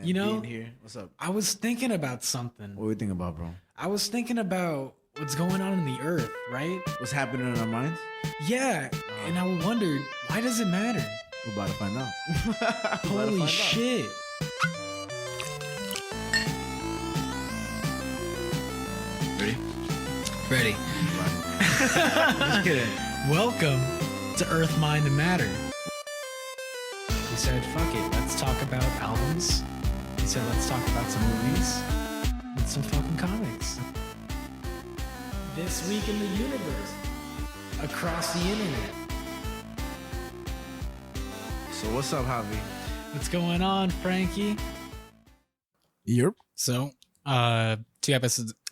You know, here. What's up? I was thinking about something. What are we thinking about, bro? I was thinking about what's going on in the earth, right? What's happening in our minds? Yeah, and I wondered, why does it matter? We're about to find out. Holy shit. Ready? Just kidding. Welcome to Earth, Mind, and Matter. We said, fuck it, let's talk about albums. We said, let's talk about some movies and some fucking comics. This week in the universe, across the internet. So what's up, Javi? What's going on, Frankie? Yep. So, 2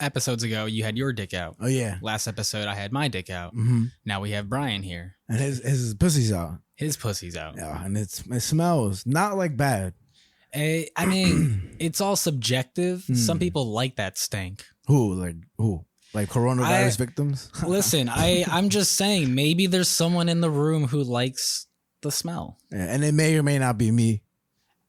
episodes ago, you had your dick out. Oh yeah. Last episode, I had my dick out. Mm-hmm. Now we have Brian here. And his pussy's out. His pussy's out. Yeah, and it smells not like bad. I mean, it's all subjective. Some people like that stink. Who? Like coronavirus victims? Listen, I'm just saying, maybe there's someone in the room who likes the smell. Yeah, and it may or may not be me.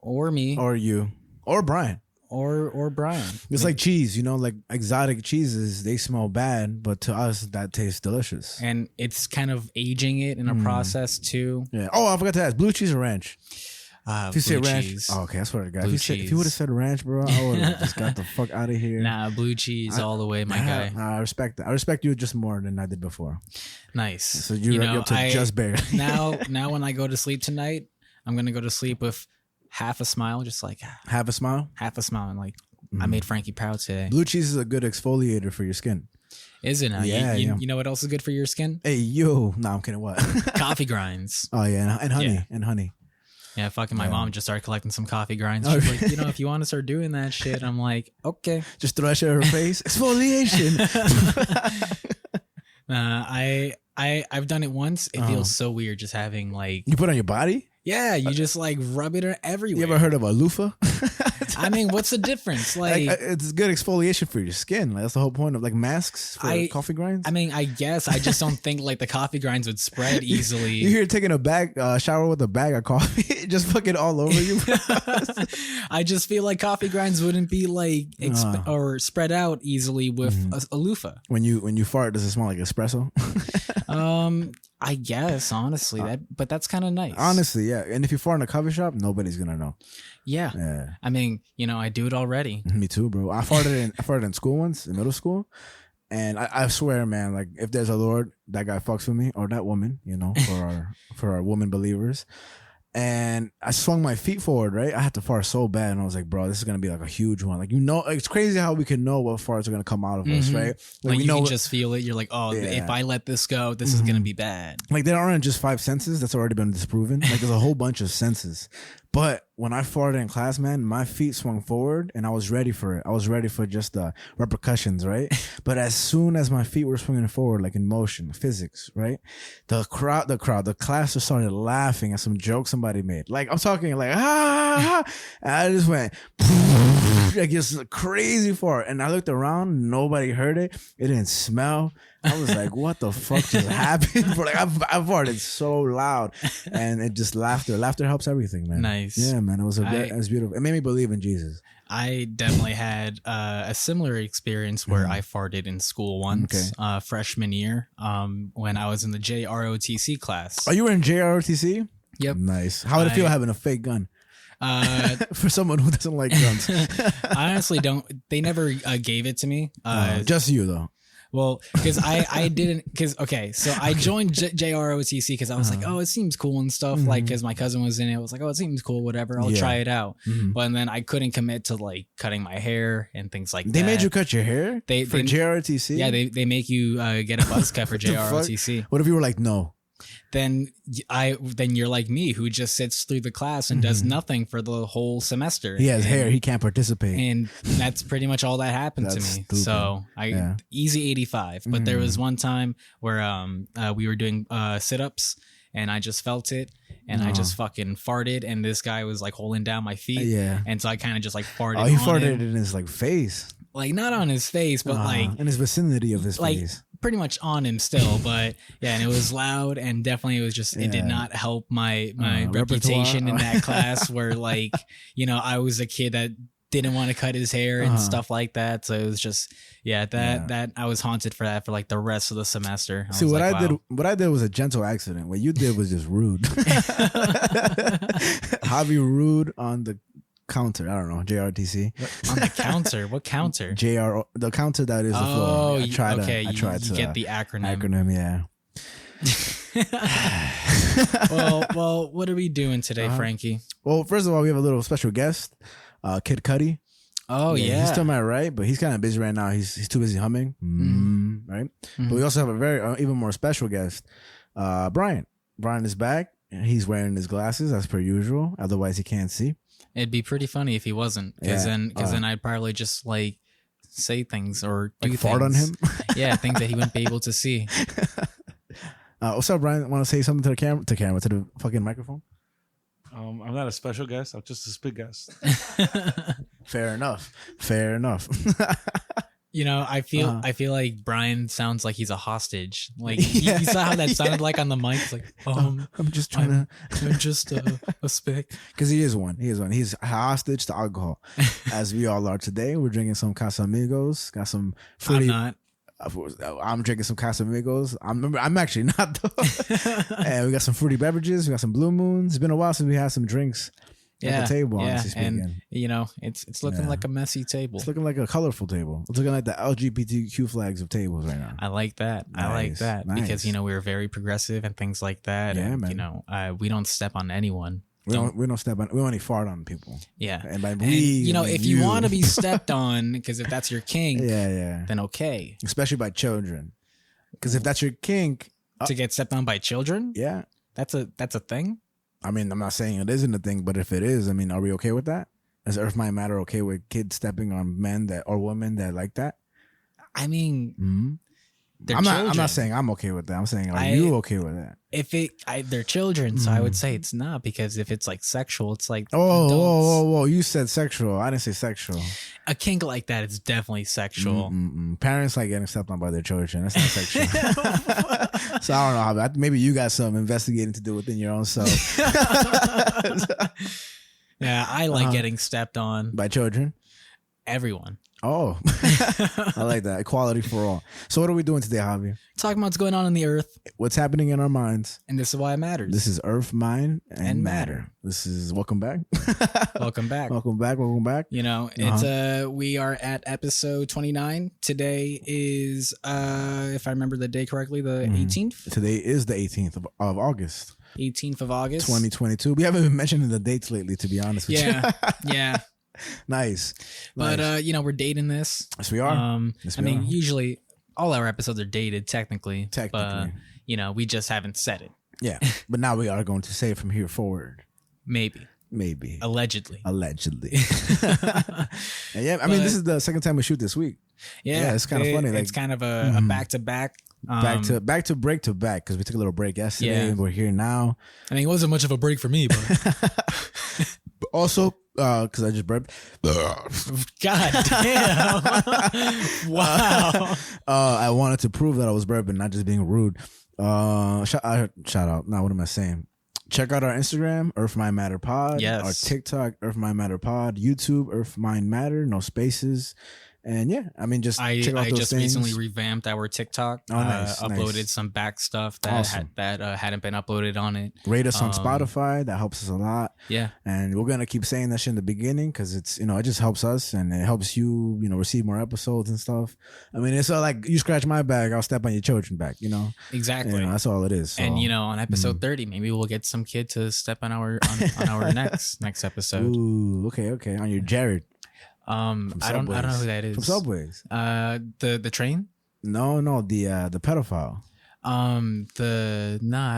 Or me. Or you. Or Brian. Or Brian. It's like cheese, like exotic cheeses, they smell bad, but to us that tastes delicious. And it's kind of aging it in a process too. Yeah. Oh, I forgot to ask, blue cheese or ranch? If you say ranch, cheese. oh, okay, I swear to God. Blue If you would have said ranch, bro, I would have just got the fuck out of here. Nah, blue cheese all the way, my guy. I respect that. I respect you just more than I did before. Nice. So you're up to just barely. now when I go to sleep tonight, I'm gonna go to sleep with half a smile, just like half a smile, and like I made Frankie proud today. Blue cheese is a good exfoliator for your skin. Isn't it? Yeah, you know what else is good for your skin? Hey, yo. No, I'm kidding. What? Coffee grinds. Oh, yeah. And honey. Yeah. And honey. Yeah, fucking my mom just started collecting some coffee grinds. She's like, if you want to start doing that shit, I'm like, okay. Just throw that shit in her face. Exfoliation. I've done it once. It feels so weird just having like... You put it on your body? Yeah, you just like rub it everywhere. You ever heard of a loofah? I mean, what's the difference? Like it's good exfoliation for your skin. Like, that's the whole point of like masks for coffee grinds. I mean, I guess I just don't think like the coffee grinds would spread easily. You hear taking a shower with a bag of coffee, just fucking all over you. I just feel like coffee grinds wouldn't be like or spread out easily with a loofah. When you fart, does it smell like espresso? I guess honestly but that's kind of nice. Honestly, yeah. And if you fart in a coffee shop, nobody's gonna know. Yeah. I mean, I do it already. Me too, bro. I farted in school once, in middle school. And I swear, man, like if there's a Lord, that guy fucks with me, or that woman, for our woman believers. And I swung my feet forward, right? I had to fart so bad. And I was like, bro, this is going to be like a huge one. Like, it's crazy how we can know what farts are going to come out of us, right? Like you can just feel it. You're like, if I let this go, this is going to be bad. Like there aren't just 5 senses. That's already been disproven. Like there's a whole bunch of senses. But when I farted in class, man, my feet swung forward and I was ready for it. I was ready for just the repercussions, right? But as soon as my feet were swinging forward, like in motion, physics, right? The class just started laughing at some joke somebody made. Like I'm talking like, and I just went, like just a crazy fart. And I looked around, nobody heard it. It didn't smell. I was like, what the fuck just happened? Like I farted so loud, and it just laughter. Laughter helps everything, man. Nice. Yeah, man. It was beautiful. It made me believe in Jesus. I definitely had a similar experience where I farted in school once, freshman year, when I was in the JROTC class. Oh, you were in JROTC? Yep. Nice. How would it feel having a fake gun? For someone who doesn't like guns. I honestly don't. They never gave it to me. Just you, though. Well, because I didn't, so I joined JROTC because I was like, oh, it seems cool and stuff. Like, because my cousin was in it, I was like, oh, it seems cool, whatever. I'll try it out. But then I couldn't commit to like cutting my hair and things like that. They made you cut your hair for JROTC? Yeah, they make you get a buzz cut for JROTC. What if you were like, no? Then you're like me, who just sits through the class and does nothing for the whole semester. He has hair, he can't participate, and that's pretty much all that happened to me. Stupid. So easy 85. But there was one time where we were doing sit-ups, and I just felt it, and I just fucking farted, and this guy was like holding down my feet, and so I kind of just like farted. Oh, you farted in his like face, like not on his face, but like in his vicinity of his face. pretty much on him still, but yeah, and it was loud, and definitely it was just it did not help my reputation in that class where like, you know, I was a kid that didn't want to cut his hair and stuff like that. So it was just that I was haunted for that for like the rest of the semester. See, what I did was a gentle accident. What you did was just rude. Javi rude on the counter. I don't know, JRTC. On the counter? What counter? The counter that is the floor. I tried to get the acronym. Acronym, yeah. well, what are we doing today, Frankie? Well, first of all, we have a little special guest, Kid Cudi. Oh yeah, he's still my right, but he's kind of busy right now. He's too busy humming, right? But we also have a very even more special guest, Brian. Brian is back, and he's wearing his glasses as per usual. Otherwise, he can't see. It'd be pretty funny if he wasn't, because then I'd probably just like say things or do like things. Fart on him. Yeah, things that he wouldn't be able to see. What's up, Brian? Want to say something to the camera? To the fucking microphone? I'm not a special guest. I'm just a spit guest. Fair enough. You know, I feel like Brian sounds like he's a hostage. Like you saw how that sounded like on the mic. It's like, I'm just trying I'm just a spick. Because he is one. He's a hostage to alcohol, as we all are today. We're drinking some Casamigos. Got some fruity. I'm drinking some Casamigos. I'm actually not though. And we got some fruity beverages. We got some Blue Moons. It's been a while since we had some drinks. At the table, and you know, it's looking like a messy table. It's looking like a colorful table. It's looking like the LGBTQ flags of tables right now. I like that. Nice. I like that because you know we're very progressive and things like that. Yeah, and, man. You know, we don't step on anyone. We don't step on. We only fart on people. Yeah, and by we, you know, if you want to be stepped on, because if that's your kink, then okay. Especially by children, because if that's your kink, to get stepped on by children, that's a thing. I mean, I'm not saying it isn't a thing, but if it is, I mean, are we okay with that? Is Earth Mind Matter okay with kids stepping on men or women that like that? I mean, I'm not saying I'm okay with that. I'm saying, are you okay with that? If they're children, so I would say it's not, because if it's like sexual, it's like whoa! You said sexual. I didn't say sexual. A kink like that is definitely sexual. Parents like getting stepped on by their children. That's not sexual. So I don't know how. Maybe you got some investigating to do within your own self. Yeah, I like getting stepped on by children. Everyone. Oh, I like that. Equality for all. So what are we doing today, Javi? Talking about what's going on in the earth. What's happening in our minds. And this is why it matters. This is Earth, Mind, and Matter. This is welcome back. Welcome back. Welcome back. Welcome back. You know, it's we are at episode 29. Today is if I remember the day correctly, the 18th. Today is the 18th of August. 18th of August. 2022. We haven't been mentioning the dates lately, to be honest with you. Yeah. Nice. But you know, we're dating this. Yes, we are. I mean, usually all our episodes are dated technically. But, you know, we just haven't said it. Yeah. But now we are going to say it from here forward. Maybe. Allegedly. Yeah, I mean, this is the second time we shoot this week. Yeah, it's kind of funny. It's kind of a back-to-back. Back to break because we took a little break yesterday and we're here now. I mean, it wasn't much of a break for me, but also because I just burped. God damn! Wow. I wanted to prove that I was burping, not just being rude. Shout out. Now, what am I saying? Check out our Instagram, Earth Mind Matter Pod. Yes. Our TikTok, Earth Mind Matter Pod. YouTube, Earth Mind Matter, no spaces. And yeah, I mean, check out those things. I just recently revamped our TikTok. Uploaded some back stuff that hadn't been uploaded on it. Rate us on Spotify. That helps us a lot. Yeah. And we're gonna keep saying that shit in the beginning because it's, you know, it just helps us and it helps you, you know, receive more episodes and stuff. I mean, it's all like you scratch my back, I'll step on your children back. You know. Exactly. You know, that's all it is. So. And you know, on episode 30, maybe we'll get some kid to step on our next episode. Ooh, okay. On your Jared. I don't know who that is. From Subways. The train? No, the pedophile. I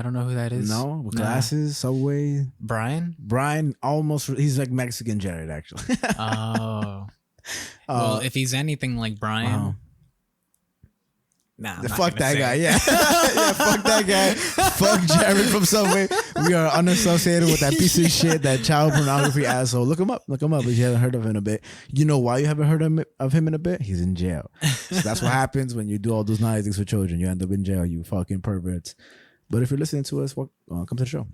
don't know who that is. No, with glasses, Subway. Brian, almost. He's like Mexican Jared, actually. Oh. Well, if he's anything like Brian, Nah, fuck that guy. Yeah. Yeah, fuck that guy. Fuck Jared from Subway. We are unassociated with that piece of shit, that child pornography asshole. Look him up. Look him up if you haven't heard of him in a bit. You know why you haven't heard of him in a bit? He's in jail. So that's what happens when you do all those nice things for children. You end up in jail, you fucking perverts. But if you're listening to us, come to the show.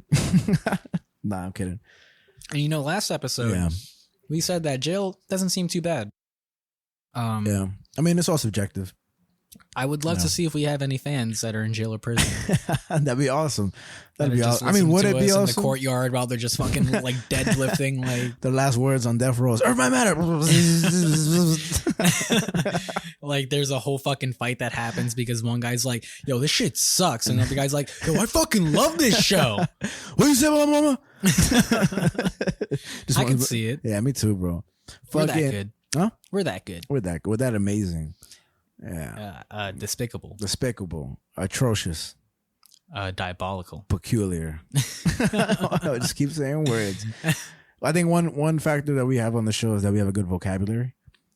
Nah, I'm kidding. And last episode, we said that jail doesn't seem too bad. Yeah. I mean, it's all subjective. I would love to see if we have any fans that are in jail or prison. That'd be awesome. That'd be awesome. I mean, would it be awesome? In the courtyard while they're just fucking like deadlifting, like the last words on death row is "Earth might matter." Like there's a whole fucking fight that happens because one guy's like, "Yo, this shit sucks," and the other guy's like, "Yo, I fucking love this show." What you say about mama? I can see it. Yeah, me too, bro. We're that good. Huh? We're that good. We're that amazing. Yeah. Despicable. Atrocious. Diabolical. Peculiar. I just keep saying words. I think one factor that we have on the show is that we have a good vocabulary,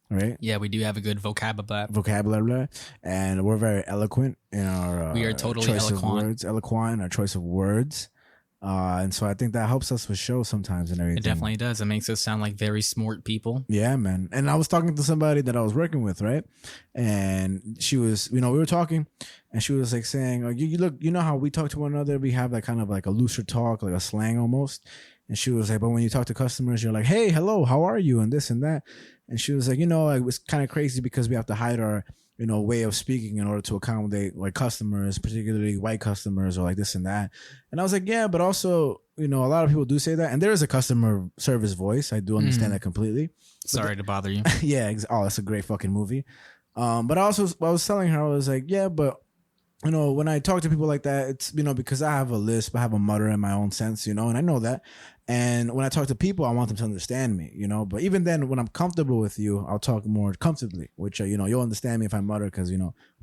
right? Yeah, we do have a good vocabulary, and we're very eloquent in our we are totally choice eloquent. Of words, eloquent in our choice of words. And so I think that helps us with shows sometimes and everything. It definitely does. It makes us sound like very smart people. Yeah, man. And I was talking to somebody that I was working with, right? And she was, we were talking, and she was like saying, "Oh, you look, you know how we talk to one another? We have like kind of like a looser talk, like a slang almost." And she was like, "But when you talk to customers, you're like, hey, hello, how are you?" And this and that. And she was like, it was kind of crazy because we have to hide our way of speaking in order to accommodate like customers, particularly white customers or like this and that. And I was like, yeah, but also, a lot of people do say that. And there is a customer service voice. I do understand that completely. Sorry to bother you. Yeah. Oh, that's a great fucking movie. But I was telling her, I was like, yeah, but when I talk to people like that, it's, because I have a lisp, I have a mutter in my own sense, and I know that. And when I talk to people, I want them to understand me, but even then when I'm comfortable with you, I'll talk more comfortably, which, you'll understand me if I mutter because,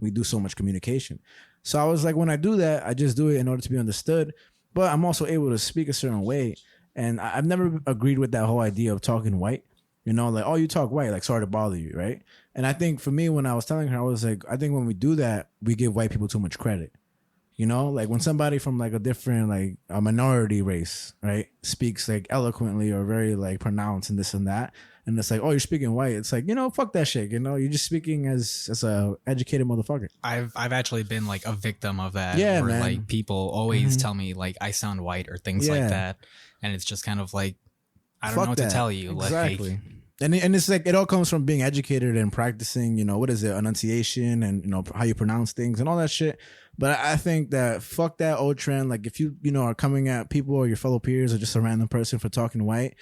we do so much communication. So I was like, when I do that, I just do it in order to be understood, but I'm also able to speak a certain way. And I've never agreed with that whole idea of talking white, like, oh, you talk white, like, sorry to bother you, right? And I think for me, when I was telling her, I was like, I think when we do that, we give white people too much credit. Like when somebody from like a different, like a minority race, right, speaks like eloquently or very like pronounced and this and that. And it's like, oh, you're speaking white. It's like, fuck that shit. You're just speaking as a educated motherfucker. I've actually been like a victim of that. Yeah, where man. Like people always tell me like I sound white or things like that. And it's just kind of like, I don't know what to tell you. Exactly. Like, and it's like, it all comes from being educated and practicing, what is it, enunciation and, how you pronounce things and all that shit. But I think that fuck that old trend. Like if you, are coming at people or your fellow peers or just a random person for talking white,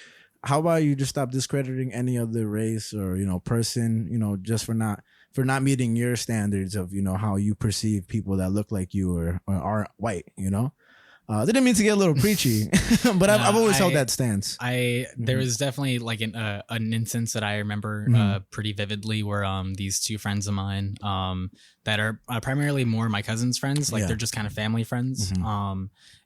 how about you just stop discrediting any other race or, person, just for not meeting your standards of, how you perceive people that look like you or are white, Didn't mean to get a little preachy, but I've always held that stance. There was definitely like an instance that I remember pretty vividly where these two friends of mine that are primarily more my cousin's friends, like they're just kind of family friends.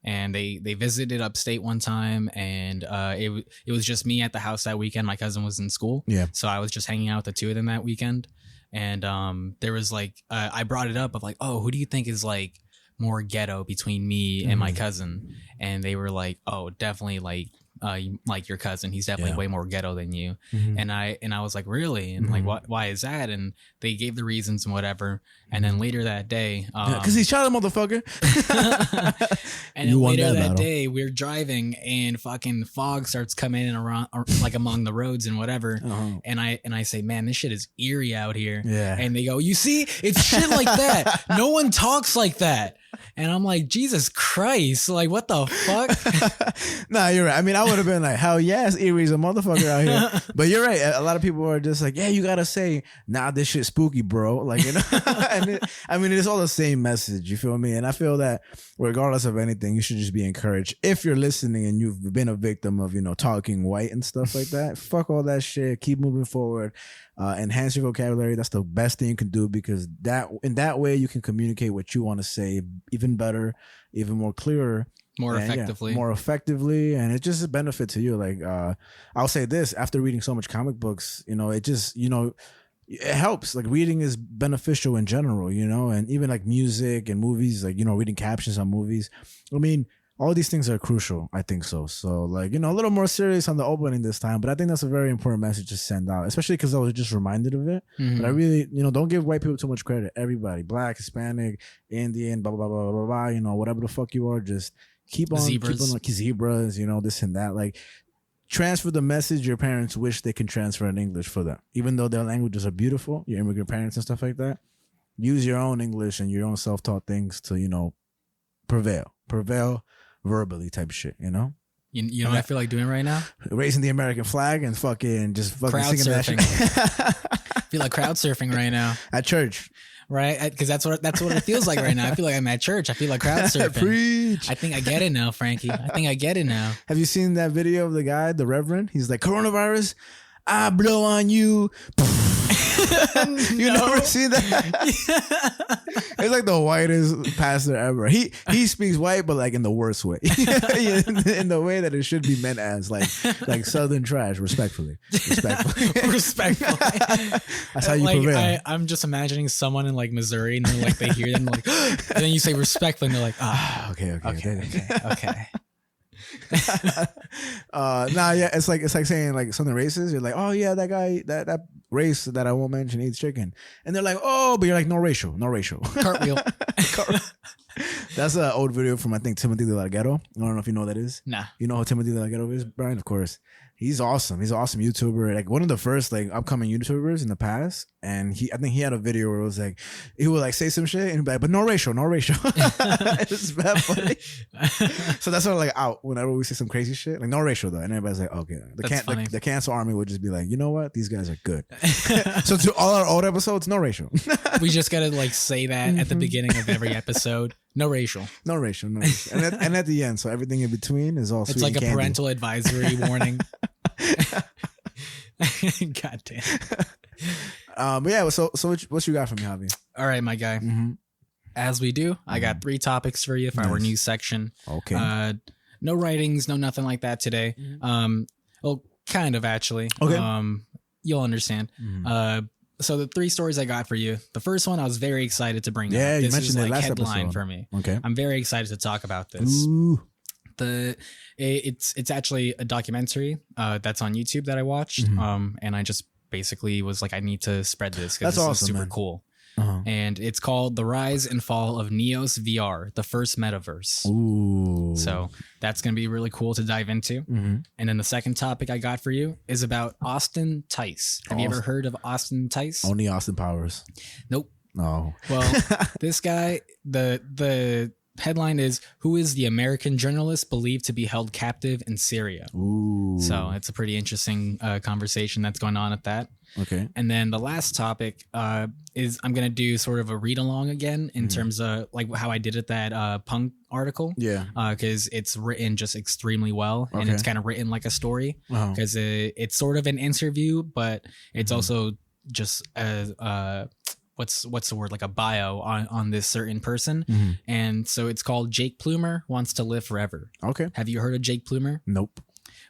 And they visited upstate one time, and it was just me at the house that weekend. My cousin was in school, so I was just hanging out with the two of them that weekend. And there was like I brought it up of like, oh, who do you think is like more ghetto between me and my cousin? And they were like, oh, definitely like your cousin. He's definitely way more ghetto than you. And I was like, really? And like, why is that? And they gave the reasons and whatever. And then later that day, because he's shot a motherfucker. And then later that day, we're driving and fucking fog starts coming in around, or like among the roads and whatever. And I say, man, this shit is eerie out here. And they go, you see, it's shit like that. No one talks like that. And I'm like, Jesus Christ, like what the fuck? Nah, you're right. I mean, I would have been like, hell yes, Erie's a motherfucker out here. But you're right. A lot of people are just like, yeah, you gotta say, nah, this shit's spooky, bro. Like, and it's all the same message. You feel me? And I feel that regardless of anything, you should just be encouraged. If you're listening and you've been a victim of, talking white and stuff like that, fuck all that shit. Keep moving forward. Enhance your vocabulary. That's the best thing you can do, because in that way you can communicate what you want to say even better, even more clearer, more effectively, and it's just a benefit to you. Like I'll say this, after reading so much comic books, it just it helps. Like reading is beneficial in general, you know, and even like music and movies, like, you know, reading captions on movies. I mean, all these things are crucial. I think so. So like, you know, a little more serious on the opening this time, but I think that's a very important message to send out, especially because I was just reminded of it. But I really, you know, don't give white people too much credit. Everybody, Black, Hispanic, Indian, blah, blah, blah, blah, blah, blah, you know, whatever the fuck you are, just keep on, like zebras, you know, this and that. Like, transfer the message your parents wish they can transfer in English for them. Even though their languages are beautiful, your immigrant parents and stuff like that, use your own English and your own self-taught things to, you know, prevail verbally type shit, you know? You know what I feel like doing right now? Raising the American flag and fucking crowd singing surfing. that shit. I feel like crowd surfing right now. At church. Right? Because that's what it feels like right now. I feel like I'm at church. I feel like crowd surfing. Preach. I think I get it now, Frankie. I think I get it now. Have you seen that video of the guy, the Reverend? He's like, coronavirus, I blow on you. You never see that? It's like the whitest pastor ever. He speaks white, but like in the worst way. In the way that it should be meant as, like Southern trash, respectfully. Respectfully. That's how you prevail. I'm just imagining someone in like Missouri, and they're like, they hear them like, and then you say respectfully, and they're like, okay. Yeah, it's like saying like something racist. You're like, oh yeah, that guy, that race that I won't mention eats chicken, and they're like, oh, but you're like, no racial. Cartwheel. That's an old video from, I think, Timothy De La Ghetto. I don't know if you know who that is. Nah. You know who Timothy De La Ghetto is, Brian? Of course. He's awesome. He's an awesome YouTuber. Like one of the first like upcoming YouTubers in the past. And I think he had a video where it was like, he would like say some shit and he'd be like, but no racial. It's bad funny. So that's sort of like out whenever we say some crazy shit. Like no racial though. And everybody's like, okay. The cancel army would just be like, you know what? These guys are good. So to all our old episodes, no racial. We just gotta like say that at the beginning of every episode. No racial. And at the end, so everything in between is all sweet. It's like and a candy. parental advisory warning. God damn. But yeah, so what you got for me, Javi? All right, my guy. As we do, I got 3 topics for you for our news section. Okay. No writings, no nothing like that today. Well, kind of actually. Okay. You'll understand. So the 3 stories I got for you. The first one I was very excited to bring up. Yeah, you this mentioned is it like last headline episode. for me. Okay. I'm very excited to talk about this. Ooh. It's actually a documentary that's on YouTube that I watched. And I just basically was like, I need to spread this because this awesome, is super man. cool. And it's called The Rise and Fall of Neos VR, the first metaverse. Ooh. So that's going to be really cool to dive into. And then the second topic I got for you is about Austin Tice. Have you ever heard of Austin Tice? Only Austin Powers. Nope. No. Well, this guy, the headline is, who is the American journalist believed to be held captive in Syria? Ooh. So it's a pretty interesting conversation that's going on at that. Okay. And then the last topic is I'm going to do sort of a read along again in terms of like how I did at that Punk article. Yeah. Because it's written just extremely well and it's kind of written like a story because it's sort of an interview, but it's also just what's the word, like a bio on this certain person. And so it's called Jake Plummer Wants to Live Forever. Okay. Have you heard of Jake Plummer? Nope.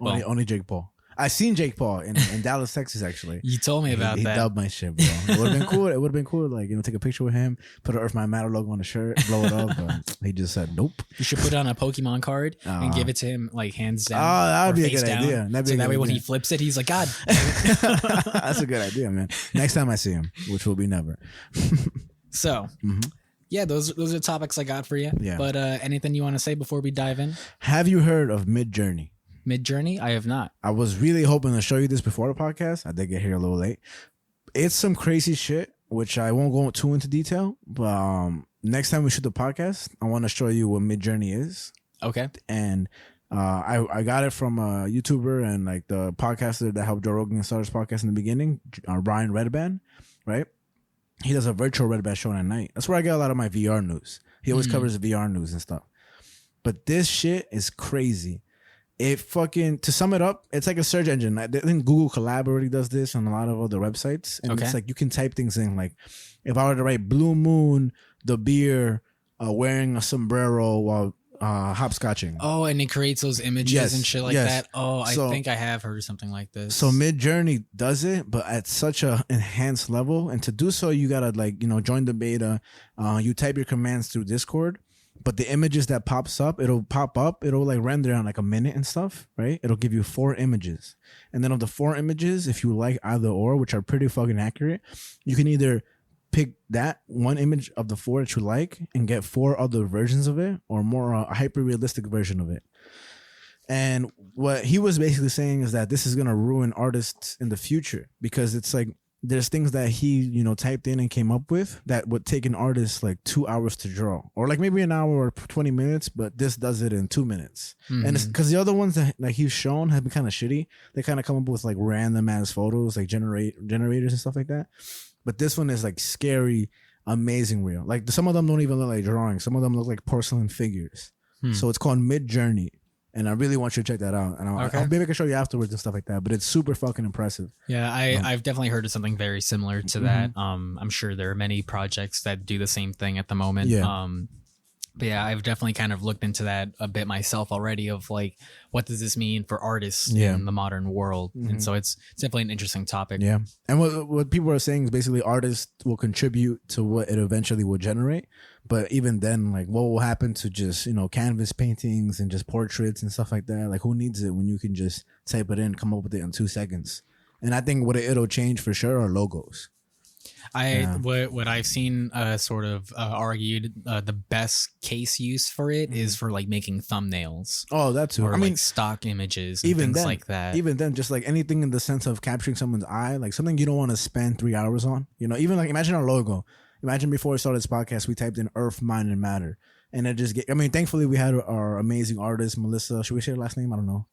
Only Jake Paul. I seen Jake Paul in Dallas, Texas, actually. You told me about that. He dubbed my shit, bro. It would have been cool. It would have been cool, like, you know, take a picture with him, put an Earth My Matter logo on the shirt, blow it up. But he just said, nope. You should put on a Pokemon card and give it to him, like, hands down. Oh, that would be a good down. idea. That way when he flips it, he's like, God. That's a good idea, man. Next time I see him, which will be never. So, yeah, those are topics I got for you. Yeah. But anything you want to say before we dive in? Have you heard of Midjourney? Midjourney? I have not. I was really hoping to show you this before the podcast. I did get here a little late. It's some crazy shit, which I won't go too into detail. But next time we shoot the podcast, I want to show you what Midjourney is. Okay. And I got it from a YouTuber and like the podcaster that helped Joe Rogan start his podcast in the beginning, Ryan Redband, right? He does a virtual Redband show at night. That's where I get a lot of my VR news. He always covers the VR news and stuff. But this shit is crazy. It fucking, to sum it up, it's like a search engine. I think Google Collab already does this on a lot of other websites. And it's like you can type things in, like, if I were to write Blue Moon, the beer, wearing a sombrero while hopscotching. Oh, and it creates those images and shit like that. Oh, I think I have heard something like this. So Midjourney does it, but at such a enhanced level. And to do so, you gotta join the beta. You type your commands through Discord, but the images that pops up, it'll pop up. It'll like render on like a minute and stuff, right? It'll give you 4 images, and then of the 4 images, if you like either or, which are pretty fucking accurate, you can either pick that one image of the 4 that you like and get 4 other versions of it, or more a hyper realistic version of it. And what he was basically saying is that this is going to ruin artists in the future, because it's like there's things that he typed in and came up with that would take an artist like 2 hours to draw, or like maybe an hour or 20 minutes, but this does it in 2 minutes. And it's because the other ones that like he's shown have been kind of shitty. They kind of come up with like random ass photos, like generators and stuff like that. But this one is like scary, amazing real. Like some of them don't even look like drawings. Some of them look like porcelain figures. So it's called Midjourney. And I really want you to check that out. And maybe I can show you afterwards and stuff like that. But it's super fucking impressive. Yeah, I've definitely heard of something very similar to that. I'm sure there are many projects that do the same thing at the moment. Yeah. But yeah, I've definitely kind of looked into that a bit myself already, of like, what does this mean for artists in the modern world? And so it's definitely an interesting topic. Yeah. And what people are saying is basically artists will contribute to what it eventually will generate. But even then, like, what will happen to just, canvas paintings and just portraits and stuff like that? Like, who needs it when you can just type it in, come up with it in 2 seconds? And I think what it'll change for sure are logos. What I've seen sort of argued the best case use for it is for like making thumbnails. Oh, that's or like stock images and even things then, like that. Even then, just like anything in the sense of capturing someone's eye, like something you don't want to spend 3 hours on. Even like imagine our logo. Imagine before we started this podcast, we typed in Earth, Mind, and Matter. And it just thankfully we had our amazing artist, Melissa. Should we say her last name? I don't know.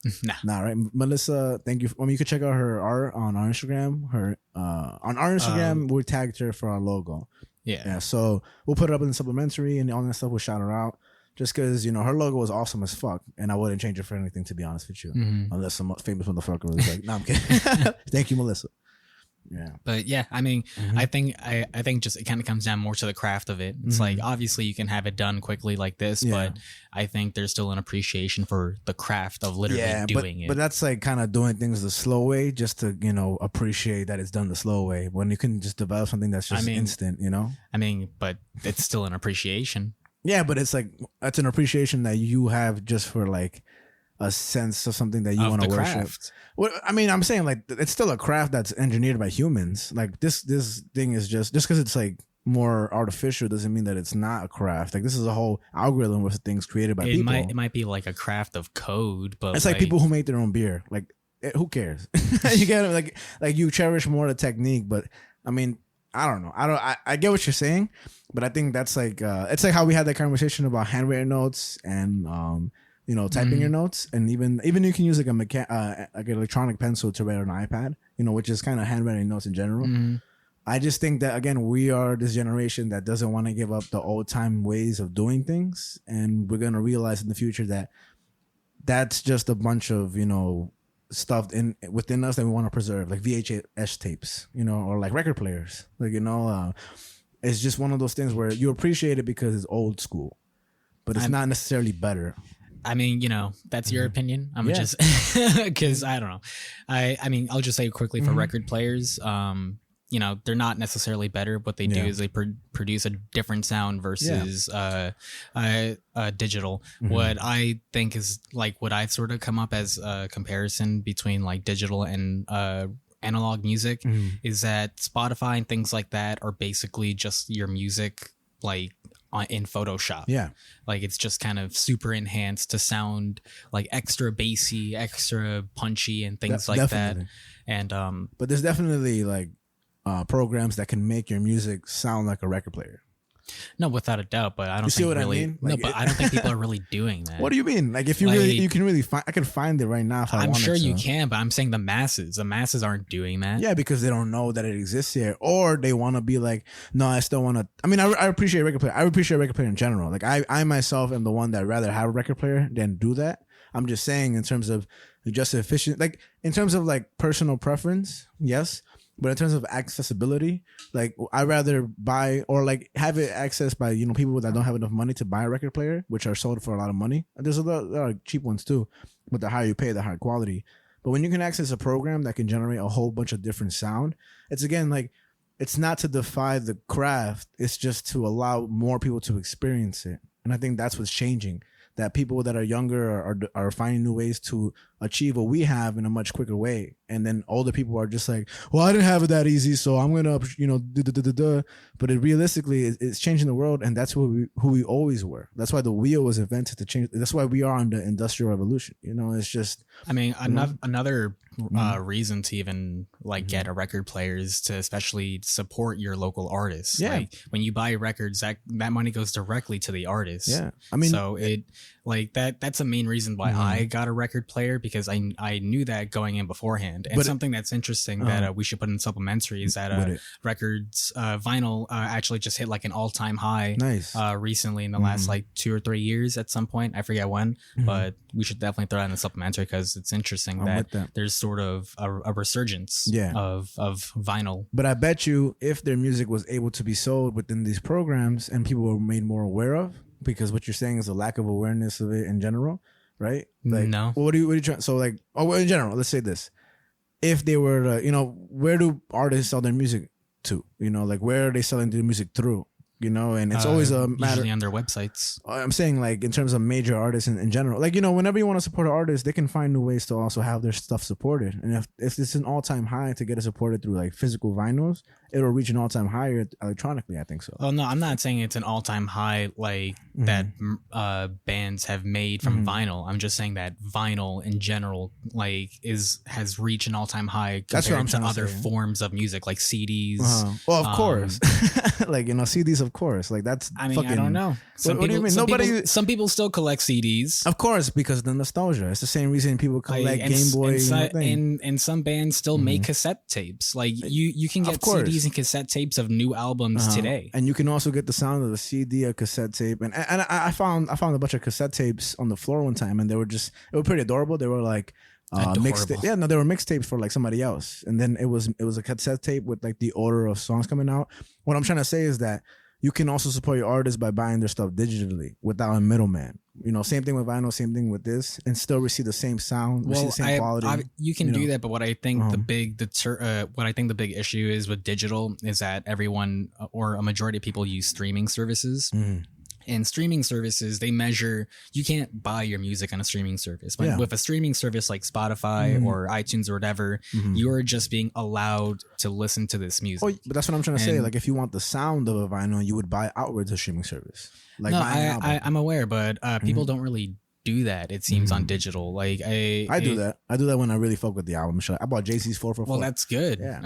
Nah, right? Melissa, thank you. You could check out her art on our Instagram. On our Instagram, we tagged her for our logo. Yeah. So we'll put it up in the supplementary and all that stuff. We'll shout her out. Just because, her logo was awesome as fuck. And I wouldn't change it for anything, to be honest with you. Unless some famous motherfucker was like, no, I'm kidding. Thank you, Melissa. Yeah, but yeah, I think just it kind of comes down more to the craft of it. It's like, obviously you can have it done quickly like this, but I think there's still an appreciation for the craft of literally doing it. But that's like kind of doing things the slow way, just to appreciate that it's done the slow way, when you can just develop something that's just instant. But it's still an appreciation. Yeah, but it's like that's an appreciation that you have just for like a sense of something that you want to worship. Well, I'm saying like it's still a craft that's engineered by humans. Like this thing is just because it's like more artificial doesn't mean that it's not a craft. Like this is a whole algorithm with things created by people. It might be like a craft of code, but it's like people who make their own beer. Like who cares? You get it? Like you cherish more the technique, but I don't know. I get what you're saying, but I think that's like it's like how we had that conversation about handwritten notes and typing your notes, and even you can use like like an electronic pencil to write on an iPad, which is kind of handwriting notes in general. I just think that, again, we are this generation that doesn't want to give up the old time ways of doing things, and we're gonna realize in the future that that's just a bunch of stuff within us that we want to preserve, like VHS tapes, or like record players, like it's just one of those things where you appreciate it because it's old school, but it's not necessarily better. That's your opinion. I'm just because I don't know. I'll just say quickly for record players, they're not necessarily better. What they do is they produce a different sound versus digital. What I think is like what I've sort of come up as a comparison between like digital and analog music is that Spotify and things like that are basically just your music like in Photoshop. Yeah. Like it's just kind of super enhanced to sound like extra bassy, extra punchy and things like definitely. That. And but there's definitely like programs that can make your music sound like a record player. No, without a doubt, but I don't think really. I mean? Like, no, but I don't think people are really doing that. What do you mean? Like, if you you can really find. I can find it right now. If I'm sure you can, but I'm saying the masses aren't doing that. Yeah, because they don't know that it exists yet, or they want to be like, no, I still want to. I mean, I appreciate record player. I appreciate record player in general. Like, I myself am the one that rather have a record player than do that. I'm just saying in terms of just efficient, like in terms of like personal preference, yes. But in terms of accessibility, like I'd rather buy or like have it accessed by, you know, people that don't have enough money to buy a record player, which are sold for a lot of money. There's a lot, there are cheap ones too, but the higher you pay, the higher quality. But when you can access a program that can generate a whole bunch of different sound, it's again like, it's not to defy the craft. It's just to allow more people to experience it. And I think that's what's changing. That people that are younger are finding new ways to achieve what we have in a much quicker way. And then older people are just like, well, I didn't have it that easy, so I'm going to, you know, But realistically, it's changing the world, and that's who we always were. That's why the wheel was invented to change. That's why we are on the Industrial Revolution. You know, it's just... I mean, another reason to even like get a record player is to especially support your local artists. Yeah. Like when you buy records, that money goes directly to the artist. Yeah. I mean... So that's a main reason why I got a record player, because I knew that going in beforehand. And something that's interesting that we should put in supplementary is that records vinyl actually just hit like an all-time high recently in the last like 2 or 3 years at some point. I forget when, but we should definitely throw that in the supplementary because it's interesting that there's sort of a resurgence of vinyl. But I bet you if their music was able to be sold within these programs and people were made more aware of, because what you're saying is a lack of awareness of it in general, right? Like, no. Well, what are you trying? So like, in general, let's say this: if they were to, you know, where do artists sell their music to? You know, like where are they selling their music through? You know, and it's always a matter usually on their websites. I'm saying like in terms of major artists in general, like, you know, whenever you want to support an artist, they can find new ways to also have their stuff supported. And if it's an all-time high to get it supported through like physical vinyls, it'll reach an all-time high electronically, I think so. Oh no, I'm not saying it's an all-time high like that bands have made from vinyl. I'm just saying that vinyl in general like has reached an all-time high compared to other forms of music like CDs. Well, of course. Like, you know, CDs, of course. Like that's I mean, I don't know. What do you mean? Some people still collect CDs. Of course, because of the nostalgia. It's the same reason people collect Game Boy. And some bands still make cassette tapes. Like you can get CDs and cassette tapes of new albums today. And you can also get the sound of a CD, a cassette tape. And I found a bunch of cassette tapes on the floor one time, and they were pretty adorable. They were like mixtapes. Yeah, no, they were mixtapes for like somebody else. And then it was a cassette tape with like the order of songs coming out. What I'm trying to say is that you can also support your artists by buying their stuff digitally without a middleman. You know, same thing with vinyl, same thing with this, and still receive the same sound, receive the same quality. You can do that, but what I think the big issue is with digital is that everyone or a majority of people use streaming services. And streaming services, they measure, you can't buy your music on a streaming service. But with a streaming service like Spotify or iTunes or whatever, you're just being allowed to listen to this music. Oh, but that's what I'm trying to say. Like, if you want the sound of a vinyl, you would buy outwards a streaming service. Like, no, I'm aware, but people don't really do that, it seems, on digital. Like I do that. I do that when I really fuck with the album. I bought Jay-Z's 444. Well, that's good. Yeah.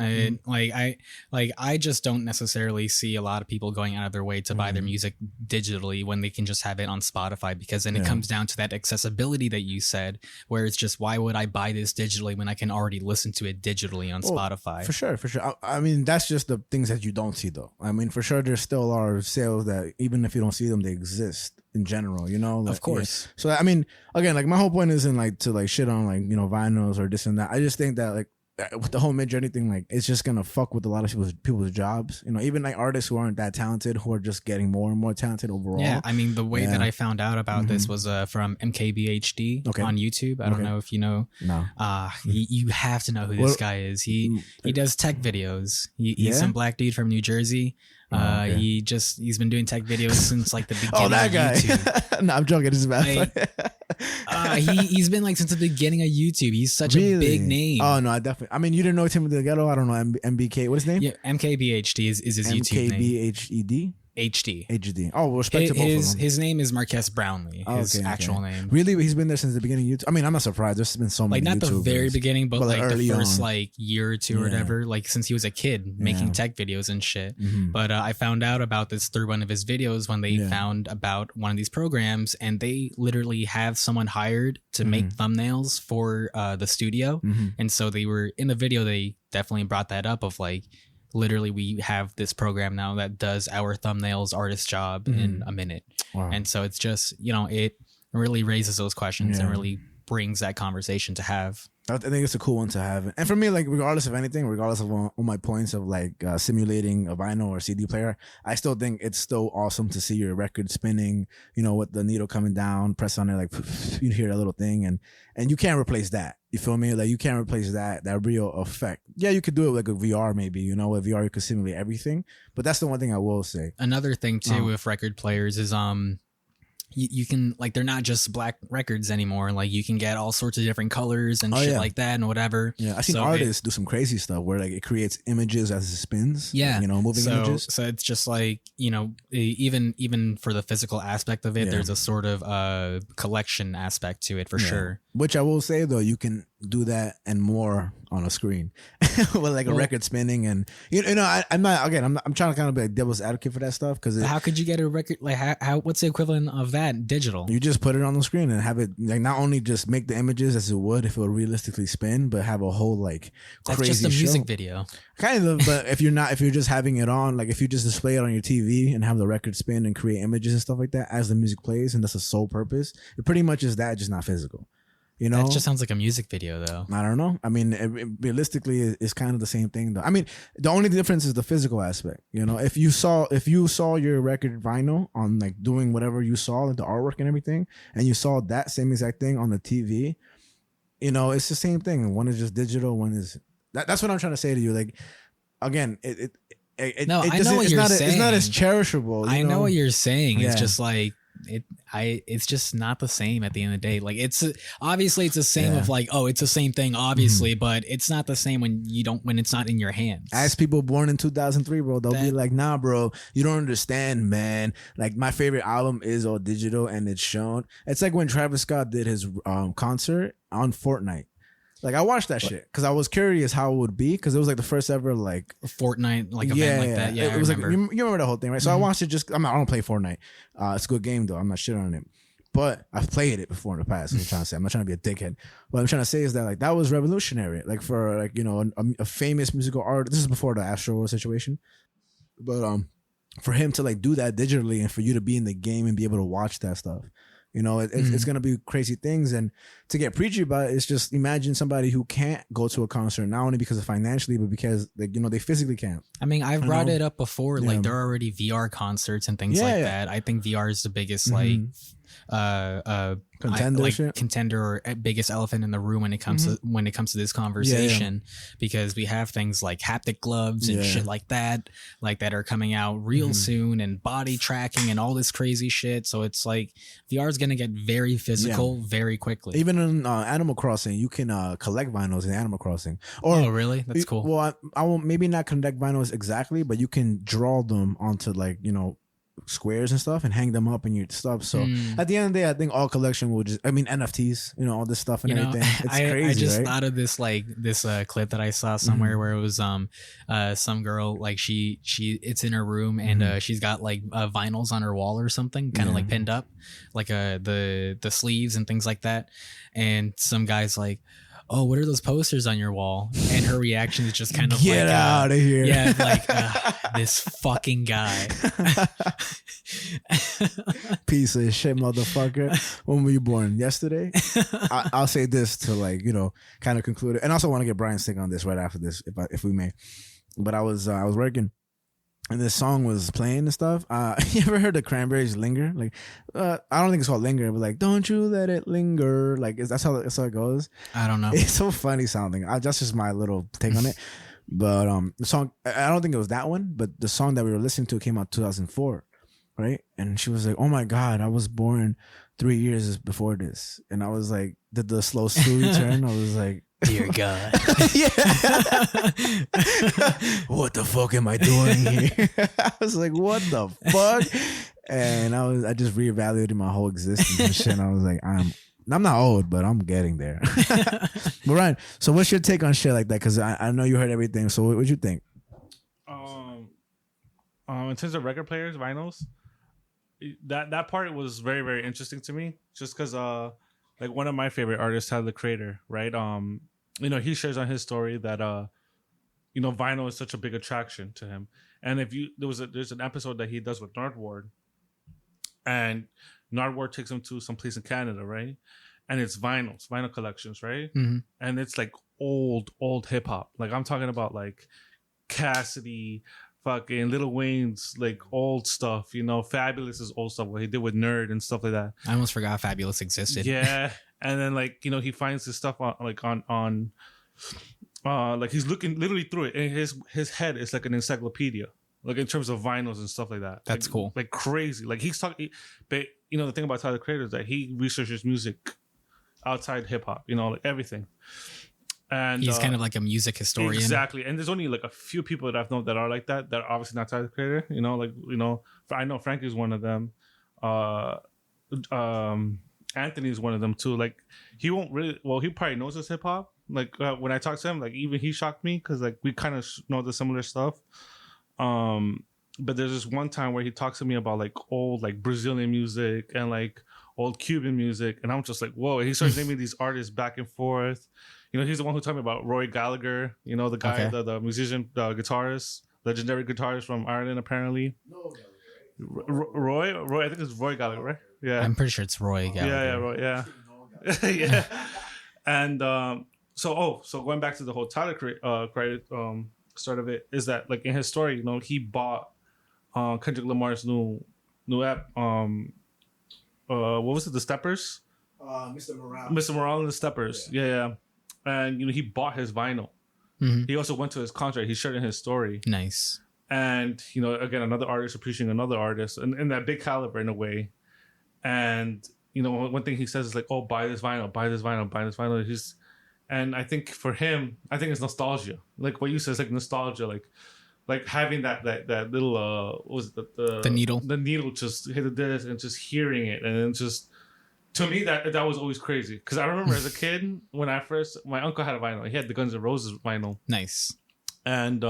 I just don't necessarily see a lot of people going out of their way to buy their music digitally when they can just have it on Spotify, because then it comes down to that accessibility that you said, where it's just, why would I buy this digitally when I can already listen to it digitally on Spotify? For sure. I mean, that's just the things that you don't see, though. I mean, for sure, there's still are sales that even if you don't see them, they exist in general, you know? Like, of course. Yeah. So I mean, again, like my whole point isn't like to like shit on like, you know, vinyls or this and that. I just think that like with the whole mid-journey thing, like it's just gonna fuck with a lot of people's jobs. You know, even like artists who aren't that talented, who are just getting more and more talented overall. Yeah, I mean, the way that I found out about this was from MKBHD on YouTube. I don't know if you know. No. You have to know who this guy is. He does tech videos. He's some black dude from New Jersey. He's been doing tech videos since like the beginning. Oh, that guy. Of YouTube. No, I'm joking. This is bad. He's been like since the beginning of YouTube. He's such a big name. Oh no, I mean, you didn't know Timothy Delgado. I don't know MBK. What's his name? Yeah, MKBHD is his YouTube name. MKBHED. HD. Oh, well, respect to both of them. His name is Marques Brownlee. His actual name. Really, he's been there since the beginning of YouTube. I mean, I'm not surprised. There's been so many. Like not YouTubers. the very beginning, but like the first like year or two or Yeah. whatever. Like since he was a kid making tech videos and shit. But I found out about this through one of his videos when they found about one of these programs, and they literally have someone hired to make thumbnails for the studio. And so they were in the video. They definitely brought that up of like, literally, we have this program now that does our thumbnails artist job in a minute. Wow. And so it's just, you know, it really raises those questions and really brings that conversation to have. I think it's a cool one to have. And for me, like, regardless of anything, regardless of all my points of like simulating a vinyl or CD player, I still think it's still awesome to see your record spinning, you know, with the needle coming down, press on it, like you hear a little thing, and you can't replace that. You feel me? Like, you can't replace that real effect. Yeah, you could do it like a VR maybe, you know, with VR you could simulate everything. But that's the one thing I will say. Another thing too with record players is you can, like, they're not just black records anymore. Like, you can get all sorts of different colors and shit like that and whatever. Yeah, I've seen artists do some crazy stuff where like it creates images as it spins. Yeah, you know, moving images. So it's just like, you know, even for the physical aspect of it, there's a sort of collection aspect to it for sure. Which I will say though, you can do that and more on a screen with like a record spinning, and you know, I'm trying to kind of be a devil's advocate for that stuff, because how could you get a record, like, how what's the equivalent of that digital? You just put it on the screen and have it, like, not only just make the images as it would if it would realistically spin, but have a whole like crazy that's just a music video kind of. But if you're just having it on, like if you just display it on your TV and have the record spin and create images and stuff like that as the music plays, and that's the sole purpose, it pretty much is that, just not physical. You know, that just sounds like a music video, though. I don't know. I mean, realistically, it's kind of the same thing, though. I mean, the only difference is the physical aspect. You know, if you saw your record vinyl on, like, doing whatever you saw, like the artwork and everything, and you saw that same exact thing on the TV, you know, it's the same thing. One is just digital. One is that's what I'm trying to say to you. Like, again, I know what you're saying. It's not as cherishable. I know what you're saying. Yeah. It's just like, it's just not the same at the end of the day. Like, it's obviously it's the same of like, oh, it's the same thing, obviously, but it's not the same when it's not in your hands. Ask people born in 2003, bro. They'll be like, nah, bro, you don't understand, man. Like, my favorite album is all digital and it's shown. It's like when Travis Scott did his concert on Fortnite. Like, I watched that shit because I was curious how it would be, because it was like the first ever like Fortnite like event like that. Yeah, it was like, you remember the whole thing, right? So I watched it. I don't play Fortnite. It's a good game though. I'm not shitting on it, but I've played it before in the past. I'm trying to say, I'm not trying to be a dickhead. What I'm trying to say is that, like, that was revolutionary. Like, for, like, you know, a famous musical artist. This is before the Astroworld situation, but for him to like do that digitally and for you to be in the game and be able to watch that stuff. You know, it's going to be crazy things. And to get preachy about it, it's just, imagine somebody who can't go to a concert, not only because of financially, but because, like, you know, they physically can't. I mean, I've brought it up before. Like, there are already VR concerts and things like that. I think VR is the biggest, like, contender or biggest elephant in the room when it comes to this conversation, because we have things like haptic gloves and shit like that are coming out real soon, and body tracking and all this crazy shit. So it's like VR is going to get very physical very quickly. Even in Animal Crossing, you can collect vinyls in Animal Crossing. Oh, really? That's cool. Well, I won't maybe not collect vinyls exactly, but you can draw them onto, like, you know, squares and stuff and hang them up in your stuff. So at the end of the day, I think all collection will just, I mean, NFTs, you know, all this stuff and everything. It's crazy. I just thought of this, like, this clip that I saw somewhere where it was some girl, like, she it's in her room and she's got like vinyls on her wall or something, kind of like pinned up, like the sleeves and things like that. And some guy's like, oh, what are those posters on your wall? And her reaction is just kind of get out of here. Yeah, like, this fucking guy. Piece of shit, motherfucker. When were you born? Yesterday? I'll say this to, like, you know, kind of conclude it. And I also want to get Brian's take on this right after this, if we may. But I was working, and this song was playing and stuff. You ever heard the Cranberries Linger? Like, I don't think it's called Linger, but like, don't you let it linger. Like, that's how it goes. I don't know. It's so funny sounding. That's just my little take on it. But the song, I don't think it was that one, but the song that we were listening to came out 2004, right? And she was like, oh my God, I was born 3 years before this. And I was like, did the slow Stewie turn? I was like, dear God. What the fuck am I doing here? I was like, what the fuck? And I just reevaluated my whole existence and shit. And I was like, I'm not old, but I'm getting there. But Ryan, so what's your take on shit like that? Because I know you heard everything. So what'd you think? In terms of record players, vinyls, that part was very, very interesting to me. Just because like, one of my favorite artists, Tyler the Creator, right? You know, he shares on his story that you know, vinyl is such a big attraction to him. And there's an episode that he does with Nardward, and Nardward takes him to some place in Canada, right? and it's vinyl collections, right? Mm-hmm. And it's like old hip hop. Like I'm talking about like Cassidy, fucking Lil Wayne's like old stuff, you know, Fabulous's old stuff, what he did with Nerd and stuff like that. I almost forgot Fabulous existed. Yeah. And then like, you know, he finds his stuff on like he's looking literally through it, and his head is like an encyclopedia, like in terms of vinyls and stuff like that. That's like, cool. Like crazy. Like he's talking, but you know, the thing about Tyler the Creator is that he researches music outside hip hop, you know, like everything. And he's kind of like a music historian. Exactly. And there's only like a few people that I've known that are like that are obviously not Tyler the Creator, you know, like, you know, I know Franky's one of them. Anthony's one of them too. Like he won't really, well, he probably knows his hip hop. Like when I talk to him, like even he shocked me because like we kind of know the similar stuff. But there's this one time where he talks to me about like old like Brazilian music and like old Cuban music, and I'm just like, whoa. And he starts naming these artists back and forth. You know, he's the one who told me about Roy Gallagher. You know, the guy, the musician, the guitarist, legendary guitarist from Ireland, apparently. No, Roy, I think it's Roy Gallagher, right? Yeah, I'm pretty sure it's Roy Gallagher. Yeah, Roy, yeah, yeah. And so going back to the whole Tyler credit start of it, is that like in his story, you know, he bought Kendrick Lamar's new app. What was it? The Steppers. Mr. Morale and the Steppers. Yeah. And you know, he bought his vinyl. Mm-hmm. He also went to his concert. He shared in his story. Nice. And you know, again, another artist appreciating another artist, and in that big caliber in a way. And you know, one thing he says is like, "Oh, buy this vinyl, buy this vinyl, buy this vinyl." And I think for him, I think it's nostalgia. Like what you said is like nostalgia, like having that little what was it, the needle just hit this and just hearing it, and then just to me that was always crazy because I remember as a kid when my uncle had a vinyl. He had the Guns N' Roses vinyl. Nice. And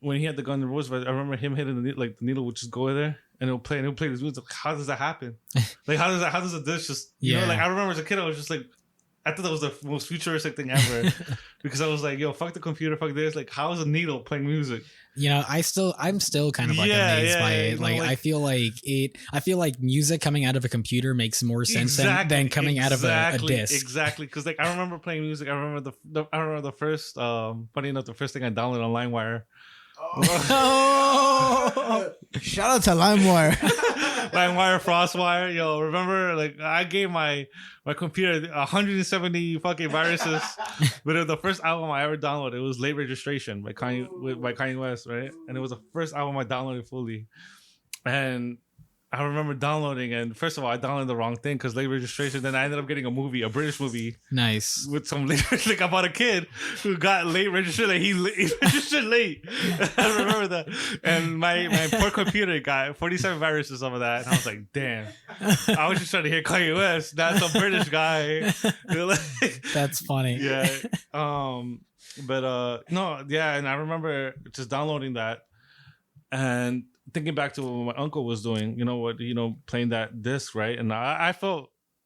when he had the Guns N' Roses, I remember him hitting the needle would just go there and it'll play this music. How does that happen? Like how does a disc just you know? Like I remember as a kid I was just like, I thought that was the most futuristic thing ever because I was like, yo, fuck the computer, fuck this. Like, how is a needle playing music? You know, I'm still kind of like amazed by it. Like, I feel like music coming out of a computer makes more sense than coming out of a disc. Exactly. Because like, I remember playing music. I remember the first, funny enough, the first thing I downloaded on LimeWire. Oh. Shout out to LimeWire. LimeWire, FrostWire, yo, remember like I gave my computer 170 fucking viruses, but the first album I ever downloaded, it was Late Registration by Kanye West, right? And it was the first album I downloaded fully, and I remember downloading, and first of all, I downloaded the wrong thing because Late Registration. Then I ended up getting a British movie. Nice. With some like about a kid who got late registered. Like he registered late. I remember that. And my poor computer got 47 viruses of that. And I was like, damn. I was just trying to hear Kanye West. That's a British guy. That's funny. Yeah. But no, yeah. And I remember just downloading that and thinking back to what my uncle was doing, playing that disc, right? And I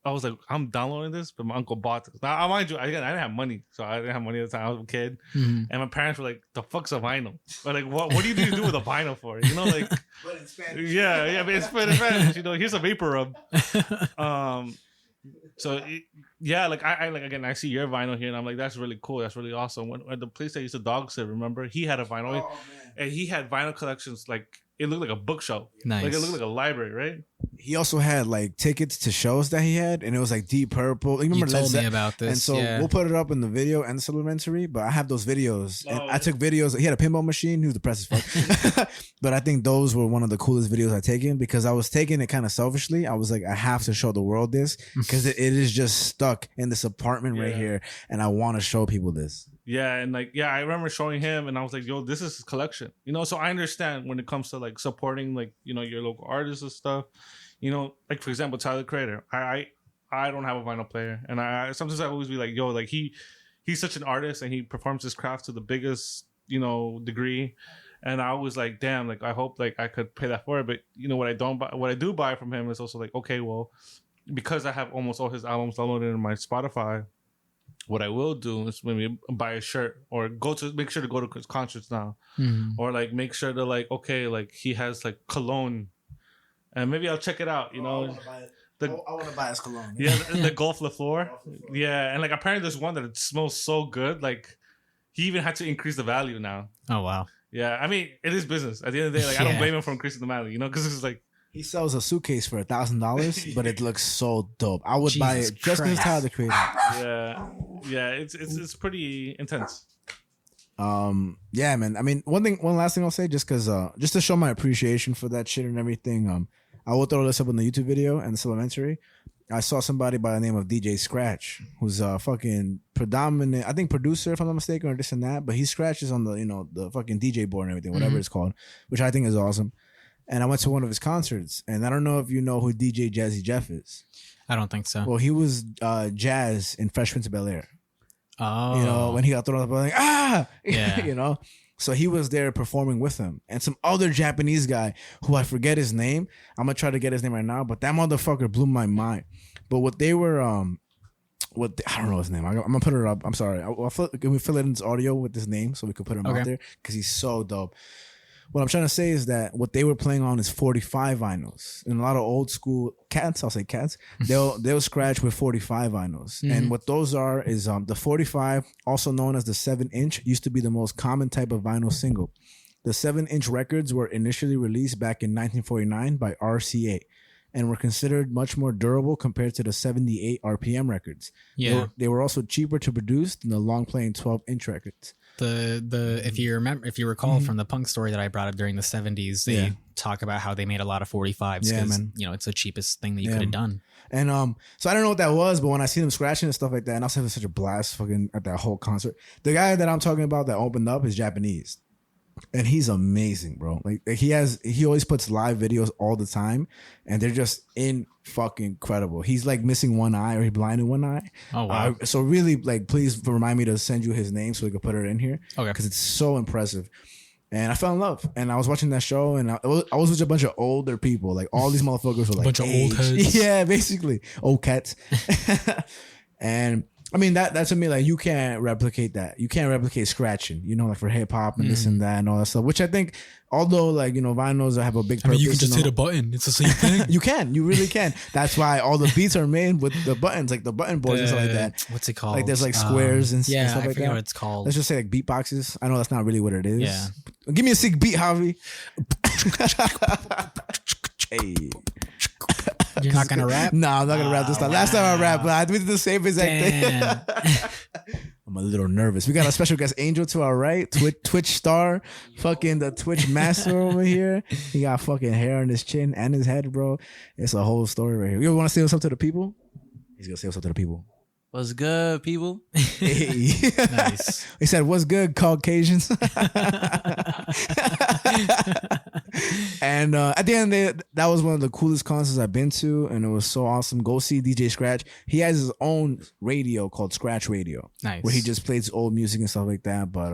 was like, I'm downloading this, but my uncle bought this. Now, mind you, I didn't have money, so I didn't have money at the time. I was a kid, and my parents were like, "The fuck's a vinyl?" But like, what do you do with a vinyl for? You know, like, but in Spanish. Yeah, but it's in Spanish. Here's a vapor rub. So like I see your vinyl here, and I'm like, that's really cool. That's really awesome. When at the place I used to dog sit, remember, he had a vinyl, and he had vinyl collections like. It looked like a bookshelf. Nice. Like it looked like a library, right? He also had like tickets to shows that he had, and it was like Deep Purple. You told me about this. And so we'll put it up in the video and the supplementary, but I have those videos. And I took videos. He had a pinball machine. He was depressed as fuck. But I think those were one of the coolest videos I've taken because I was taking it kind of selfishly. I was like, I have to show the world this because it is just stuck in this apartment right here, and I want to show people this. Yeah, and I remember showing him, and I was like, "Yo, this is his collection." So I understand when it comes to like supporting like your local artists and stuff. Like for example, Tyler the Creator. I don't have a vinyl player, and I sometimes I always be like, "Yo, like he's such an artist, and he performs his craft to the biggest degree." And I was like, "Damn, like I hope like I could pay that for it." But what I do buy from him is also like, okay, well, because I have almost all his albums downloaded in my Spotify. What I will do is maybe buy a shirt or make sure to go to his concerts now, or like make sure to like okay, like he has like cologne, and maybe I'll check it out. The I want to buy his cologne. Yeah, the Golf LaFleur. Yeah, and like apparently there's one that it smells so good. Like he even had to increase the value now. Oh wow. Yeah, I mean it is business. At the end of the day, like I don't blame him for increasing the value. You know, because it's like he sells a suitcase for $1,000, but it looks so dope. I would buy it just because it's Tyler the Creator. Yeah, it's pretty intense. Yeah, man. I mean, one last thing I'll say, just to show my appreciation for that shit and everything. I will throw this up in the YouTube video and the supplementary. I saw somebody by the name of DJ Scratch, who's a fucking predominant, I think producer, if I'm not mistaken, or this and that. But he scratches on the, the fucking DJ board and everything, whatever it's called, which I think is awesome. And I went to one of his concerts, and I don't know if you know who DJ Jazzy Jeff is. I don't think so. Well, he was Jazz in Fresh Prince of Bel-Air. Oh, when he got thrown up, like yeah. So he was there performing with him and some other Japanese guy who I forget his name. I'm gonna try to get his name right now, but that motherfucker blew my mind. But what they were, I don't know his name. I'm gonna put it up. I'm sorry. Can we fill it in this audio with his name so we can put him out there because he's so dope. What I'm trying to say is that what they were playing on is 45 vinyls. And a lot of old school cats, I'll say cats, they'll scratch with 45 vinyls. And what those are is the 45, also known as the 7-inch, used to be the most common type of vinyl single. The 7-inch records were initially released back in 1949 by RCA and were considered much more durable compared to the 78 RPM records. Yeah. They were also cheaper to produce than the long-playing 12-inch records. If you recall from the punk story that I brought up during the 70s, they talk about how they made a lot of 45s because it's the cheapest thing that you could have done. And so I don't know what that was, but when I see them scratching and stuff like that, and I was having such a blast fucking at that whole concert. The guy that I'm talking about that opened up is Japanese. And he's amazing, bro. Like he always puts live videos all the time, and they're just fucking incredible. He's like missing one eye, or he's blind in one eye. Oh wow! So really, like, please remind me to send you his name so we can put it in here. Okay, because it's so impressive. And I fell in love, and I was watching that show, and I was with a bunch of older people. Like all these motherfuckers were like a bunch of old heads. Yeah, basically old cats. And I mean, that to me, like, you can't replicate that. You can't replicate scratching, like for hip hop and this and that and all that stuff, which I think, although, like, vinyls have a big purpose. I mean, you can just hit a button. It's the same thing. You really can. That's why all the beats are made with the buttons, like the button boards and stuff like that. What's it called? Like, there's like squares and stuff like that. I forget what it's called. Let's just say like beatboxes. I know that's not really what it is. Yeah. Give me a sick beat, Javi. Hey. You're not gonna rap? No, I'm not gonna rap this time. Last time I rapped, but we did the same exact thing. I'm a little nervous. We got a special guest, Angel, to our right, Twitch star, fucking the Twitch master over here. He got fucking hair on his chin and his head, bro. It's a whole story right here. You want to say what's up to the people? He's gonna say what's up to the people. What's good, people? Hey. Nice. He said, "What's good, Caucasians?" And at the end of the day, that was one of the coolest concerts I've been to, and it was so awesome. Go see DJ Scratch. He has his own radio called Scratch Radio, nice, where he just plays old music and stuff like that. But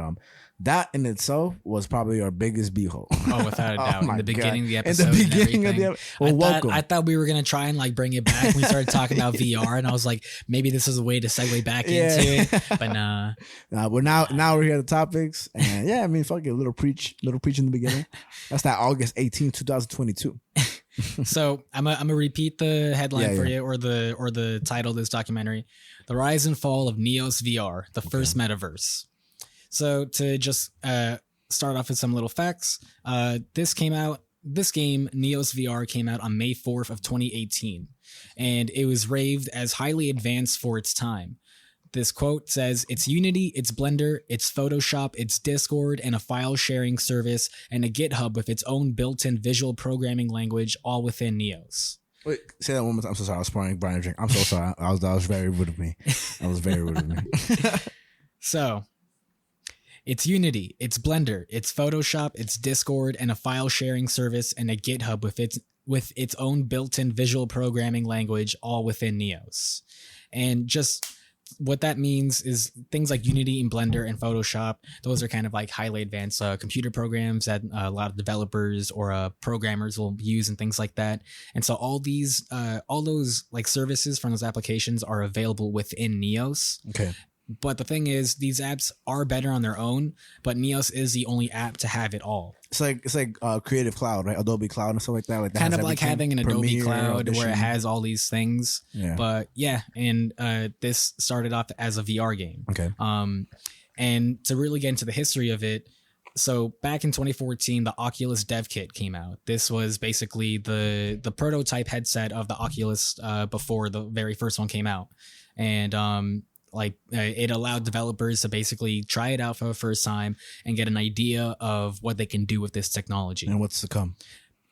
that in itself was probably our biggest beehole. Oh, without a doubt. In the beginning of the episode. In the beginning of the episode. Welcome. I thought we were going to try and like bring it back. We started talking about VR, and I was like, maybe this is a way to segue back into it. But nah. We're now we're here at the topics. And yeah, I mean, fuck it. Little preach in the beginning. That's that August 18th, 2022. So I'm gonna repeat the headline for you, or the title of this documentary: "The Rise and Fall of Neos VR, the First Metaverse." So to just start off with some little facts, this game, Neos VR, came out on May 4th of 2018, and it was raved as highly advanced for its time. This quote says, "It's Unity, it's Blender, it's Photoshop, it's Discord, and a file sharing service, and a GitHub with its own built-in visual programming language, all within Neos." Wait, say that one more time. I'm so sorry. I was pouring Brian a drink. I'm so sorry. That was very rude of me. That was very rude of me. So, it's Unity, it's Blender, it's Photoshop, it's Discord, and a file sharing service, and a GitHub with its own built-in visual programming language, all within Neos. And just what that means is things like Unity and Blender and Photoshop, those are kind of like highly advanced computer programs that a lot of developers or programmers will use and things like that. And so all those like services from those applications are available within Neos. Okay. But the thing is, these apps are better on their own, but Neos is the only app to have it all. It's like Creative Cloud, right? Adobe Cloud and stuff like that. Like that kind of like having an Adobe Premiere, Cloud Audition. where it has all these things. Yeah. But yeah, and this started off as a VR game. Okay. And to really get into the history of it, so back in 2014, the Oculus Dev Kit came out. This was basically the prototype headset of the Oculus before the very first one came out. And it allowed developers to basically try it out for the first time and get an idea of what they can do with this technology. And what's to come?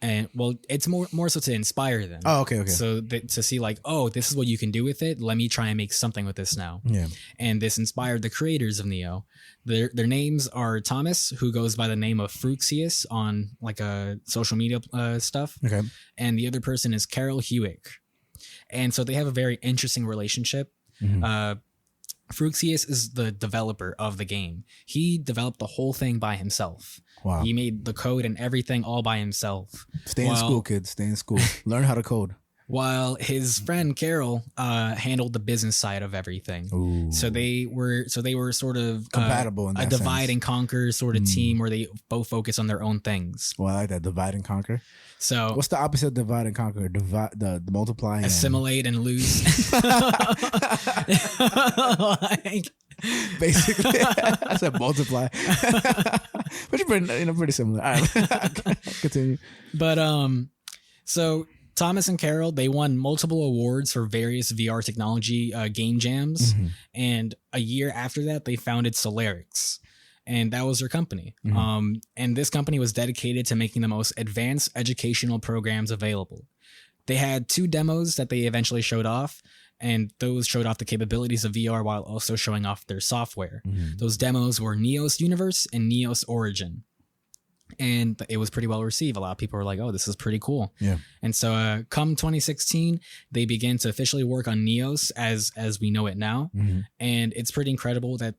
And well, it's more so to inspire them. Oh, okay. So to see like, oh, this is what you can do with it. Let me try and make something with this now. Yeah. And this inspired the creators of Neo. Their names are Thomas, who goes by the name of Fruxius on like a social media stuff. Okay. And the other person is Carol Hewick. And so they have a very interesting relationship. Mm-hmm. Fruxius is the developer of the game. He developed the whole thing by himself. Wow. He made the code and everything all by himself. Stay in school, kids. Stay in school. Learn how to code. While his friend Carol handled the business side of everything. Ooh. So they were sort of compatible in that a divide sense. And conquer sort of team where they both focus on their own things. Well, I like that. Divide and conquer. So what's the opposite of divide and conquer? Divide, the multiply. Assimilate and lose. Like, basically, I said multiply. Which is pretty similar. All right. Continue. But so Thomas and Carol, they won multiple awards for various VR technology game jams. Mm-hmm. And a year after that, they founded Solarix. And that was their company. Mm-hmm. And this company was dedicated to making the most advanced educational programs available. They had 2 demos that they eventually showed off, and those showed off the capabilities of VR while also showing off their software. Mm-hmm. Those demos were Neos Universe and Neos Origin. And it was pretty well received. A lot of people were like, oh, this is pretty cool. Yeah. And so come 2016, they began to officially work on Neos as we know it now. Mm-hmm. And it's pretty incredible that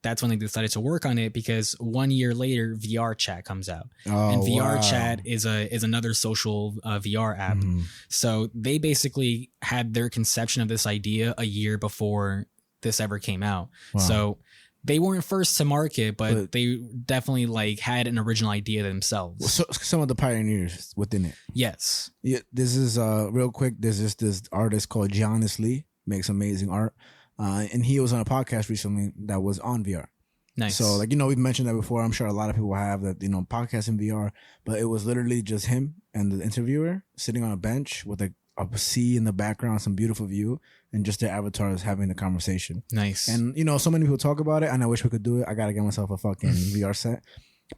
that's when they decided to work on it, because 1 year later, VR Chat comes out. Oh, and VR Chat is another social VR app. Mm-hmm. So they basically had their conception of this idea a year before this ever came out. Wow. So they weren't first to market, but they definitely had an original idea themselves. So some of the pioneers within it. Yes. Yeah. This is real quick. There's just this artist called Giannis Lee, makes amazing art. And he was on a podcast recently that was on VR. Nice. So we've mentioned that before. I'm sure a lot of people have that, podcast in VR, but it was literally just him and the interviewer sitting on a bench with a sea in the background, some beautiful view, and just their avatars having the conversation. Nice. And, so many people talk about it, and I wish we could do it. I got to get myself a fucking VR set.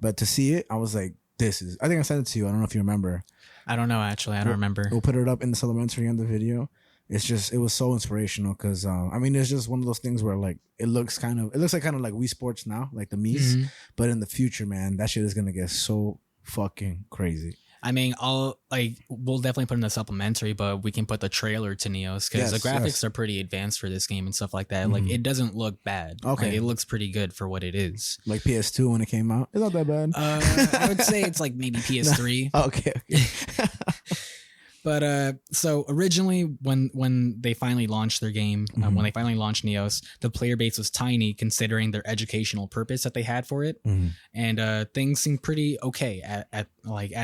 But to see it, I was like, I think I sent it to you. I don't know if you remember. I don't know, actually. I don't remember. We'll put it up in the supplementary on the video. It was so inspirational because, it's just one of those things where it looks like Wii Sports now, like the Mii's, but in the future, man, that shit is going to get so fucking crazy. I mean, we'll definitely put in the supplementary, but we can put the trailer to Neos because the graphics are pretty advanced for this game and stuff like that. Mm-hmm. It doesn't look bad. Okay. It looks pretty good for what it is. Like PS2 when it came out. It's not that bad. I would say it's like maybe PS3. Okay. But so originally, when they finally launched their game, when they finally launched Neos, the player base was tiny considering their educational purpose that they had for it, and things seemed pretty okay at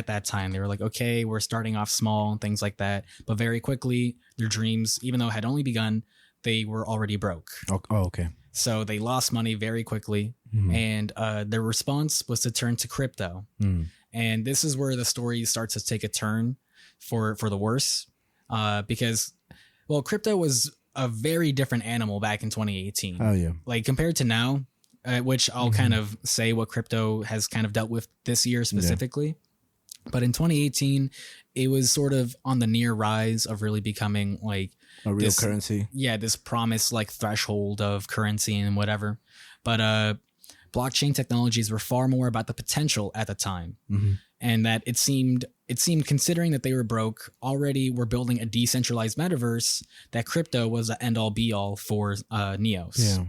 that time. They were like, okay, we're starting off small and things like that. But very quickly, their dreams, even though it had only begun, they were already broke. Oh, okay. So they lost money very quickly, and their response was to turn to crypto. And this is where the story starts to take a turn for the worse, because crypto was a very different animal back in 2018. Oh yeah. Compared to now, which I'll kind of say what crypto has kind of dealt with this year specifically. Yeah. But in 2018, it was sort of on the near rise of really becoming a real currency. Yeah, this promised threshold of currency and whatever. But blockchain technologies were far more about the potential at the time. And that it seemed considering that they were broke, already were building a decentralized metaverse, that crypto was the end all be all for Neos. Yeah.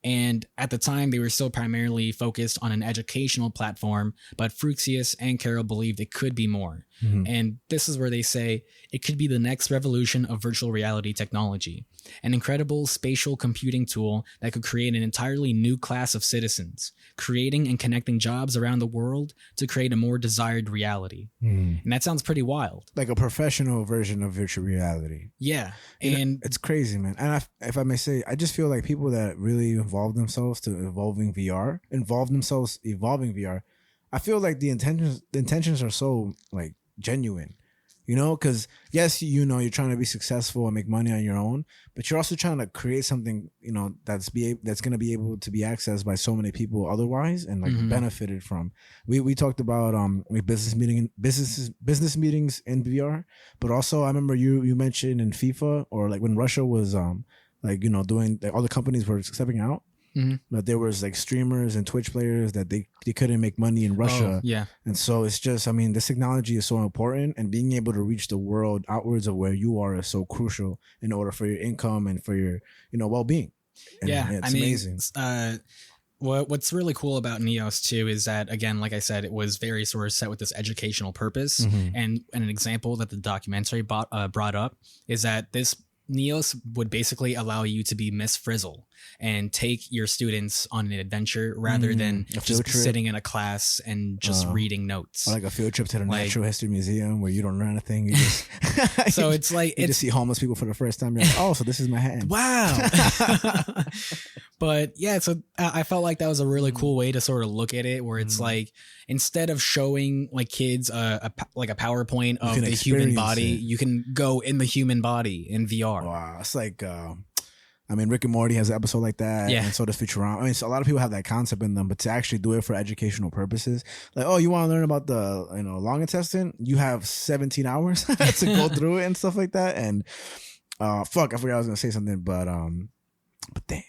And at the time, they were still primarily focused on an educational platform, but Fruxius and Carol believed it could be more. And this is where they say it could be the next revolution of virtual reality technology, an incredible spatial computing tool that could create an entirely new class of citizens, creating and connecting jobs around the world to create a more desired reality. And that sounds pretty wild. Like a professional version of virtual reality. Yeah. And it's crazy, man. And if I may say, I just feel like people that really involve themselves to evolving VR, I feel like the intentions are so like genuine, you know, because yes, you know, you're trying to be successful and make money on your own, but you're also trying to create something, you know, that's going to be able to be accessed by so many people otherwise and like benefited from. We talked about business meetings in VR, but also I remember you mentioned in FIFA, or like when Russia was like, you know, doing like, all the companies were stepping out. But there was like streamers and Twitch players that they couldn't make money in Russia. And so it's just, I mean, this technology is so important, and being able to reach the world outwards of where you are is so crucial in order for your income and for your, you know, well-being. And it's amazing. What's really cool about Neos too is that, again, like I said, it was very sort of set with this educational purpose. And an example that the documentary brought up is that this Neos would basically allow you to be Miss Frizzle and take your students on an adventure rather than just sitting in a class and just reading notes. Or like a field trip to the Natural History Museum where you don't learn anything. You just so it's like you just see homeless people for the first time. You're like, oh, so this is Manhattan. Wow. But yeah, so I felt like that was a really cool way to sort of look at it, where it's like, instead of showing like kids a PowerPoint of the human body, you can go in the human body in VR. Wow, it's like I mean, Rick and Morty has an episode like that, and so does Futurama. I mean, so a lot of people have that concept in them, but to actually do it for educational purposes, like, oh, you want to learn about the, you know, long intestine? You have 17 hours to go through it and stuff like that. And fuck, I forgot I was gonna say something, but damn.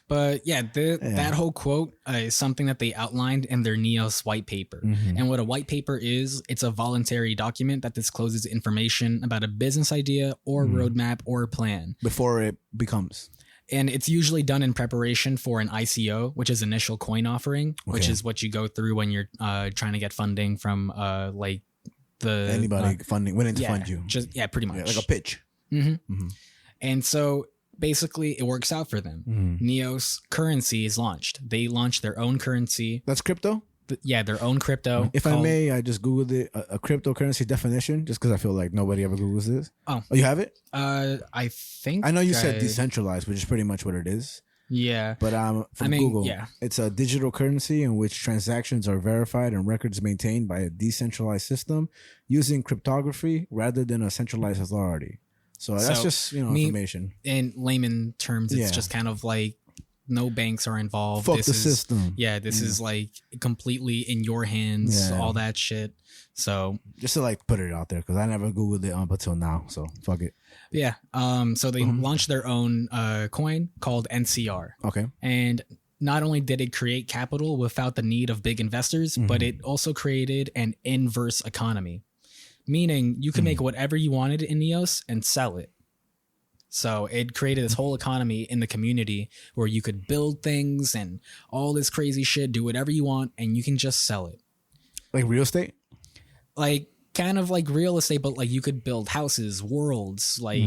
But yeah, that whole quote is something that they outlined in their Neos white paper. And what a white paper is, it's a voluntary document that discloses information about a business idea or roadmap or plan before it becomes. And it's usually done in preparation for an ICO, which is initial coin offering, which is what you go through when you're trying to get funding from like anybody willing to fund you. Pretty much. Like a pitch. And so basically it works out for them. Neos currency is launched. They launched their own currency. That's crypto? Their own crypto. If I may, I just Googled it, a cryptocurrency definition, just because I feel like nobody ever Googles this. Oh, you have it? I think I know you said decentralized, which is pretty much what it is. Yeah. But from Google, it's a digital currency in which transactions are verified and records maintained by a decentralized system using cryptography rather than a centralized authority. So that's just, you know, information. In layman terms, it's just kind of like no banks are involved. Fuck the system. Yeah, this is like completely in your hands, all that shit. So just to like put it out there, because I never Googled it up until now. So fuck it. Yeah. So they launched their own coin called NCR. Okay. And not only did it create capital without the need of big investors, but it also created an inverse economy. Meaning you can make whatever you wanted in Neos and sell it. So it created this whole economy in the community where you could build things and all this crazy shit, do whatever you want, and you can just sell it. Like real estate? Like kind of like real estate, but like you could build houses, worlds, like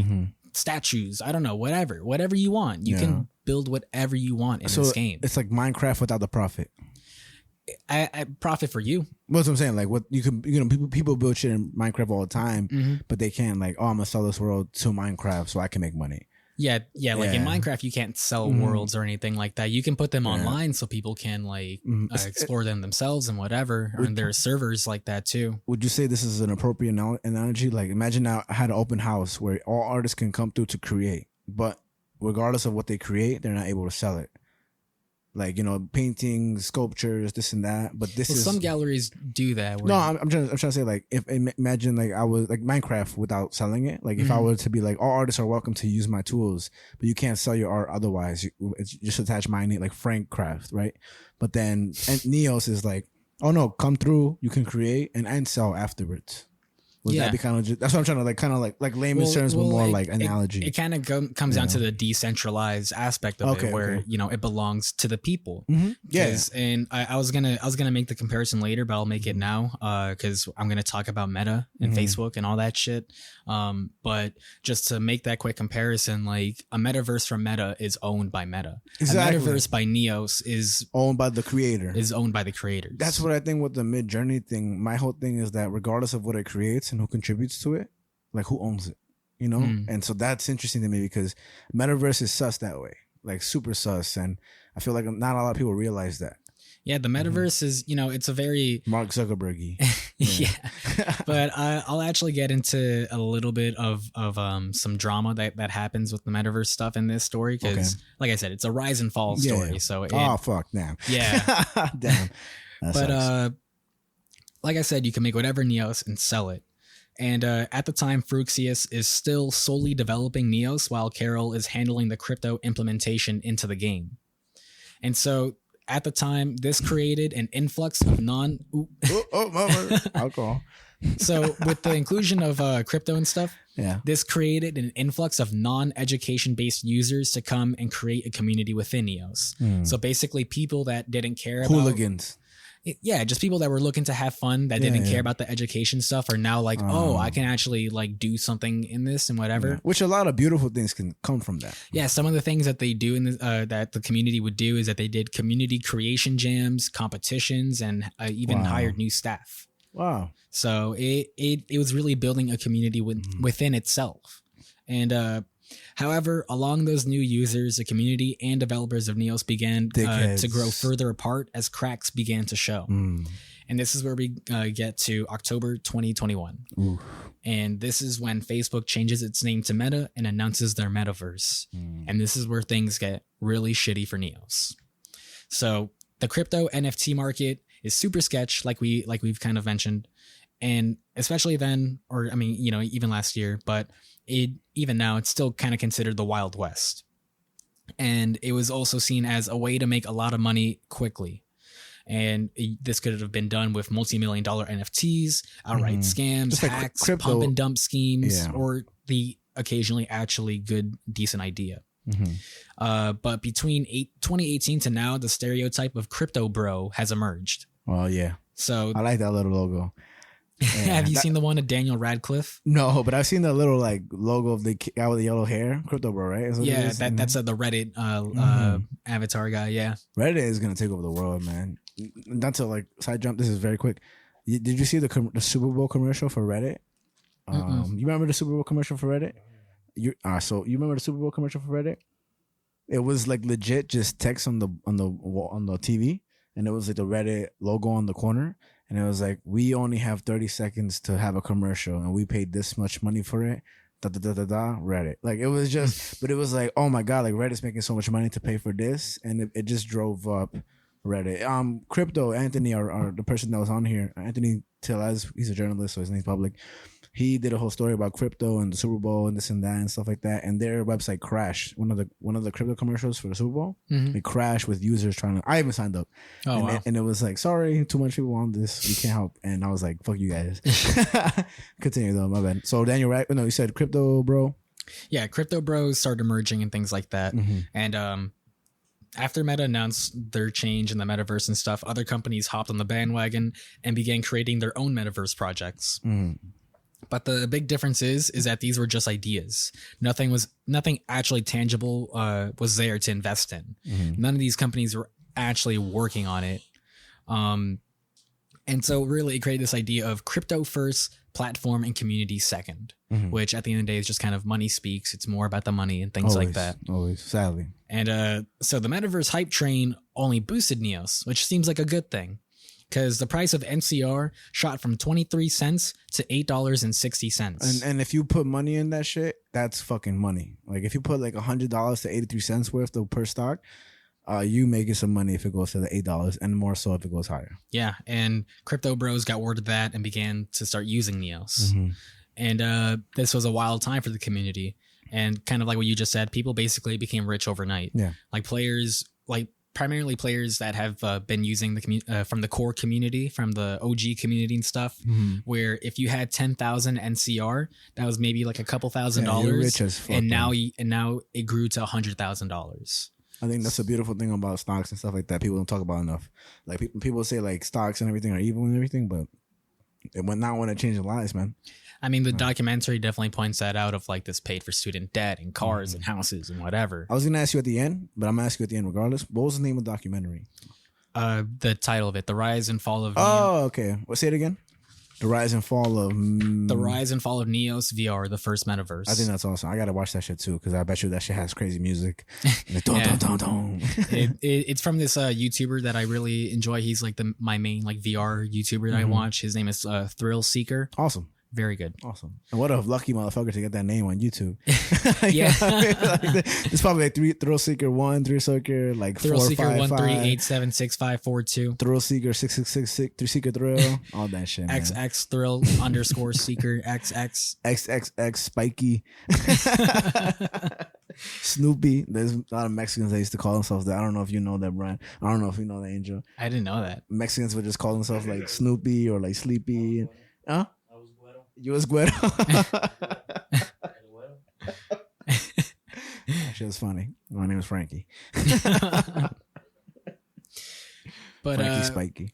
statues. I don't know, whatever you want. You can build whatever you want in this game. It's like Minecraft without the profit. I profit for you. That's what I'm saying. Like what you know, people build shit in Minecraft all the time, but they can't like, oh, I'm gonna sell this world to Minecraft so I can make money. Yeah. Like in Minecraft, you can't sell worlds or anything like that. You can put them online so people can like explore them themselves and whatever. And there are servers like that too. Would you say this is an appropriate analogy? Like imagine now I had an open house where all artists can come through to create, but regardless of what they create, they're not able to sell it. Like, you know, paintings, sculptures, this and that. But some galleries do that. No, I'm trying to say, like, if imagine like I was like Minecraft without selling it. Like if I were to be like, all artists are welcome to use my tools, but you can't sell your art otherwise. It's just attach my name, like Frank Craft, right? But then Neos is like, oh no, come through, you can create and sell afterwards. Would that be kind of that's what I'm trying to like layman's terms, but more like analogy. It kind of comes down to the decentralized aspect of it, where it belongs to the people. And I was gonna make the comparison later, but I'll make it now because I'm gonna talk about Meta and Facebook and all that shit. But just to make that quick comparison, like a metaverse from Meta is owned by Meta. Exactly. A metaverse by Neos is owned by the creator. That's what I think with the Mid-Journey thing. My whole thing is that regardless of what it creates and who contributes to it, like who owns it, And so that's interesting to me because metaverse is sus that way, like super sus, and I feel like not a lot of people realize that. Yeah, the metaverse is, it's a very Mark Zuckerberg-y. But I'll actually get into a little bit of some drama that happens with the metaverse stuff in this story because, like I said, it's a rise and fall story. So fuck, damn. Yeah, damn. But like I said, you can make whatever Neos and sell it. And at the time, Fruxius is still solely developing Neos while Carol is handling the crypto implementation into the game. And so at the time, this created an influx of alcohol. So with the inclusion of crypto and stuff, this created an influx of non-education based users to come and create a community within Neos. So basically people that didn't care about hooligans. Just people that were looking to have fun that didn't care about the education stuff are now like, I can actually like do something in this and whatever. Which a lot of beautiful things can come from that. Yeah, some of the things that they do in that the community would do is that they did community creation jams, competitions, and even hired new staff. Wow! So it was really building a community within itself, and. However, along those new users, the community and developers of Neos began to grow further apart as cracks began to show. And this is where we get to October 2021. Ooh. And this is when Facebook changes its name to Meta and announces their metaverse. And this is where things get really shitty for Neos. So the crypto NFT market is super sketch, like we've kind of mentioned. And especially then, or I mean, even last year, but even now, it's still kind of considered the Wild West. And it was also seen as a way to make a lot of money quickly. And this could have been done with multi-million-dollar NFTs, outright scams, just hacks, like pump and dump schemes, or the occasionally actually good, decent idea. But between 2018 to now, the stereotype of crypto bro has emerged. Well, yeah. So I like that little logo. Yeah, have you seen the one of Daniel Radcliffe? No, but I've seen the little like logo of the guy with the yellow hair, Crypto Bro, right? Yeah, that's the Reddit avatar guy. Yeah, Reddit is gonna take over the world, man. Not to like side jump. This is very quick. Did you see the Super Bowl commercial for Reddit? You remember the Super Bowl commercial for Reddit? So you remember the Super Bowl commercial for Reddit? It was like legit, just text on the TV, and it was like the Reddit logo on the corner. And it was like, we only have 30 seconds to have a commercial and we paid this much money for it. Reddit. Like it was just, but it was like, oh my God, like Reddit's making so much money to pay for this. And it just drove up Reddit. Crypto, Anthony, or the person that was on here, Anthony Tellez, he's a journalist, so his name's public. He did a whole story about crypto and the Super Bowl and this and that and stuff like that. And their website crashed. One of the crypto commercials for the Super Bowl, it crashed with users trying to. I even signed up. Oh, wow. And it was like, sorry, too much people on this. We can't help. And I was like, fuck you guys. Continue though, my bad. So Daniel, you said crypto bro. Yeah, crypto bros started emerging and things like that. And after Meta announced their change in the metaverse and stuff, other companies hopped on the bandwagon and began creating their own metaverse projects. But the big difference is that these were just ideas. Nothing actually tangible was there to invest in. None of these companies were actually working on it. And so really it created this idea of crypto first, platform and community second, which at the end of the day is just kind of money speaks. It's more about the money and things like that. Always, sadly. And so the metaverse hype train only boosted Neos, which seems like a good thing. Because the price of NCR shot from 23 cents to $8.60. And if you put money in that shit, that's fucking money. Like if you put like $100 to 83 cents worth of per stock, you making some money if it goes to the $8 and more so if it goes higher. Yeah, and crypto bros got word of that and began to start using Neos. And this was a wild time for the community. And kind of like what you just said, people basically became rich overnight. Yeah. Like players, like primarily players that have been using the from the core community, from the OG community and stuff. Where if you had 10,000 NCR, that was maybe like a couple $1,000, rich as fuck, and now it grew to $100,000. I think that's a beautiful thing about stocks and stuff like that. People don't talk about enough. Like people say like stocks and everything are evil and everything, but it went not want to change lives, man. I mean, the documentary definitely points that out of like this paid for student debt and cars and houses and whatever. I was gonna ask you at the end, but I'm gonna ask you at the end regardless. What was the name of the documentary? The title of it, The Rise and Fall of Oh, okay. Well, say it again. The Rise and Fall of Neos VR, the first metaverse. I think that's awesome. I gotta watch that shit too, because I bet you that shit has crazy music. Like, It's from this YouTuber that I really enjoy. He's like my main like VR YouTuber that I watch. His name is Thrill Seeker. Awesome. Very good. Awesome. And what a lucky motherfucker to get that name on YouTube. Yeah. It's probably like Thrill Seeker 1, Thrill Seeker like Thrill 4, Seeker 5, 138765542. Thrill Seeker 6666, Thrill Seeker Thrill, all that shit. Man. XX Thrill _ Seeker XX XXX Spiky. Snoopy. There's a lot of Mexicans that used to call themselves that. I don't know if you know that, Brian. I don't know if you know that, Angel. I didn't know that. Mexicans would just call themselves like Snoopy or like Sleepy. Huh? You was Guero. That shit was funny. My name is Frankie. But Frankie Spiky.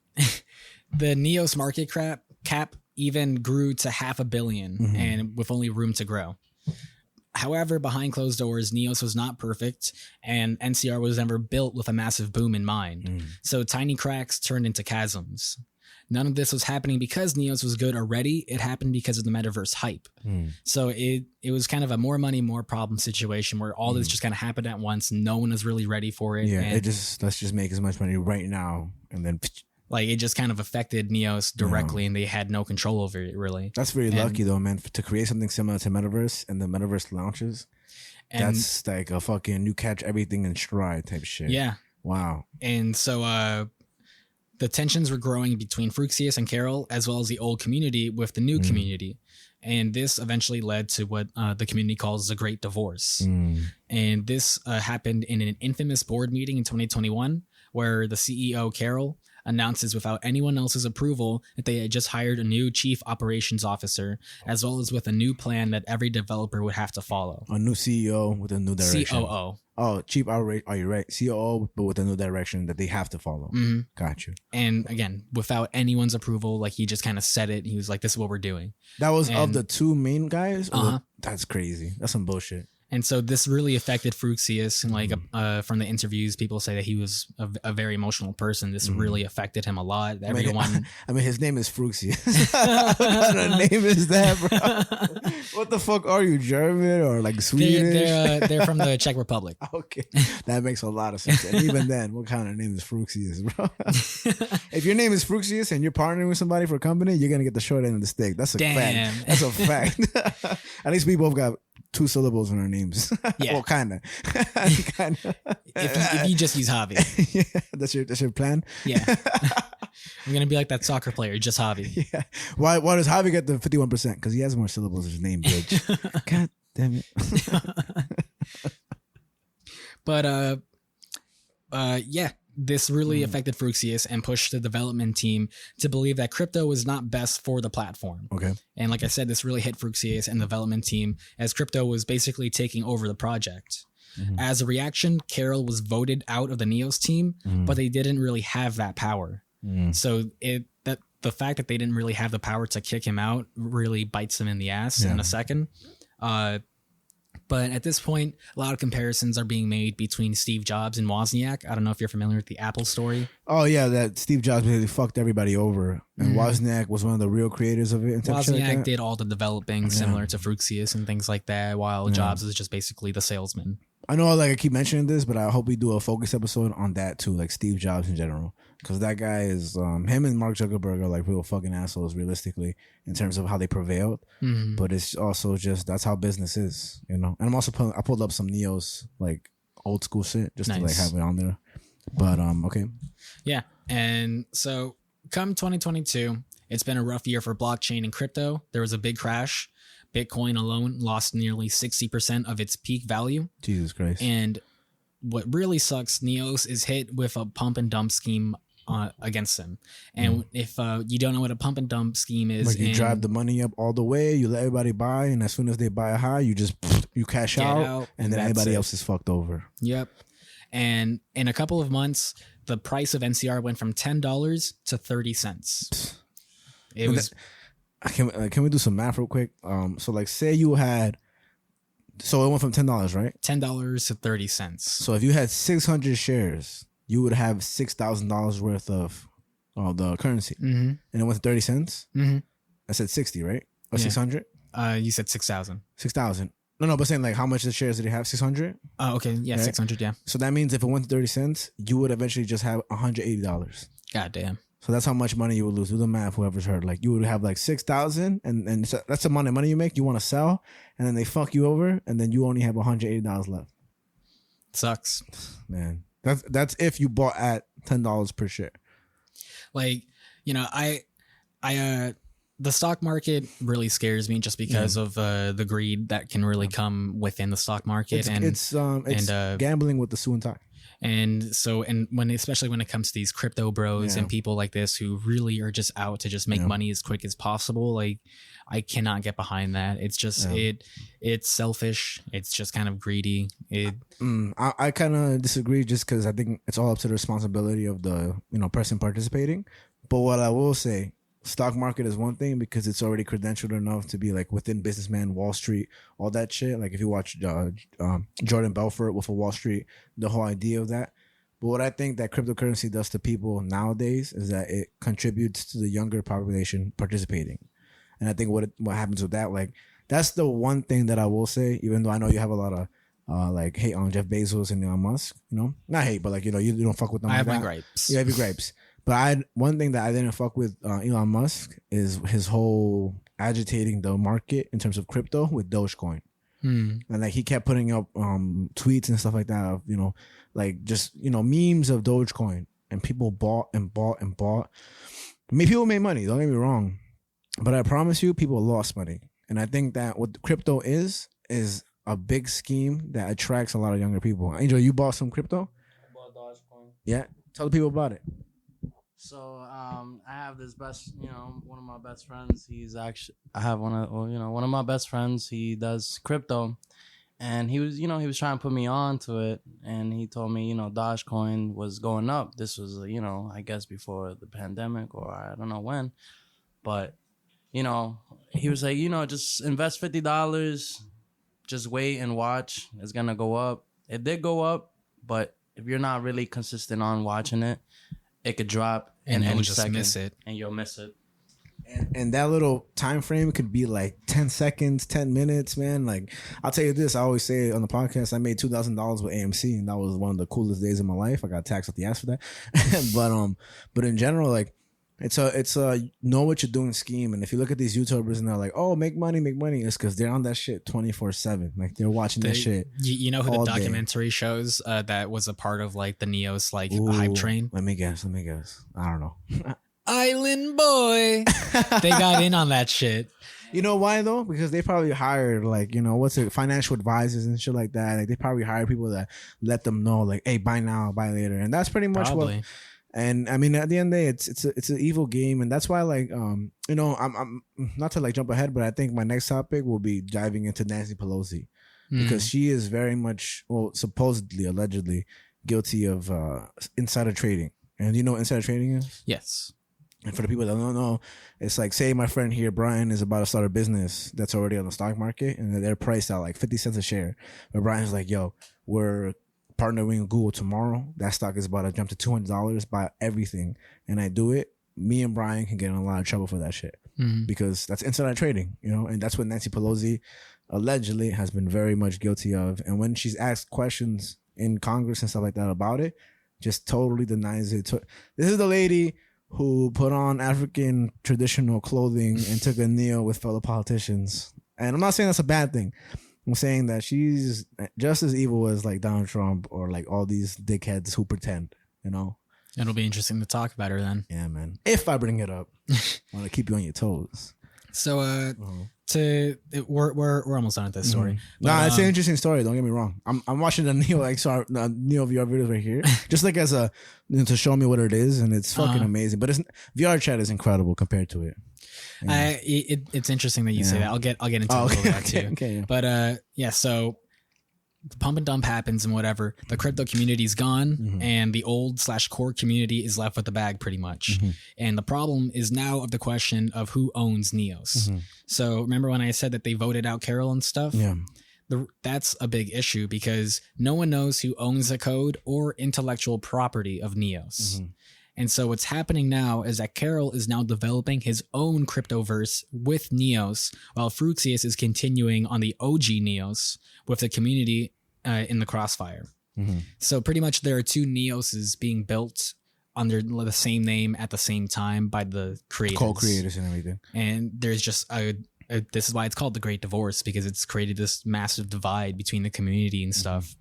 The Neos market cap even grew to $500 million, and with only room to grow. However, behind closed doors, Neos was not perfect, and NCR was never built with a massive boom in mind. So tiny cracks turned into chasms. None of this was happening because Neos was good already. It happened because of the metaverse hype. So it was kind of a more money, more problem situation where all this just kind of happened at once. No one was really ready for it. Yeah, and let's just make as much money right now, and then like it just kind of affected Neos directly, and they had no control over it really. That's very lucky though, man, to create something similar to metaverse, and the metaverse launches. And that's like a fucking you catch everything in stride type shit. Yeah. Wow. And so the tensions were growing between Fruxius and Carol, as well as the old community with the new community. And this eventually led to what the community calls the Great Divorce. And this happened in an infamous board meeting in 2021, where the CEO, Carol, announces without anyone else's approval that they had just hired a new chief operations officer, as well as with a new plan that every developer would have to follow. A new CEO with a new direction. COO. Oh, chief operation. Oh, you're right. COO, but with a new direction that they have to follow. Got you. And again, without anyone's approval, like he just kind of said it. He was like, "This is what we're doing." That was of the two main guys. That's crazy. That's some bullshit. And so this really affected Fruxius, and like from the interviews, people say that he was a very emotional person. This really affected him a lot. Everyone, I mean, his name is Fruxius. What kind of name is that, bro? What the fuck are you, German or like Swedish? They're from the Czech Republic. Okay, that makes a lot of sense. And even then, what kind of name is Fruxius, bro? If your name is Fruxius and you're partnering with somebody for a company, you're gonna get the short end of the stick. That's a fact. That's a fact. At least we both got 2 syllables in our names. Yeah. Well, kind of. If you just use Javi. Yeah, that's your plan? Yeah. I'm going to be like that soccer player, just Javi. Yeah. Why does Javi get the 51%? Because he has more syllables in his name, bitch. God damn it. But, yeah. This really affected Fruxius and pushed the development team to believe that crypto was not best for the platform. Okay. And like I said, this really hit Fruxius and the development team as crypto was basically taking over the project. As a reaction, Carol was voted out of the Neos team, but they didn't really have that power. So the fact that they didn't really have the power to kick him out really bites him in the ass in a second. But at this point, a lot of comparisons are being made between Steve Jobs and Wozniak. I don't know if you're familiar with the Apple story. Oh, yeah, that Steve Jobs really fucked everybody over. And Wozniak was one of the real creators of it. And Wozniak did all the developing similar to Fruxius and things like that, while Jobs is just basically the salesman. I know like I keep mentioning this, but I hope we do a focus episode on that too, like Steve Jobs in general. Because that guy is, him and Mark Zuckerberg are like real fucking assholes realistically in terms of how they prevailed. But it's also just, that's how business is, you know? And I'm also I pulled up some Neos, like old school shit just to like have it on there. But, okay. Yeah. And so come 2022, it's been a rough year for blockchain and crypto. There was a big crash. Bitcoin alone lost nearly 60% of its peak value. Jesus Christ. And what really sucks, Neos is hit with a pump and dump scheme against him. And if you don't know what a pump and dump scheme is, like you drive the money up all the way, you let everybody buy, and as soon as they buy a high, you just you cash out, and then everybody else is fucked over. Yep. And in a couple of months, the price of NCR went from $10 to 30 cents. It was. Can we do some math real quick? So like, say you had, so it went from $10, right? $10 to 30 cents. So if you had 600 shares, you would have $6,000 worth of the currency, and it went to 30 cents. I said 60, right? Or 600? You said 6,000. 6,000. No, but saying like how much the shares did he have? 600? Oh, okay. Yeah, right? 600, yeah. So that means if it went to 30 cents, you would eventually just have $180. God damn. So that's how much money you would lose. Do the math, whoever's heard. Like you would have like 6,000, and that's the amount of money you make. You want to sell, and then they fuck you over, and then you only have $180 left. Sucks, man. That's if you bought at $10 per share. Like, you know, the stock market really scares me just because of the greed that can really come within the stock market. It's gambling with the Sue and Ty. And so, especially when it comes to these crypto bros and people like this who really are just out to just make money as quick as possible, like I cannot get behind that. It's just it's selfish. It's just kind of greedy. I kind of disagree, just because I think it's all up to the responsibility of the person participating. But what I will say, stock market is one thing because it's already credentialed enough to be like within businessman, Wall Street, all that shit. Like if you watch Jordan Belfort with Wall Street, the whole idea of that. But what I think that cryptocurrency does to people nowadays is that it contributes to the younger population participating. And I think what happens with that, like that's the one thing that I will say, even though I know you have a lot of like hate on Jeff Bezos and Elon Musk, not hate, but like, you don't fuck with them. I have my gripes. You have your gripes. But one thing that I didn't fuck with Elon Musk is his whole agitating the market in terms of crypto with Dogecoin. And like he kept putting up tweets and stuff like that of, like just, memes of Dogecoin, and people bought and bought and bought. I mean, people made money, don't get me wrong, but I promise you people lost money. And I think that what crypto is a big scheme that attracts a lot of younger people. Angel, you bought some crypto? I bought Dogecoin. Yeah. Tell the people about it. So I have this one of my best friends. I have one of my best friends. He does crypto, and he was trying to put me on to it, and he told me Dogecoin was going up. This was I guess before the pandemic, or I don't know when, but he was like just invest $50, just wait and watch. It's gonna go up. It did go up, but if you're not really consistent on watching it, it could drop and you'll just miss it. And you'll miss it. And that little time frame could be like 10 seconds, 10 minutes, man. Like, I'll tell you this. I always say on the podcast, I made $2,000 with A.M.C. and that was one of the coolest days of my life. I got taxed off the ass for that. But in general, like, it's a know what you're doing scheme. And if you look at these YouTubers and they're like, oh, make money, it's because they're on that shit 24/7. Like they're watching that shit. You know who the documentary shows that was a part of like the Neos like hype train? Let me guess. I don't know. Island Boy. They got in on that shit. You know why though? Because they probably hired like, financial advisors and shit like that. Like they probably hired people that let them know like, hey, buy now, buy later. And that's pretty much what. And I mean, at the end of the day, it's an evil game, and that's why, like, I'm not to like jump ahead, but I think my next topic will be diving into Nancy Pelosi because she is very much, well, supposedly, allegedly, guilty of insider trading. And you know what insider trading is? Yes. And for the people that don't know, it's like, say my friend here, Brian, is about to start a business that's already on the stock market, and they're priced out like 50 cents a share. But Brian's like, yo, we're partnering with Google tomorrow. That stock is about to jump to $200, buy everything, and I do it. Me and Brian can get in a lot of trouble for that shit because that's insider trading, and that's what Nancy Pelosi allegedly has been very much guilty of. And when she's asked questions in Congress and stuff like that about it, just totally denies it. This is the lady who put on African traditional clothing and took a kneel with fellow politicians. And I'm not saying that's a bad thing. I'm saying that she's just as evil as like Donald Trump or like all these dickheads who pretend, It'll be interesting to talk about her then. Yeah, man. If I bring it up, I want to keep you on your toes. So we're almost done with this story. But, it's an interesting story. Don't get me wrong. I'm watching the Neo Neo VR videos right here, just like as a to show me what it is, and it's fucking amazing. But VR chat is incredible compared to it. Yeah. It's interesting that you say that. I'll get into a little bit of that too. Okay. But so the pump and dump happens and whatever. The crypto community's gone, and the old/core community is left with the bag pretty much. And the problem is now of the question of who owns Neos. So remember when I said that they voted out Carol and stuff? Yeah. That's a big issue because no one knows who owns the code or intellectual property of Neos. And so what's happening now is that Carol is now developing his own cryptoverse with Neos, while Fruxius is continuing on the OG Neos with the community in the crossfire. So pretty much there are two Neoses being built under the same name at the same time by the creators. Co-creators and everything. And there's just this is why it's called the Great Divorce, because it's created this massive divide between the community and stuff.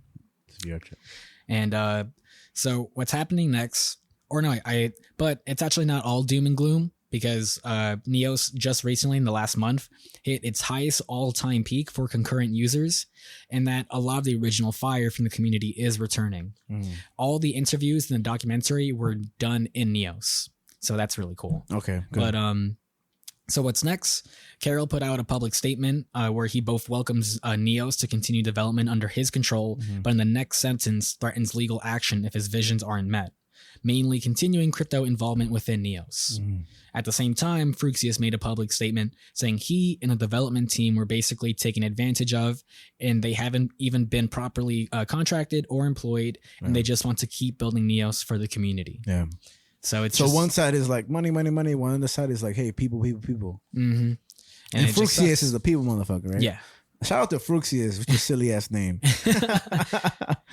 And so what's happening next... but it's actually not all doom and gloom, because Neos just recently in the last month hit its highest all-time peak for concurrent users, and that a lot of the original fire from the community is returning. All the interviews in the documentary were done in Neos, so that's really cool. Okay, good. But so what's next? Carol put out a public statement where he both welcomes Neos to continue development under his control, but in the next sentence threatens legal action if his visions aren't met, mainly continuing crypto involvement within Neos. At the same time, Fruxius made a public statement saying he and the development team were basically taken advantage of, and they haven't even been properly contracted or employed, and they just want to keep building Neos for the community. Yeah. So it's one side is like money, money, money. One other side is like, hey, people, people, people. And Fruxius is the people motherfucker, right? Yeah. Shout out to Fruxius, which is a silly ass name.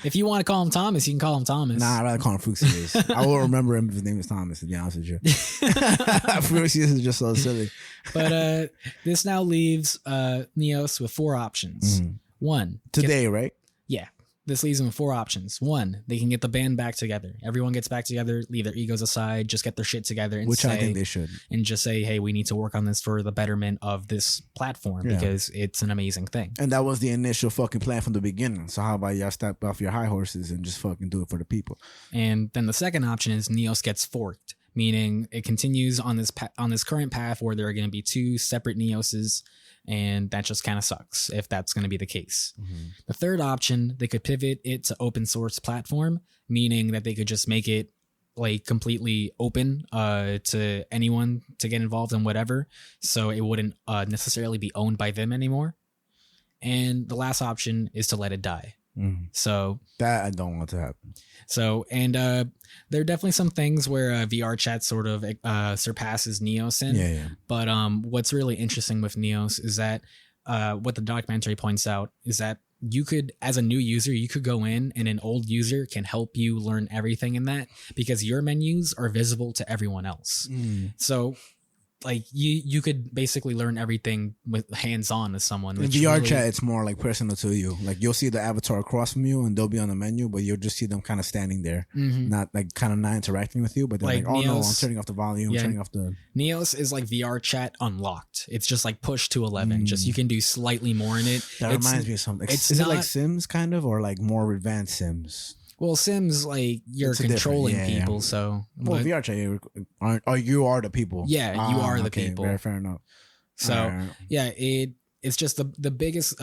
If you want to call him Thomas, you can call him Thomas. Nah, I'd rather call him Fruxius. I will remember him if his name is Thomas, to be honest with you. Fruxius is just so silly. But this now leaves Neos with 4 options. One. Today, right? Yeah. This leaves them with 4 options. 1, they can get the band back together. Everyone gets back together, leave their egos aside, just get their shit together. And Which I think they should. And just say, hey, we need to work on this for the betterment of this platform because it's an amazing thing. And that was the initial fucking plan from the beginning. So how about y'all step off your high horses and just fucking do it for the people? And then the second option is Neos gets forked, meaning it continues on this current path where there are going to be 2 separate Neoses. And that just kind of sucks if that's going to be the case. The third option, they could pivot it to open source platform, meaning that they could just make it like completely open to anyone to get involved in whatever. So it wouldn't necessarily be owned by them anymore. And the last option is to let it die. So that I don't want to happen. So, and there are definitely some things where VR chat sort of surpasses Neos in. Yeah. But what's really interesting with Neos is that what the documentary points out is that you could, as a new user, you could go in and an old user can help you learn everything in that because your menus are visible to everyone else. So like you could basically learn everything with hands-on as someone. In VR chat, it's more like personal to you. Like you'll see the avatar across from you and they'll be on the menu, but you'll just see them kind of standing there, not like kind of not interacting with you. But they're like, oh Neos, no, I'm turning off the volume, turning off the... Neos is like VR chat unlocked. It's just like push to 11. Just you can do slightly more in it. That reminds me of something. Is it like Sims kind of, or like more advanced Sims? Well, Sims, like, you're controlling people, so... Well, VR chat, you are the people. Yeah, you are the people. Very fair enough. So, yeah, it's just the biggest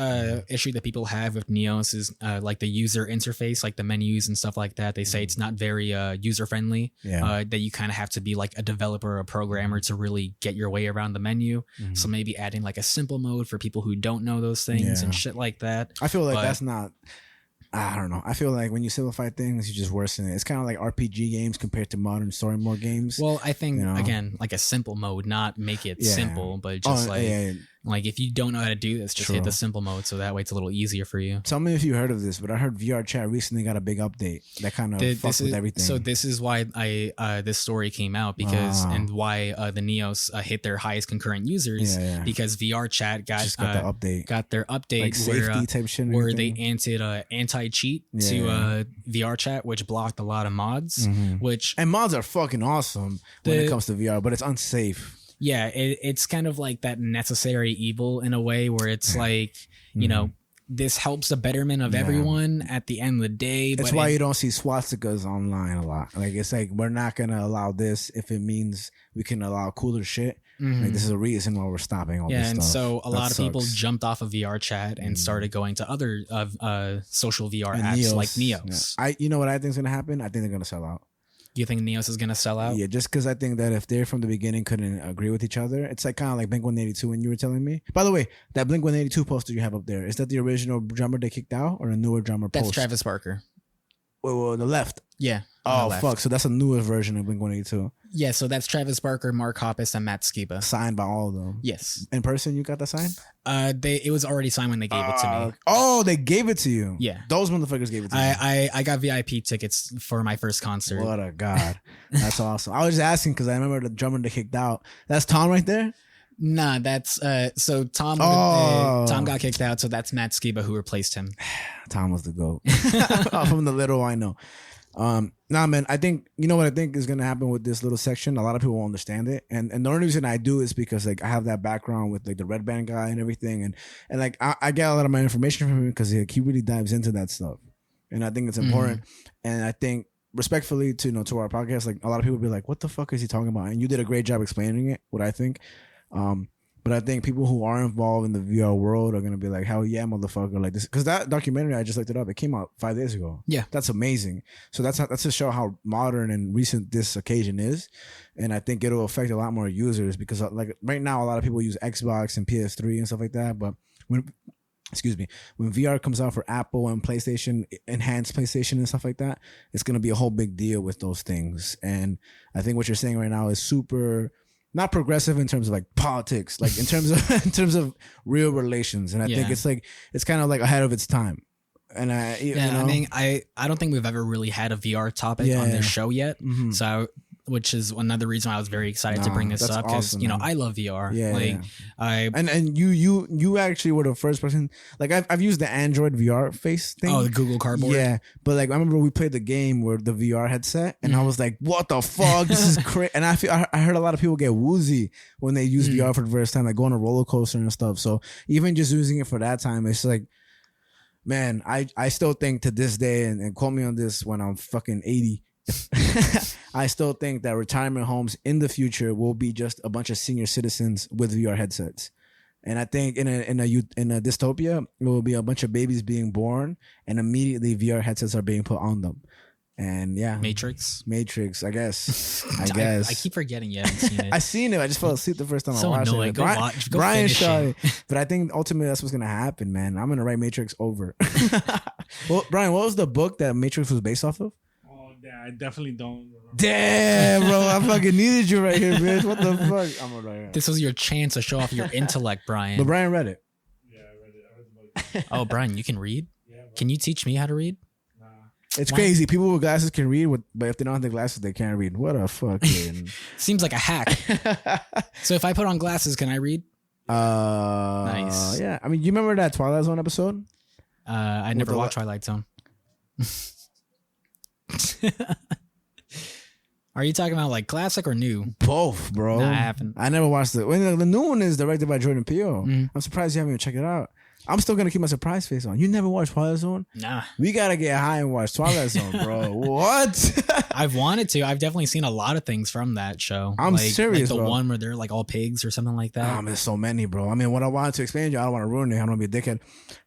issue that people have with Neos is, like, the user interface, like the menus and stuff like that. They say it's not very user-friendly, that you kind of have to be, like, a developer or a programmer to really get your way around the menu. So maybe adding, like, a simple mode for people who don't know those things and shit like that. I feel like that's not... I don't know. I feel like when you simplify things, you just worsen it. It's kind of like RPG games compared to modern story mode games. Well, I think, again, like a simple mode, not make it simple, but just like if you don't know how to do this, just hit the simple mode so that way it's a little easier for you. Tell me if you heard of this, but I heard VR chat recently got a big update that kind of fucks with everything. So this is why this story came out because and why the Neos hit their highest concurrent users because VR chat got their update like safety type shit where they added anti-cheat to VR chat, which blocked a lot of mods. And mods are fucking awesome when it comes to VR, but it's unsafe. Yeah, it's kind of like that necessary evil in a way where it's like, you know, this helps the betterment of everyone at the end of the day. That's why you don't see swastikas online a lot. Like, it's like, we're not going to allow this if it means we can allow cooler shit. Like, this is a reason why we're stopping all this stuff. Yeah, and so a lot of people jumped off of VR chat and started going to other social VR apps like Neos. Yeah. You know what I think is going to happen? I think they're going to sell out. Do you think Neos is going to sell out? Yeah, just because I think that if they from the beginning couldn't agree with each other, it's like kind of like Blink-182 when you were telling me. By the way, that Blink-182 poster you have up there, is that the original drummer they kicked out or a newer drummer post? That's Travis Barker. Well, the left. Yeah. Oh, fuck. So that's a newer version of Blink-182. Yeah, so that's Travis Barker, Mark Hoppus, and Matt Skiba. Signed by all of them. Yes. In person, you got that signed? It was already signed when they gave it to me. Oh, they gave it to you. Yeah. Those motherfuckers gave it to me. I got VIP tickets for my first concert. What a god. That's awesome. I was just asking because I remember the drummer they kicked out. That's Tom right there? Nah, that's so Tom got kicked out, so that's Matt Skiba who replaced him. Tom was the GOAT. From the little I know. Nah, man, I think, you know what I think is going to happen with this little section? A lot of people won't understand it. And the only reason I do is because, like, I have that background with, like, the Red Band guy and everything. And like, I get a lot of my information from him because he really dives into that stuff. And I think it's important. And I think, respectfully to our podcast, like, a lot of people be like, what the fuck is he talking about? And you did a great job explaining it, what I think. But I think people who are involved in the VR world are going to be like, hell yeah, motherfucker. Like this. Because that documentary, I just looked it up. It came out 5 days ago. Yeah. That's amazing. So that's to show how modern and recent this occasion is. And I think it'll affect a lot more users because, like, right now, a lot of people use Xbox and PS3 and stuff like that. But when VR comes out for Apple and PlayStation, enhanced PlayStation and stuff like that, it's going to be a whole big deal with those things. And I think what you're saying right now is super... not progressive in terms of like politics, like in terms of real relations, and I think it's kind of like ahead of its time. And I mean, I don't think we've ever really had a VR topic on this show yet, which is another reason why I was very excited to bring this up because awesome, I love VR. And you actually were the first person. Like I've used the Android VR face thing. Oh, the Google Cardboard. Yeah, but like I remember we played the game where the VR headset, and I was like, "What the fuck? This is crazy!" And I heard a lot of people get woozy when they use VR for the first time, like going on a roller coaster and stuff. So even just using it for that time, it's like, man, I still think to this day, and quote me on this when I'm fucking 80. I still think that retirement homes in the future will be just a bunch of senior citizens with VR headsets. And I think in a dystopia, it will be a bunch of babies being born and immediately VR headsets are being put on them. And yeah, Matrix, I guess. I keep forgetting you haven't seen it. I seen it. I just fell asleep the first time so I watched annoying. it. Go Brian shot it. But I think ultimately that's what's gonna happen, man. I'm gonna write Matrix over. Well, Brian, what was the book that Matrix was based off of? Yeah, I definitely don't remember. Damn, bro. I fucking needed you right here, bitch. What the fuck? I'm gonna write it. This was your chance to show off your intellect, Brian. But Brian read it. Yeah, I read the book. Oh, Brian, you can read? Yeah, bro. Can you teach me how to read? Nah. It's crazy. People with glasses can read, but if they don't have the glasses, they can't read. What a fucking... Seems like a hack. So if I put on glasses, can I read? Nice. Yeah. I mean, you remember that Twilight Zone episode? I never watched Twilight Zone. Are you talking about like classic or new? Both, bro. Nah, I haven't. I never watched it. The new one is directed by Jordan Peele. I'm surprised you haven't even checked it out. I'm still gonna keep my surprise face on. You never watched Twilight Zone? Nah. We gotta get high and watch Twilight Zone, bro. What? I've wanted to. I've definitely seen a lot of things from that show. I'm serious, like the bro. one where they're like all pigs or something like that. There's so many, bro. I mean, what I wanted to explain to you, I don't want to ruin it. I don't want to be a dickhead.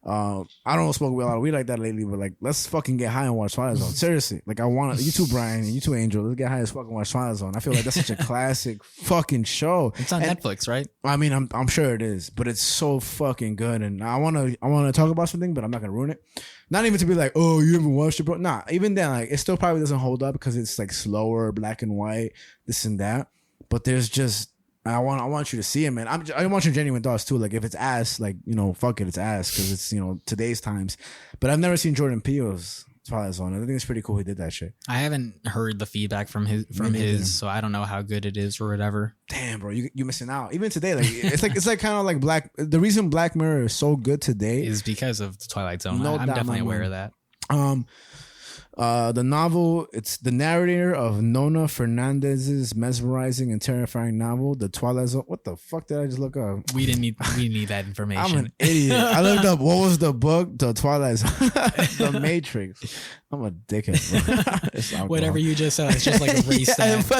I don't smoke a lot of weed like that lately, but like, let's fucking get high and watch Twilight Zone. Seriously, like I want to. You too, Brian, and you too, Angel. Let's get high as fucking watch Twilight Zone. I feel like that's such a classic fucking show. It's on Netflix, right? I mean, I'm sure it is, but it's so fucking good, and I want to talk about something, but I'm not gonna ruin it. Not even to be like, oh, you haven't watched it, bro. Nah, even then, like, it still probably doesn't hold up because it's like slower, black and white, this and that. But there's just, I want you to see it, man. I want your genuine thoughts too. Like, if it's ass, like, fuck it, it's ass because it's today's times. But I've never seen Jordan Peele's Twilight Zone. I think it's pretty cool he did that shit. I haven't heard the feedback from his, so I don't know how good it is or whatever. Damn, bro, you missing out. Even today, like it's like kind of like the reason Black Mirror is so good today is because of the Twilight Zone. I'm definitely aware of that. The novel, it's the narrator of Nona Fernandez's mesmerizing and terrifying novel, The Twilight Zone. What the fuck did I just look up? We didn't need that information. I'm an idiot. I looked up what was the book, The Twilight Zone, The Matrix. I'm a dickhead, bro. Whatever you just said, it's just like erase that.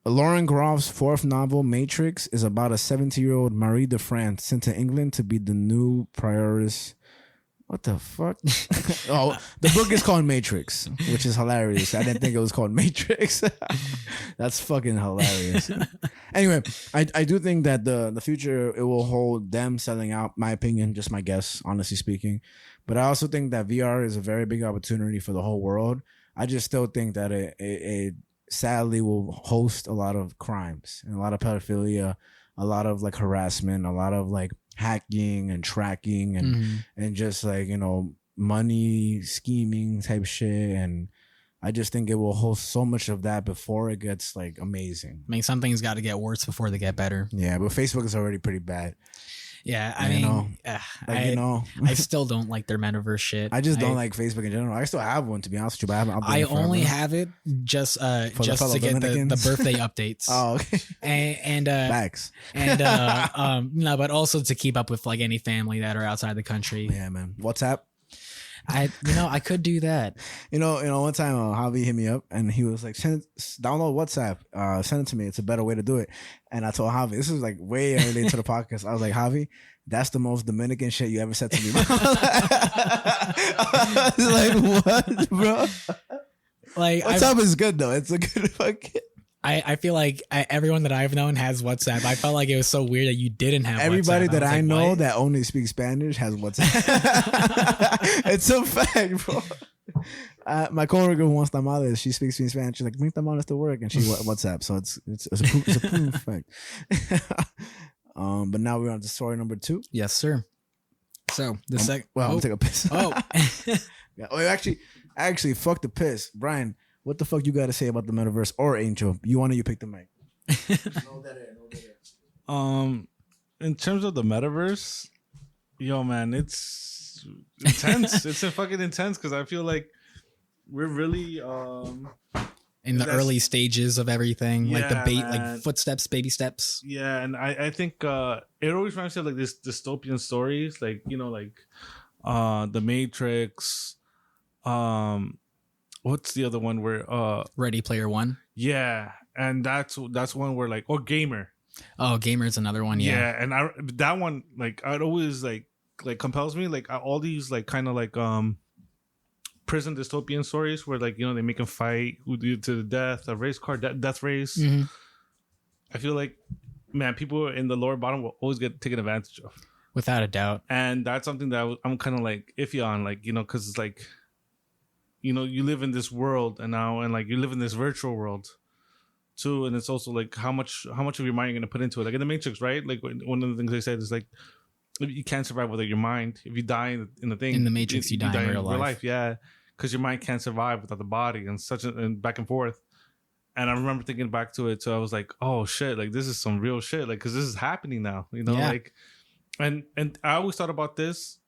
Lauren Groff's fourth novel, Matrix, is about a 70-year-old Marie de France sent to England to be the new prioress. What the fuck? Oh, the book is called Matrix, which is hilarious. I didn't think it was called Matrix. That's fucking hilarious. Anyway, I do think that the future, it will hold them selling out, my opinion, just my guess, honestly speaking. But I also think that VR is a very big opportunity for the whole world. I just still think that it sadly will host a lot of crimes and a lot of pedophilia, a lot of like harassment, a lot of like hacking and tracking and just like, you know, money scheming type shit. And I just think it will host so much of that before it gets like amazing. I mean, some things got to get worse before they get better. Yeah, but Facebook is already pretty bad. Yeah, I still don't like their metaverse shit. I just don't like Facebook in general. I still have one, to be honest with you, but I haven't updated I only have it just to get the birthday updates. Oh, okay. And Facts. And no, but also to keep up with like any family that are outside the country. Yeah, man. WhatsApp. I could do that. You know, one time Javi hit me up and he was like, download WhatsApp, send it to me. It's a better way to do it. And I told Javi, this was like way early into the podcast. I was like, Javi, that's the most Dominican shit you ever said to me. I was like, what, bro? Like WhatsApp is good though. It's a good fucking. I feel like everyone that I've known has WhatsApp. I felt like it was so weird that you didn't have everybody WhatsApp. that I know that only speaks Spanish has WhatsApp. It's a fact, bro. My coworker who wants tamales, she speaks in Spanish. She's like, bring tamales to work, and she WhatsApp. So it's a proof fact. But now we're on to story number 2. Yes, sir. So the second. Well, I'm gonna take a piss. Oh, yeah. Oh, actually, fuck the piss, Brian. What the fuck you got to say about the metaverse or Angel? You pick the mic. No dead air. In terms of the metaverse, yo, man, it's intense. It's a fucking intense because I feel like we're really in the early stages of everything, yeah, like like footsteps, baby steps. Yeah, and I think it always reminds me of like this dystopian stories, like, you know, like The Matrix. What's the other one where Ready Player One? Yeah, and that's one where like, or Gamer. Oh, Gamer's another one. Yeah, and that one, like, I'd always like compels me, like all these like kind of like prison dystopian stories where, like, you know, they make them fight to the death, a race car, death race. Mm-hmm. I feel like, man, people in the lower bottom will always get taken advantage of, without a doubt. and that's something that I'm kind of like iffy on, like, you know, because it's like, you know, you live in this world and like you live in this virtual world too, and it's also like how much of your mind you're gonna put into it. Like in the Matrix, right? Like one of the things they said is like, you can't survive without your mind. If you die in the thing, in the Matrix, you die in real life. Yeah, because your mind can't survive without the body, and back and forth. And I remember thinking back to it, so I was like, oh shit, like this is some real shit, like, because this is happening now, you know, yeah. Like, and I always thought about this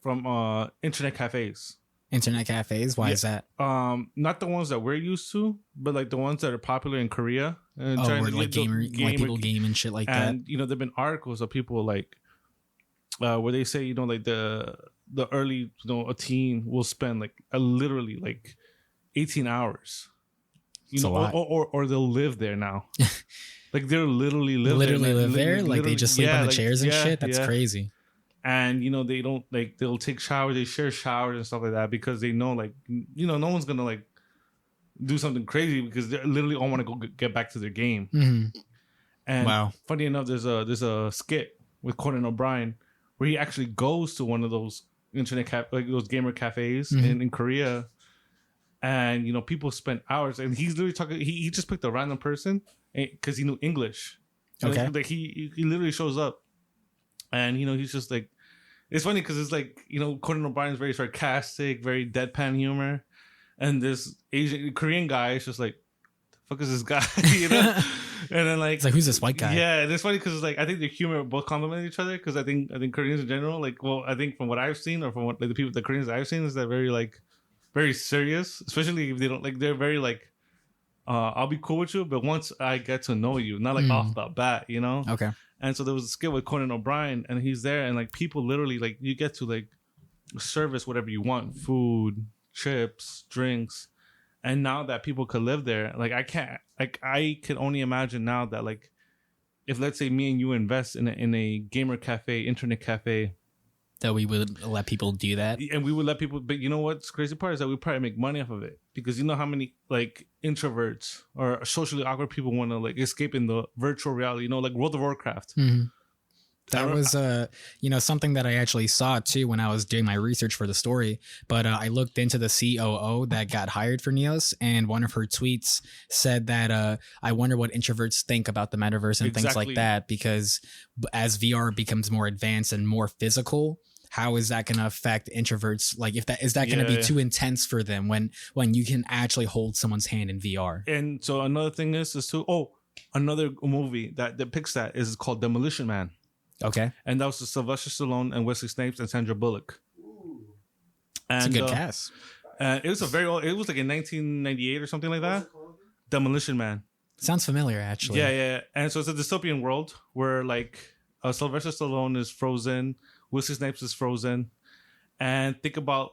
from internet cafes. Internet cafes? Why is that? Not the ones that we're used to, but like the ones that are popular in Korea. And where like like people game and shit like that. And you know, there've been articles of people like where they say, you know, like the early, you know, a teen will spend like literally like 18 hours. You know, or they'll live there now. Like they're literally live there. Like they just sleep on the chairs and shit. That's crazy. And, you know, they don't, like, they'll take showers, they share showers and stuff like that because they know, like, you know, no one's going to, like, do something crazy because they literally all want to go get back to their game. Mm-hmm. And funny enough, there's a skit with Conan O'Brien where he actually goes to one of those like those gamer cafes in Korea. And, you know, people spend hours, and he's literally talking, he just picked a random person because he knew English. Okay. Like, he literally shows up. And, you know, he's just like, it's funny because it's like, you know, Conan O'Brien's very sarcastic, very deadpan humor. And this Korean guy is just like, the fuck is this guy? You know. And then like, it's like, who's this white guy? Yeah, and it's funny because like I think their humor both complement each other. Because I think Koreans in general, like, well, I think from what I've seen or from what like, the Koreans I've seen is that very serious, especially if they don't like. They're very like, I'll be cool with you, but once I get to know you, not like off the bat, you know. Okay. And so there was a skit with Conan O'Brien, and he's there, and like people literally like you get to like service whatever you want, food, chips, drinks. And now that people could live there, like I can only imagine now that like if let's say me and you invest in a gamer cafe, internet cafe, that we would let people do that, and we would let people. But you know what's crazy part is that we probably make money off of it because you know how many like introverts or socially awkward people want to like escape in the virtual reality. You know, like World of Warcraft. Mm-hmm. That was, something that I actually saw too when I was doing my research for the story. But I looked into the COO that got hired for Neos, and one of her tweets said that I wonder what introverts think about the metaverse and things like that. Because as VR becomes more advanced and more physical, how is that going to affect introverts? Like, is that going to be too intense for them when you can actually hold someone's hand in VR? And so another thing is another movie that depicts that is called Demolition Man. Okay. And that was the Sylvester Stallone and Wesley Snipes and Sandra Bullock. It's a good cast. It was it was like in 1998 or something like that. Demolition Man. Sounds familiar, actually. Yeah. And so it's a dystopian world where like Sylvester Stallone is frozen, Wesley Snipes is frozen, and think about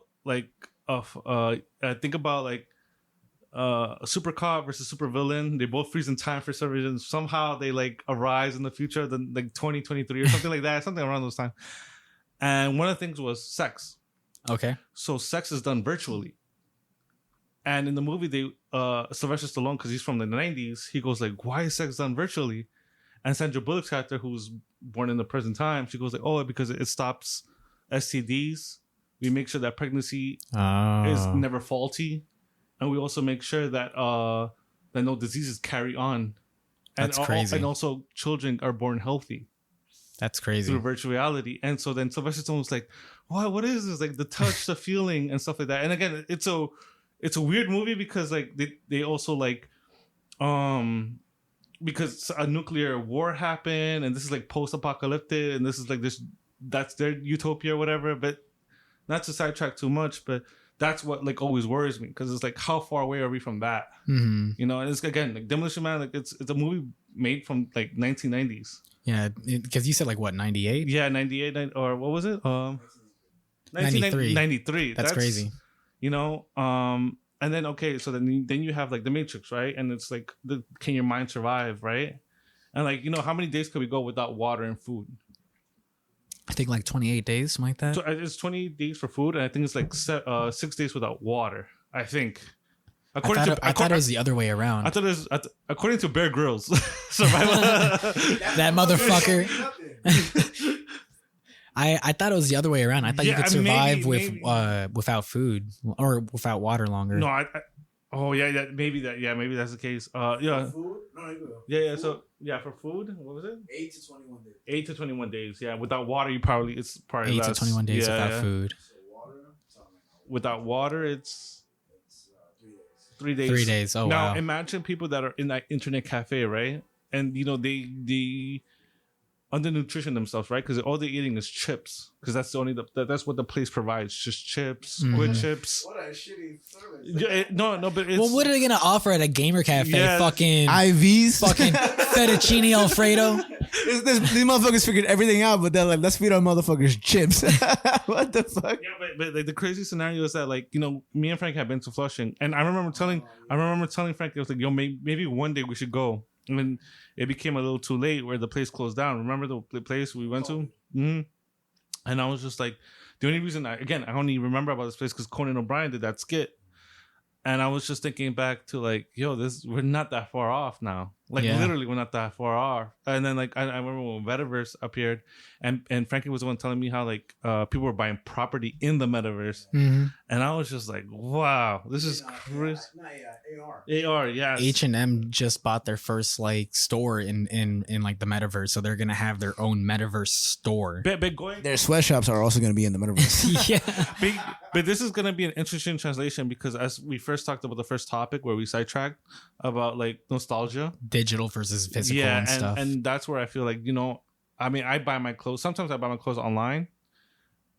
a super cop versus super villain. They both freeze in time for some reason. Somehow they like arise in the future, then like 2023 or something like that, something around those times. And one of the things was sex. Okay. So sex is done virtually. And in the movie, they Sylvester Stallone, because he's from the 90s, he goes like, "Why is sex done virtually?" And Sandra Bullock's character, who's born in the present time, she goes like, "Oh, because it stops STDs. We make sure that pregnancy is never faulty." And we also make sure that that no diseases carry on. And that's crazy. And also children are born healthy. That's crazy. Through virtual reality. And so then Sylvester Stallone was like, what is this? Like the touch, the feeling and stuff like that. And again, it's a weird movie because like they also like because a nuclear war happened and this is like post-apocalyptic and this is like that's their utopia or whatever. But not to sidetrack too much, but that's what like always worries me because it's like how far away are we from that? Mm-hmm. You know, and it's again like Demolition Man, like it's a movie made from like 1990s. Yeah, because you said like what 98? Yeah, 98 or what was it? 93. 93. That's crazy. You know, and then okay, so then you have like the Matrix, right? And it's like can your mind survive, right? And like you know, how many days could we go without water and food? I think like 28 days, something like that. So it's 20 days for food, and I think it's like 6 days without water. I think. I thought it was the other way around. I thought it was according to Bear Grylls. Survival. That motherfucker. I thought it was the other way around. I thought you could survive without food or without water longer. No, maybe that's the case. Yeah. For food? No, yeah. So for food, what was it? 8 to 21 days. 8 to 21 days. Yeah, without water, it's probably 8 less. to 21 days without food. So water? Without water, it's 3 days. 3 days. Oh wow. Now imagine people that are in that internet cafe, right? And you know they undernutrition themselves, right? Because all they're eating is chips. Because that's the only that's what the place provides, just chips, squid chips. What a shitty service. Yeah, but it's, well, what are they gonna offer at a gamer cafe? Yeah. Fucking IVs, fucking fettuccine alfredo. These motherfuckers figured everything out, but they're like, let's feed our motherfuckers chips. What the fuck? Yeah, but like, the crazy scenario is that like you know me and Frank have been to Flushing, and I remember telling Frank, I was like, yo, maybe one day we should go. And then it became a little too late where the place closed down. Remember the place we went to? Mm-hmm. And I was just like, the only reason I only remember about this place because Conan O'Brien did that skit. And I was just thinking back to like, yo, we're not that far off now. Like literally, we're not that far off. And then like I remember when Metaverse appeared, and Frankie was the one telling me how like people were buying property in the Metaverse, and I was just like, wow, this is crazy. AR, yes. H&M just bought their first like store in like the Metaverse, so they're gonna have their own Metaverse store. Their sweatshops are also gonna be in the Metaverse. But this is gonna be an interesting translation because as we first talked about the first topic where we sidetracked about like nostalgia, digital versus physical, and stuff, and that's where I feel like, you know, I mean, I buy my clothes. Sometimes I buy my clothes online,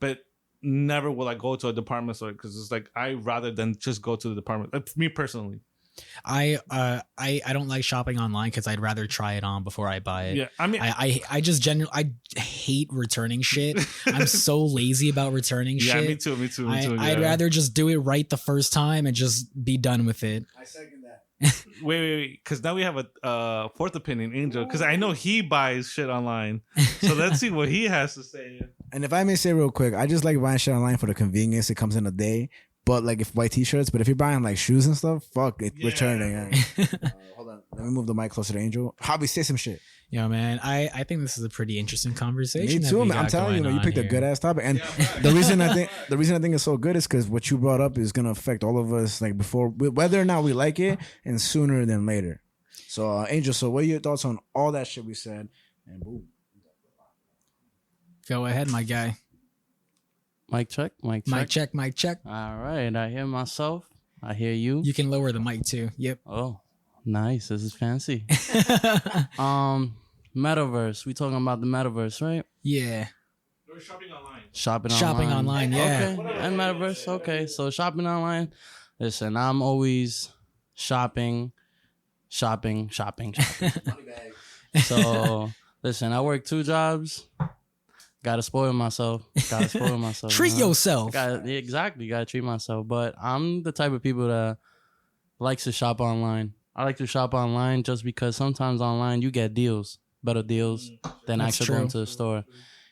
but never will I go to a department store because it's like I rather than just go to the department. Like, me personally, I don't like shopping online because I'd rather try it on before I buy it. Yeah, I mean, I just genuinely I hate returning shit. I'm so lazy about returning shit. Yeah, me too. I'd rather just do it right the first time and just be done with it. I second that. Wait, because now we have a fourth opinion, Angel, because I know he buys shit online. So let's see what he has to say. And if I may say real quick, I just like buying shit online for the convenience. It comes in a day. But like if white t-shirts, but if you're buying like shoes and stuff, fuck it, returning. Hold on, let me move the mic closer to Angel. Hobby, say some shit. Yo, man, I think this is a pretty interesting conversation. Me too, man. I'm telling you, you picked a good ass topic, and the reason I think it's so good is because what you brought up is gonna affect all of us, like before, whether or not we like it, and sooner than later. So, Angel, so what are your thoughts on all that shit we said? And boom. Go ahead, my guy. Mic check. Mic check. All right, I hear myself. I hear you. You can lower the mic too. Yep. Oh, nice. This is fancy. Metaverse. We talking about the metaverse, right? Yeah. We're shopping online. Shopping online. Yeah. Okay. And metaverse. Okay. So shopping online. Listen, I'm always shopping. So listen, I work 2 jobs. Gotta spoil myself. Treat yourself. Exactly. Gotta treat myself. But I'm the type of people that likes to shop online. I like to shop online just because sometimes online you get deals, better deals than actually going to the store.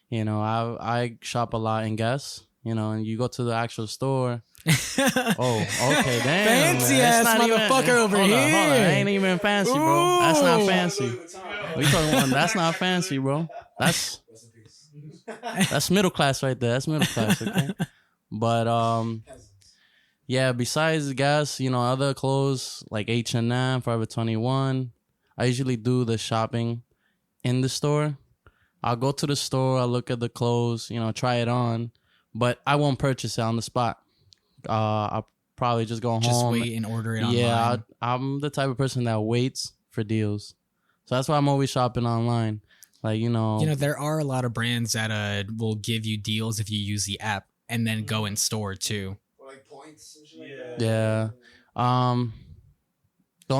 You know, I shop a lot in Guess, you know, and you go to the actual store. Oh, okay, damn. Fancy man. Ass motherfucker over here. Hold on. Ain't even fancy, bro. That's not fancy. What you talking about? That's not fancy, bro. That's middle class right there. That's middle class, okay? But yeah, besides Guess, you know, other clothes like H&M, Forever 21, I usually do the shopping in the store. I'll go to the store, I'll look at the clothes, you know, try it on, but I won't purchase it on the spot. I'll probably just go home. Just wait and order it online. Yeah, I'm the type of person that waits for deals. So that's why I'm always shopping online. Like, you know, there are a lot of brands that will give you deals if you use the app and then go in store too. Or like points and shit like that. Yeah. The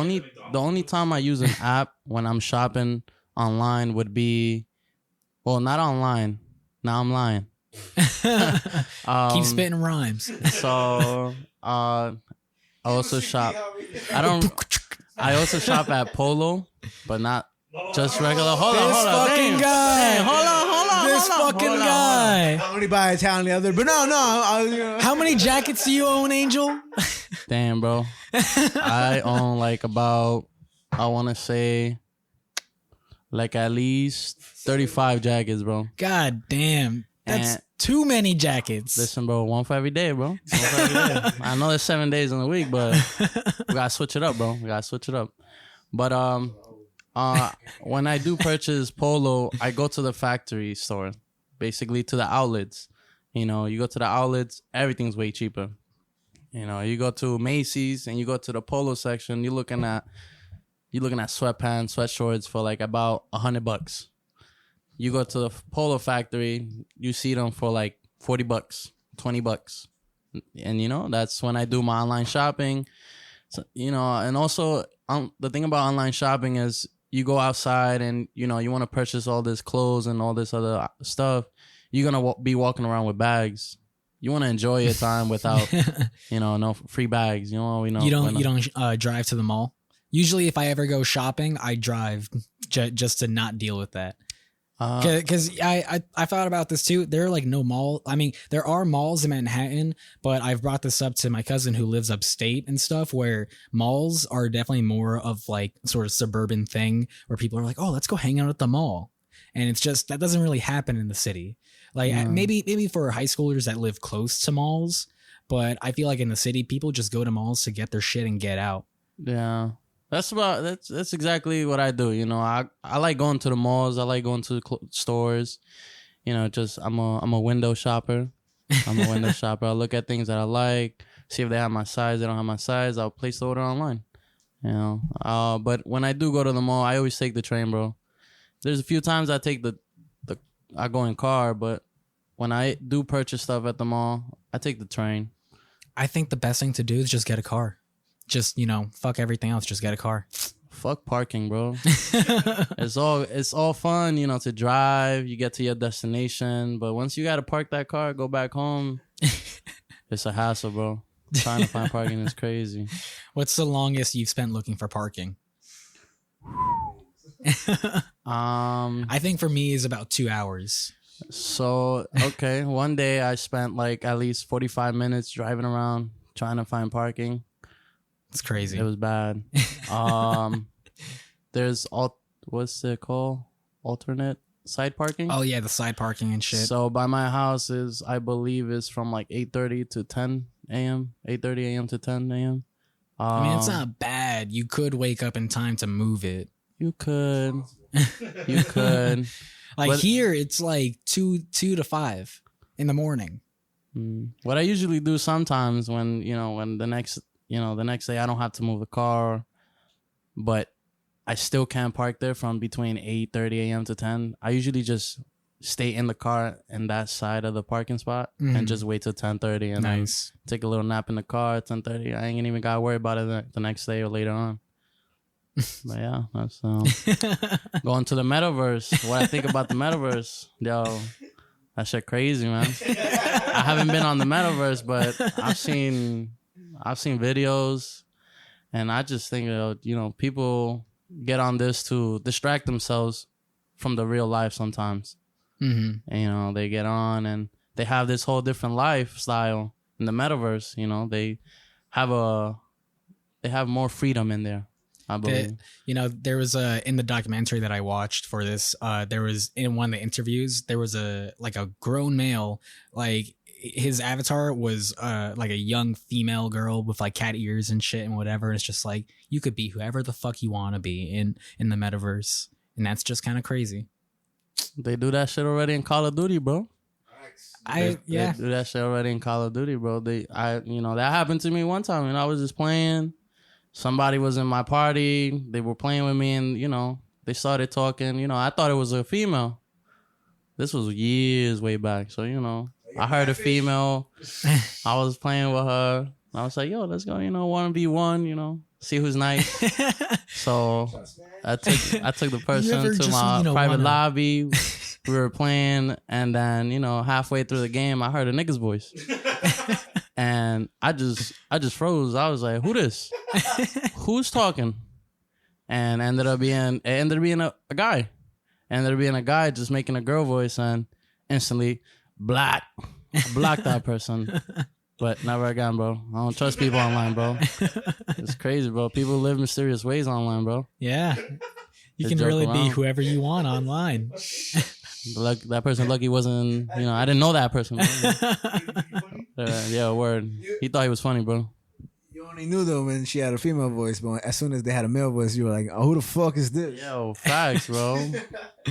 only time I use an app when I'm shopping online would be, well, not online. Now I'm lying. Keep spitting rhymes. So I also shop. I also shop at Polo, but not just regular. Hold on. Fucking guy. Hey, hold on. This fucking guy. I only buy Italian the other, but no. How many jackets do you own, Angel? Damn, bro. I own like about, I want to say, like at least 35 jackets, bro. God damn. That's too many jackets. Listen, bro, one for every day, bro. I know there's 7 days in the week, but we gotta switch it up, bro. But when I do purchase Polo, I go to the factory store, basically to the outlets. You know, you go to the outlets, everything's way cheaper. You know, you go to Macy's and you go to the Polo section, you're looking at sweatpants, sweatshorts for like about $100. You go to the Polo factory, you see them for like $40, $20. And, you know, that's when I do my online shopping. So, you know, and also the thing about online shopping is you go outside and, you know, you want to purchase all this clothes and all this other stuff. You're going to be walking around with bags. You want to enjoy your time without, you know, no free bags. You know, you don't drive to the mall. Usually if I ever go shopping, I drive just to not deal with that. Because I thought about this too. There are like no mall. I mean, there are malls in Manhattan, but I've brought this up to my cousin who lives upstate and stuff, where malls are definitely more of like sort of suburban thing where people are like, oh, let's go hang out at the mall. And it's just that doesn't really happen in the city. Like maybe for high schoolers that live close to malls, but I feel like in the city, people just go to malls to get their shit and get out. Yeah. That's exactly what I do. You know, I like going to the malls. I like going to the stores. You know, just I'm a window shopper. I'm a window shopper. I look at things that I like, see if they have my size. They don't have my size, I'll place the order online. You know, but when I do go to the mall, I always take the train, bro. There's a few times I take I go in car, but when I do purchase stuff at the mall, I take the train. I think the best thing to do is just get a car. Just, you know, fuck everything else. Just get a car. Fuck parking, bro. It's all fun, you know, to drive. You get to your destination, but once you gotta park that car, go back home. It's a hassle, bro. Trying to find parking is crazy. What's the longest you've spent looking for parking? I think for me is about 2 hours. So okay, one day I spent like at least 45 minutes driving around trying to find parking. It's crazy. It was bad. There's what's it called? Alternate side parking? Oh yeah, the side parking and shit. So by my house I believe is from like 8:30 to 10 a.m. 8:30 a.m. to 10 a.m. I mean, it's not bad. You could wake up in time to move it. You could. You could. Like here, it's like 2 to 5 in the morning. What I usually do sometimes when the next day I don't have to move a car, but I still can't park there from between 8:30 a.m. to 10. I usually just stay in the car in that side of the parking spot and just wait till 10:30 and then take a little nap in the car at 10:30. I ain't even got to worry about it the next day or later on. But yeah, that's going to the metaverse. What I think about the metaverse, yo, that shit crazy, man. I haven't been on the metaverse, but I've seen videos, and I just think people get on this to distract themselves from the real life sometimes. And, they get on and they have this whole different lifestyle in the metaverse. They have more freedom in there. I believe. There was in the documentary that I watched for this, there was in one of the interviews, there was a grown male, like his avatar was like a young female girl with like cat ears and shit and whatever. It's just like you could be whoever the fuck you want to be in the metaverse, and that's just kind of crazy. They do that shit already in Call of Duty, bro. They do that shit already in Call of Duty, bro. That happened to me one time, and I was just playing. Somebody was in my party. They were playing with me, and they started talking. I thought it was a female. This was years way back, so I heard a female. I was playing with her. I was like, yo, let's go, 1v1, see who's nice. So I took the person to my private lobby. We were playing, and then, halfway through the game, I heard a nigga's voice. And I just froze. I was like, who this? Who's talking? And it ended up being a guy. Ended up being a guy just making a girl voice, and instantly blocked that person. But never again, bro. I don't trust people online, bro. It's crazy, bro. People live mysterious ways online, bro. Yeah. You can really be whoever you want online. That person lucky wasn't, I didn't know that person. Yeah, word. He thought he was funny, bro. You only knew though when she had a female voice, but as soon as they had a male voice, you were like, oh, who the fuck is this? Yo, facts, bro.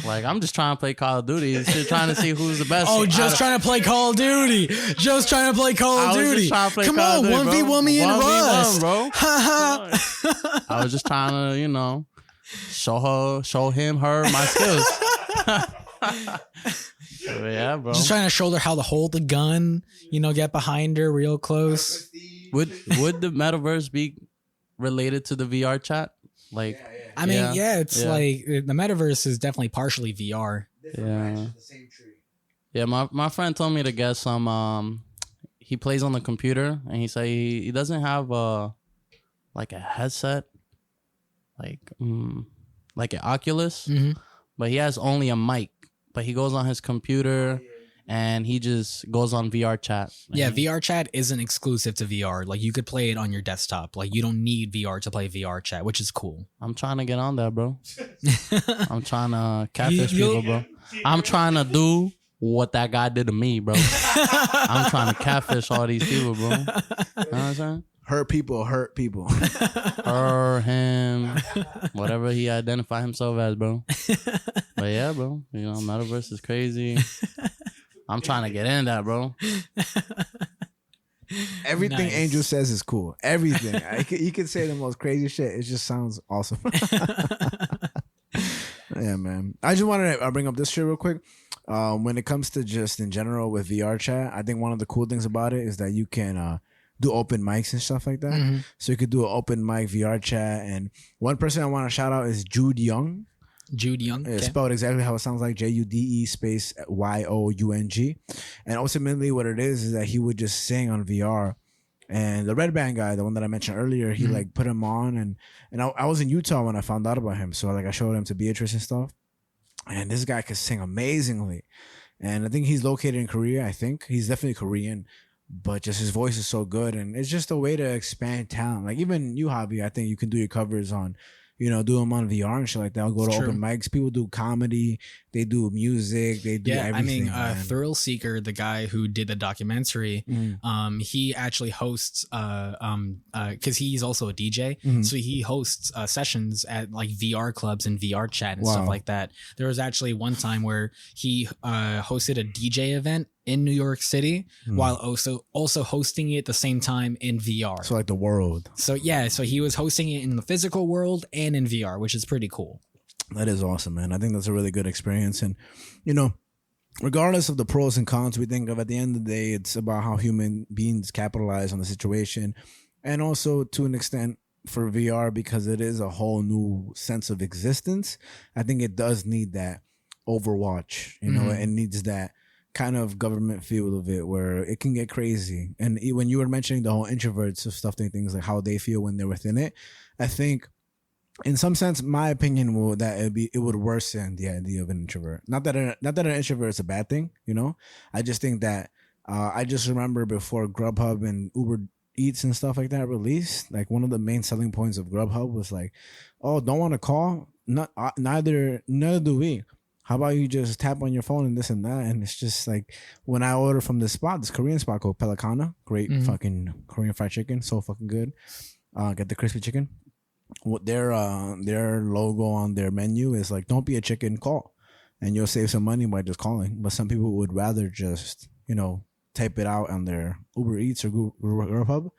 Like, I'm just trying to play Call of Duty. Just trying to see who's the best. Oh, trying to play Call of Duty. Just trying to play Call of Duty. Come on, 1v1 me and Russ. Bro. I was just trying to, show him my skills. Yeah, bro. Just trying to show her how to hold the gun, get behind her real close. Would the metaverse be related to the VR chat? Like, I mean, it's like the metaverse is definitely partially VR. Yeah, my friend told me to get some. He plays on the computer, and he said he doesn't have a headset, like an Oculus, but he has only a mic. but he goes on his computer and he just goes on VR chat. Yeah, VR chat isn't exclusive to VR. Like you could play it on your desktop. Like you don't need VR to play VR chat, which is cool. I'm trying to get on that, bro. I'm trying to catfish people, bro. I'm trying to do what that guy did to me, bro. I'm trying to catfish all these people, bro. You know what I'm saying? Hurt people. Or him, whatever he identify himself as, bro. But yeah, bro, you know, metaverse is crazy. I'm trying to get in that, bro. Everything Nice. Angel says is cool. Everything. You can say the most crazy shit. It just sounds awesome. Yeah, man. I just wanted to bring up this shit real quick. When it comes to just in general with VR chat, I think one of the cool things about it is that you can do open mics and stuff like that. Mm-hmm. So you could do an open mic VR chat. And one person I want to shout out is Jude Young. Jude Young. It's Okay. spelled exactly how it sounds like, Jude space Young. And ultimately what it is that he would just sing on VR. And the Red Band guy, the one that I mentioned earlier, he like put him on. And I was in Utah when I found out about him. So like I showed him to Beatrice and stuff. And this guy could sing amazingly. And I think he's located in Korea, I think. He's definitely Korean. But just his voice is so good. And it's just a way to expand talent. Like even you, Javi, I think you can do your covers on, you know, do them on VR and shit like that. I'll go to True. open mics. People do comedy. They do music. They do everything. I mean, Thrill Seeker, the guy who did the documentary, he actually hosts, because he's also a DJ, so he hosts sessions at like VR clubs and VR chat and stuff like that. There was actually one time where he hosted a DJ event in New York City while also hosting it at the same time in VR. So like the world. So yeah, so he was hosting it in the physical world and in VR, which is pretty cool. That is awesome, man. I think that's a really good experience. And, you know, regardless of the pros and cons we think of, at the end of the day, it's about how human beings capitalize on the situation. And also to an extent for VR, because it is a whole new sense of existence. I think it does need that Overwatch, you know, it needs that kind of government feel of it where it can get crazy. And when you were mentioning the whole introverts of stuff, things like how they feel when they're within it, I think in some sense, my opinion it would worsen the idea of an introvert. Not that an introvert is a bad thing, you know. I just think that I just remember before Grubhub and Uber Eats and stuff like that released, like one of the main selling points of Grubhub was like, "Oh, don't want to call? Neither do we. How about you just tap on your phone and this and that?" And it's just like when I order from this Korean spot called Pelicana, great fucking Korean fried chicken, so fucking good. Get the crispy chicken. What their logo on their menu is like, don't be a chicken, call, and you'll save some money by just calling. But some people would rather just, you know, type it out on their Uber Eats or Grubhub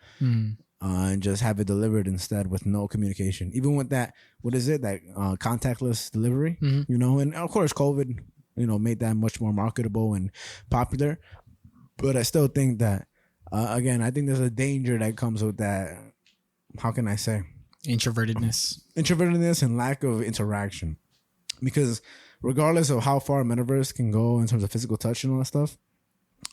and just have it delivered instead with no communication. Even with that, what is it, that contactless delivery, you know? And of course COVID, you know, made that much more marketable and popular. But I still think that again, I think there's a danger that comes with that. How can I say? Introvertedness and lack of interaction. Because regardless of how far metaverse can go in terms of physical touch and all that stuff,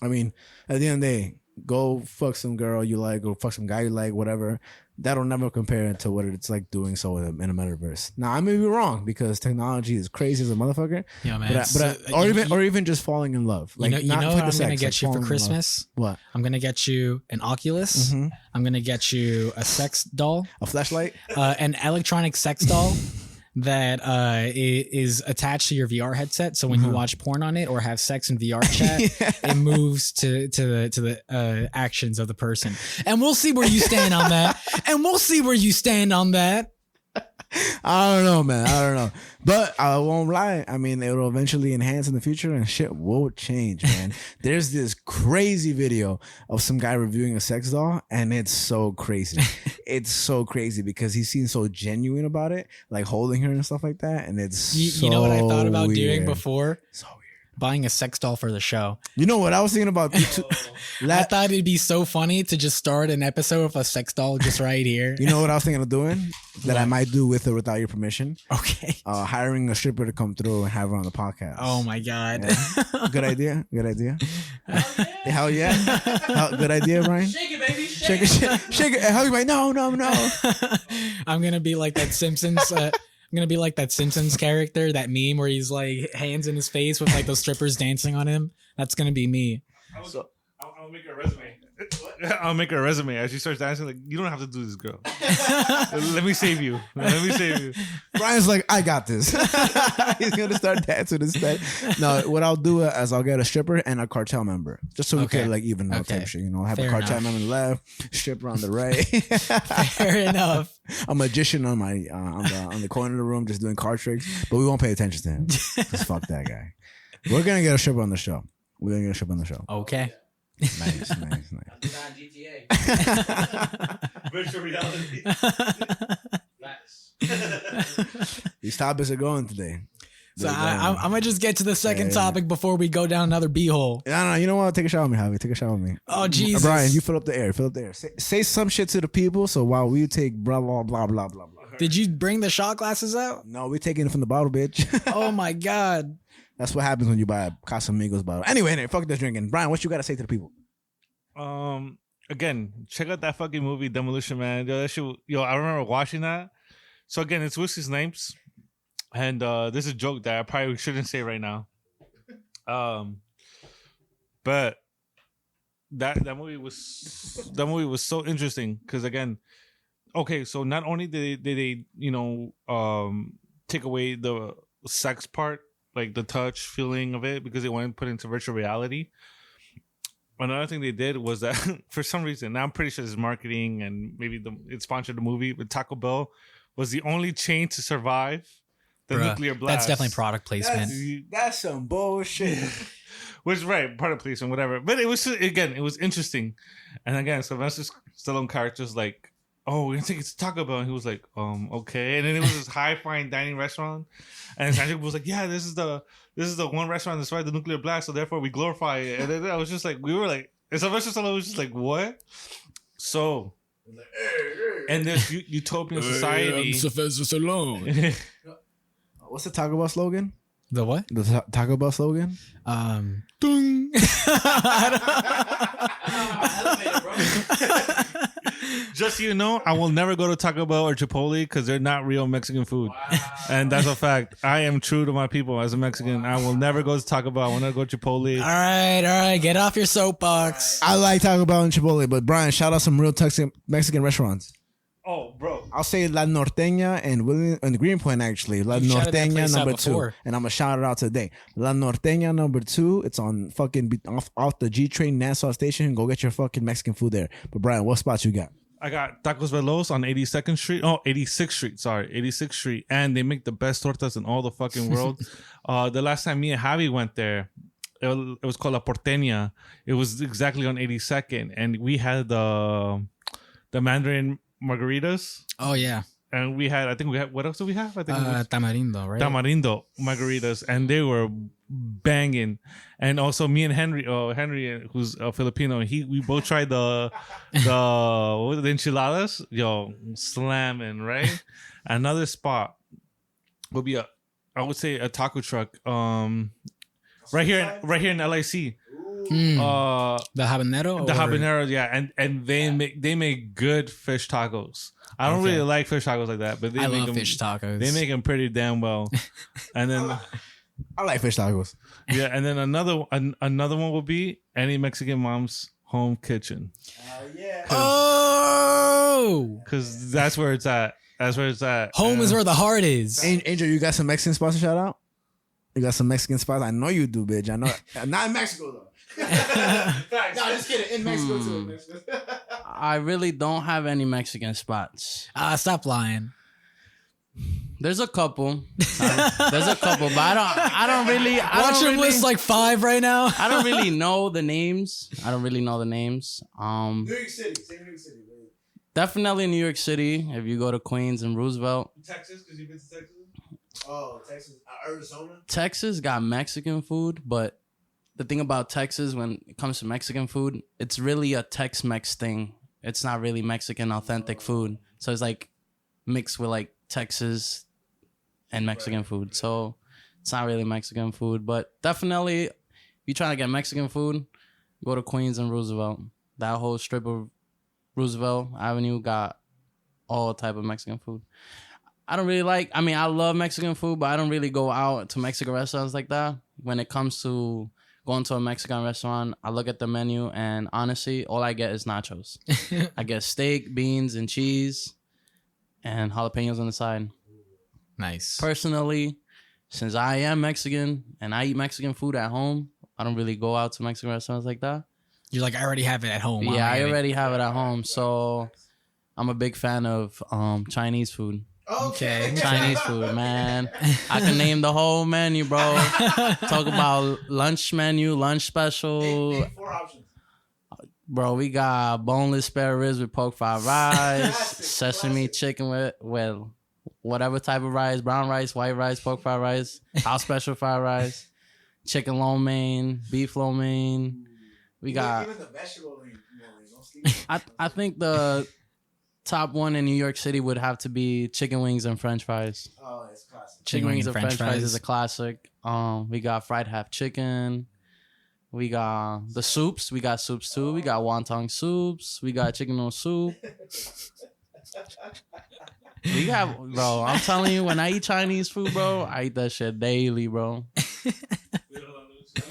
I mean, at the end of the day, go fuck some girl you like or fuck some guy you like, whatever. That'll never compare to what it's like doing so in a metaverse. Now, I may be wrong because technology is crazy as a motherfucker. Yeah, man. Or even just falling in love. Like, you know what I'm going to get you for Christmas? What? I'm going to get you an Oculus. I'm going to get you a sex doll. A flashlight? An electronic sex doll that is attached to your VR headset. So when you watch porn on it or have sex in VR chat, it moves to the actions of the person. And we'll see where you stand on that. I don't know, man. I don't know. But I won't lie. I mean, it will eventually enhance in the future and shit will change, man. There's this crazy video of some guy reviewing a sex doll and it's so crazy. It's so crazy because he seems so genuine about it, like holding her and stuff like that. And it's you know what I thought about doing weird. Before? So weird. Buying a sex doll for the show. You know what I was thinking about? I thought it'd be so funny to just start an episode with a sex doll just right here. You know what I was thinking of doing? That I might do with or without your permission? Okay. Hiring a stripper to come through and have her on the podcast. Oh my God. Yeah. Good idea. Hell yeah. Good idea, Brian. Shake it, baby. Shake it. How you like, no. I'm going to be like that Simpsons. I'm gonna be like that Simpsons character, that meme where he's like hands in his face with like those strippers dancing on him. That's gonna be me. I'll make her a resume. I'll make her a resume as she starts dancing. Like, you don't have to do this, girl. Let me save you. Let me save you. Brian's like, I got this. He's gonna start dancing instead. No, what I'll do is I'll get a stripper and a cartel member, just so we can like even out type shit. You know, I'll have a cartel member on the left, stripper on the right. Fair enough. A magician on my on the corner of the room, just doing card tricks, but we won't pay attention to him. Just fuck that guy. We're gonna get a stripper on the show. We're gonna get a stripper on the show. Okay. Nice. Design GTA. Virtual reality. These topics are going today. So I'm gonna just get to the second topic before we go down another b-hole. No, you know what? Take a shot with me, Javi. Take a shot with me. Oh, Jesus. Brian, you fill up the air. Say some shit to the people. So while we take blah, blah, blah, blah, blah, blah. Did you bring the shot glasses out? No, we're taking it from the bottle, bitch. Oh, my God. That's what happens when you buy a Casamigos bottle. Anyway, fuck this drinking. Brian, what you got to say to the people? Again, check out that fucking movie, Demolition Man. Yo, that shit, I remember watching that. So again, it's Whiskey Snipes. And this is a joke that I probably shouldn't say right now. But that movie was so interesting because again, okay, so not only did they take away the sex part, like the touch feeling of it, because they wanted to put it into virtual reality. Another thing they did was that for some reason, now I'm pretty sure it's marketing and maybe it sponsored the movie, but Taco Bell was the only chain to survive the nuclear blast. That's definitely product placement. That's some bullshit. Which, right, product placement, whatever. But it was, again, it was interesting. And again, Sylvester Stallone character's like, oh, we're going to take it to Taco Bell. And he was like, okay. And then it was this high-fine dining restaurant. And Sandra was like, yeah, this is the one restaurant that survived the nuclear blast, so therefore we glorify it. And then I was just like, and Sylvester Stallone was just like, what? So, and this utopian society. I'm Sylvester Stallone. What's the Taco Bell slogan? The what? The Taco Bell slogan? Dung. Just so you know, I will never go to Taco Bell or Chipotle because they're not real Mexican food. Wow. And that's a fact. I am true to my people as a Mexican. Wow. I will never go to Taco Bell. I want to go to Chipotle. All right. Get off your soapbox. I like Taco Bell and Chipotle, but Brian, shout out some real Mexican restaurants. Oh, bro. I'll say La Norteña and Greenpoint, actually. La Norteña number 2. And I'm going to shout it out today. La Norteña number 2. It's on fucking off the G Train Nassau Station. Go get your fucking Mexican food there. But Brian, what spots you got? I got Tacos Veloz on 86th Street. Oh, 86th Street. Sorry, 86th Street. And they make the best tortas in all the fucking world. The last time me and Javi went there, it was called La Porteña. It was exactly on 82nd. And we had the Mandarin margaritas. Oh, yeah. And what else do we have? I think tamarindo, right? Tamarindo margaritas. And they were banging. And also me and Henry, who's a Filipino, we both tried the enchiladas. Yo, slamming, right? Another spot would be I would say a taco truck. Right here in LIC. The habanero. The habanero, yeah, and they make good fish tacos. I don't really like fish tacos like that, but I love fish tacos. They make them pretty damn well. And then I like fish tacos. Yeah, and then another one will be any Mexican mom's home kitchen. Yeah. Oh, because that's where it's at. Home is where the heart is. Angel, you got some Mexican spots to shout out? You got some Mexican spots? I know you do, bitch. I know. Not in Mexico though. No, just kidding. In Mexico too. I really don't have any Mexican spots. Stop lying. There's a couple. But I don't really. Watch him list like 5 right now. I don't really know the names. New York City. Say New York City. Definitely New York City. If you go to Queens and Roosevelt. Texas, because you've been to Texas. Oh, Texas, Arizona. Texas got Mexican food, but the thing about Texas when it comes to Mexican food, it's really a Tex-Mex thing. It's not really Mexican authentic food. So it's like mixed with like Texas and Mexican food. So it's not really Mexican food, but definitely if you're trying to get Mexican food, go to Queens and Roosevelt. That whole strip of Roosevelt Avenue got all type of Mexican food. I don't really like. I mean, I love Mexican food, but I don't really go out to Mexican restaurants like that. When it comes to going to a Mexican restaurant, I look at the menu, and honestly, all I get is nachos. I get steak, beans, and cheese, and jalapenos on the side. Nice. Personally, since I am Mexican and I eat Mexican food at home, I don't really go out to Mexican restaurants like that. You're like, I already have it at home. Yeah, I already have it at home. So I'm a big fan of Chinese food. Okay. Chinese food, man. I can name the whole menu, bro. Talk about lunch menu, lunch special. Name 4 options. Bro, we got boneless spare ribs with pork fried rice, sesame chicken with whatever type of rice, brown rice, white rice, pork fried rice, house special fried rice, chicken lo mein, beef lo mein. We got. Even the vegetable I think the top one in New York City would have to be chicken wings and French fries. Oh, it's classic. Chicken wings and French fries is a classic. We got fried half chicken. We got the soups. We got soups too. We got wonton soups. We got chicken noodle soup. We got, bro. I'm telling you, when I eat Chinese food, bro, I eat that shit daily, bro. You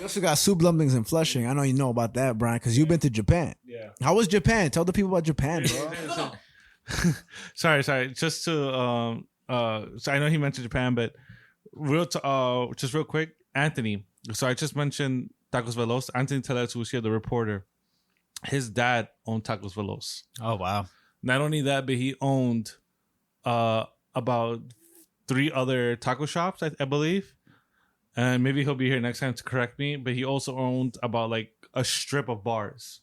also got soup dumplings in Flushing. I know you know about that, Brian, because you've been to Japan. Yeah. How was Japan? Tell the people about Japan, bro. Sorry. Just to so I know he mentioned Japan, but just real quick, Anthony. So I just mentioned Tacos Veloz. Anthony Tellez, who was here, the reporter. His dad owned Tacos Veloz. Oh wow! Not only that, but he owned about 3 other taco shops, I believe. And maybe he'll be here next time to correct me. But he also owned about like a strip of bars.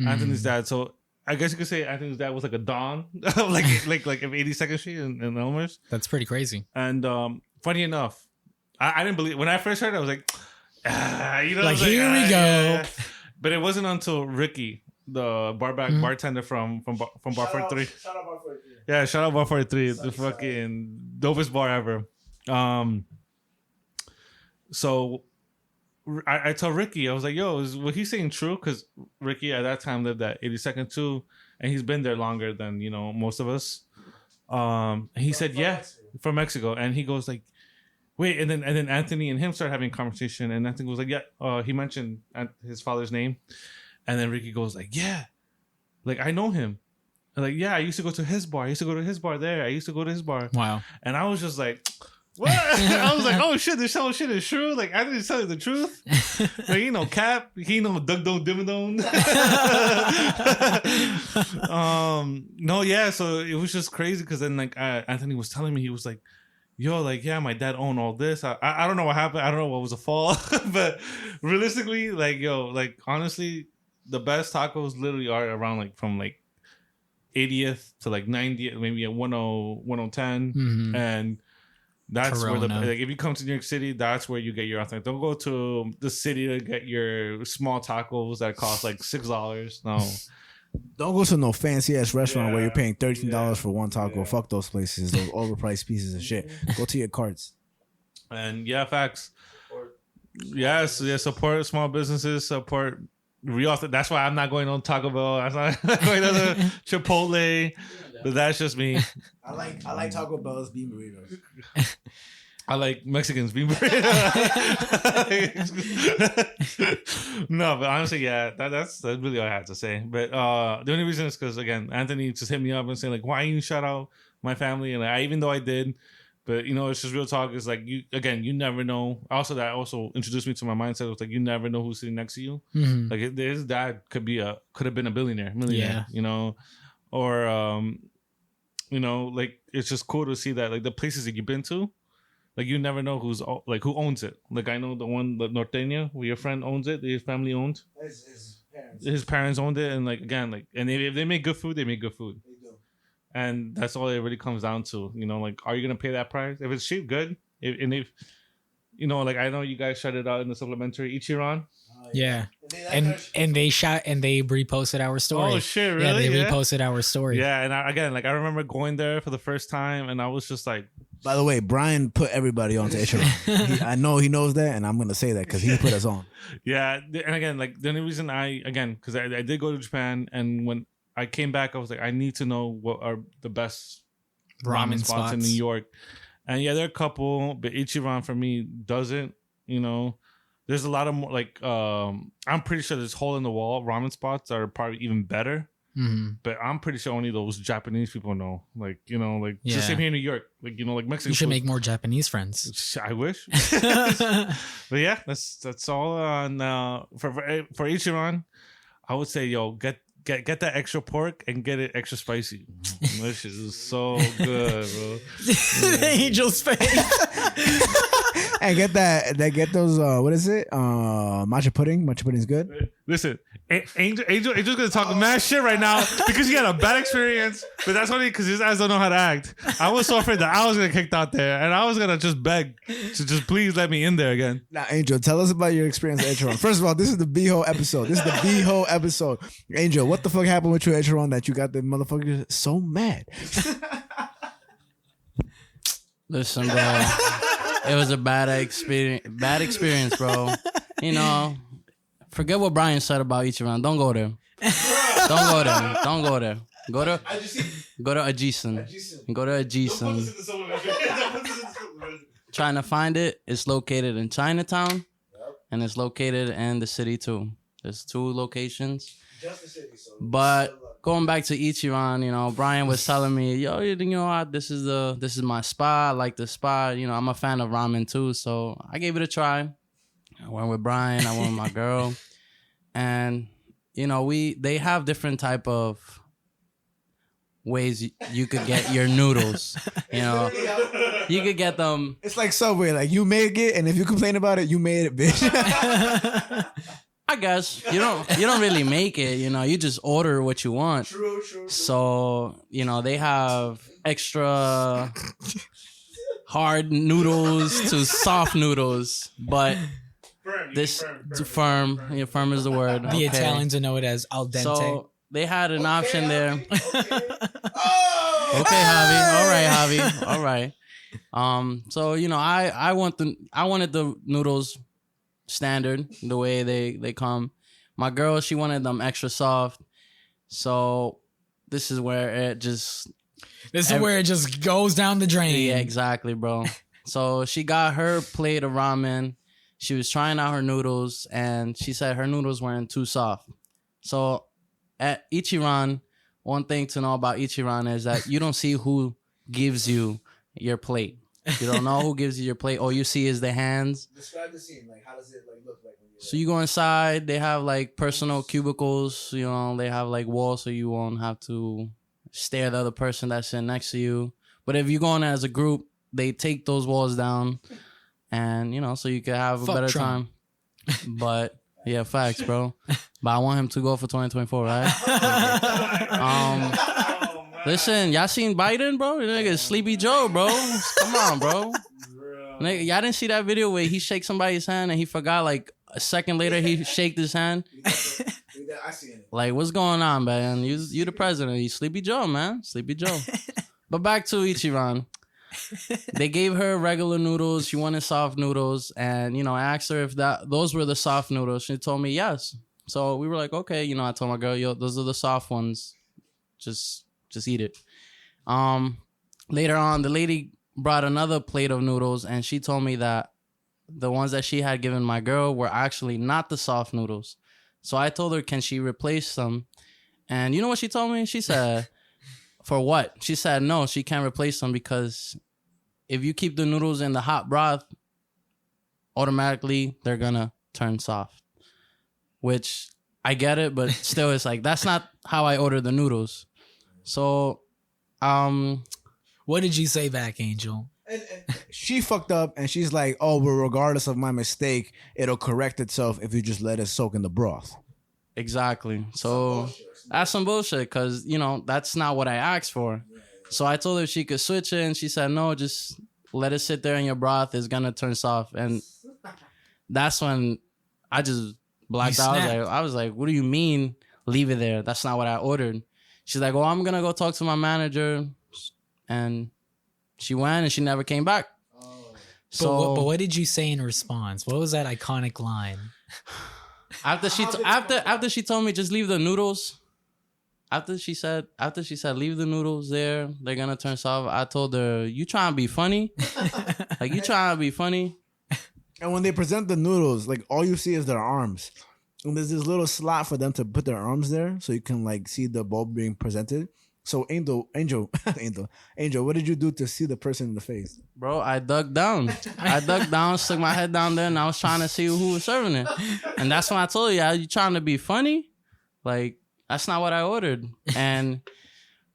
Anthony's dad. So I guess you could say Anthony's dad was like a don, like of 82nd Street in Elmhurst. That's pretty crazy. And funny enough, I didn't believe when I first heard it. I was like, like here we go. Yeah. But it wasn't until Ricky, the bartender from Bar 43. Shout out Bar 43. Yeah, shout out Bar 43, the fucking dopest bar ever. So I tell Ricky, I was like, yo, is what he's saying true? Because Ricky at that time lived at 82nd too, and he's been there longer than, most of us. And he said, yeah, from Mexico. And he goes like, wait, and then Anthony and him started having a conversation, and Anthony was like, yeah, he mentioned his father's name. And then Ricky goes like, yeah, like I know him. And like, yeah, I used to go to his bar. I used to go to his bar there. I used to go to his bar. Wow. And I was just like, what? I was like, oh shit, this whole shit is true. Like, Anthony's telling the truth. Like, Cap, he Doug Don't Dimmadone. No, yeah. So it was just crazy because then like Anthony was telling me, he was like, yo, like, yeah, my dad owned all this. I don't know what happened. I don't know what was a fall. But realistically, like, yo, like, honestly, the best tacos literally are around like from like 80th to like 90th, maybe at 1010. Mm-hmm. And that's Corona. where like if you come to New York City, that's where you get your authentic. Don't go to the city to get your small tacos that cost like $6. No. Don't go to no fancy ass restaurant where you're paying $13 for one taco. Fuck those places, those overpriced pieces of shit. Go to your carts. And yeah, facts. Yes, support small businesses, support real. That's why I'm not going on Taco Bell. I'm not going to the Chipotle. But that's just me. I like Taco Bell's bean burritos. I like Mexicans bean burritos. No, but honestly, yeah, that's really all I had to say. But the only reason is because again, Anthony just hit me up and saying like, "Why you shout out my family?" And even though I did, but it's just real talk. It's like you never know. Also, that also introduced me to my mindset. It was like you never know who's sitting next to you. Mm-hmm. Like his dad could have been a millionaire. Or like it's just cool to see that like the places that you've been to. Like, you never know who owns it. Like, I know the one, the Norteña, where your friend owns it, his family owned. His parents owned it. And, like, again, like, and if they make good food, they make good food. They do. And that's all it really comes down to. Like, are you going to pay that price? If it's cheap, good. If like, I know you guys shut it out in the supplementary Ichiran. Yeah. And they reposted our story. Oh, shit, really? Yeah, they reposted our story. Yeah, and I remember going there for the first time, and I was just like... By the way, Brian put everybody onto Ichiran. I know he knows that, and I'm going to say that because he put us on. Yeah, and again, like, the only reason because I did go to Japan, and when I came back, I was like, I need to know what are the best ramen spots in New York. And yeah, there are a couple, but Ichiran for me doesn't, you know. There's a lot of more, like, I'm pretty sure there's hole in the wall ramen spots that are probably even better. Mm-hmm. But I'm pretty sure only those Japanese people know. Like, you know, like, just same here in New York. Like, you know, like Mexican You should food. make more Japanese friends. I wish. But yeah, that's all. For Ichiran, I would say, yo, get that extra pork and get it extra spicy. That shit is so good, bro. Angel's face. And get those what is it? Matcha pudding. Matcha pudding is good. Listen, Angel's gonna talk mad shit right now because he had a bad experience, but that's only because his ass don't know how to act. I was so afraid that I was gonna get kicked out there, and I was gonna just beg to just please let me in there again. Now, Angel, tell us about your experience at Echeron. First of all, this is the B-hole episode. Angel, what the fuck happened with you at Echeron that you got the motherfucker so mad? Listen, bro. It was a bad experience, bro. You know, forget what Brian said about Ichiran. Don't go there. Don't go there. Go to Ajisen. Go to Ajisen. Trying to find it. It's located in Chinatown, and it's located in the city too. There's 2 locations. Just the city. But going back to Ichiran, you know, Brian was telling me, yo, you know what, this is my spot. I like the spot. You know, I'm a fan of ramen too, so I gave it a try. I went with Brian. I went with my girl, and you know, they have different type of ways you could get your noodles. You know, you could get them. It's like Subway. Like, you make it, and if you complain about it, you made it, bitch. I guess you don't really make it, you know, you just order what you want. True. So, you know, they have extra hard noodles to soft noodles, but firm is the word. The Italians will know it as al dente. So they had an option there. Okay, Javi. All right. So, you know, I wanted the noodles standard, the way they come. My girl, she wanted them extra soft. So this is where it just goes down the drain. Yeah, exactly, bro. So she got her plate of ramen. She was trying out her noodles, and she said her noodles weren't too soft. So at Ichiran, one thing to know about Ichiran is that you don't see who gives you your plate. You don't know who gives you your plate. All you see is the hands. Describe the scene. Like, how does it look like when you're So you go inside. They have like personal cubicles. You know, they have like walls, so you won't have to stare at the other person that's sitting next to you. But if you go in as a group, they take those walls down, and you know, so you can have a better time. But yeah, facts, bro. But I want him to go for 2024, right? Listen, y'all seen Biden, bro? Nigga, Sleepy Joe, bro. Come on, bro. Nigga, y'all didn't see that video where he shakes somebody's hand and he forgot, like, a second later he shaked his hand? I seen it. Like, what's going on, man? You the president. You Sleepy Joe, man. Sleepy Joe. But back to Ichiran. They gave her regular noodles. She wanted soft noodles. And, you know, I asked her if those were the soft noodles. She told me yes. So we were like, okay. You know, I told my girl, yo, those are the soft ones. Just eat it. Later on, the lady brought another plate of noodles, and she told me that the ones that she had given my girl were actually not the soft noodles. So I told her, can she replace them? And you know what she told me? She said, for what? She said, no, she can't replace them because if you keep the noodles in the hot broth, automatically they're gonna turn soft. Which I get it, but still, it's like, that's not how I order the noodles. So, what did you say back, Angel? And she fucked up, and she's like, "Oh, but regardless of my mistake, it'll correct itself if you just let it soak in the broth." Exactly. So that's some bullshit, because you know that's not what I asked for. So I told her she could switch it, and she said, "No, just let it sit there in your broth. It's gonna turn soft." And that's when I just blacked out. I was like, "What do you mean? Leave it there? That's not what I ordered." She's like, well, I'm going to go talk to my manager. And she went and she never came back. Oh. So, but what did you say in response? What was that iconic line? After she told me just leave the noodles, after she said leave the noodles there, they're gonna turn soft. I told her, you trying to be funny? Like, you trying to be funny? And when they present the noodles, like all you see is their arms. And there's this little slot for them to put their arms there so you can like see the bowl being presented. So Angel, what did you do to see the person in the face? Bro, I dug down. Stuck my head down there, and I was trying to see who was serving it. And that's when I told you, you trying to be funny? Like, that's not what I ordered. And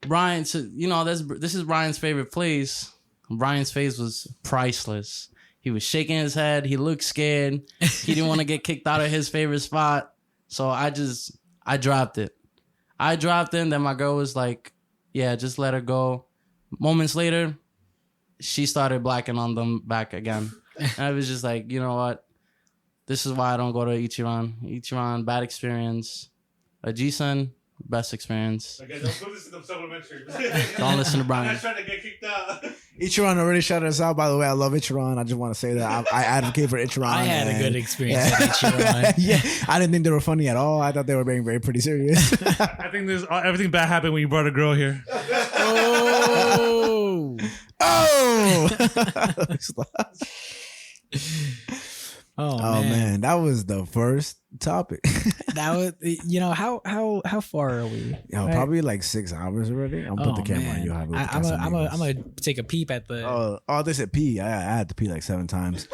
Brian, this is Brian's favorite place. Brian's face was priceless. He was shaking his head. He looked scared. He didn't want to get kicked out of his favorite spot. So I dropped it. Then my girl was like, yeah, just let her go. Moments later, she started blacking on them back again. And I was just like, you know what? This is why I don't go to Ichiran. Ichiran, bad experience. Ajisan, best experience. Okay, don't listen to them supplementary. Don't listen to Brian. I'm not trying to get kicked out. Ichiran already shouted us out. By the way, I love Ichiran. I just want to say that I advocate for Ichiran. I had a good experience with Ichiran. Yeah, I didn't think they were funny at all. I thought they were being very pretty serious. I think there's everything bad happened when you brought a girl here. Oh! Oh man, that was the first topic. That was, how far are we? Yo, right? Probably like 6 hours already. I'll put the camera on. You have it. I'm gonna take a peep at the. Oh, they said pee. I had to pee like 7 times.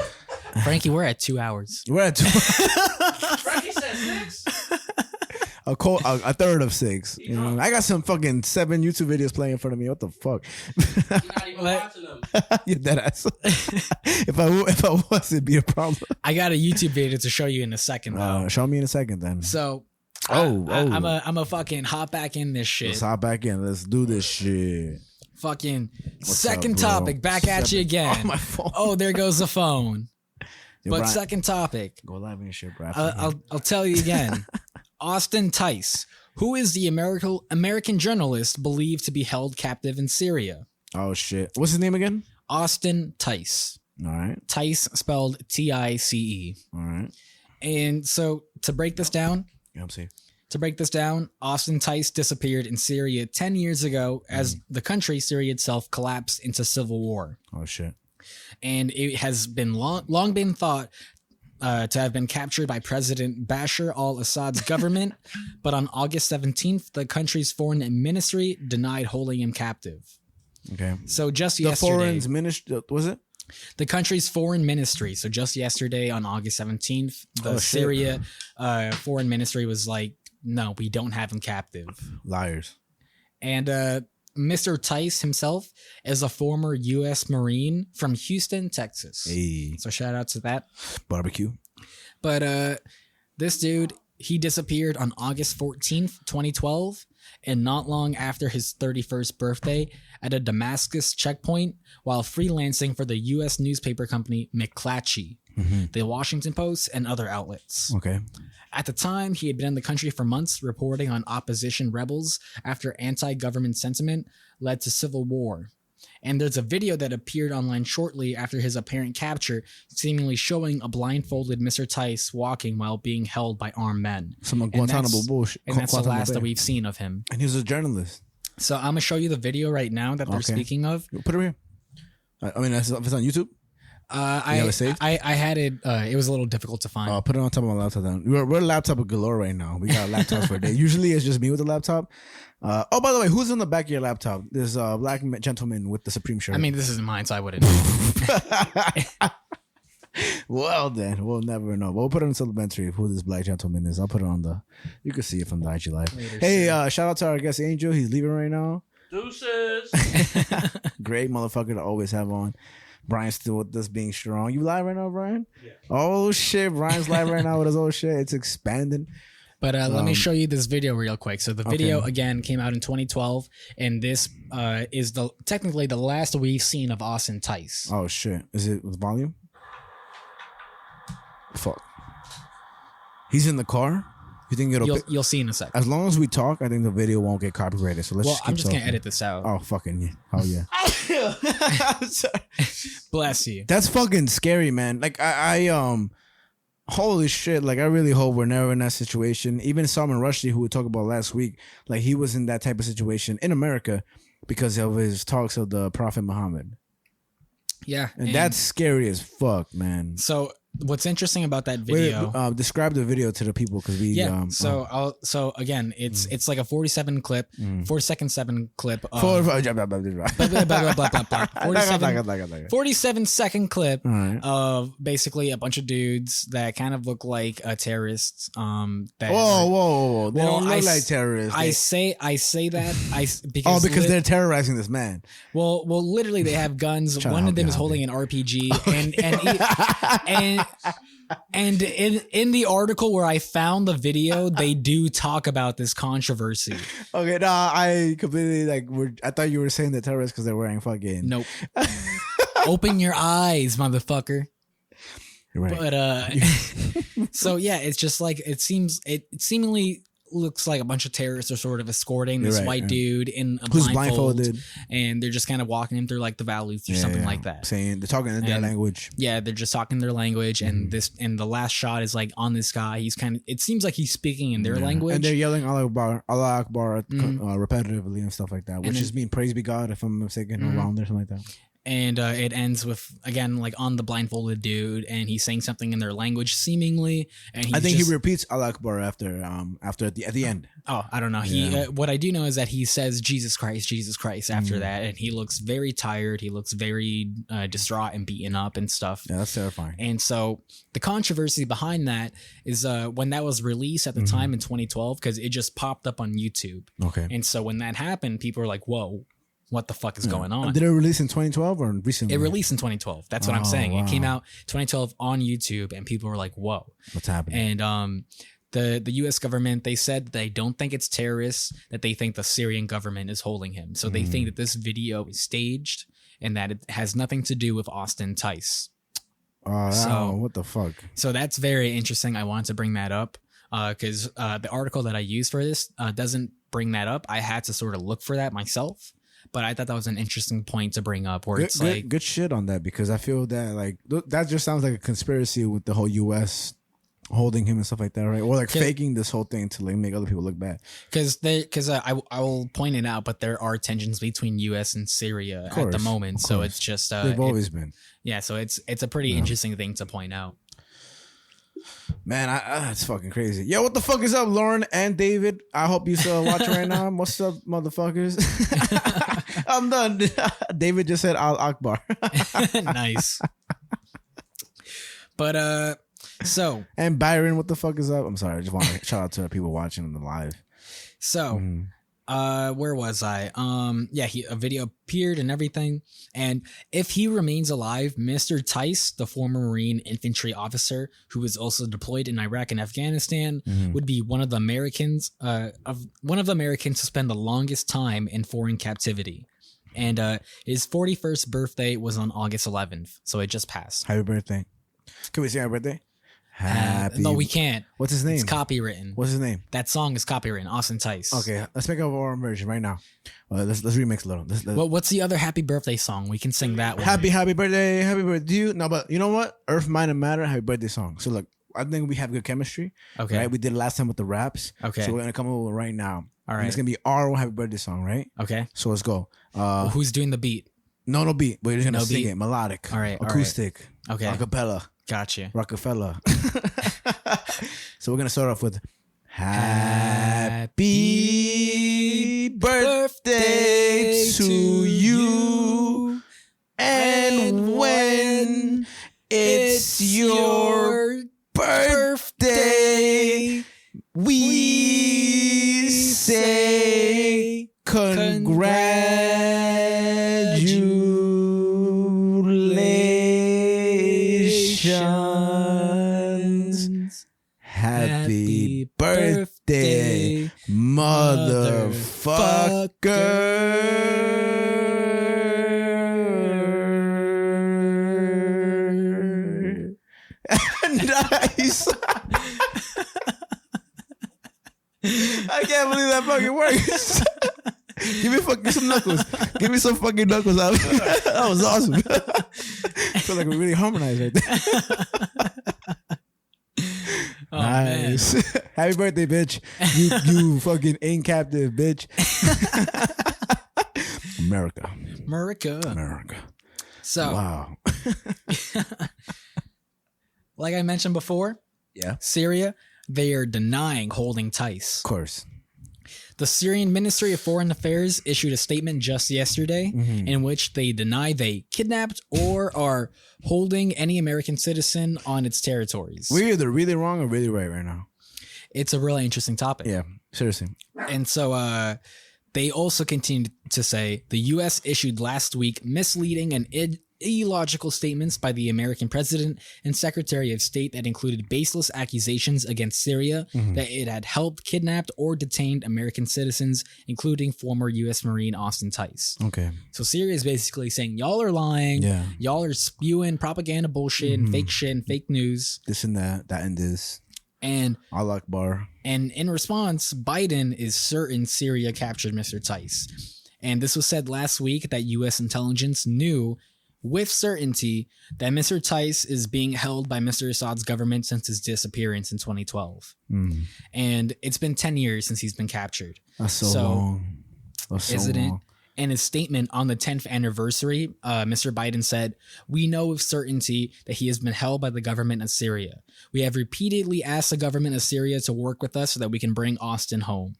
Frankie, we're at 2 hours. We're at 2. Frankie said 6. A third of 6. You know, I got some fucking 7 YouTube videos playing in front of me. What the fuck? You're not even watching them. You're dead ass. If I was, it'd be a problem. I got a YouTube video to show you in a second. Show me in a second then. So, I'm a fucking hop back in this shit. Let's hop back in. Let's do this shit. Fucking second topic. Back at you again. Oh, my phone. Oh, there goes the phone. Yo, but Brian, second topic. Go live in your shit, bro. I'll tell you again. Austin Tice, who is the American journalist believed to be held captive in Syria. Oh, shit. What's his name again? Austin Tice. All right. Tice spelled Tice. All right. And so to break this down, A.M.C. Austin Tice disappeared in Syria 10 years ago as the country, Syria itself, collapsed into civil war. Oh, shit. And it has been long been thought to have been captured by President Bashar al-Assad's government, but on August 17th, the country's foreign ministry denied holding him captive. Okay. So just yesterday, the foreign ministry, was it? The country's foreign ministry. So just yesterday on August 17th, the Syria foreign ministry was like, no, we don't have him captive. Liars. And Mr. Tice himself is a former U.S. Marine from Houston, Texas. Hey. So shout out to that. Barbecue. But this dude, he disappeared on August 14th, 2012, and not long after his 31st birthday at a Damascus checkpoint while freelancing for the U.S. newspaper company McClatchy, the Washington Post, and other outlets. Okay. At the time, he had been in the country for months reporting on opposition rebels after anti-government sentiment led to civil war. And there's a video that appeared online shortly after his apparent capture, seemingly showing a blindfolded Mr. Tice walking while being held by armed men. Some Guantanamo bullshit. And that's the last that we've seen of him. And he was a journalist. So I'm going to show you the video right now that they're speaking of. Put it here. I mean, if it's on YouTube? I had it. It was a little difficult to find. Put it on top of my laptop then. We're laptop galore right now. We got laptops for a day. Usually it's just me with the laptop. By the way, who's on the back of your laptop? There's a black gentleman with the Supreme shirt. I mean, this isn't mine, so I wouldn't know. Well, then we'll never know. We'll put it on supplementary of who this black gentleman is. I'll put it on you can see it from the IG Live. Hey, shout out to our guest Angel. He's leaving right now. Deuces. Great motherfucker to always have on. Brian's still with us being strong. You live right now, Brian? Yeah. Oh, shit. Brian's live right now with his old shit. It's expanding. But let me show you this video real quick. So the video, again, came out in 2012. And this is technically the last we've seen of Austin Tice. Oh, shit. Is it with volume? Fuck. He's in the car? You think you'll see in a second. As long as we talk, I think the video won't get copyrighted. So let's I'm just going to edit this out. Oh, fucking yeah. Oh, yeah. Bless you. That's fucking scary, man. Like, I'm Holy shit. Like, I really hope we're never in that situation. Even Salman Rushdie, who we talked about last week, like, he was in that type of situation in America because of his talks of the Prophet Muhammad. Yeah. And that's scary as fuck, man. So what's interesting about that video? Wait, describe the video to the people because we. Yeah. So again, it's like a 47 clip, 47 clip. 47-second clip of basically a bunch of dudes that kind of look like terrorists. Whoa! They don't look like terrorists. I say that because they're terrorizing this man. Well, literally they have guns. One of them is holding an RPG, and in the article where I found the video, they do talk about this controversy. Okay, no, I completely I thought you were saying the terrorists because they're wearing fucking. Nope. Open your eyes, motherfucker. You're right. But so yeah, it's just like it seemingly looks like a bunch of terrorists are sort of escorting this white dude in a blindfolded, and they're just kind of walking him through like the valleys or something like that. Saying they're talking in their language. Yeah, they're just talking their language, and the last shot is like on this guy. He's it seems like he's speaking in their language, and they're yelling Allah Akbar repetitively and stuff like that, which is mean praise be God if I'm mistaken or wrong or something like that. And it ends with, again, like on the blindfolded dude, and he's saying something in their language, seemingly. And I think he repeats Allah Akbar after at the end. Oh, I don't know. He what I do know is that he says Jesus Christ after that, and he looks very tired. He looks very distraught and beaten up and stuff. Yeah, that's terrifying. And so the controversy behind that is when that was released at the time in 2012, because it just popped up on YouTube. Okay. And so when that happened, people were like, "Whoa. What the fuck is going on?" Did it release in 2012 or recently? It released in 2012. That's what I'm saying. Wow. It came out 2012 on YouTube, and people were like, "Whoa, what's happening?" And the U.S. government, they said they don't think it's terrorists, that they think the Syrian government is holding him. So they think that this video is staged and that it has nothing to do with Austin Tice. So what the fuck? So that's very interesting. I wanted to bring that up because the article that I used for this doesn't bring that up. I had to sort of look for that myself. But I thought that was an interesting point to bring up, where it's like good shit on that, because I feel that like that just sounds like a conspiracy with the whole U.S. holding him and stuff like that, right? Or like faking this whole thing to like make other people look bad. Because I will point it out, but there are tensions between U.S. and Syria at the moment, so it's just they've always been. Yeah, so it's a pretty interesting thing to point out. Man, it's fucking crazy. Yo, what the fuck is up, Lauren and David? I hope you still watching right now. What's up, motherfuckers? I'm done. David just said Al Akbar. Nice. But so and Byron, what the fuck is up? I'm sorry. I just want to shout out to the people watching on the live. So where was I? A video appeared and everything. And if he remains alive, Mr. Tice, the former Marine infantry officer who was also deployed in Iraq and Afghanistan, would be one of the Americans to spend the longest time in foreign captivity. And his 41st birthday was on August 11th, so it just passed. Happy birthday! Can we sing happy birthday? No, we can't. What's his name? It's copywritten. What's his name? That song is copywritten. Austin Tice. Okay, let's make up our own version right now. Let's remix a little. Well, what's the other happy birthday song? We can sing that one. Happy birthday, happy birthday. No, but you know what? Earth, Mind, and Matter, happy birthday song. So look, I think we have good chemistry. Okay. Right? We did it last time with the raps. Okay. So we're gonna come over right now. All right. And it's gonna be our own happy birthday song, right? Okay. So let's go. Who's doing the beat? No beat. We're just gonna sing it melodic. All right. Acoustic. Okay. Acapella. Gotcha. Rockefeller. So we're gonna start off with Happy birthday to you, and when it's your birthday, we say congratulations. Happy birthday, motherfucker. Nice. I can't believe that fucking works. Give me fucking some knuckles. Give me some fucking knuckles. That was awesome. I feel like we really harmonized right there. face. Happy birthday, bitch. You fucking ain't captive, bitch. America. So, wow. like I mentioned before, Yeah. Syria, they are denying holding Tice. Of course. The Syrian Ministry of Foreign Affairs issued a statement just yesterday in which they deny they kidnapped or are holding any American citizen on its territories. We're either really wrong or really right now. It's a really interesting topic. Yeah, seriously. And so they also continued to say the U.S. issued last week misleading and illogical statements by the American president and secretary of state that included baseless accusations against Syria that it had helped kidnapped or detained American citizens, including former U.S. Marine Austin Tice. Okay. So Syria is basically saying y'all are lying. Yeah. Y'all are spewing propaganda bullshit and fake shit and fake news. This and that and this. And Allah Akbar. And in response, Biden is certain Syria captured Mr. Tice. And this was said last week that U.S. intelligence knew with certainty that Mr. Tice is being held by Mr. Assad's government since his disappearance in 2012. And it's been 10 years since he's been captured. That's so long. That's so isn't long. it? In his statement on the 10th anniversary, Mr. Biden said, "We know with certainty that he has been held by the government of Syria. We have repeatedly asked the government of Syria to work with us so that we can bring Austin home."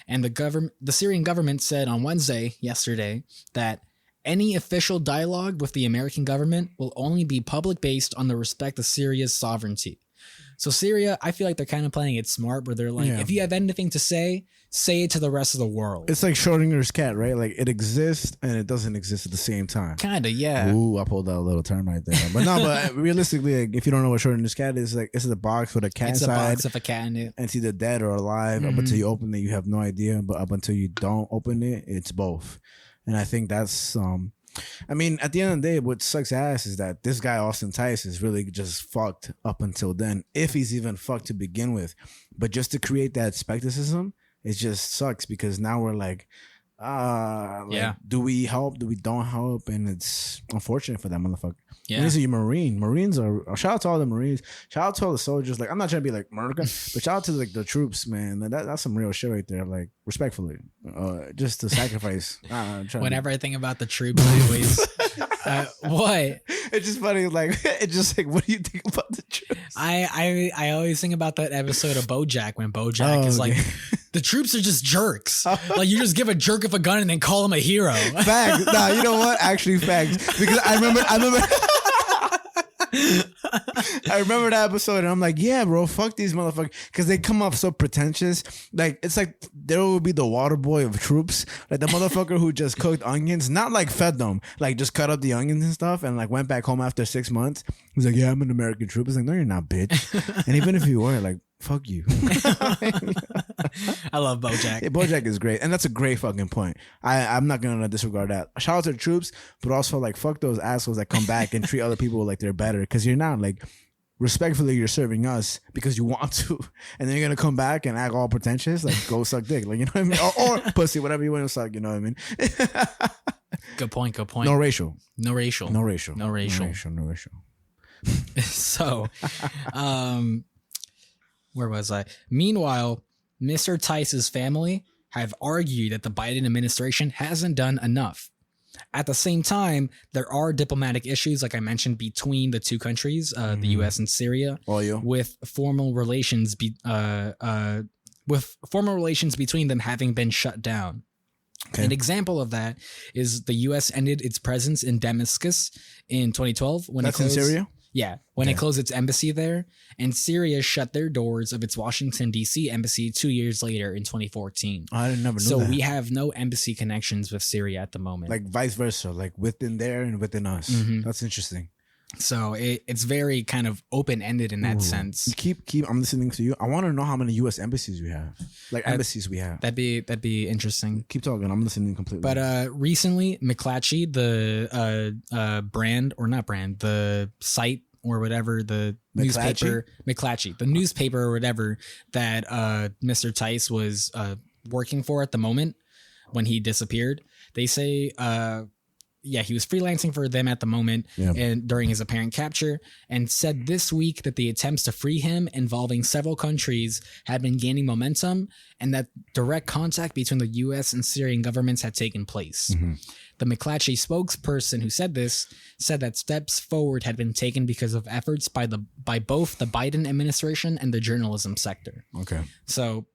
And the Syrian government said on Wednesday, yesterday, that any official dialogue with the American government will only be public based on the respect of Syria's sovereignty. So Syria, I feel like they're kind of playing it smart where they're like, if you have anything to say it to the rest of the world. It's like Schrodinger's cat, right? Like it exists and it doesn't exist at the same time. Kind of, yeah. Ooh, I pulled out a little term right there. But no, but realistically, like, if you don't know what Schrodinger's cat is, like it's a box with a cat It's inside. a box of a cat in it. And it's either dead or alive. Up until you open it, you have no idea. But up until you don't open it, it's both. And I think that's I mean, at the end of the day, what sucks ass is that this guy, Austin Tice, is really just fucked up until then, if he's even fucked to begin with. But just to create that skepticism, it just sucks because now we're like, do we help? Do we don't help? And it's unfortunate for that motherfucker. Yeah. He's a Marine. Marines are, shout out to all the Marines. Shout out to all the soldiers. Like, I'm not trying to be like America, but shout out to like the troops, man. That's some real shit right there. Like, respectfully, just to sacrifice. Whenever I think about the troops, I always, what? It's just funny. Like, it's just like, what do you think about the troops? I always think about that episode of BoJack when BoJack is like, the troops are just jerks. Like, you just give a jerk of a gun and then call him a hero. Facts. Nah, you know what? Actually, facts. Because I remember. I remember that episode and I'm like, yeah, bro, fuck these motherfuckers. Because they come off so pretentious. Like, it's like there will be the water boy of troops. Like the motherfucker who just cooked onions, not like fed them, like just cut up the onions and stuff and like went back home after 6 months. He's like, yeah, I'm an American troop. It's like, no, you're not, bitch. And even if you were, like, fuck you. I love BoJack. Yeah, BoJack is great, and that's a great fucking point. I'm not gonna disregard that. Shout out to the troops, but also like fuck those assholes that come back and treat other people like they're better. Because you're not, like, respectfully, you're serving us because you want to, and then you're gonna come back and act all pretentious, like go suck dick, like, you know what I mean, or pussy, whatever you want to suck. You know what I mean? Good point. Good point. No racial. No racial. No racial. No racial. No racial. No racial. So, where was I? Meanwhile, Mr. Tice's family have argued that the Biden administration hasn't done enough. At the same time, there are diplomatic issues, like I mentioned, between the two countries, the U.S. and Syria, with formal relations between them having been shut down. Okay. An example of that is the U.S. ended its presence in Damascus in 2012 when That's in Syria. Yeah, when it closed its embassy there, and Syria shut their doors of its Washington, D.C. embassy 2 years later in 2014. I didn't never know so that. We have no embassy connections with Syria at the moment. Like vice versa, like within there and within us. That's interesting. So it's very kind of open-ended in that sense. Keep. I'm listening to you. I want to know how many U.S. embassies we have. Like embassies we have. That'd be interesting. Keep talking. I'm listening completely. But recently, McClatchy, the brand or not brand, the site or whatever, the newspaper, McClatchy, the newspaper or whatever that Mr. Tice was working for at the moment when he disappeared. They say he was freelancing for them at the moment and during his apparent capture, and said this week that the attempts to free him involving several countries had been gaining momentum and that direct contact between the U.S. and Syrian governments had taken place. The McClatchy spokesperson who said this said that steps forward had been taken because of efforts by both the Biden administration and the journalism sector. Okay. So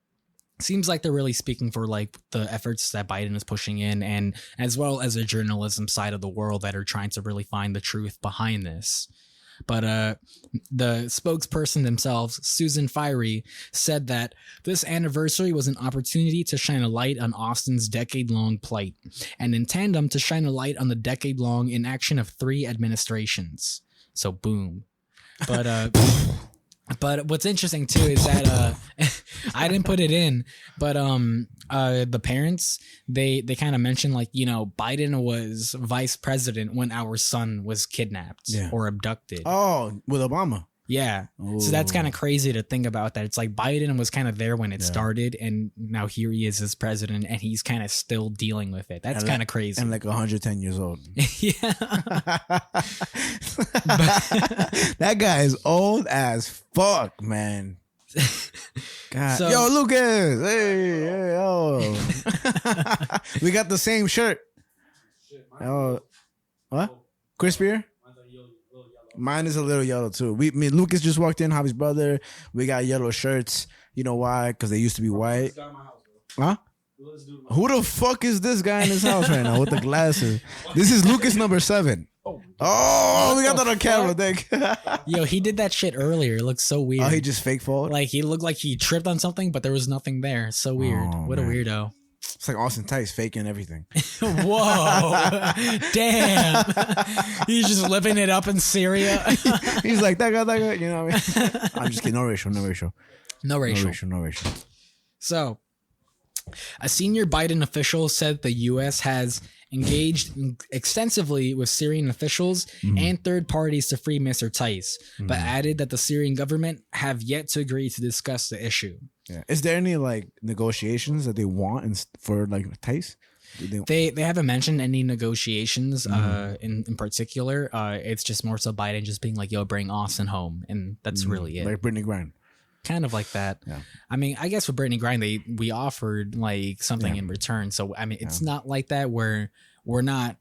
seems like they're really speaking for like the efforts that Biden is pushing in, and as well as the journalism side of the world that are trying to really find the truth behind this. But the spokesperson themselves, Susan Fiery, said that this anniversary was an opportunity to shine a light on Austin's decade-long plight, and in tandem to shine a light on the decade-long inaction of 3 administrations. So boom. But what's interesting too is that I didn't put it in, but the parents they kind of mentioned like, you know, Biden was vice president when our son was kidnapped or abducted. Oh, with Obama. Yeah. Ooh. So that's kind of crazy to think about that. It's like Biden was kind of there when it started, and now here he is as president, and he's kind of still dealing with it. That's kind of crazy. And like 110 years old. Yeah. That guy is old as fuck, man. God. So, yo, Lucas. Hey, yo. We got the same shirt. Oh, what? Crispier? Mine is a little yellow too. Lucas just walked in, Javi's brother. We got yellow shirts. You know why? Because they used to be white. Huh? Who the fuck is this guy in his house right now with the glasses? This is Lucas number 7. Oh, we got that on camera. Thank. Yo, he did that shit earlier. It looks so weird. Oh, he just fake fall? Like he looked like he tripped on something, but there was nothing there. So weird. What a weirdo. It's like Austin Tice faking everything. Whoa. Damn. He's just living it up in Syria. He's like, that guy, you know what I mean? I'm just kidding. No racial. No racial. So, a senior Biden official said the U.S. has engaged extensively with Syrian officials and third parties to free Mr. Tice, but added that the Syrian government have yet to agree to discuss the issue. Yeah. Is there any like negotiations that they want for like Tice? They haven't mentioned any negotiations in particular. It's just more so Biden just being like, yo, bring Austin home. And that's really it. Like Brittany Griner. Kind of like that. Yeah. I mean, I guess with Brittany Griner, we offered like something in return. So, I mean, it's not like that where we're not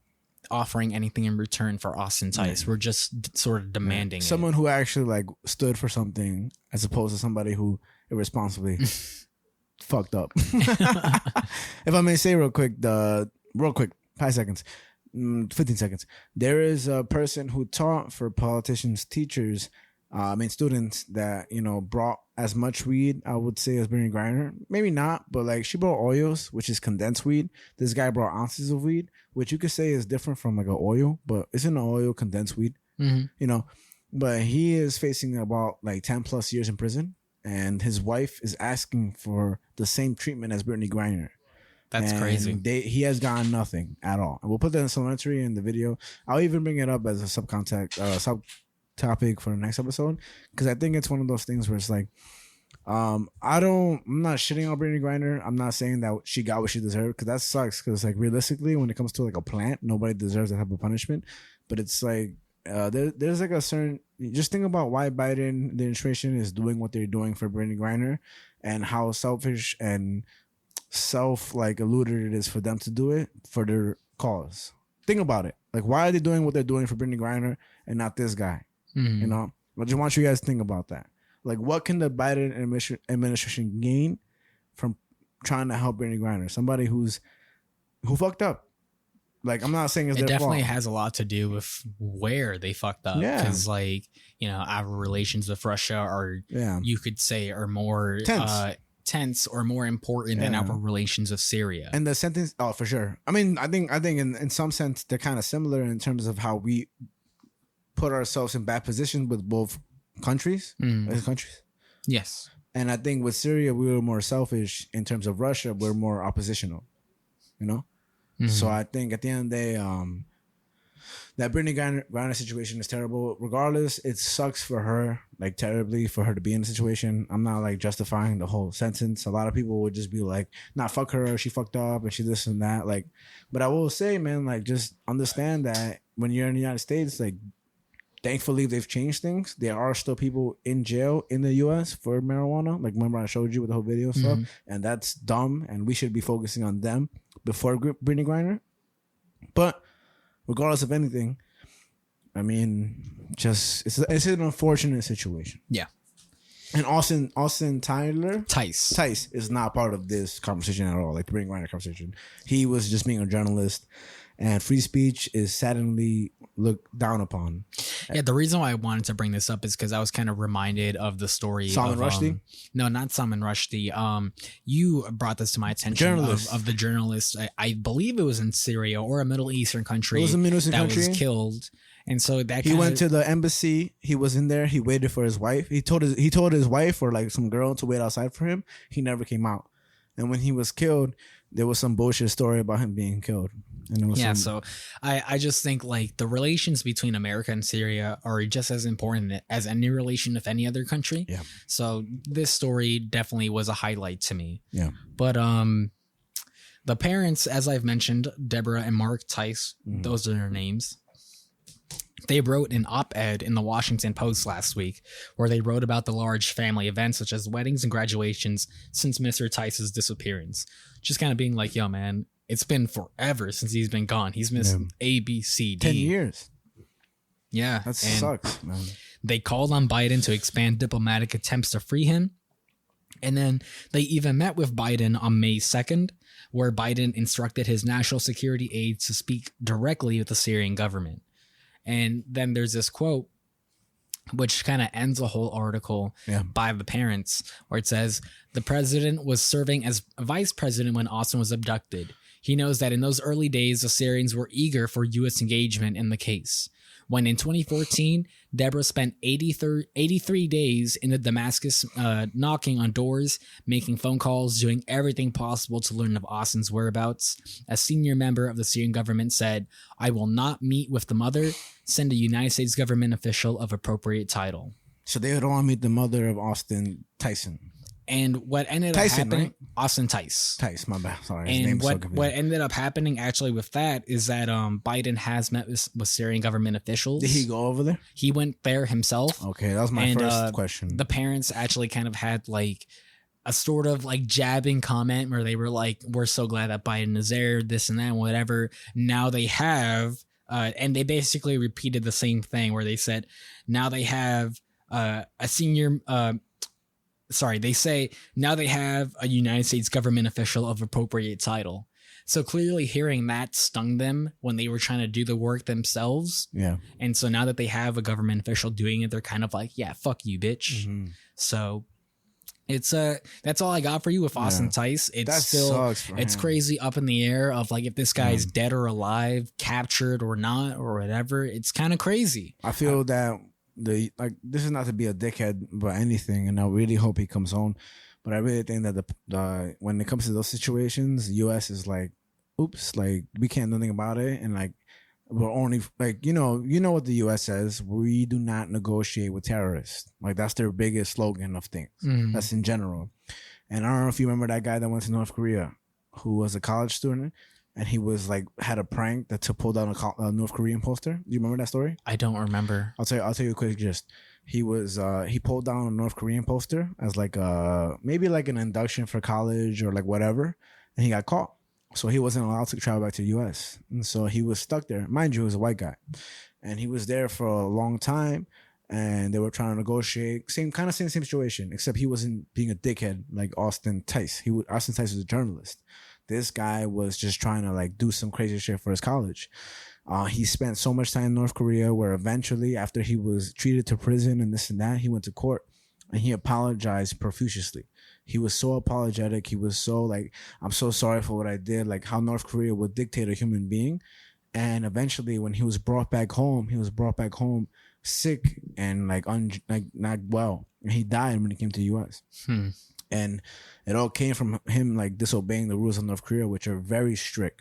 offering anything in return for Austin Tice. We're just sort of demanding someone who actually like stood for something as opposed to somebody who irresponsibly fucked up. If I may say real quick, 5 seconds, 15 seconds. There is a person who taught for politicians, teachers, students that, you know, brought as much weed, I would say, as Brittany Griner. Maybe not, but like she brought oils, which is condensed weed. This guy brought ounces of weed, which you could say is different from like an oil, but isn't an oil condensed weed, you know? But he is facing about like 10 plus years in prison, and his wife is asking for the same treatment as Brittany Griner. That's crazy. He has gotten nothing at all. And we'll put that in supplementary in the video. I'll even bring it up as a subtopic for the next episode, because I think it's one of those things where it's like, I'm not shitting on Brittany Griner. I'm not saying that she got what she deserved, because that sucks. Because like realistically, when it comes to like a plant, nobody deserves that type of punishment. But it's like there's like a certain, just think about why Biden the administration is doing what they're doing for Brittany Griner, and how selfish and self like eluded it is for them to do it for their cause. Think about it. Like, why are they doing what they're doing for Brittany Griner and not this guy? You know, I just want you guys to think about that. Like, what can the Biden administration gain from trying to help Brittany Griner? Somebody who fucked up. Like, I'm not saying it's it their definitely fault. has a lot to do with where they fucked up. Yeah. Because, like, you know, our relations with Russia are, you could say, are more tense or more important than our relations with Syria. And the sentence, for sure. I mean, I think in some sense they're kind of similar in terms of how we put ourselves in bad positions with both countries. Yes. And I think with Syria, we were more selfish. In terms of Russia, we're more oppositional, you know? So I think at the end of the day, that Brittany Griner situation is terrible. Regardless, it sucks for her, like terribly for her to be in the situation. I'm not like justifying the whole sentence. A lot of people would just be like, nah, fuck her, she fucked up and she this and that. Like, but I will say, man, like just understand that when you're in the United States, like thankfully they've changed things. There are still people in jail in the US for marijuana. Like remember I showed you with the whole video stuff, and that's dumb, and we should be focusing on them before Brittany Griner. But regardless of anything, I mean, just it's an unfortunate situation. Yeah. And Austin Tice is not part of this conversation at all, like the Brittany Griner conversation. He was just being a journalist, and free speech is sadly looked down upon. Yeah, the reason why I wanted to bring this up is because I was kind of reminded of the story Salman Rushdie? No, not Salman Rushdie. You brought this to my attention of the journalist. I believe it was in Syria or a Middle Eastern country. It was a Middle Eastern country. Was killed. And so that he went to the embassy. He was in there. He waited for his wife. He told his wife or like some girl to wait outside for him. He never came out. And when he was killed, there was some bullshit story about him being killed. And it was so I just think like the relations between America and Syria are just as important as any relation of any other country. Yeah. So this story definitely was a highlight to me. Yeah. But the parents, as I've mentioned, Deborah and Mark Tice, those are their names. They wrote an op-ed in the Washington Post last week where they wrote about the large family events such as weddings and graduations since Mr. Tice's disappearance. Just kind of being like, yo, man, it's been forever since he's been gone. He's missed A, B, C, D. 10 years. Yeah. That sucks, man. They called on Biden to expand diplomatic attempts to free him. And then they even met with Biden on May 2nd, where Biden instructed his national security aides to speak directly with the Syrian government. And then there's this quote, which kind of ends the whole article by the parents, where it says, the president was serving as vice president when Austin was abducted. He knows that in those early days, the Syrians were eager for U.S. engagement in the case. When in 2014, Deborah spent 83 days in the Damascus knocking on doors, making phone calls, doing everything possible to learn of Austin's whereabouts. A senior member of the Syrian government said, I will not meet with the mother, send a United States government official of appropriate title. So they would want to meet the mother of Austin Tyson. And what ended up happening, right? Austin Tice. Tice, my bad. Sorry. His name is so confusing. What ended up happening actually with that is that Biden has met with Syrian government officials. Did he go over there? He went there himself. Okay, that was my first question. The parents actually kind of had like a sort of like jabbing comment where they were like, we're so glad that Biden is there, this and that, whatever. Now they have, and they basically repeated the same thing where they said, now they have a senior... they say now they have a United States government official of appropriate title. So clearly hearing that stung them when they were trying to do the work themselves. Yeah. And so now that they have a government official doing it, they're kind of like, yeah, fuck you, bitch. Mm-hmm. So it's that's all I got for you with Austin Tice. It's crazy up in the air of like if this guy's dead or alive, captured or not, or whatever. It's kind of crazy. I feel that this is not to be a dickhead about anything, and I really hope he comes home, but I really think that the when it comes to those situations, the U.S. is like, oops, like we can't do nothing about it, and like we're only like you know what the U.S. says, we do not negotiate with terrorists. Like that's their biggest slogan of things. Mm-hmm. That's in general. And I don't know if you remember that guy that went to North Korea, who was a college student. And he was like had a prank to pull down a North Korean poster. Do you remember that story? I don't remember. I'll tell you a quick gist. He was he pulled down a North Korean poster as like maybe like an induction for college or like whatever, and he got caught. So he wasn't allowed to travel back to the U.S. And so he was stuck there. Mind you, he was a white guy, and he was there for a long time. And they were trying to negotiate, same situation, except he wasn't being a dickhead like Austin Tice. Austin Tice was a journalist. This guy was just trying to like do some crazy shit for his college. He spent so much time in North Korea where eventually after he was treated to prison and this and that, he went to court and he apologized profusely. He was so apologetic. He was so like, I'm so sorry for what I did, like how North Korea would dictate a human being. And eventually when he was brought back home, sick and like not well. And he died when he came to the U.S. And it all came from him like disobeying the rules of North Korea, which are very strict.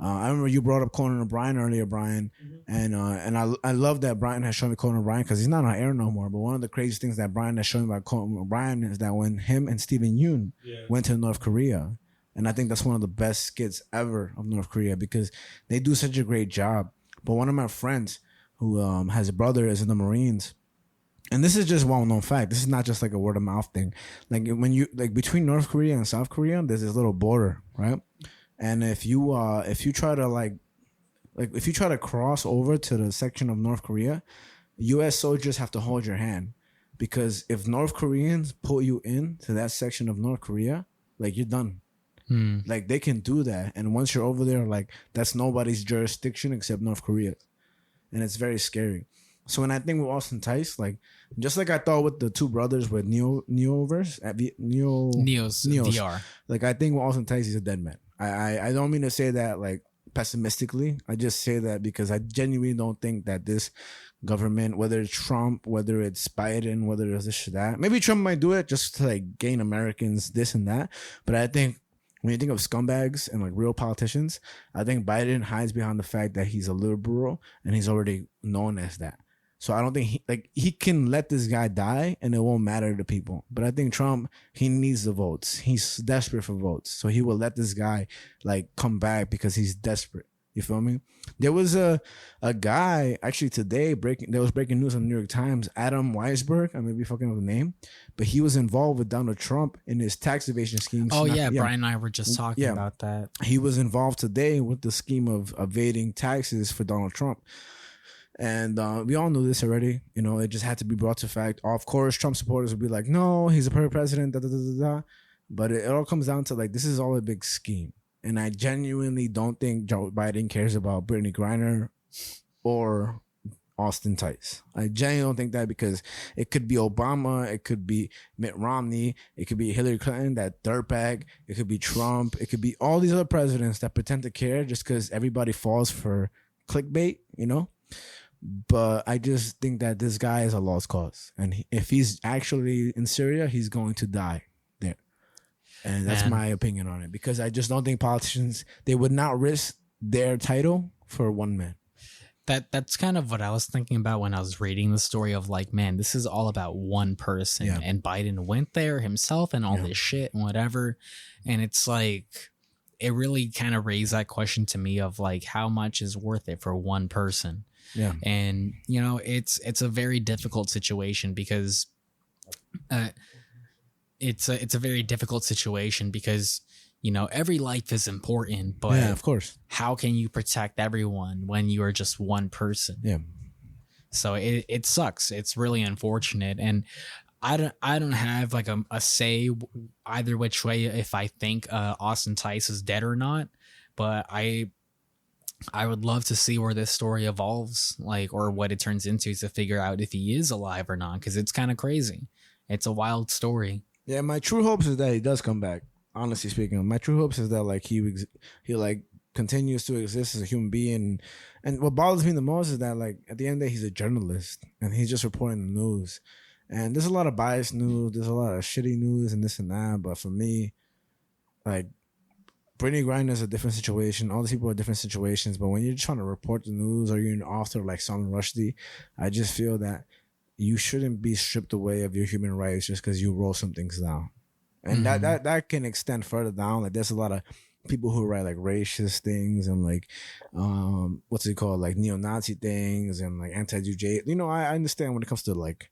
I remember you brought up Conan O'Brien earlier, Brian, and I love that Brian has shown me Conan O'Brien because he's not on air no more. But one of the crazy things that Brian has shown me about Conan O'Brien is that when him and Stephen Yoon went to North Korea, and I think that's one of the best skits ever of North Korea because they do such a great job. But one of my friends who has a brother is in the Marines. And this is just well-known fact. This is not just like a word of mouth thing. Like when you like between North Korea and South Korea, there's this little border, right? And if you try to if you try to cross over to the section of North Korea, U.S. soldiers have to hold your hand because if North Koreans pull you into that section of North Korea, like you're done. Like they can do that, and once you're over there, like that's nobody's jurisdiction except North Korea, and it's very scary. So when I think with Austin Tice, like just like I thought with the two brothers with Neoverse at Neos VR, like I think with Austin Tice he's a dead man. I don't mean to say that like pessimistically. I just say that because I genuinely don't think that this government, whether it's Trump, whether it's Biden, whether it's this or that, maybe Trump might do it just to like gain Americans this and that. But I think when you think of scumbags and like real politicians, I think Biden hides behind the fact that he's a liberal and he's already known as that. So I don't think he can let this guy die and it won't matter to people. But I think Trump, he needs the votes. He's desperate for votes. So he will let this guy like come back because he's desperate. You feel me? There was a guy actually today there was breaking news on the New York Times, Adam Weisberg. I may be fucking up the name, but he was involved with Donald Trump in his tax evasion scheme. Oh yeah, Brian and I were just talking about that. He was involved today with the scheme of evading taxes for Donald Trump. And we all knew this already. You know, it just had to be brought to fact. Of course, Trump supporters would be like, no, he's a perfect president, da, da, da, da, da. But it all comes down to, like, this is all a big scheme. And I genuinely don't think Joe Biden cares about Brittany Griner or Austin Tice. I genuinely don't think that because it could be Obama, it could be Mitt Romney, it could be Hillary Clinton, that dirtbag, it could be Trump, it could be all these other presidents that pretend to care just because everybody falls for clickbait, you know? But I just think that this guy is a lost cause. And if he's actually in Syria, he's going to die there. And that's my opinion on it. Because I just don't think politicians, they would not risk their title for one man. That's kind of what I was thinking about when I was reading the story of like, man, this is all about one person. Yeah. And Biden went there himself and all this shit and whatever. And it's like, it really kind of raised that question to me of like, how much is worth it for one person? Yeah. And, you know, it's a very difficult situation because it's a very difficult situation because, you know, every life is important, but yeah, of course, how can you protect everyone when you are just one person? Yeah. So it sucks. It's really unfortunate. And I don't have like a say either which way if I think Austin Tice is dead or not, but I would love to see where this story evolves, like, or what it turns into to figure out if he is alive or not, because it's kind of crazy. It's a wild story. Yeah, my true hopes is that he does come back. Honestly speaking, my true hopes is that like he like continues to exist as a human being. And what bothers me the most is that like at the end of the day, he's a journalist and he's just reporting the news. And there's a lot of biased news, there's a lot of shitty news and this and that. But for me, like, Brittany Griner is a different situation. All these people are different situations. But when you're trying to report the news or you're an author like Salman Rushdie, I just feel that you shouldn't be stripped away of your human rights just because you wrote some things down. And that can extend further down. Like there's a lot of people who write like racist things and like what's it called, like neo-Nazi things and like anti-Jew. You know, I understand when it comes to like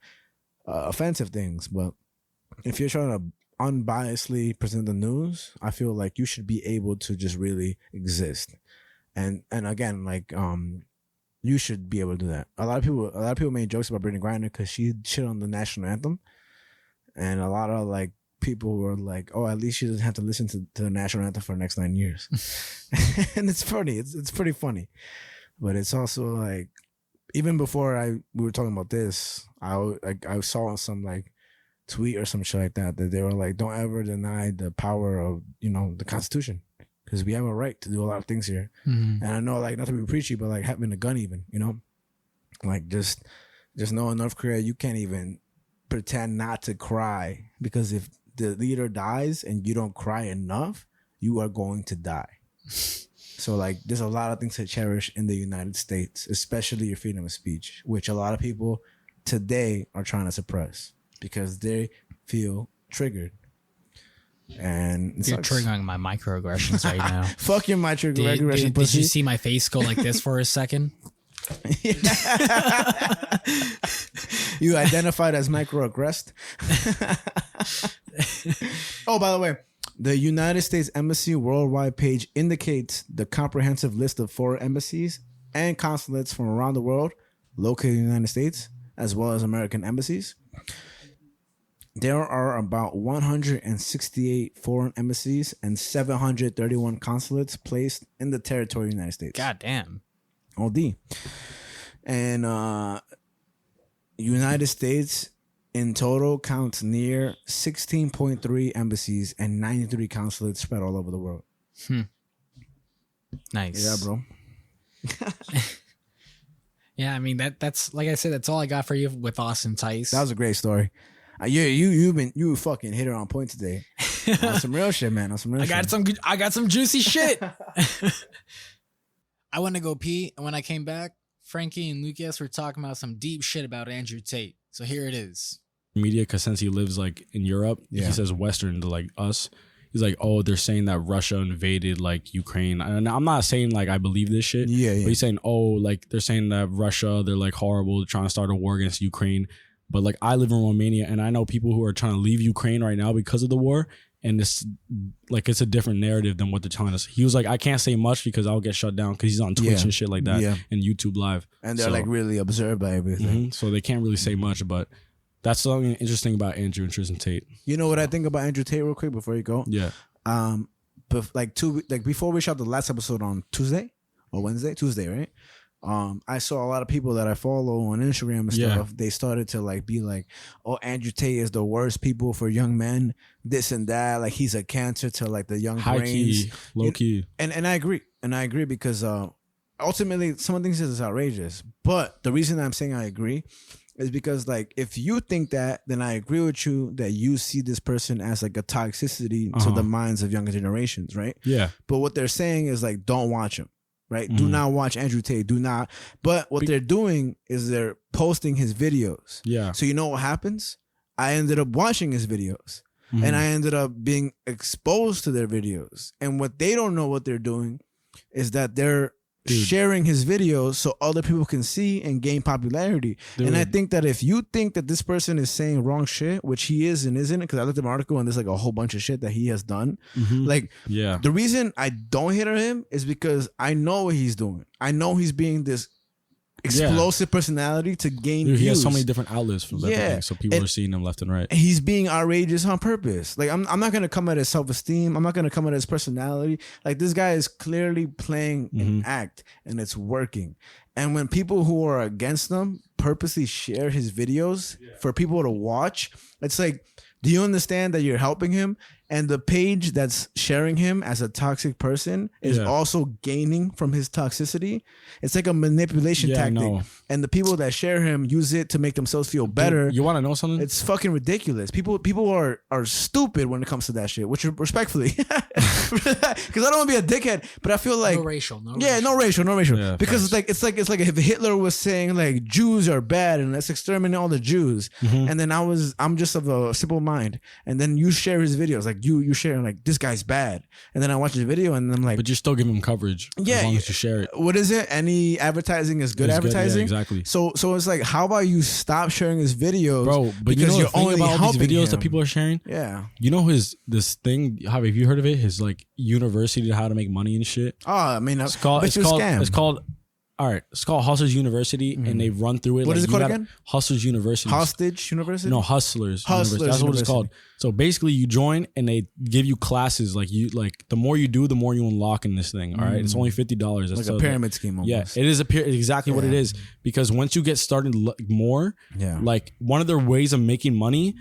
offensive things, but if you're trying to unbiasedly present the news, I feel like you should be able to just really exist. And again, like you should be able to do that. A lot of people made jokes about Brittany Griner because she shit on the national anthem, and a lot of like people were like, "Oh, at least she doesn't have to listen to the national anthem for the next 9 years." And it's funny. It's pretty funny, but it's also like even before we were talking about this, I saw some like tweet or some shit like that they were like, don't ever deny the power of, you know, the Constitution, because we have a right to do a lot of things here. And I know, like, not to be preachy, but like having a gun, even, you know, like just know in North Korea you can't even pretend not to cry, because if the leader dies and you don't cry enough, you are going to die. So like, there's a lot of things to cherish in the United States, especially your freedom of speech, which a lot of people today are trying to suppress because they feel triggered. And you're triggering my microaggressions right now. Fuck your microaggression. Did you see my face go like this for a second? You identified as microaggressed. Oh, by the way, the United States Embassy worldwide page indicates the comprehensive list of foreign embassies and consulates from around the world located in the United States, as well as American embassies. There are about 168 foreign embassies and 731 consulates placed in the territory of the United States. God damn. OD. And United States in total counts near 16.3 embassies and 93 consulates spread all over the world. Nice. Yeah, bro. Yeah, I mean that's like I said, that's all I got for you with Austin Tice. That was a great story. You fucking hit her on point today. On some real shit, man. On some real shit. I got some juicy shit. I went to go pee, and when I came back, Frankie and Lucas were talking about some deep shit about Andrew Tate. So here it is. Media, because since he lives like in Europe, he says Western to like us. He's like, oh, they're saying that Russia invaded like Ukraine. And I'm not saying like I believe this shit. Yeah. But he's saying, oh, like they're saying that Russia, they're like horrible, they're trying to start a war against Ukraine. But like I live in Romania and I know people who are trying to leave Ukraine right now because of the war. And it's like it's a different narrative than what they're telling us. He was like, I can't say much because I'll get shut down because he's on Twitch and shit like that and YouTube Live. And they're like really observed by everything. So they can't really say much, but that's something interesting about Andrew and Tristan Tate. You know what I think about Andrew Tate real quick before you go? Yeah. But before we shot the last episode on Tuesday or Wednesday, Tuesday, right? I saw a lot of people that I follow on Instagram and stuff. They started to like be like, "Oh, Andrew Tate is the worst people for young men. This and that. Like he's a cancer to like the young high brains." Key, low key. And I agree. And I agree because ultimately some of the things is outrageous. But the reason I'm saying I agree is because like if you think that, then I agree with you that you see this person as like a toxicity to the minds of younger generations, right? Yeah. But what they're saying is like, don't watch him. Right? Do not watch Andrew Tate. Do not. But what they're doing is they're posting his videos. Yeah. So you know what happens? I ended up watching his videos and I ended up being exposed to their videos. And what they don't know what they're doing is that they're sharing his videos so other people can see and gain popularity. Dude. And I think that if you think that this person is saying wrong shit, which he is and isn't, because I looked at an article and there's like a whole bunch of shit that he has done. Like, the reason I don't hate on him is because I know what he's doing. I know he's being this explosive personality to gain views. He has so many different outlets for everything, so people are seeing him left and right. He's being outrageous on purpose. Like I'm not gonna come at his self-esteem. I'm not gonna come at his personality. Like this guy is clearly playing an act, and it's working. And when people who are against them purposely share his videos for people to watch, it's like, do you understand that you're helping him? And the page that's sharing him as a toxic person is also gaining from his toxicity. It's like a manipulation tactic. And the people that share him use it to make themselves feel better. You want to know something? It's fucking ridiculous. People are stupid when it comes to that shit, which respectfully. Because I don't want to be a dickhead, but I feel like no racial. No racial. Yeah, because it's like if Hitler was saying like Jews are bad and let's exterminate all the Jews. And then I'm just of a simple mind. And then you share his videos like you share like this guy's bad, and then I watch his video and I'm like, but you're still giving him coverage as long as you share it. What is it? Any advertising is good advertising. Good, exactly. So it's like, how about you stop sharing his videos, bro? But because you know the thing about all these videos him. That people are sharing. Yeah. You know this thing? Javi, have you heard of it? His like university to how to make money and shit. Oh, I mean, it's called scam. It's called. All right, it's called Hustlers University, and they run through it. What is it called again? Hustlers University. Hostage University? No, Hustlers University. That's what it's called. So basically, you join, and they give you classes. Like the more you do, the more you unlock in this thing. All right, it's only $50. Like a pyramid scheme almost. Yeah, it is exactly what it is. Because once you get started more, like one of their ways of making money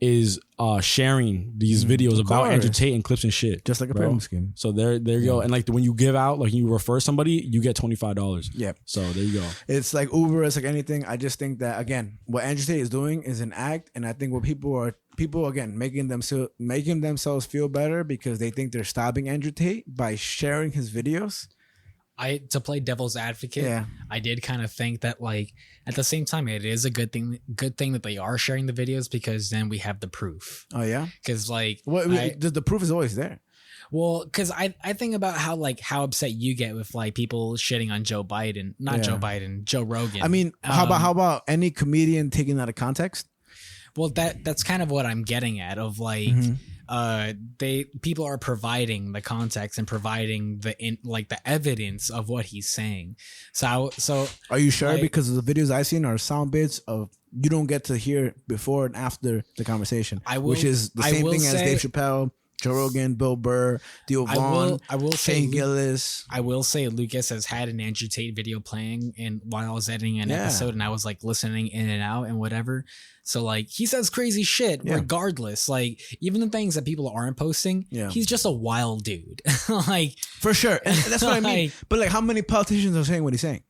is sharing these videos about Andrew Tate and clips and shit. Just like a pyramid scheme. So there you go. And like when you give out, like you refer somebody, you get $25. Yep. So there you go. It's like Uber, it's like anything. I just think that, again, what Andrew Tate is doing is an act. And I think what people again, making themselves feel better because they think they're stopping Andrew Tate by sharing his videos. to play devil's advocate, I did kind of think that like at the same time it is a good thing that they are sharing the videos, because then we have the proof. Oh yeah, because like the proof is always there. Well, because I think about how upset you get with like people shitting on Joe Biden, Joe Rogan. I mean, how about any comedian taking that out of context? Well, that's kind of what I'm getting at. Of like, people are providing the context and providing the evidence of what he's saying. So are you sure? Because the videos I've seen are sound bits of you don't get to hear before and after the conversation, which is the same thing as Dave Chappelle, Joe Rogan, Bill Burr, Theo Vaughn, Shane Gillis. I will say Lucas has had an Andrew Tate video playing, and while I was editing an episode, and I was like listening in and out and whatever. So like he says crazy shit regardless. Like even the things that people aren't posting, he's just a wild dude. Like for sure, and that's what I mean. But like, how many politicians are saying what he's saying?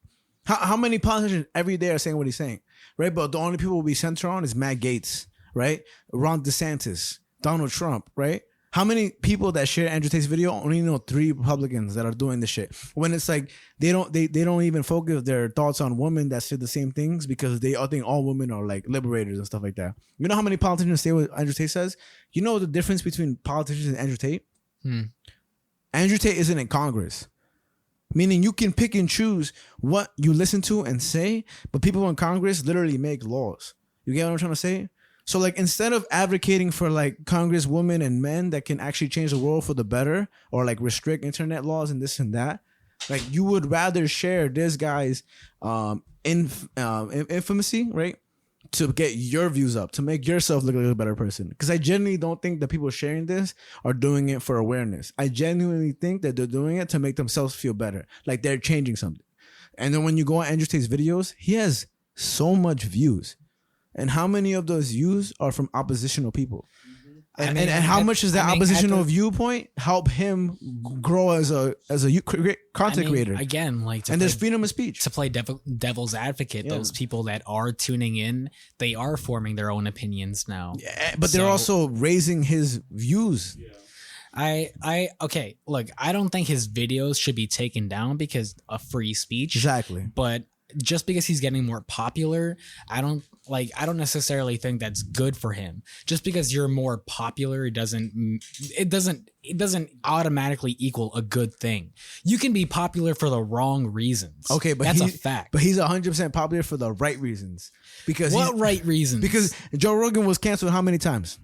How many politicians every day are saying what he's saying? Right, but the only people we center on is Matt Gaetz, right? Ron DeSantis, Donald Trump, right? How many people that share Andrew Tate's video only know 3 Republicans that are doing this shit? When it's like they don't even focus their thoughts on women that say the same things, because they all think all women are like liberators and stuff like that. You know how many politicians say what Andrew Tate says? You know the difference between politicians and Andrew Tate? Andrew Tate isn't in Congress. Meaning you can pick and choose what you listen to and say, but people in Congress literally make laws. You get what I'm trying to say? So like, instead of advocating for like congresswomen and men that can actually change the world for the better, or like restrict internet laws and this and that, like you would rather share this guy's infamy, right? To get your views up, to make yourself look like a better person. Because I genuinely don't think that people sharing this are doing it for awareness. I genuinely think that they're doing it to make themselves feel better, like they're changing something. And then when you go on Andrew Tate's videos, he has so much views. And how many of those views are from oppositional people? And how much does that oppositional viewpoint help him grow as a content creator? Again, like there's freedom of speech. To play devil's advocate, those people that are tuning in, they are forming their own opinions now. Yeah, but they're also raising his views. Yeah. Okay, look, I don't think his videos should be taken down because of free speech. Exactly. But just because he's getting more popular, I don't necessarily think that's good for him. Just because you're more popular, it doesn't automatically equal a good thing. You can be popular for the wrong reasons. Okay, but that's a fact. But he's 100% popular for the right reasons. Because what right reasons? Because Joe Rogan was canceled how many times?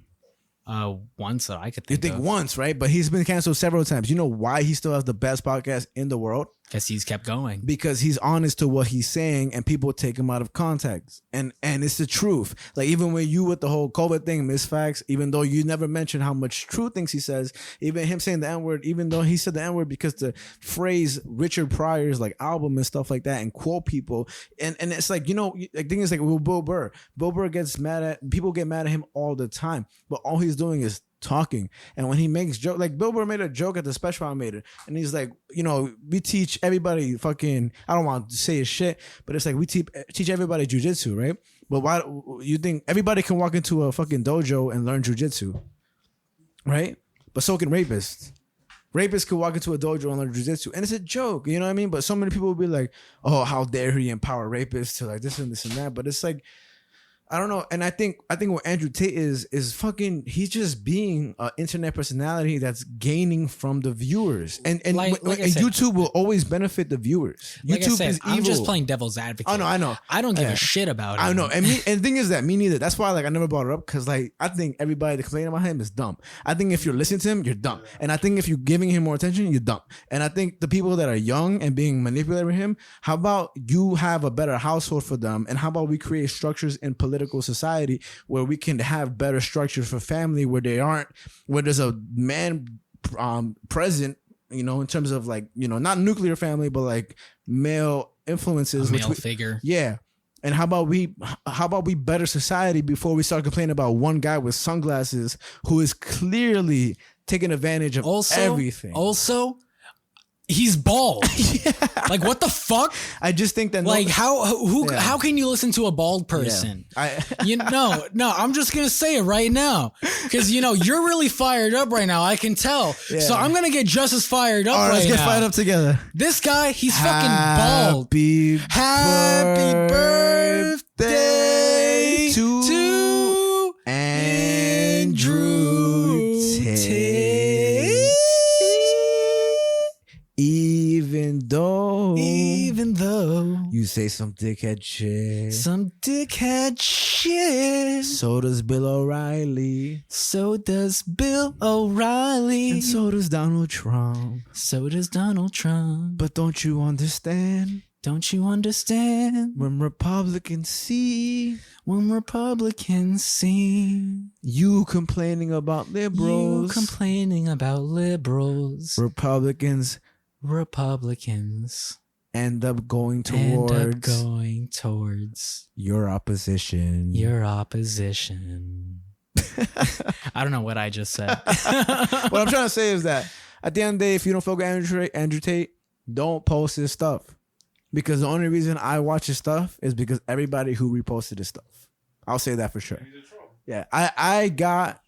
Once that I could think. You think once, right? But he's been canceled several times. You know why he still has the best podcast in the world? Because he's kept going. Because he's honest to what he's saying, and people take him out of context. And it's the truth. Like even when you with the whole COVID thing, miss facts, even though you never mention how much true things he says, even him saying the N-word, even though he said the N-word because the phrase Richard Pryor's like album and stuff like that, and quote people. And it's like, you know, the thing is like with Bill Burr. Bill Burr gets mad at, people get mad at him all the time, but all he's doing is talking. And when he makes joke, like Bill Burr made a joke at the special I made it, and he's like, you know, we teach everybody fucking, I don't want to say his shit, but it's like we teach everybody jujitsu, right? But why you think everybody can walk into a fucking dojo and learn jujitsu, right? But so can rapists. Rapists could walk into a dojo and learn jujitsu, and it's a joke, you know what I mean? But so many people will be like, oh, how dare he empower rapists to like this and this and that. But it's like, I don't know, and I think what Andrew Tate is fucking, he's just being an internet personality that's gaining from the viewers, and like said, YouTube will always benefit the viewers. Like YouTube is evil. I'm just playing devil's advocate. I know. I don't give a shit about it. I know, and the thing is that me neither. That's why like I never brought it up, because like I think everybody that complain about him is dumb. I think if you're listening to him, you're dumb, and I think if you're giving him more attention, you're dumb. And I think the people that are young and being manipulated with him, how about you have a better household for them, and how about we create structures in political society where we can have better structures for family, where there's a man present, you know, in terms of like, you know, not nuclear family, but like male influences, male figure. Yeah. And how about we better society before we start complaining about one guy with sunglasses who is clearly taking advantage of everything. Also, He's bald. Like, what the fuck? I just think that like how can you listen to a bald person? No, I'm just gonna say it right now because you're really fired up right now. I can tell. Yeah. So I'm gonna get just as fired up. All right, let's get fired up together. This guy, he's fucking bald. Happy birthday to Andrew Tate. Even though you say some dickhead shit. So does Bill O'Reilly. And so does Donald Trump. But don't you understand? When Republicans see you complaining about liberals. Republicans end up going towards your opposition. I don't know what I just said. What I'm trying to say is that at the end of the day, if you don't fuck with Andrew Tate, don't post his stuff. Because the only reason I watch his stuff is because everybody who reposted his stuff. I'll say that for sure. Yeah, I got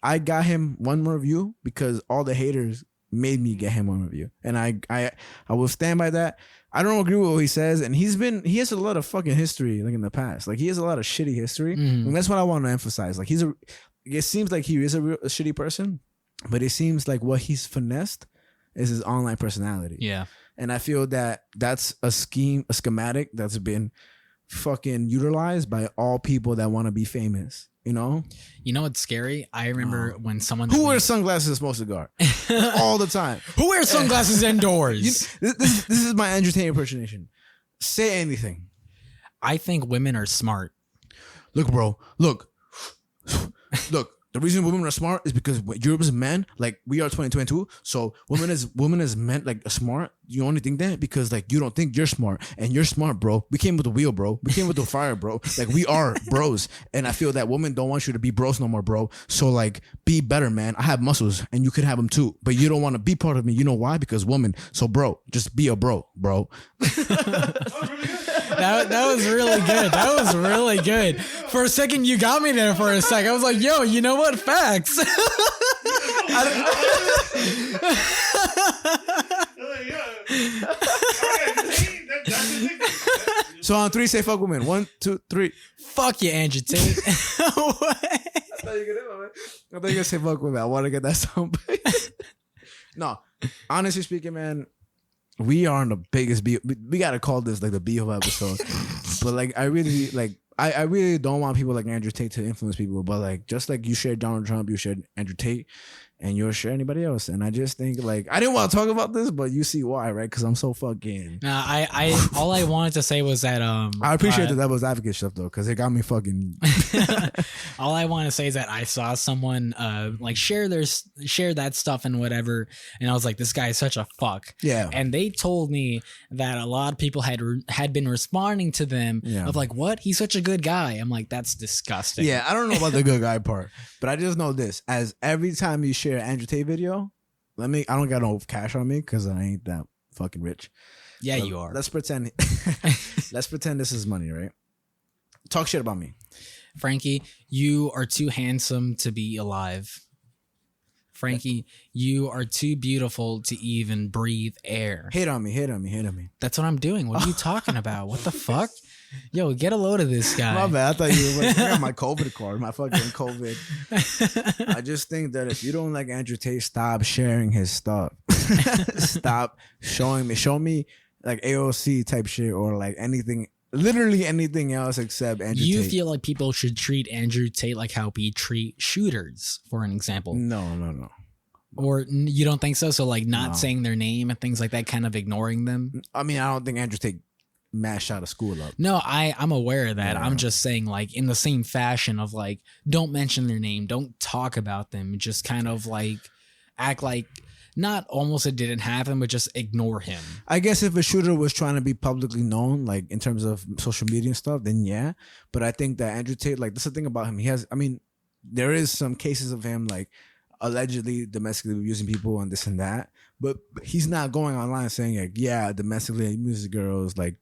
him one review because all the haters made me get him one review, and I will stand by that. I don't agree with what he says, and he has a lot of fucking history, like in the past. Like he has a lot of shitty history, and that's what I want to emphasize. Like it seems like he is a shitty person, but it seems like what he's finessed is his online personality. Yeah, and I feel that that's a schematic that's been fucking utilized by all people that want to be famous. You know what's scary? I remember when someone who wears sunglasses and smokes a cigar all the time. Who wears sunglasses indoors? This is my entertaining impersonation. Say anything. I think women are smart. Look, bro. Look. The reason women are smart is because Europe is men, like we are 2022. So women is meant like smart. You only think that because like you don't think you're smart, and you're smart, bro. We came with the wheel, bro. We came with the fire, bro. Like we are bros, and I feel that women don't want you to be bros no more, bro. So like be better, man. I have muscles, and you could have them too, but you don't want to be part of me. You know why? Because woman. So bro, just be a bro. That was really good. For a second, you got me there for a sec. I was like, yo, you know what? Facts. So on 3, say fuck women. 1, 2, 3. Fuck you, Andrew Tate. I thought you were gonna say fuck women. I want to get that sound. No, honestly speaking, man. We are on the biggest beef. We gotta call this like the beef episode. But like I really don't want people like Andrew Tate to influence people. But like just like you shared Donald Trump, you shared Andrew Tate, and you'll share anybody else. And I just think like I didn't want to talk about this, but you see why, right? Because I'm so fucking. Nah, I all I wanted to say was that I appreciate the devil's advocate stuff though, because it got me fucking. All I want to say is that I saw someone like share that stuff and whatever, and I was like, this guy is such a fuck. Yeah. And they told me that a lot of people had been responding to them of like, what? He's such a good guy. I'm like, that's disgusting. Yeah, I don't know about the good guy part, but I just know this: as every time you share an Andrew Tate video, I don't got no cash on me because I ain't that fucking rich. Yeah, but you are. Let's pretend. Let's pretend this is money, right? Talk shit about me. Frankie, you are too handsome to be alive. Frankie, you are too beautiful to even breathe air. Hate on me. That's what I'm doing. What are you talking about? What the fuck? Yo, get a load of this guy. My bad. I thought you were like, I got my COVID card, my fucking COVID. I just think that if you don't like Andrew Tate, stop sharing his stuff. Stop showing me. Show me like AOC type shit or like anything. Literally anything else except Andrew Tate. You feel like people should treat Andrew Tate like how we treat shooters, for an example. No. Or you don't think so? So like not saying their name and things like that, kind of ignoring them? I mean, I don't think Andrew Tate mashed out of school up. No, I'm aware of that. Yeah. I'm just saying like in the same fashion of like, don't mention their name. Don't talk about them. Just kind of like act like not almost it didn't happen, but just ignore him. I guess if a shooter was trying to be publicly known, like in terms of social media and stuff, then yeah. But I think that Andrew Tate, like that's the thing about him. He has, I mean, there is some cases of him like allegedly domestically abusing people and this and that. But he's not going online saying like, yeah, domestically abusing girls, like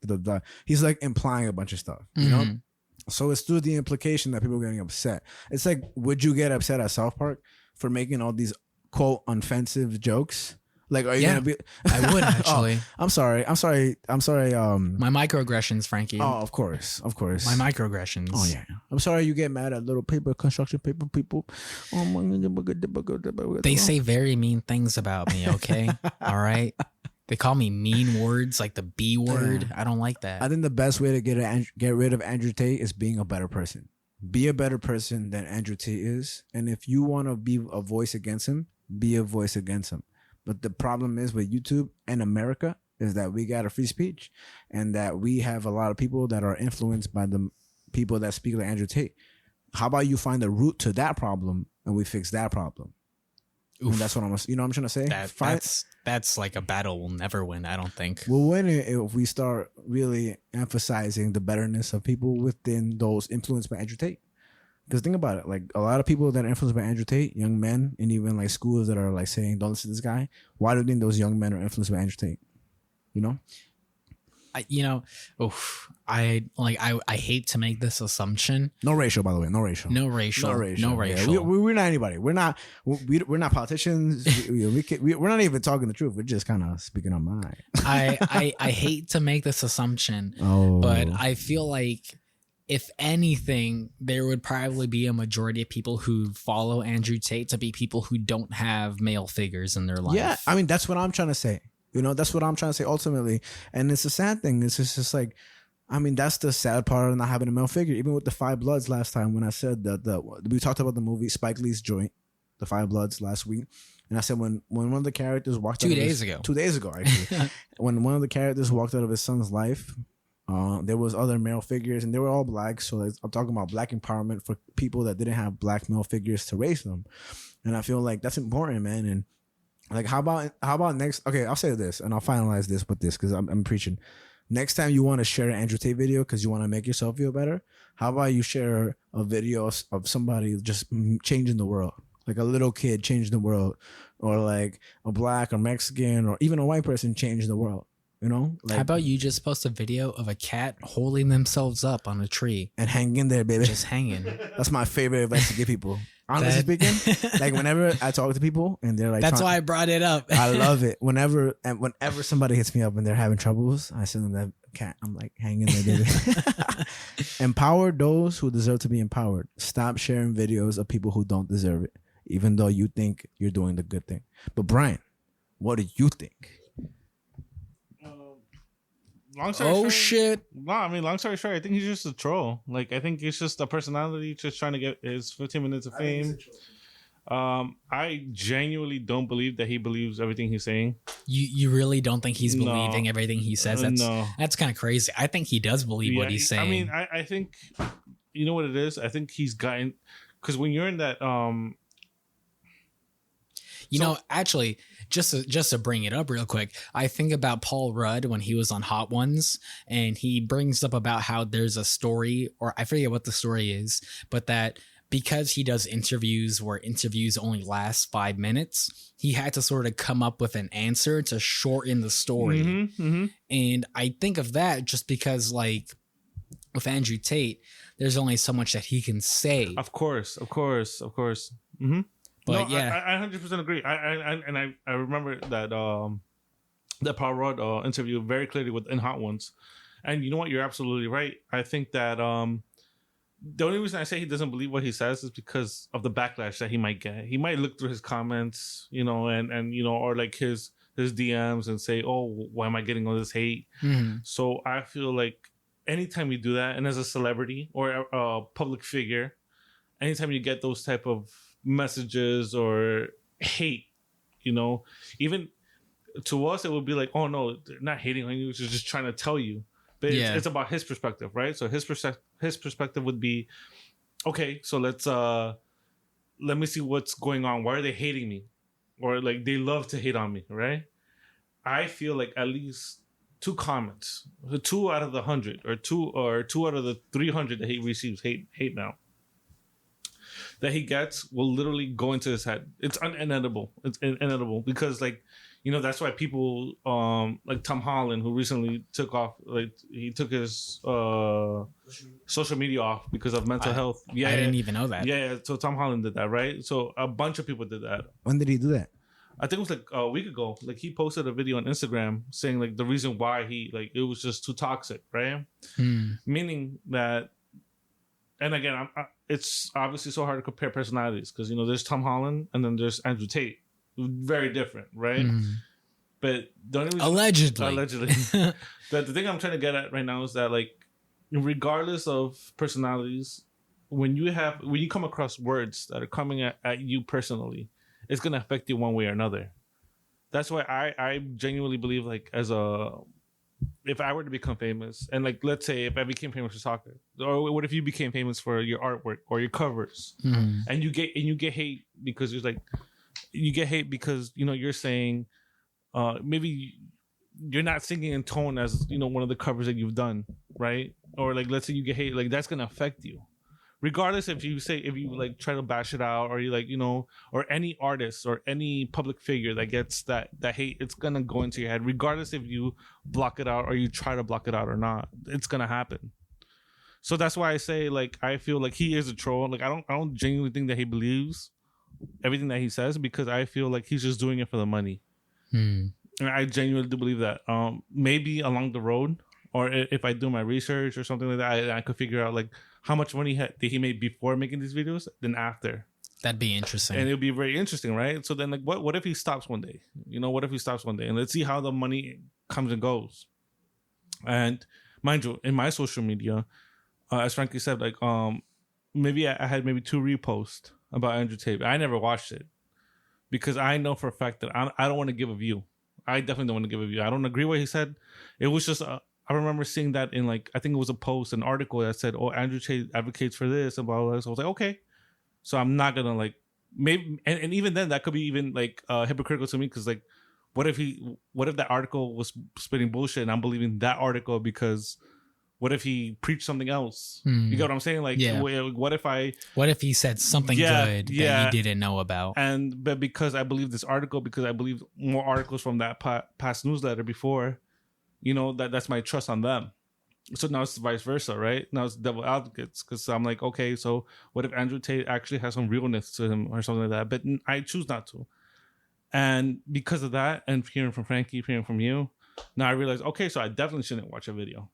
he's like implying a bunch of stuff, you know? So it's through the implication that people are getting upset. It's like, would you get upset at South Park for making all these quote offensive jokes? Like, are you gonna be? I would actually. I'm sorry. My microaggressions, Frankie. Oh, of course. My microaggressions. Oh yeah. I'm sorry you get mad at little construction paper people. They say very mean things about me. Okay, all right. They call me mean words like the B word. Yeah. I don't like that. I think the best way to get rid of Andrew Tate is being a better person. Be a better person than Andrew Tate is, and if you want to be a voice against him, be a voice against him. But the problem is with YouTube and America is that we got a free speech and that we have a lot of people that are influenced by the people that speak like Andrew Tate. How about you find the root to that problem and we fix that problem? And that's what I'm trying to say? That's like a battle we'll never win, I don't think. We'll win it if we start really emphasizing the betterness of people within those influenced by Andrew Tate. Because think about it, like a lot of people that are influenced by Andrew Tate, young men, and even like schools that are like saying, "Don't listen to this guy." Why do you think those young men are influenced by Andrew Tate? You know, I hate to make this assumption. No racial, by the way. No racial. Yeah, we're not anybody. We're not politicians. We're not even talking the truth. We're just kind of speaking our mind. I hate to make this assumption, but I feel like, if anything, there would probably be a majority of people who follow Andrew Tate to be people who don't have male figures in their life. Yeah, I mean, that's what I'm trying to say. You know, that's what I'm trying to say ultimately. And it's a sad thing. It's just like, I mean, that's the sad part of not having a male figure. Even with the Five Bloods last time when I said that we talked about the movie Spike Lee's joint, the Five Bloods last week. And I said when one of the characters walked 2 days ago. 2 days ago, actually. When one of the characters walked out of his son's life, there was other male figures and they were all black. So like, I'm talking about black empowerment for people that didn't have black male figures to raise them. And I feel like that's important, man. And like, how about next? Okay, I'll say this and I'll finalize this with this because I'm preaching. Next time you want to share an Andrew Tate video because you want to make yourself feel better, how about you share a video of somebody just changing the world? Like a little kid changing the world, or like a black or Mexican or even a white person changing the world. You know, like, how about you just post a video of a cat holding themselves up on a tree and hanging there, baby? Just hanging. That's my favorite advice to give people. Honestly speaking, like whenever I talk to people and they're like, that's why I brought it up. I love it. Whenever somebody hits me up and they're having troubles, I send them that cat. I'm like, hanging there, baby. Empower those who deserve to be empowered. Stop sharing videos of people who don't deserve it, even though you think you're doing the good thing. But Brian, what do you think? Long story short, shit. No, I mean, long story short, I think he's just a troll. Like, I think it's just a personality just trying to get his 15 minutes of fame. I genuinely don't believe that he believes everything he's saying. You really don't think he's believing everything he says? That's kind of crazy. I think he does believe what he's saying. I mean, I think, you know what it is? I think he's gotten, because when you're in that, actually, just to bring it up real quick, I think about Paul Rudd when he was on Hot Ones, and he brings up about how there's a story, or I forget what the story is, but that because he does interviews where interviews only last 5 minutes, he had to sort of come up with an answer to shorten the story. And I think of that just because, like, with Andrew Tate, there's only so much that he can say. Of course. But no, yeah, I 100% agree. I remember that that Paul Rudd interview very clearly in Hot Ones, and you know what? You're absolutely right. I think that the only reason I say he doesn't believe what he says is because of the backlash that he might get. He might look through his comments, and or like his DMs and say, "Oh, why am I getting all this hate?" So I feel like anytime you do that, and as a celebrity or a public figure, anytime you get those type of messages or hate, even to us it would be like, oh no, they're not hating on you, it's just trying to tell you. But it's about his perspective, right? So his perspective would be, okay, so let me see what's going on. Why are they hating me? Or like they love to hate on me, right? I feel like at least 2 comments, 2 out of the 100 or 2 out of the 300 that he receives hate now. that he gets will literally go into his head. It's unedible. It's inedible because like, you know, that's why people like Tom Holland, who recently took off, like he took his social media off because of mental health. Yeah, I didn't even know that. Yeah. So Tom Holland did that, right? So a bunch of people did that. When did he do that? I think it was like a week ago. Like he posted a video on Instagram saying like the reason why he like it was just too toxic, right? Meaning that, and again, it's obviously so hard to compare personalities because you know there's Tom Holland and then there's Andrew Tate, very different, right? But don't even allegedly. But the thing I'm trying to get at right now is that like, regardless of personalities, when you come across words that are coming at you personally, it's gonna affect you one way or another. That's why I genuinely believe like if I were to become famous, and like let's say if I became famous for soccer, or what if you became famous for your artwork or your covers, and you get hate because you're like you get hate because you know you're saying maybe you're not singing in tone as you know one of the covers that you've done, right? Or like let's say you get hate, like that's gonna affect you. Regardless if you like try to bash it out or you like, you know, or any artist or any public figure that gets that hate, it's going to go into your head. Regardless if you block it out or you try to block it out or not, it's going to happen. So that's why I say like, I feel like he is a troll. Like I don't genuinely think that he believes everything that he says because I feel like he's just doing it for the money. And I genuinely do believe that. Maybe along the road or if I do my research or something like that, I could figure out like, how much money did he make before making these videos than after? That'd be interesting. And it would be very interesting, right? So then, like, what if he stops one day? You know, what if he stops one day? And let's see how the money comes and goes. And mind you, in my social media, as Frankie said, like, maybe I had maybe 2 reposts about Andrew Tate. I never watched it because I know for a fact that I don't want to give a view. I definitely don't want to give a view. I don't agree with what he said. It was just I remember seeing that in like I think it was a post, an article that said, "Oh, Andrew Tate advocates for this," and blah blah blah. So I was like, okay, so I'm not gonna like maybe, and even then that could be even like hypocritical to me because like, what if that article was spitting bullshit and I'm believing that article because what if he preached something else? You get what I'm saying? Like, what if he said something good that you didn't know about? But because I believe this article, because I believe more articles from that past newsletter before. You know, that's my trust on them. So now it's vice versa, right? Now it's devil advocates because I'm like, okay, so what if Andrew Tate actually has some realness to him or something like that? But I choose not to. And because of that, and hearing from Frankie, hearing from you, now I realize, okay, so I definitely shouldn't watch a video.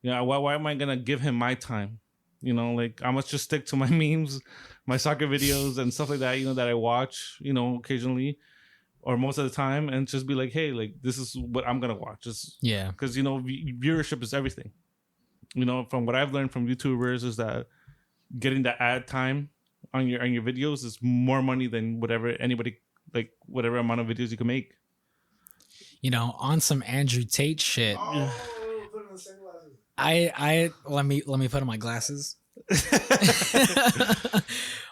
You know, why am I going to give him my time? You know, like I must just stick to my memes, my soccer videos and stuff like that, you know, that I watch, you know, occasionally. Or most of the time, and just be like, hey, like this is what I'm gonna watch. Because you know, viewership is everything. You know, from what I've learned from YouTubers is that getting the ad time on your videos is more money than whatever amount of videos you can make. You know, on some Andrew Tate shit. I let me put on my glasses.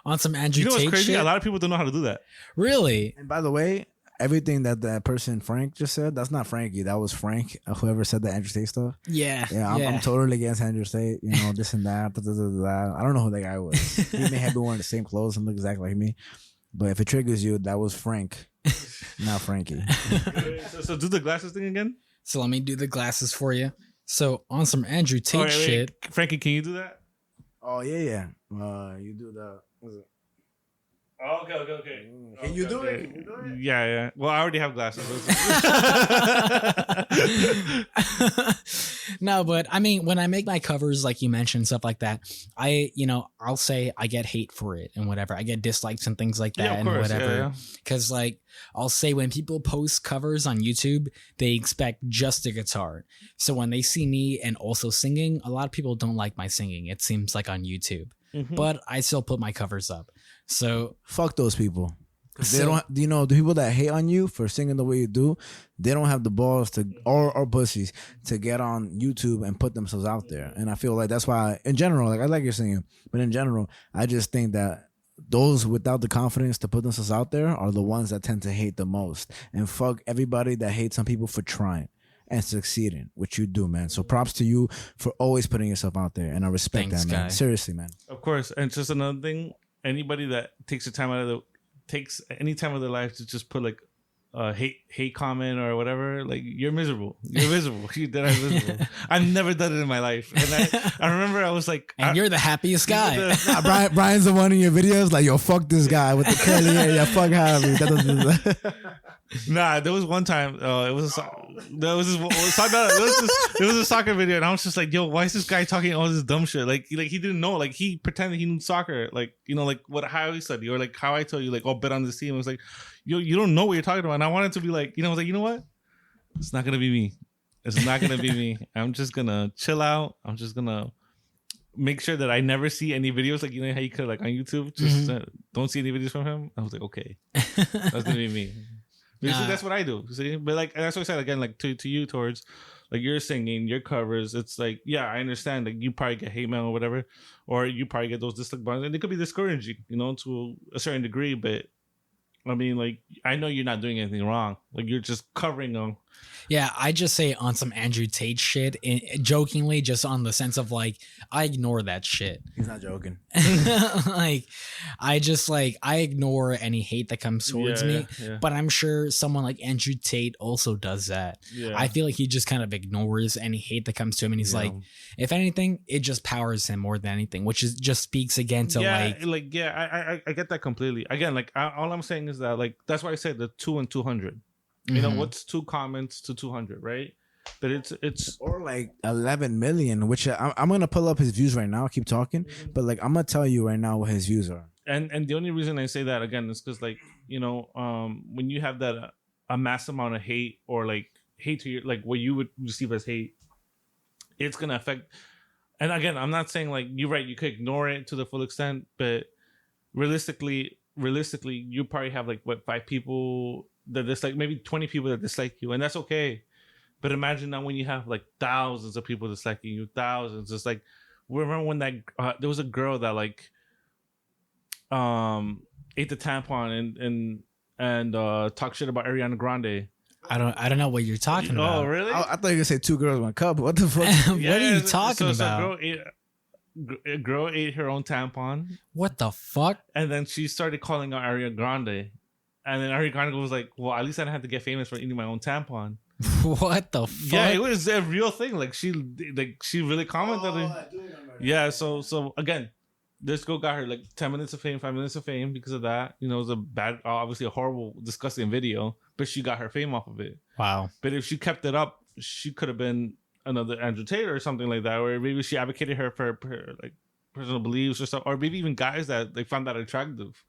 On some Andrew Tate crazy? Shit. A lot of people don't know how to do that. Really? And by the way, everything that person Frank just said, that's not Frankie. That was Frank, whoever said the Andrew Tate stuff. Yeah. I'm totally against Andrew Tate. You know, this and that. I don't know who that guy was. He may have been wearing the same clothes and look exactly like me. But if it triggers you, that was Frank, not Frankie. So do the glasses thing again? So let me do the glasses for you. So on some Andrew Tate shit. Frankie, can you do that? Oh, yeah. You do the... What's it? Oh, okay. Can you do it? Yeah. Well, I already have glasses. No, but I mean, when I make my covers, like you mentioned, stuff like that, I'll say I get hate for it and whatever. I get dislikes and things like that and whatever. Because like I'll say when people post covers on YouTube, they expect just a guitar. So when they see me and also singing, a lot of people don't like my singing. It seems like on YouTube. But I still put my covers up. So fuck those people. They don't, you know, the people that hate on you for singing the way you do, they don't have the balls to, or pussies to get on YouTube and put themselves out there. And I feel like that's why, in general, like I like your singing, but in general, I just think that those without the confidence to put themselves out there are the ones that tend to hate the most. And fuck everybody that hates on people for trying and succeeding, which you do, man. So props to you for always putting yourself out there, and I respect that, man. Guy. Seriously, man. Of course. And just another thing, anybody that takes any time of their life to just put like hate comment or whatever, like you're miserable. You're miserable. You're dead ass miserable. I've never done it in my life. And I remember I was like, and you're the happiest guy. Brian's the one in your videos like, yo, fuck this guy with the curly hair. Yeah, fuck Javi. Nah, there was one time. It was a soccer video, and I was just like, "Yo, why is this guy talking all this dumb shit? Like he didn't know. Like he pretended he knew soccer. Like like how I study, or like how I told you, like, oh, bet on this team. I was like, yo, you don't know what you're talking about. And I wanted to be like, I was like, you know what? It's not gonna be me. It's not gonna be me. I'm just gonna chill out. I'm just gonna make sure that I never see any videos. Like how you could like on YouTube, just don't see any videos from him. I was like, okay, that's gonna be me. Nah. That's what I do. See, but like that's what I said again. Like to you, towards like your singing, your covers. It's like, yeah, I understand. Like you probably get hate mail or whatever, or you probably get those dislike buttons, and it could be discouraging, to a certain degree. But I mean, like I know you're not doing anything wrong. Like you're just covering them. Yeah, I just say on some Andrew Tate shit, jokingly, just on the sense of like, I ignore that shit. He's not joking. Like, I ignore any hate that comes towards me. Yeah. But I'm sure someone like Andrew Tate also does that. Yeah. I feel like he just kind of ignores any hate that comes to him, and he's like, if anything, it just powers him more than anything, which is just speaks again to I get that completely. Again, like all I'm saying is that like that's why I said the 2 and 200. What's 2 comments to 200, right? But it's or like 11 million, which I'm gonna pull up his views right now. Keep talking, but like I'm gonna tell you right now what his views are. And the only reason I say that again is because like when you have that a mass amount of hate or like hate to your like what you would receive as hate, it's gonna affect. And again, I'm not saying like you're right. You could ignore it to the full extent, but realistically, you probably have like 5 people that dislike, maybe 20 people that dislike you, and that's okay. But imagine now when you have like thousands of people disliking you, thousands. It's like, remember when that there was a girl that like ate the tampon and talked shit about Ariana Grande. I don't know what you're talking about. Oh, really? I thought you were gonna say 2 girls, 1 cup. What the fuck? What are you talking about? A girl ate her own tampon. What the fuck? And then she started calling out Ariana Grande. And then Ariana Grande was like, well, at least I don't have to get famous for eating my own tampon. What the fuck? Yeah, it was a real thing. Like she really commented. Yeah, so again, this girl got her like 10 minutes of fame, 5 minutes of fame because of that. It was a bad, obviously a horrible, disgusting video, but she got her fame off of it. Wow. But if she kept it up, she could have been another Andrew Tate or something like that, or maybe she advocated her for like personal beliefs or stuff, or maybe even guys that they found that attractive,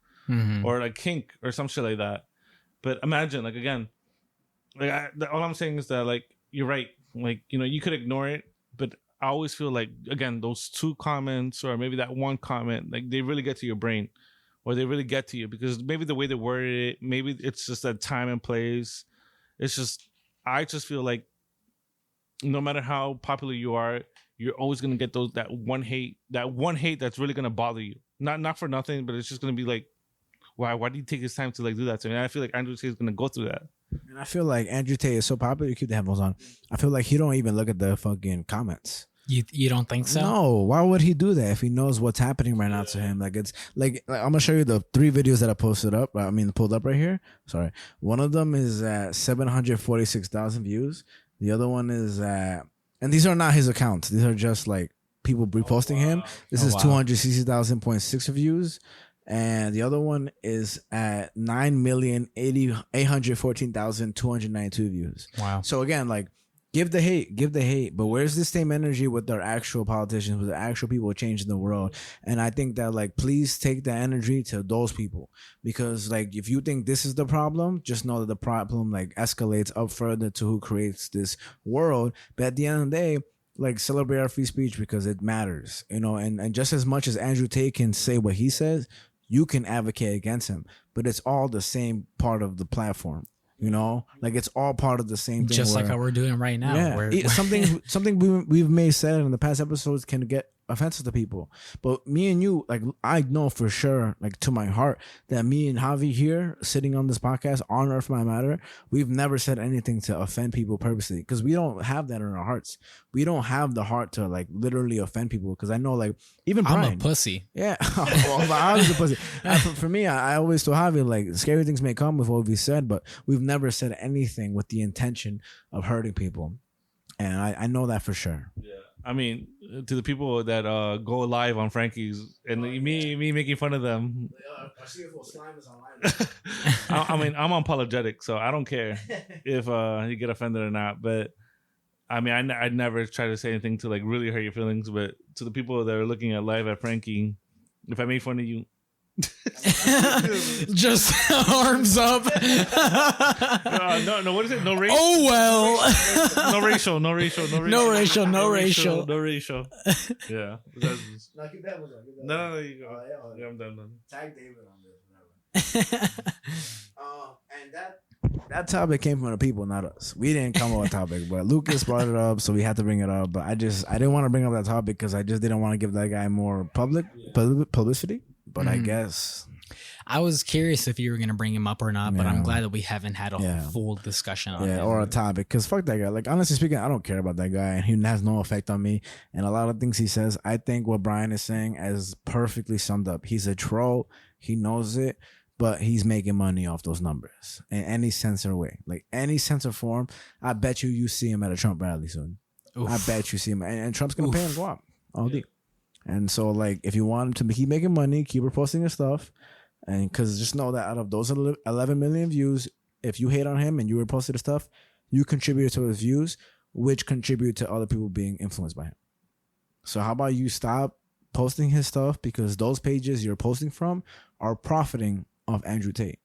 or like kink or some shit like that. But imagine, like again, like all I'm saying is that like you're right, like you could ignore it, but I always feel like again those 2 comments or maybe that 1 comment, like they really get to your brain, or they really get to you because maybe the way they worded it, maybe it's just that time and place. It's just I just feel like no matter how popular you are, you're always gonna get that one hate that's really gonna bother you. Not for nothing, but it's just gonna be like, why did he take his time to like do that to me? And I feel like Andrew Tate is gonna go through that. And I feel like Andrew Tate is so popular. You keep the headphones on. I feel like he don't even look at the fucking comments. You don't think so? No. Why would he do that if he knows what's happening right now to him? Like it's like I'm gonna show you the 3 videos that I pulled up right here. Sorry, one of them is at 746,000 views. The other one is at, and these are not his accounts. These are just like people reposting him. This is 260,000.6 views. And the other one is at 9,814,292 views. Wow. So again, like give the hate. But where's the same energy with our actual politicians, with the actual people changing the world? And I think that like, please take the energy to those people, because like, if you think this is the problem, just know that the problem like escalates up further to who creates this world. But at the end of the day, like celebrate our free speech because it matters, and just as much as Andrew Tate can say what he says, you can advocate against him, but it's all the same part of the platform. Like it's all part of the same thing. Just like how we're doing right now. Yeah, something we've may said in the past episodes can get offensive to people. But me and you, like, I know for sure, like, to my heart, that me and Javi here sitting on this podcast on Earth My Matter, we've never said anything to offend people purposely, because we don't have that in our hearts. We don't have the heart to, like, literally offend people, because I know, like, even Brian, I'm a pussy. Yeah. Well, I was a pussy. For me, I always told Javi, like, scary things may come with what we said, but we've never said anything with the intention of hurting people. And I know that for sure. Yeah. I mean, to the people that go live on Franky's and me making fun of them. I see if slime is online. I mean, I'm unapologetic, so I don't care if you get offended or not. But I mean, I'd never try to say anything to, like, really hurt your feelings. But to the people that are looking at live at Franky, if I made fun of you, just arms up. No, what is it? No racial. Oh well. No racial. No racial. Yeah. No, keep that one. No, you go. Yeah, I'm done. Tag David on this. And that topic came from the people, not us. We didn't come up with a topic, but Lucas brought it up, so we had to bring it up. But I didn't want to bring up that topic because I just didn't want to give that guy more publicity. But I guess I was curious if you were going to bring him up or not, but I'm glad that we haven't had a full discussion on it. Or a topic, because fuck that guy. Like, honestly speaking, I don't care about that guy, and he has no effect on me. And a lot of things he says, I think what Brian is saying is perfectly summed up. He's a troll. He knows it, but he's making money off those numbers in any sense or way. Like, any sense or form, I bet you see him at a Trump rally soon. Oof. I bet you see him. And Trump's going to pay him to go up. All deep. And so, like, if you want him to keep making money, keep reposting his stuff. And because just know that out of those 11 million views, if you hate on him and you reposted his stuff, you contribute to his views, which contribute to other people being influenced by him. So how about you stop posting his stuff, because those pages you're posting from are profiting off Andrew Tate,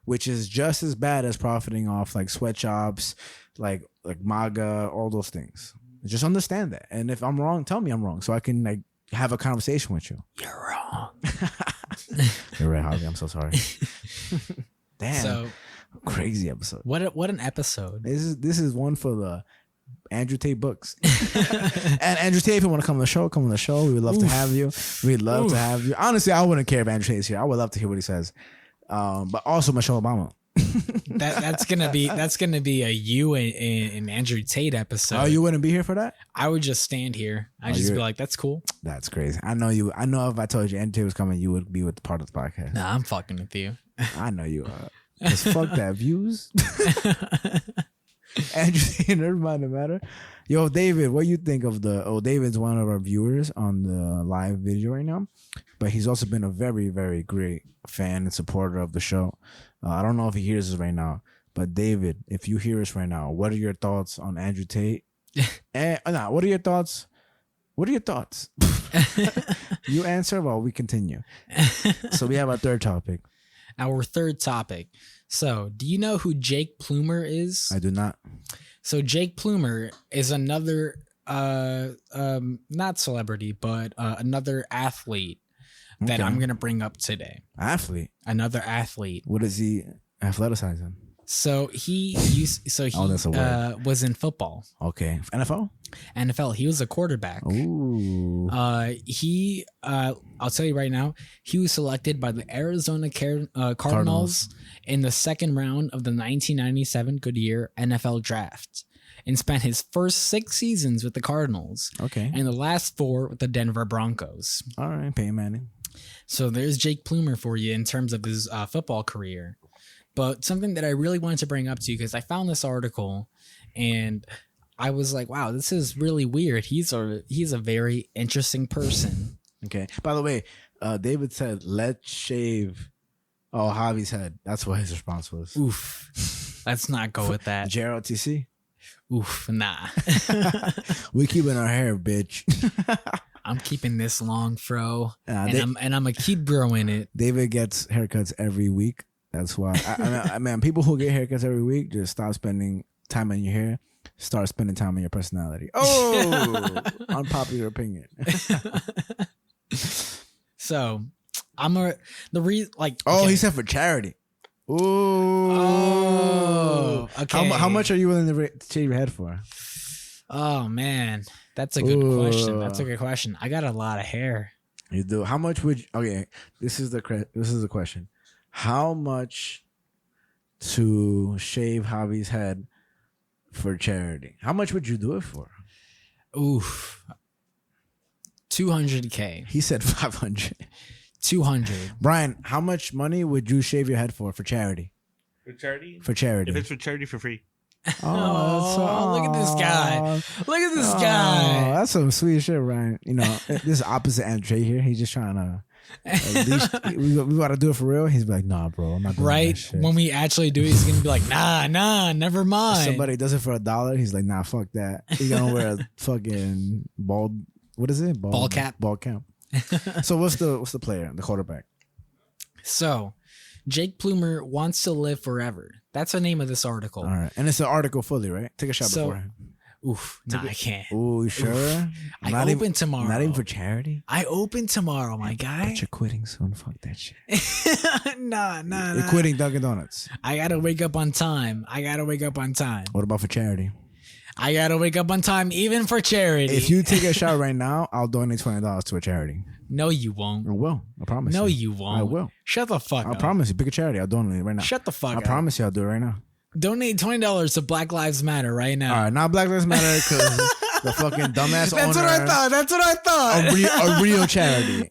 which is just as bad as profiting off, like, sweatshops, like MAGA, all those things. Just understand that. And if I'm wrong, tell me I'm wrong so I can, like, have a conversation with you. You're wrong. You're right, Javi. I'm so sorry. Damn. So crazy episode. What an episode. This is one for the Andrew Tate books. And Andrew Tate, if you want to come on the show, come on the show. We would love to have you. We'd love to have you. Honestly, I wouldn't care if Andrew Tate's here. I would love to hear what he says. But also Michelle Obama. That's gonna be a you and Andrew Tate episode. Oh, you wouldn't be here for that? I would just stand here. I'd just be like, "That's cool." That's crazy. I know you. I know if I told you Andrew Tate was coming, you would be with the part of the podcast. Nah, I'm fucking with you. I know you are. Just fuck that views. Andrew Tate, never mind the matter. Yo, David, what you think of David's one of our viewers on the live video right now, but he's also been a very, very great fan and supporter of the show. I don't know if he hears us right now, but David, if you hear us right now, what are your thoughts on Andrew Tate? What are your thoughts? What are your thoughts? You answer while we continue. So we have our third topic. Our third topic. So, do you know who Jake Plummer is? I do not. So Jake Plummer is another, not celebrity, but another athlete that I'm going to bring up today. Athlete? Another athlete. What is he athleticizing? So he was in football. Okay. NFL? He was a quarterback. Ooh. I'll tell you right now, he was selected by the Arizona Cardinals in the second round of the 1997 Goodyear NFL draft and spent his first 6 seasons with the Cardinals. Okay. And the last 4 with the Denver Broncos. All right, Peyton Manning. So there's Jake Plummer for you in terms of his football career. But something that I really wanted to bring up to you, because I found this article and I was like, wow, this is really weird. He's a very interesting person. Okay. By the way, David said, let's shave Javi's head. That's what his response was. Oof. Let's not go with that. JROTC? Oof, nah. We keeping our hair, bitch. I'm keeping this long fro, and I'm gonna keep growing it. David gets haircuts every week. That's why. I mean, people who get haircuts every week just stop spending time on your hair. Start spending time on your personality. Oh, unpopular opinion. So, he said for charity. Ooh. Oh, okay. How much are you willing to shave your head for? Oh man, that's a good question. That's a good question. I got a lot of hair. You do. How much would? Okay, this is the question. How much to shave Javi's head for charity? How much would you do it for? Oof. $200K. He said 500. 200. Brian, how much money would you shave your head for charity? For charity? For charity. If it's for charity, for free. Oh, look at this guy. Look at this guy. That's some sweet shit, Brian. You know, this is opposite Andre here. He's just trying to, at least, we got to do it for real. He's like, nah, bro, I'm not doing that shit. When we actually do it, he's going to be like, nah, never mind. If somebody does it for $1, he's like, nah, fuck that. He's going to wear a fucking bald, what is it? Ball cap. Ball cap. So what's the player, the quarterback? So, Jake Plummer wants to live forever. That's the name of this article. All right. And it's an article fully, right? Take a shot beforehand. Oof. Nah, I can't. Ooh, you sure? I open tomorrow. Not even for charity? I open tomorrow, my guy. But you're quitting soon. Fuck that shit. Nah. You're quitting Dunkin' Donuts. I got to wake up on time. What about for charity? I got to wake up on time even for charity. If you take a shot right now, I'll donate $20 to a charity. No, you won't. I will. I promise No, you won't. I will. Shut the fuck up. I promise you. Pick a charity. I'll donate it right now. Shut the fuck up. I promise you I'll do it right now. Donate $20 to Black Lives Matter right now. All right. Not Black Lives Matter because the fucking dumbass owner. That's what I thought. A real charity.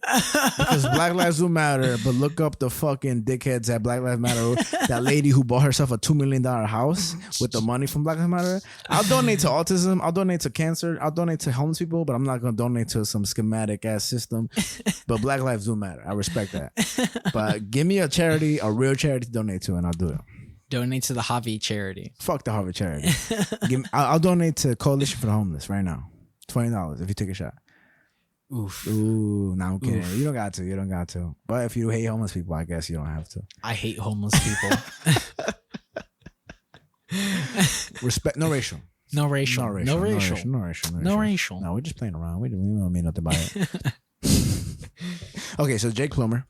Because Black Lives do matter, but look up the fucking dickheads at Black Lives Matter. That lady who bought herself a $2 million house with the money from Black Lives Matter. I'll donate to autism. I'll donate to cancer. I'll donate to homeless people, but I'm not going to donate to some schematic ass system. But Black Lives do matter. I respect that. But give me a charity, a real charity to donate to, and I'll do it. Donate to the Javi charity. Fuck the Harvard charity. I'll donate to Coalition for the Homeless right now. $20 if you take a shot. Oof. Ooh, no, I'm kidding. You don't got to. But if you hate homeless people, I guess you don't have to. I hate homeless people. Respect. No racial. No racial. No, we're just playing around. We don't mean nothing by it. Okay, so Jake Plummer.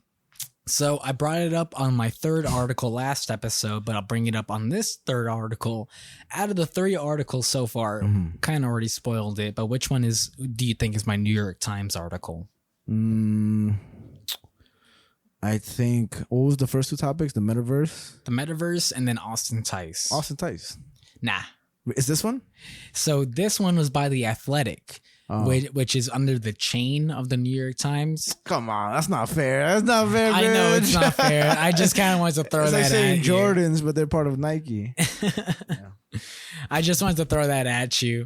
So I brought it up on my third article last episode, but I'll bring it up on this third article. Out of the 3 articles so far, kind of already spoiled it, but which one do you think is my New York Times article? I think, what was the first 2 topics? The metaverse? The metaverse and then Austin Tice. Austin Tice. Nah. Is this one? So this one was by The Athletic. Which is under the chain of the New York Times. Come on, that's not fair. I know it's not fair. I just kind of wanted to throw that at you. It's like saying Jordans, but they're part of Nike. Yeah. I just wanted to throw that at you.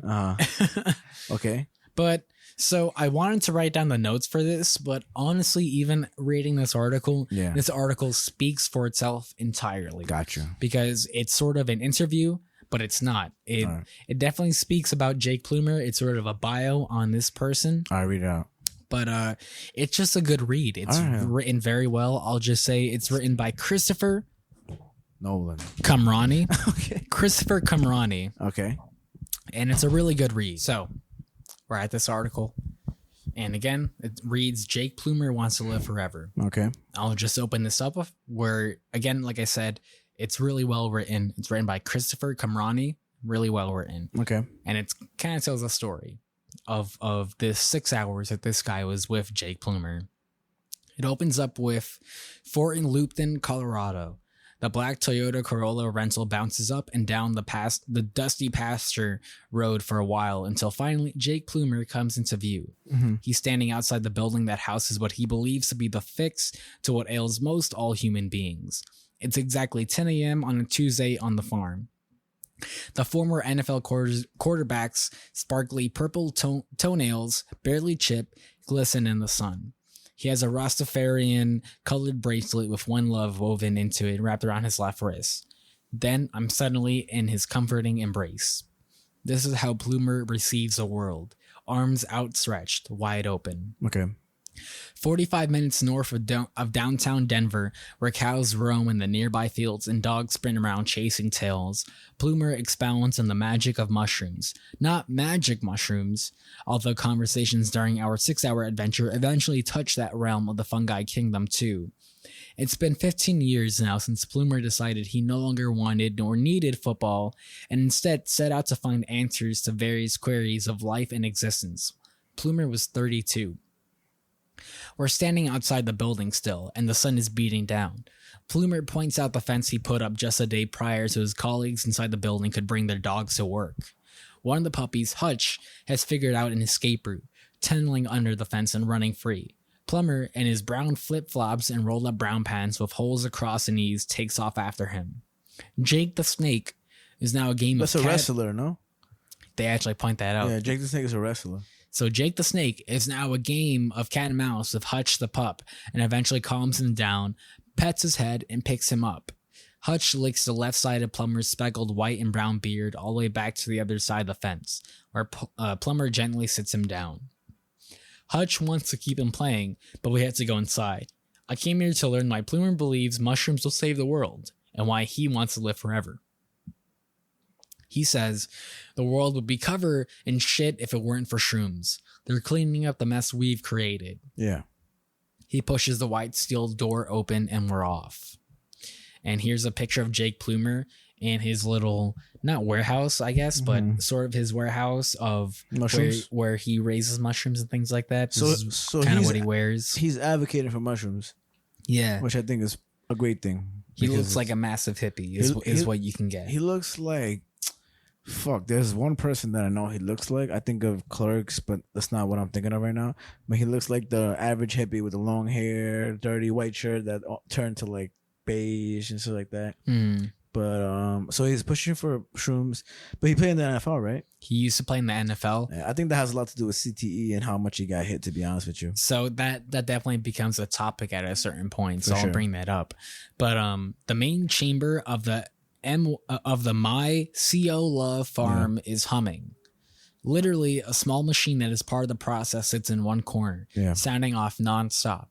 Okay. But so I wanted to write down the notes for this, but honestly, even reading this article speaks for itself entirely. Gotcha. Because it's sort of an interview, but it's not. It definitely speaks about Jake Plummer. It's sort of a bio on this person. All right, read it out. But it's just a good read. It's written very well. I'll just say it's written by Christopher Nolan Kamrani. Okay. Christopher Kamrani. Okay. And it's a really good read. So we're at this article. And again, it reads, Jake Plummer wants to live forever. Okay. I'll just open this up where, again, like I said, it's really well written. It's written by Christopher Kamrani. Really well written. Okay. And it kind of tells a story of this 6 hours that this guy was with Jake Plummer. It opens up with Fort in Lupton, Colorado. The black Toyota Corolla rental bounces up and down the dusty pasture road for a while until finally Jake Plummer comes into view. Mm-hmm. He's standing outside the building that houses what he believes to be the fix to what ails most all human beings. It's exactly 10 a.m. on a Tuesday on the farm. The former NFL quarterback's sparkly purple toenails, barely chipped, glisten in the sun. He has a Rastafarian colored bracelet with one love woven into it wrapped around his left wrist. Then I'm suddenly in his comforting embrace. This is how Plummer receives the world, arms outstretched, wide open. Okay. 45 minutes north of downtown Denver, where cows roam in the nearby fields and dogs sprint around chasing tails, Plummer expounds on the magic of mushrooms. Not magic mushrooms, although conversations during our 6-hour adventure eventually touch that realm of the fungi kingdom too. It's been 15 years now since Plumer decided he no longer wanted nor needed football and instead set out to find answers to various queries of life and existence. Plumer was 32. We're standing outside the building still, and the sun is beating down. Plumer points out the fence he put up just a day prior so his colleagues inside the building could bring their dogs to work. One of the puppies, Hutch, has figured out an escape route, tunneling under the fence and running free. Plummer, in his brown flip-flops and rolled-up brown pants with holes across the knees, takes off after him. Jake the Snake is now a game That's of a wrestler, no? They actually point that out. Yeah, Jake the Snake is a wrestler. So Jake the Snake is now a game of cat and mouse with Hutch the pup and eventually calms him down, pets his head, and picks him up. Hutch licks the left side of Plummer's speckled white and brown beard all the way back to the other side of the fence, where Plummer gently sits him down. Hutch wants to keep him playing, but we have to go inside. I came here to learn why Plummer believes mushrooms will save the world, and why he wants to live forever. He says, the world would be covered in shit if it weren't for shrooms. They're cleaning up the mess we've created. Yeah. He pushes the white steel door open and we're off. And here's a picture of Jake Plummer in his little, not warehouse, I guess, but sort of his warehouse of mushrooms, where he raises mushrooms and things like that. So kind of what he wears. He's advocating for mushrooms. Yeah. Which I think is a great thing. He looks like a massive hippie is what you can get. He looks like, there's one person that I know he looks like. I think of Clerks, but that's not what I'm thinking of right now. But he looks like the average hippie with the long hair, dirty white shirt that turned to like beige and stuff like that. But so he's pushing for shrooms, but he played in the NFL, right? He used to play in the NFL. Yeah, I think that has a lot to do with CTE and how much he got hit, to be honest with you. So that definitely becomes a topic at a certain point. So I'll bring that up. But the main chamber of the My CO Love farm is humming. Literally, a small machine that is part of the process sits in one corner, sounding off nonstop.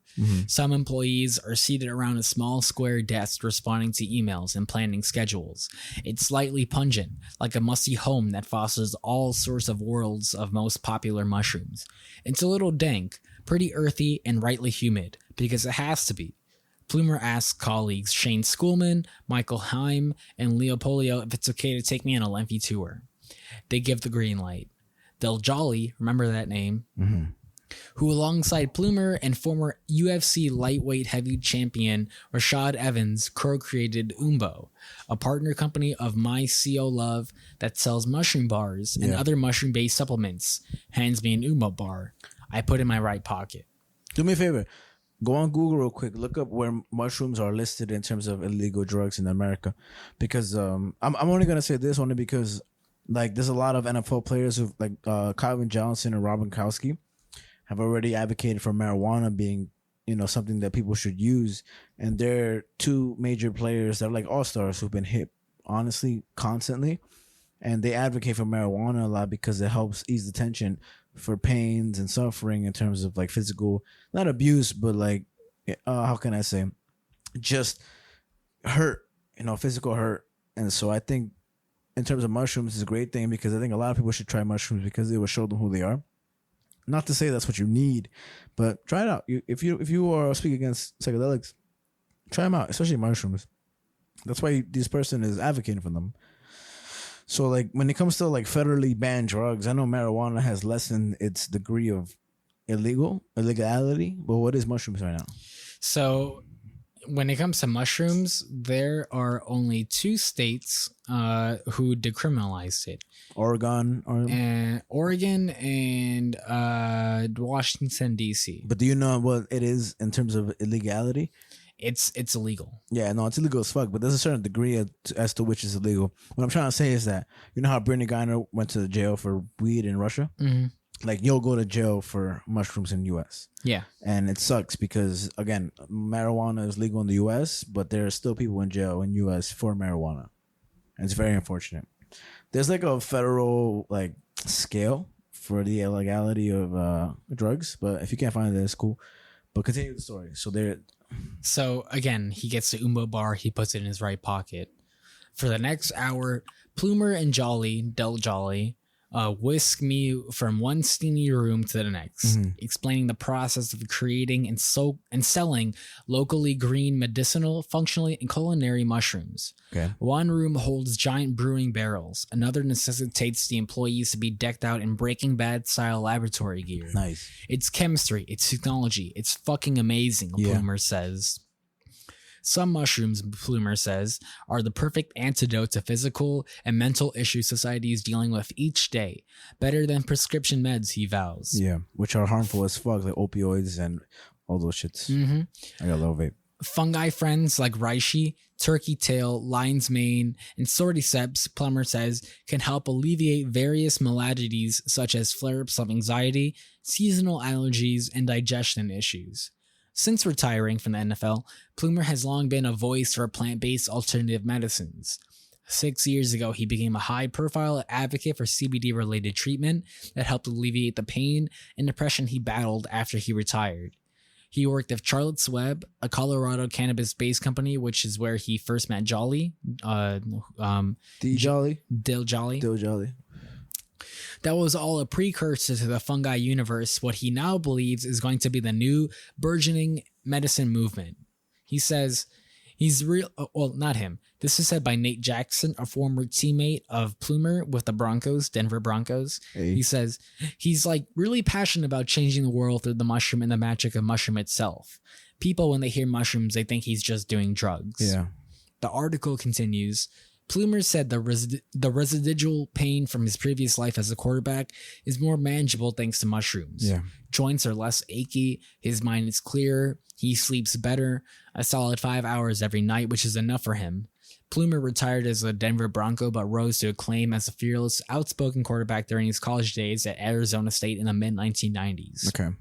Some employees are seated around a small square desk responding to emails and planning schedules. It's slightly pungent, like a musty home that fosters all sorts of worlds of most popular mushrooms. It's a little dank, pretty earthy, and rightly humid, because it has to be. Plumer asks colleagues Shane Schoolman, Michael Heim, and Leopolio if it's okay to take me on a lengthy tour. They give the green light. Del Jolly, remember that name, who alongside Plumer and former UFC lightweight heavyweight champion Rashad Evans co-created Umbo, a partner company of My CO Love that sells mushroom bars and other mushroom-based supplements, hands me an Umbo bar. I put in my right pocket. Do me a favor. Go on Google real quick. Look up where mushrooms are listed in terms of illegal drugs in America. Because I'm only going to say this only because like there's a lot of NFL players who like Calvin Johnson and Rob Gronkowski have already advocated for marijuana being, something that people should use. And they're two major players that are like all-stars who've been hit, honestly, constantly. And they advocate for marijuana a lot because it helps ease the tension for pains and suffering in terms of like physical, not abuse, but like, how can I say, just hurt, physical hurt. And so I think in terms of mushrooms is a great thing because I think a lot of people should try mushrooms because it will show them who they are. Not to say that's what you need, but try it out. If you are speak against psychedelics, try them out, especially mushrooms. That's why this person is advocating for them. So like when it comes to like federally banned drugs, I know marijuana has lessened its degree of illegality, but what is mushrooms right now? So when it comes to mushrooms, there are only 2 states who decriminalized it. Oregon and Washington, D.C. But do you know what it is in terms of illegality? It's illegal. Yeah, no, it's illegal as fuck, but there's a certain degree as to which is illegal. What I'm trying to say is that, you know how Brittany Griner went to jail for weed in Russia? Mm-hmm. Like, you'll go to jail for mushrooms in the U.S. Yeah. And it sucks because, again, marijuana is legal in the U.S., but there are still people in jail in the U.S. for marijuana. And it's very unfortunate. There's like a federal like scale for the illegality of drugs, but if you can't find it, it's cool. But continue the story. So again, he gets the Umbo bar. He puts it in his right pocket. For the next hour, Plumer and Del Jolly, whisk me from one steamy room to the next, explaining the process of creating and selling locally green medicinal, functional, and culinary mushrooms. Okay. One room holds giant brewing barrels. Another necessitates the employees to be decked out in Breaking Bad style laboratory gear. Nice. It's chemistry. It's technology. It's fucking amazing, Plumer says. Some mushrooms, Plumer says, are the perfect antidote to physical and mental issues society is dealing with each day. Better than prescription meds, he vows. Yeah, which are harmful as fuck, like opioids and all those shits. I got a little vape. Fungi friends like reishi, turkey tail, lion's mane, and cordyceps, Plummer says, can help alleviate various maladies such as flare-ups of anxiety, seasonal allergies, and digestion issues. Since retiring from the NFL, Plumer has long been a voice for plant-based alternative medicines. 6 years ago, he became a high-profile advocate for CBD-related treatment that helped alleviate the pain and depression he battled after he retired. He worked at Charlotte's Web, a Colorado cannabis-based company, which is where he first met Jolly. Jolly? Dill Jolly. Dill Jolly. That was all a precursor to the fungi universe, what he now believes is going to be the new burgeoning medicine movement. He says he's real, well, not him. This is said by Nate Jackson, a former teammate of Plumer with the Broncos, Denver Broncos. Hey. He says he's like really passionate about changing the world through the mushroom and the magic of mushroom itself. People, when they hear mushrooms, they think he's just doing drugs. Yeah. The article continues. Plumer said the residual pain from his previous life as a quarterback is more manageable thanks to mushrooms. Yeah. Joints are less achy, his mind is clearer, he sleeps better, a solid 5 hours every night, which is enough for him. Plumer retired as a Denver Bronco but rose to acclaim as a fearless, outspoken quarterback during his college days at Arizona State in the mid-1990s. Okay.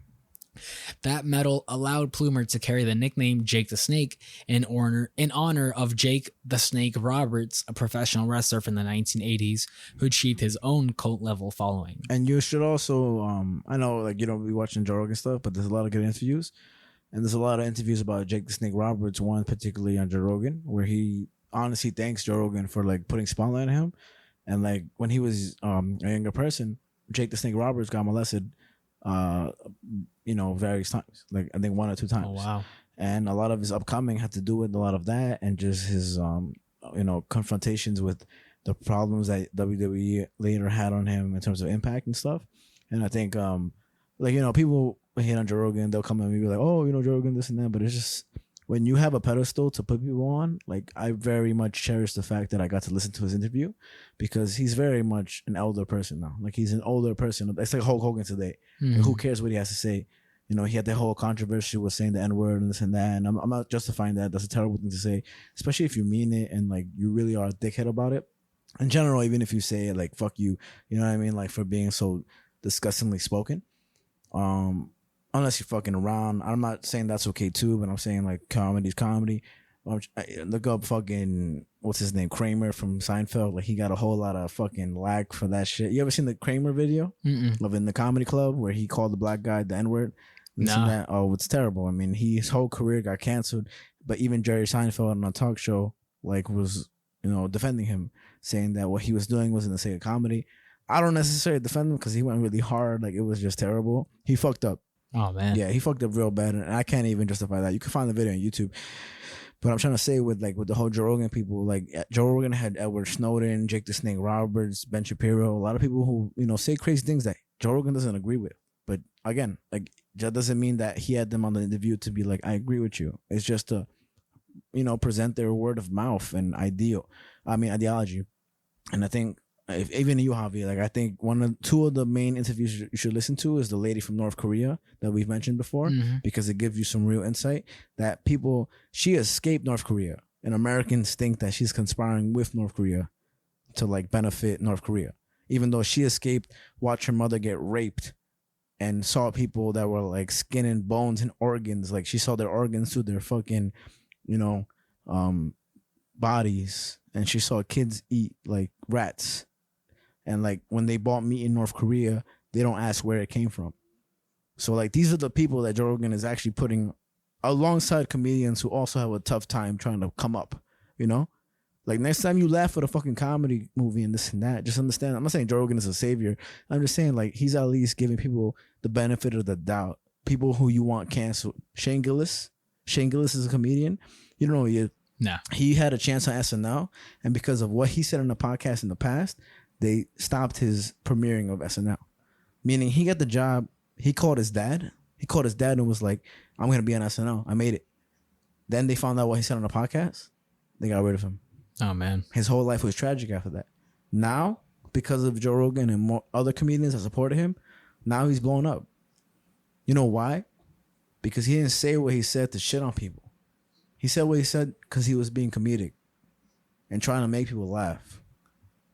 That medal allowed Plumer to carry the nickname Jake the Snake in honor of Jake the Snake Roberts, a professional wrestler from the 1980s who achieved his own cult-level following. And you should also, I know like you don't be watching Joe Rogan stuff, but there's a lot of good interviews. And there's a lot of interviews about Jake the Snake Roberts, one particularly on Joe Rogan, where he honestly thanks Joe Rogan for like putting spotlight on him. And like when he was a younger person, Jake the Snake Roberts got molested various times, like I think 1 or 2 times. Oh, wow. And a lot of his upcoming had to do with a lot of that and just his confrontations with the problems that WWE later had on him in terms of impact and stuff. And I think people hate on Joe Rogan, they'll come at me and be like, oh, Joe Rogan, this and that, but it's just when you have a pedestal to put people on, like I very much cherish the fact that I got to listen to his interview because he's very much an elder person now. Like he's an older person. It's like Hulk Hogan today. Like, who cares what he has to say? He had that whole controversy with saying the N-word and this and that. And I'm not justifying that. That's a terrible thing to say, especially if you mean it and like you really are a dickhead about it. In general, even if you say it like, fuck you, you know what I mean? Like for being so disgustingly spoken. Unless you're fucking around. I'm not saying that's okay too, but I'm saying like comedy's comedy. Look up fucking, what's his name? Kramer from Seinfeld. Like he got a whole lot of fucking lag for that shit. You ever seen the Kramer video of in the comedy club where he called the black guy the N-word? No. Oh, it's terrible. I mean, his whole career got canceled, but even Jerry Seinfeld on a talk show like was, defending him, saying that what he was doing was in the sake of comedy. I don't necessarily defend him because he went really hard. Like it was just terrible. He fucked up. Oh man. Yeah, he fucked up real bad, and I can't even justify that. You can find the video on YouTube. But I'm trying to say with the whole Joe Rogan people, like Joe Rogan had Edward Snowden, Jake the Snake Roberts, Ben Shapiro, a lot of people who say crazy things that Joe Rogan doesn't agree with. But again, like that doesn't mean that he had them on the interview to be like, I agree with you. It's just to present their word of mouth and ideology. And I think if even you, Javi, like I think two of the main interviews you should listen to is the lady from North Korea that we've mentioned before, because it gives you some real insight that she escaped North Korea, and Americans think that she's conspiring with North Korea to like benefit North Korea, even though she escaped, watched her mother get raped, and saw people that were like skin and bones and organs, like she saw their organs through their fucking, bodies, and she saw kids eat like rats. And like when they bought meat in North Korea, they don't ask where it came from. So like these are the people that Joe Rogan is actually putting alongside comedians who also have a tough time trying to come up, Like next time you laugh at a fucking comedy movie and this and that, just understand. I'm not saying Joe Rogan is a savior. I'm just saying like he's at least giving people the benefit of the doubt. People who you want canceled. Shane Gillis is a comedian. You don't know who he is. Nah. He had a chance on SNL, and because of what he said on the podcast in the past, they stopped his premiering of SNL. Meaning he got the job. He called his dad. And was like, "I'm gonna be on SNL. I made it." Then they found out what he said on the podcast. They got rid of him. Oh man, his whole life was tragic after that. Now, because of Joe Rogan and more other comedians that supported him, now he's blown up. You know why? Because he didn't say what he said to shit on people. He said what he said because he was being comedic and trying to make people laugh.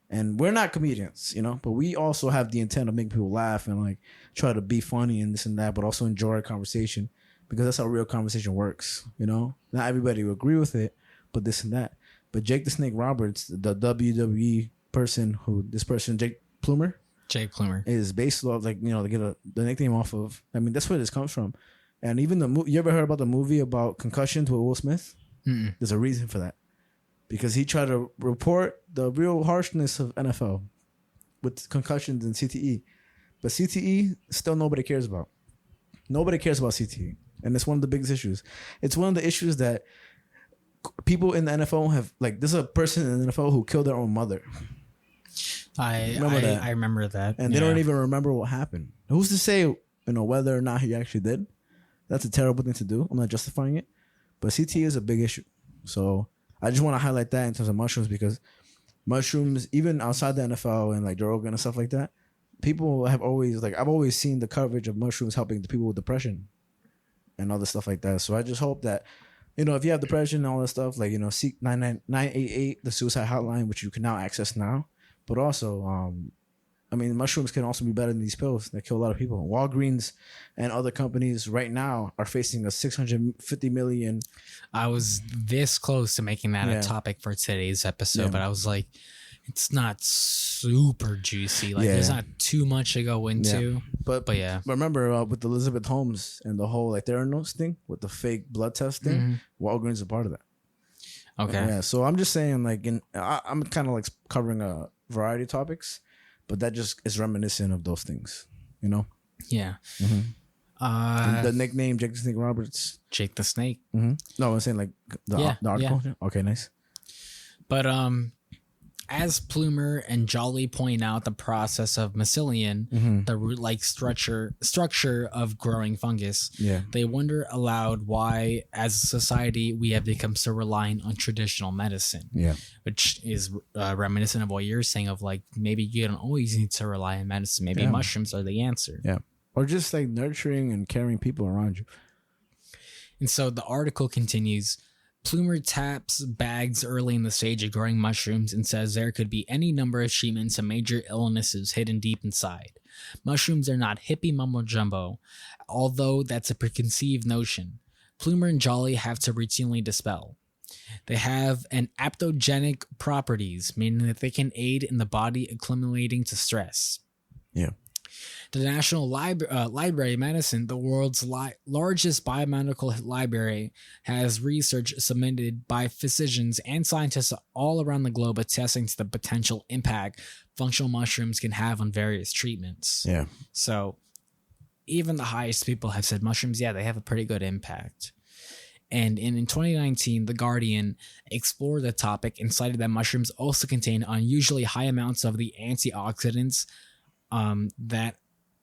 And we're not comedians, you know, but we also have the intent of making people laugh and like try to be funny and this and that, but also enjoy a conversation because that's how real conversation works, you know? Not everybody will agree with it, but this and that. But Jake the Snake Roberts, the WWE person Jake Plummer, is based off like, you know, they get the nickname off of, I mean, that's where this comes from. And even you ever heard about the movie about concussions with Will Smith? Mm-mm. There's a reason for that. Because he tried to report the real harshness of NFL with concussions and CTE. But CTE, still nobody cares about. Nobody cares about CTE. And it's one of the biggest issues. It's one of the issues that people in the NFL have, like, there's a person in the NFL who killed their own mother. I remember that. And they don't even remember what happened. Who's to say, you know, whether or not he actually did? That's a terrible thing to do. I'm not justifying it. But CTE is a big issue. So I just want to highlight that in terms of mushrooms because mushrooms, even outside the NFL and like Joe Rogan and stuff like that, people have always, like, I've always seen the coverage of mushrooms helping the people with depression and other stuff like that. So I just hope that, you know, if you have depression and all that stuff, like, you know, seek 988, the suicide hotline, which you can now access now. But also, I mean, mushrooms can also be better than these pills that kill a lot of people. Walgreens and other companies right now are facing a $650 million. I was this close to making that a topic for today's episode, but I was like, it's not super juicy. Like, there's not too much to go into. But yeah. Remember with Elizabeth Holmes and the whole like Theranos thing with the fake blood test thing, Walgreens is a part of that. Okay. Yeah. So I'm just saying, like, I'm kind of like covering a variety of topics. But that just is reminiscent of those things, you know? Yeah. Mm-hmm. The nickname Jake the Snake Roberts. Jake the Snake. Mm-hmm. No, I'm saying like the article. Yeah. Okay, nice. But as Plumer and Jolly point out the process of mycelium, the root-like structure of growing fungus, they wonder aloud why, as a society, we have become so reliant on traditional medicine. Yeah, which is reminiscent of what you're saying of like maybe you don't always need to rely on medicine. Maybe mushrooms are the answer. Yeah, or just like nurturing and caring people around you. And so the article continues. Plumer taps bags early in the stage of growing mushrooms and says there could be any number of treatments to major illnesses hidden deep inside. Mushrooms are not hippie mumbo jumbo, although that's a preconceived notion. Plumer and Jolly have to routinely dispel. They have an aptogenic properties, meaning that they can aid in the body acclimating to stress. Yeah. The National Library of Medicine, the world's largest biomedical library, has research submitted by physicians and scientists all around the globe attesting to the potential impact functional mushrooms can have on various treatments. Yeah. So even the highest people have said mushrooms, they have a pretty good impact. And in 2019, The Guardian explored the topic and cited that mushrooms also contain unusually high amounts of the antioxidants that,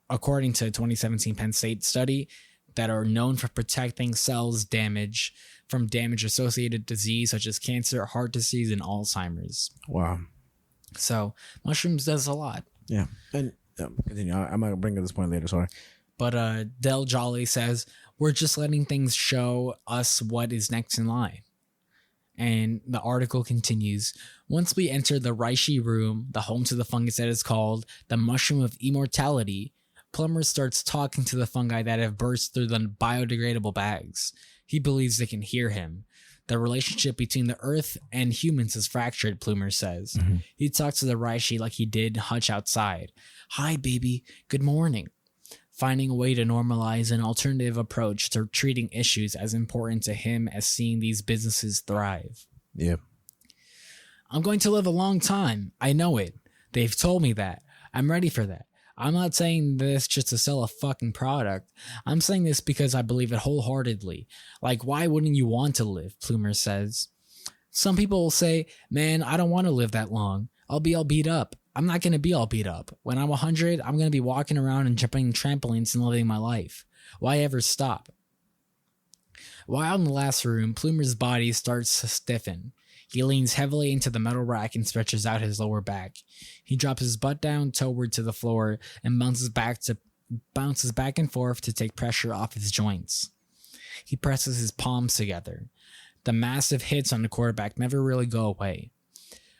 according to a 2017 Penn State study, that are known for protecting cells from damage-associated disease such as cancer, heart disease, and Alzheimer's. Wow. So mushrooms does a lot. Yeah. And continue. I'm going to bring up this point later, sorry. But Del Jolly says, we're just letting things show us what is next in line. And the article continues, once we enter the reishi room, the home to the fungus that is called the mushroom of immortality, Plummer starts talking to the fungi that have burst through the biodegradable bags. He believes they can hear him. The relationship between the earth and humans is fractured, Plumer says. Mm-hmm. He talks to the reishi like he did Hutch outside. Hi, baby. Good morning. Finding a way to normalize an alternative approach to treating issues as important to him as seeing these businesses thrive. Yeah. I'm going to live a long time. I know it. They've told me that. I'm ready for that. I'm not saying this just to sell a fucking product. I'm saying this because I believe it wholeheartedly. Like, why wouldn't you want to live? Plumer says. Some people will say, man, I don't want to live that long. I'll be all beat up. I'm not going to be all beat up. When I'm 100, I'm going to be walking around and jumping trampolines and living my life. Why ever stop? While in the last room, Plumer's body starts to stiffen. He leans heavily into the metal rack and stretches out his lower back. He drops his butt down toward to the floor and bounces back and forth to take pressure off his joints. He presses his palms together. The massive hits on the quarterback never really go away.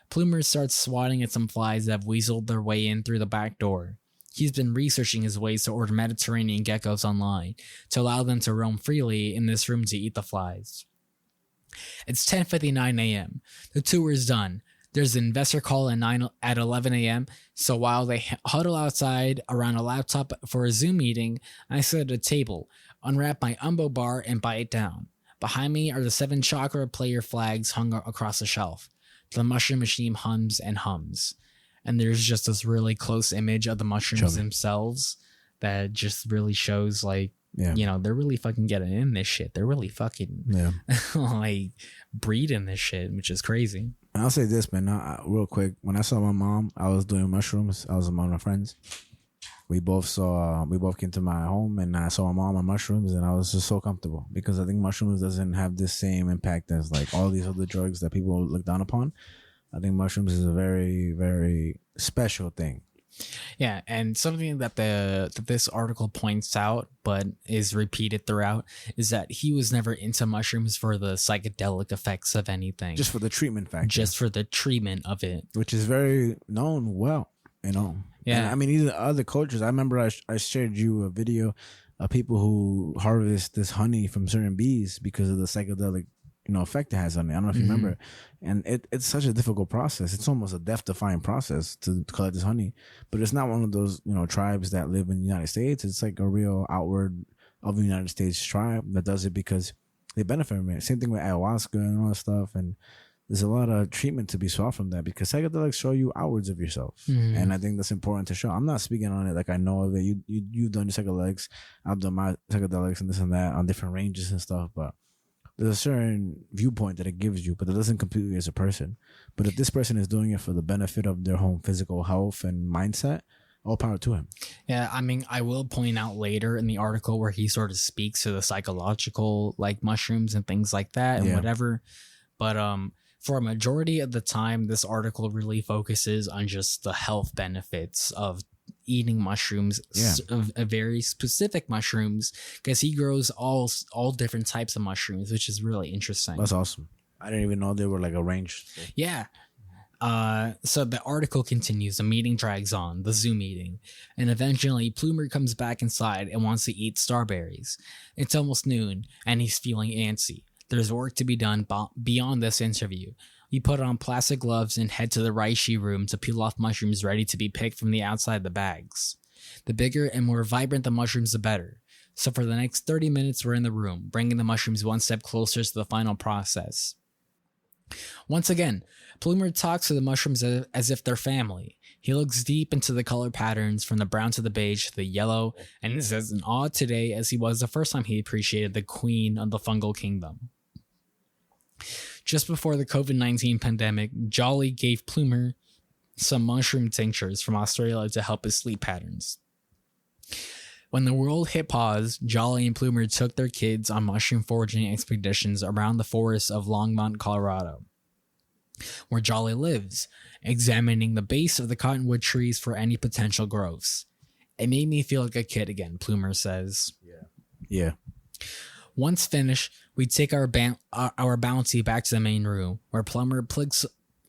Plumer starts swatting at some flies that have weaseled their way in through the back door. He's been researching his ways to order Mediterranean geckos online to allow them to roam freely in this room to eat the flies. It's 10:59 a.m. The tour is done. There's an investor call at 11 a.m. So while they huddle outside around a laptop for a Zoom meeting, I sit at a table, unwrap my Umbo bar, and bite it down. Behind me are the 7 chakra player flags hung across the shelf. The mushroom machine hums and hums. And there's just this really close image of the mushrooms themselves that just really shows, like, you know, they're really fucking getting in this shit. They're really fucking like breeding this shit, which is crazy. I'll say this, man, real quick. When I saw my mom, I was doing mushrooms. I was among my friends. We both came to my home, and I saw my mom on mushrooms, and I was just so comfortable because I think mushrooms doesn't have the same impact as like all these other drugs that people look down upon. I think mushrooms is a very, very special thing. Yeah, and something that this article points out, but is repeated throughout, is that he was never into mushrooms for the psychedelic effects of anything. Just for the treatment factor. Just for the treatment of it. Which is very known well, you know. Yeah. And I mean, even other cultures. I remember I shared you a video of people who harvest this honey from certain bees because of the psychedelic, you know, effect it has on it. I don't know if you remember. And it's such a difficult process. It's almost a death-defying process to collect this honey. But it's not one of those, you know, tribes that live in the United States. It's like a real outward of the United States tribe that does it because they benefit from it. Same thing with ayahuasca and all that stuff. And there's a lot of treatment to be sought from that because psychedelics show you outwards of yourself. And I think that's important to show. I'm not speaking on it like I know of it. You've done your psychedelics. I've done my psychedelics and this and that on different ranges and stuff. But there's a certain viewpoint that it gives you, but it doesn't complete you as a person. But if this person is doing it for the benefit of their own physical health and mindset, all power to him. Yeah, I mean, I will point out later in the article where he sort of speaks to the psychological, like mushrooms and things like that and whatever. But for a majority of the time, this article really focuses on just the health benefits of eating mushrooms, a very specific mushrooms, because he grows all different types of mushrooms, which is really interesting. That's awesome. I didn't even know they were like arranged. Yeah. So the article continues. The meeting drags on, the Zoom meeting, and eventually Plumer comes back inside and wants to eat starberries. It's almost noon, and he's feeling antsy. There's work to be done beyond this interview. We put on plastic gloves and head to the reishi room to peel off mushrooms ready to be picked from the outside of the bags. The bigger and more vibrant the mushrooms, the better. So for the next 30 minutes, we're in the room, bringing the mushrooms one step closer to the final process. Once again, Plumer talks to the mushrooms as if they're family. He looks deep into the color patterns from the brown to the beige to the yellow, and is as in awe today as he was the first time he appreciated the queen of the fungal kingdom. Just before the COVID-19 pandemic, Jolly gave Plumer some mushroom tinctures from Australia to help his sleep patterns. When the world hit pause, Jolly and Plumer took their kids on mushroom foraging expeditions around the forests of Longmont, Colorado, where Jolly lives, examining the base of the cottonwood trees for any potential growths. It made me feel like a kid again, Plumer says. Yeah. Once finished, we take our bounty back to the main room, where Plummer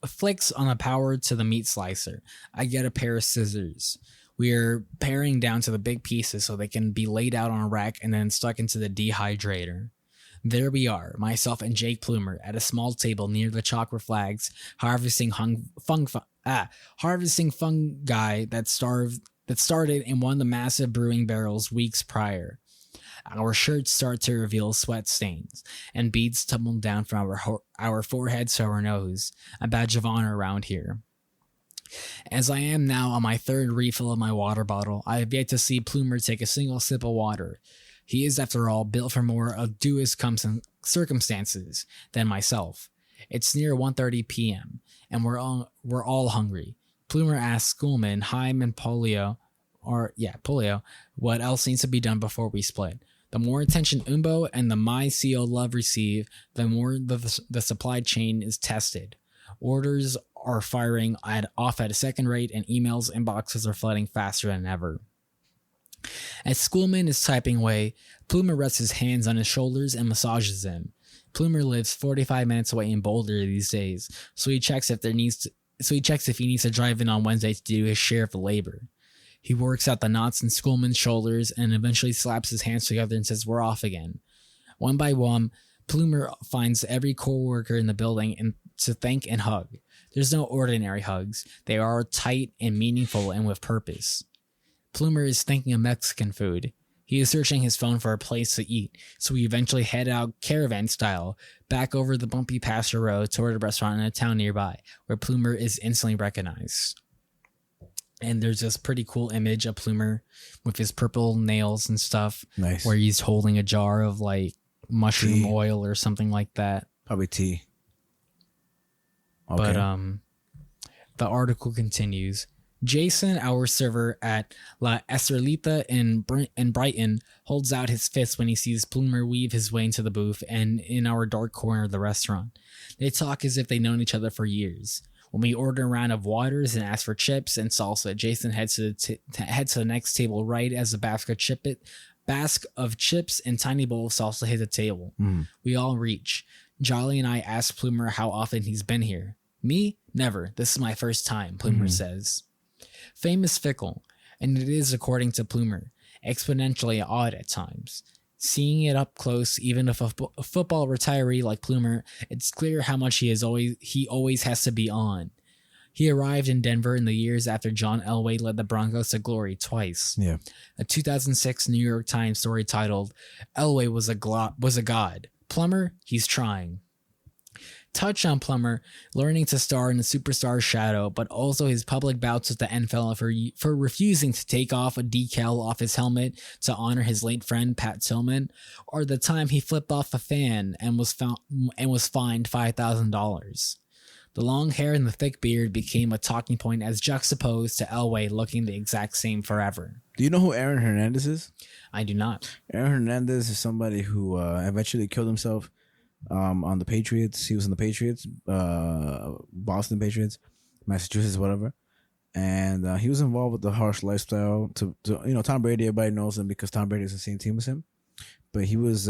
flicks on the power to the meat slicer. I get a pair of scissors. We are paring down to the big pieces so they can be laid out on a rack and then stuck into the dehydrator. There we are, myself and Jake Plummer, at a small table near the chakra flags, harvesting fungi that started in one of the massive brewing barrels weeks prior. Our shirts start to reveal sweat stains, and beads tumble down from our foreheads to our nose, a badge of honor around here. As I am now on my third refill of my water bottle, I have yet to see Plumer take a single sip of water. He is, after all, built for more arduous circumstances than myself. It's near 1:30 p.m., and we're all hungry. Plumer asks Schoolman, Haim, and Polio, what else needs to be done before we split. The more attention Umbo and the My CO Love receive, the more the supply chain is tested. Orders are firing off at a second rate, and emails inboxes are flooding faster than ever. As Schoolman is typing away, Plumer rests his hands on his shoulders and massages them. Plumer lives 45 minutes away in Boulder these days, so he checks if he needs to drive in on Wednesday to do his share of the labor. He works out the knots in Schoolman's shoulders and eventually slaps his hands together and says, "We're off again." One by one, Plumer finds every co-worker in the building and to thank and hug. There's no ordinary hugs. They are tight and meaningful and with purpose. Plumer is thinking of Mexican food. He is searching his phone for a place to eat, so we eventually head out caravan style, back over the bumpy pasture road toward a restaurant in a town nearby, where Plumer is instantly recognized. And there's this pretty cool image of Plumer with his purple nails and stuff. Nice. Where he's holding a jar of like mushroom oil or something like that. Probably tea. Okay. But the article continues. Jason, our server at La Estrelita in Brighton, holds out his fist when he sees Plumer weave his way into the booth and in our dark corner of the restaurant. They talk as if they've known each other for years. When we order a round of waters and ask for chips and salsa, Jason heads to the next table right as a basket of chips and tiny bowl of salsa hit the table. We all reach. Jolly and I ask Plumer how often he's been here. Me? Never. This is my first time, Plumer says. Fame is fickle, and it is, according to Plumer, exponentially odd at times. Seeing it up close, even if a football retiree like Plumer, it's clear how much he always has to be on. He arrived in Denver in the years after John Elway led the Broncos to glory twice. Yeah. A 2006 New York Times story titled, "Elway was a god. Plummer, he's trying." Touch on Plummer learning to star in the superstar's shadow, but also his public bouts with the NFL for refusing to take off a decal off his helmet to honor his late friend Pat Tillman, or the time he flipped off a fan and was fined $5,000. The long hair and the thick beard became a talking point as juxtaposed to Elway looking the exact same forever. Do you know who Aaron Hernandez is? I do not. Aaron Hernandez is somebody who eventually killed himself on the Patriots. He was in the Patriots, Boston Patriots, Massachusetts, whatever. And he was involved with the harsh lifestyle. To Tom Brady, everybody knows him because Tom Brady is the same team as him. But he was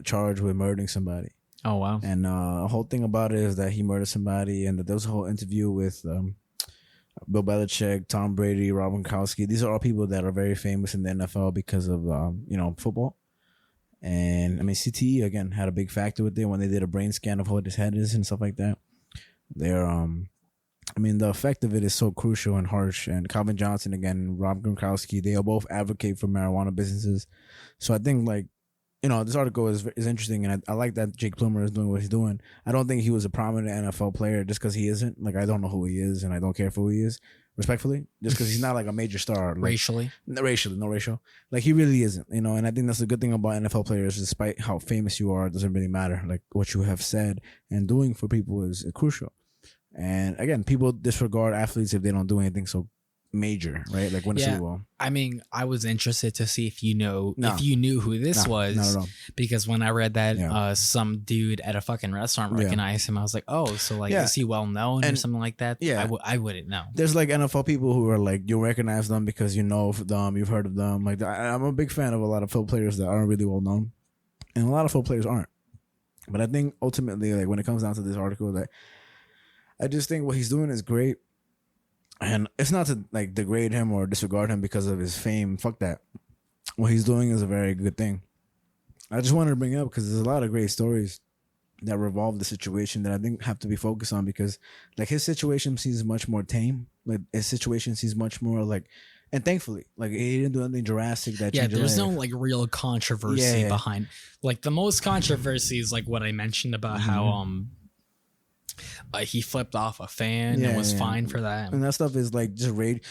charged with murdering somebody. Oh, wow. And the whole thing about it is that he murdered somebody, and there was a whole interview with Bill Belichick, Tom Brady, Rob Gronkowski. These are all people that are very famous in the NFL because of football. And I mean, CTE again had a big factor with it when they did a brain scan of what his head is and stuff like that. The effect of it is so crucial and harsh. And Calvin Johnson again, Rob Gronkowski, they all both advocate for marijuana businesses. So I think this article is interesting, and I like that Jake Plummer is doing what he's doing. I don't think he was a prominent NFL player just because he isn't. Like, I don't know who he is, and I don't care for who he is, respectfully, just because he's not like a major star. Like, no racial. Like, he really isn't, and I think that's the good thing about NFL players. Despite how famous you are, it doesn't really matter. Like, what you have said and doing for people is crucial. And again, people disregard athletes if they don't do anything so major, right? Like win a Super Bowl. I mean, I was interested to see if you knew who this was. Not at all. Because when I read that some dude at a fucking restaurant recognized him, I was like, oh, so like is he well known or something like that? Yeah. I wouldn't know. There's like NFL people who are like, you'll recognize them because you know them, you've heard of them. Like, I'm a big fan of a lot of football players that aren't really well known, and a lot of football players aren't. But I think ultimately, like when it comes down to this article, that I just think what he's doing is great. And it's not to like degrade him or disregard him because of his fame. Fuck that. What he's doing is a very good thing. I just wanted to bring it up because there's a lot of great stories that revolve the situation that I think have to be focused on, because like his situation seems much more tame. Like his situation seems much more like And thankfully, like he didn't do anything drastic that changed there's your life. no like real controversy behind. Like the most controversy is like what I mentioned about how he flipped off a fan and was fined for that. And that stuff is like just rage.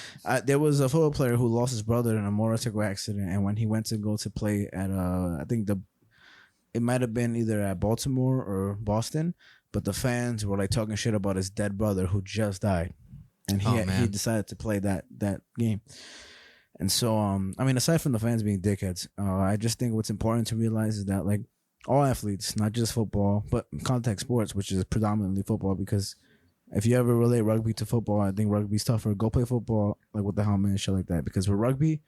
There was a football player who lost his brother in a motorcycle accident, and when he went to go to play at I think it might have been either at Baltimore or Boston, but the fans were like talking shit about his dead brother who just died, and he decided to play that game. And so I mean, aside from the fans being dickheads, I just think what's important to realize is that like all athletes, not just football, but contact sports, which is predominantly football, because if you ever relate rugby to football, I think rugby's tougher. Go play football like with the helmet and shit like that, because with rugby,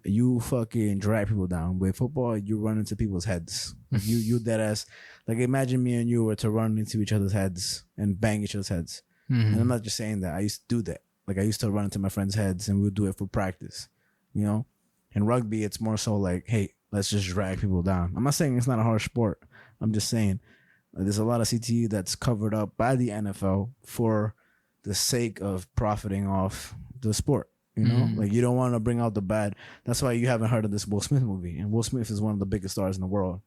you fucking drag people down. With football, you run into people's heads. you dead ass. Like imagine me and you were to run into each other's heads and bang each other's heads. And I'm not just saying that. I used to do that. Like I used to run into my friends' heads, and we would do it for practice. You know, in rugby, it's more so like, hey, let's just drag people down. I'm not saying it's not a hard sport. I'm just saying there's a lot of CTE that's covered up by the NFL for the sake of profiting off the sport. You know, like you don't want to bring out the bad. That's why you haven't heard of this Will Smith movie. And Will Smith is one of the biggest stars in the world.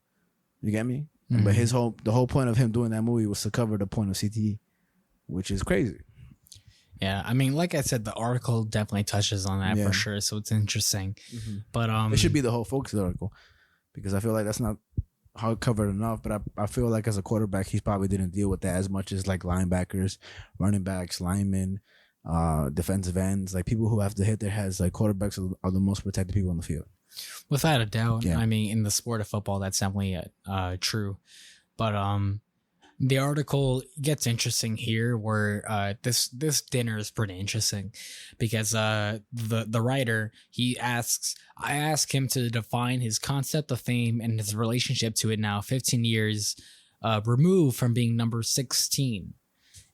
You get me? But the whole point of him doing that movie was to cover the point of CTE, which is crazy. Yeah, I mean, like I said, the article definitely touches on that for sure. So it's interesting. But it should be the whole focus of the article, because I feel like that's not how it covered enough. But I feel like as a quarterback, he probably didn't deal with that as much as like linebackers, running backs, linemen, defensive ends, like people who have to hit their heads. Like quarterbacks are the most protected people on the field. Without a doubt. Yeah. I mean, in the sport of football, that's definitely true. But the article gets interesting here, where this dinner is pretty interesting, because the writer, I ask him to define his concept of fame and his relationship to it now 15 years removed from being number 16.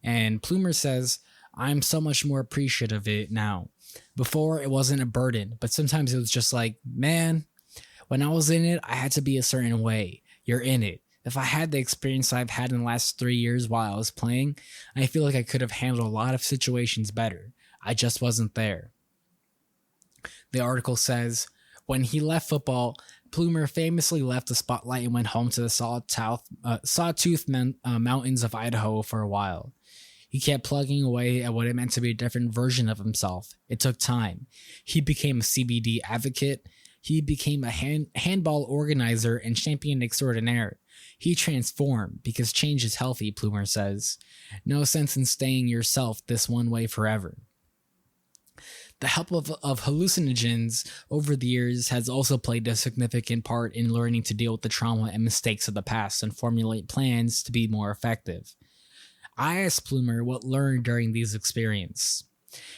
And Plummer says, I'm so much more appreciative of it now. Before, it wasn't a burden, but sometimes it was just like, man, when I was in it, I had to be a certain way. You're in it. If I had the experience I've had in the last 3 years while I was playing, I feel like I could have handled a lot of situations better. I just wasn't there. The article says, when he left football, Plummer famously left the spotlight and went home to the Sawtooth Mountains of Idaho for a while. He kept plugging away at what it meant to be a different version of himself. It took time. He became a CBD advocate. He became a handball organizer and champion extraordinaire. He transformed because change is healthy, Plummer says. No sense in staying yourself this one way forever. The help of hallucinogens over the years has also played a significant part in learning to deal with the trauma and mistakes of the past and formulate plans to be more effective. I asked Plummer what learned during these experiences.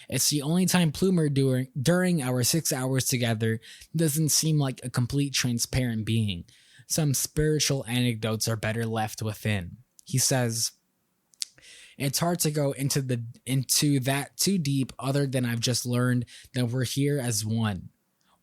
It's the only time Plummer during our 6 hours together doesn't seem like a complete transparent being. Some spiritual anecdotes are better left within. He says, it's hard to go into that too deep, other than I've just learned that we're here as one.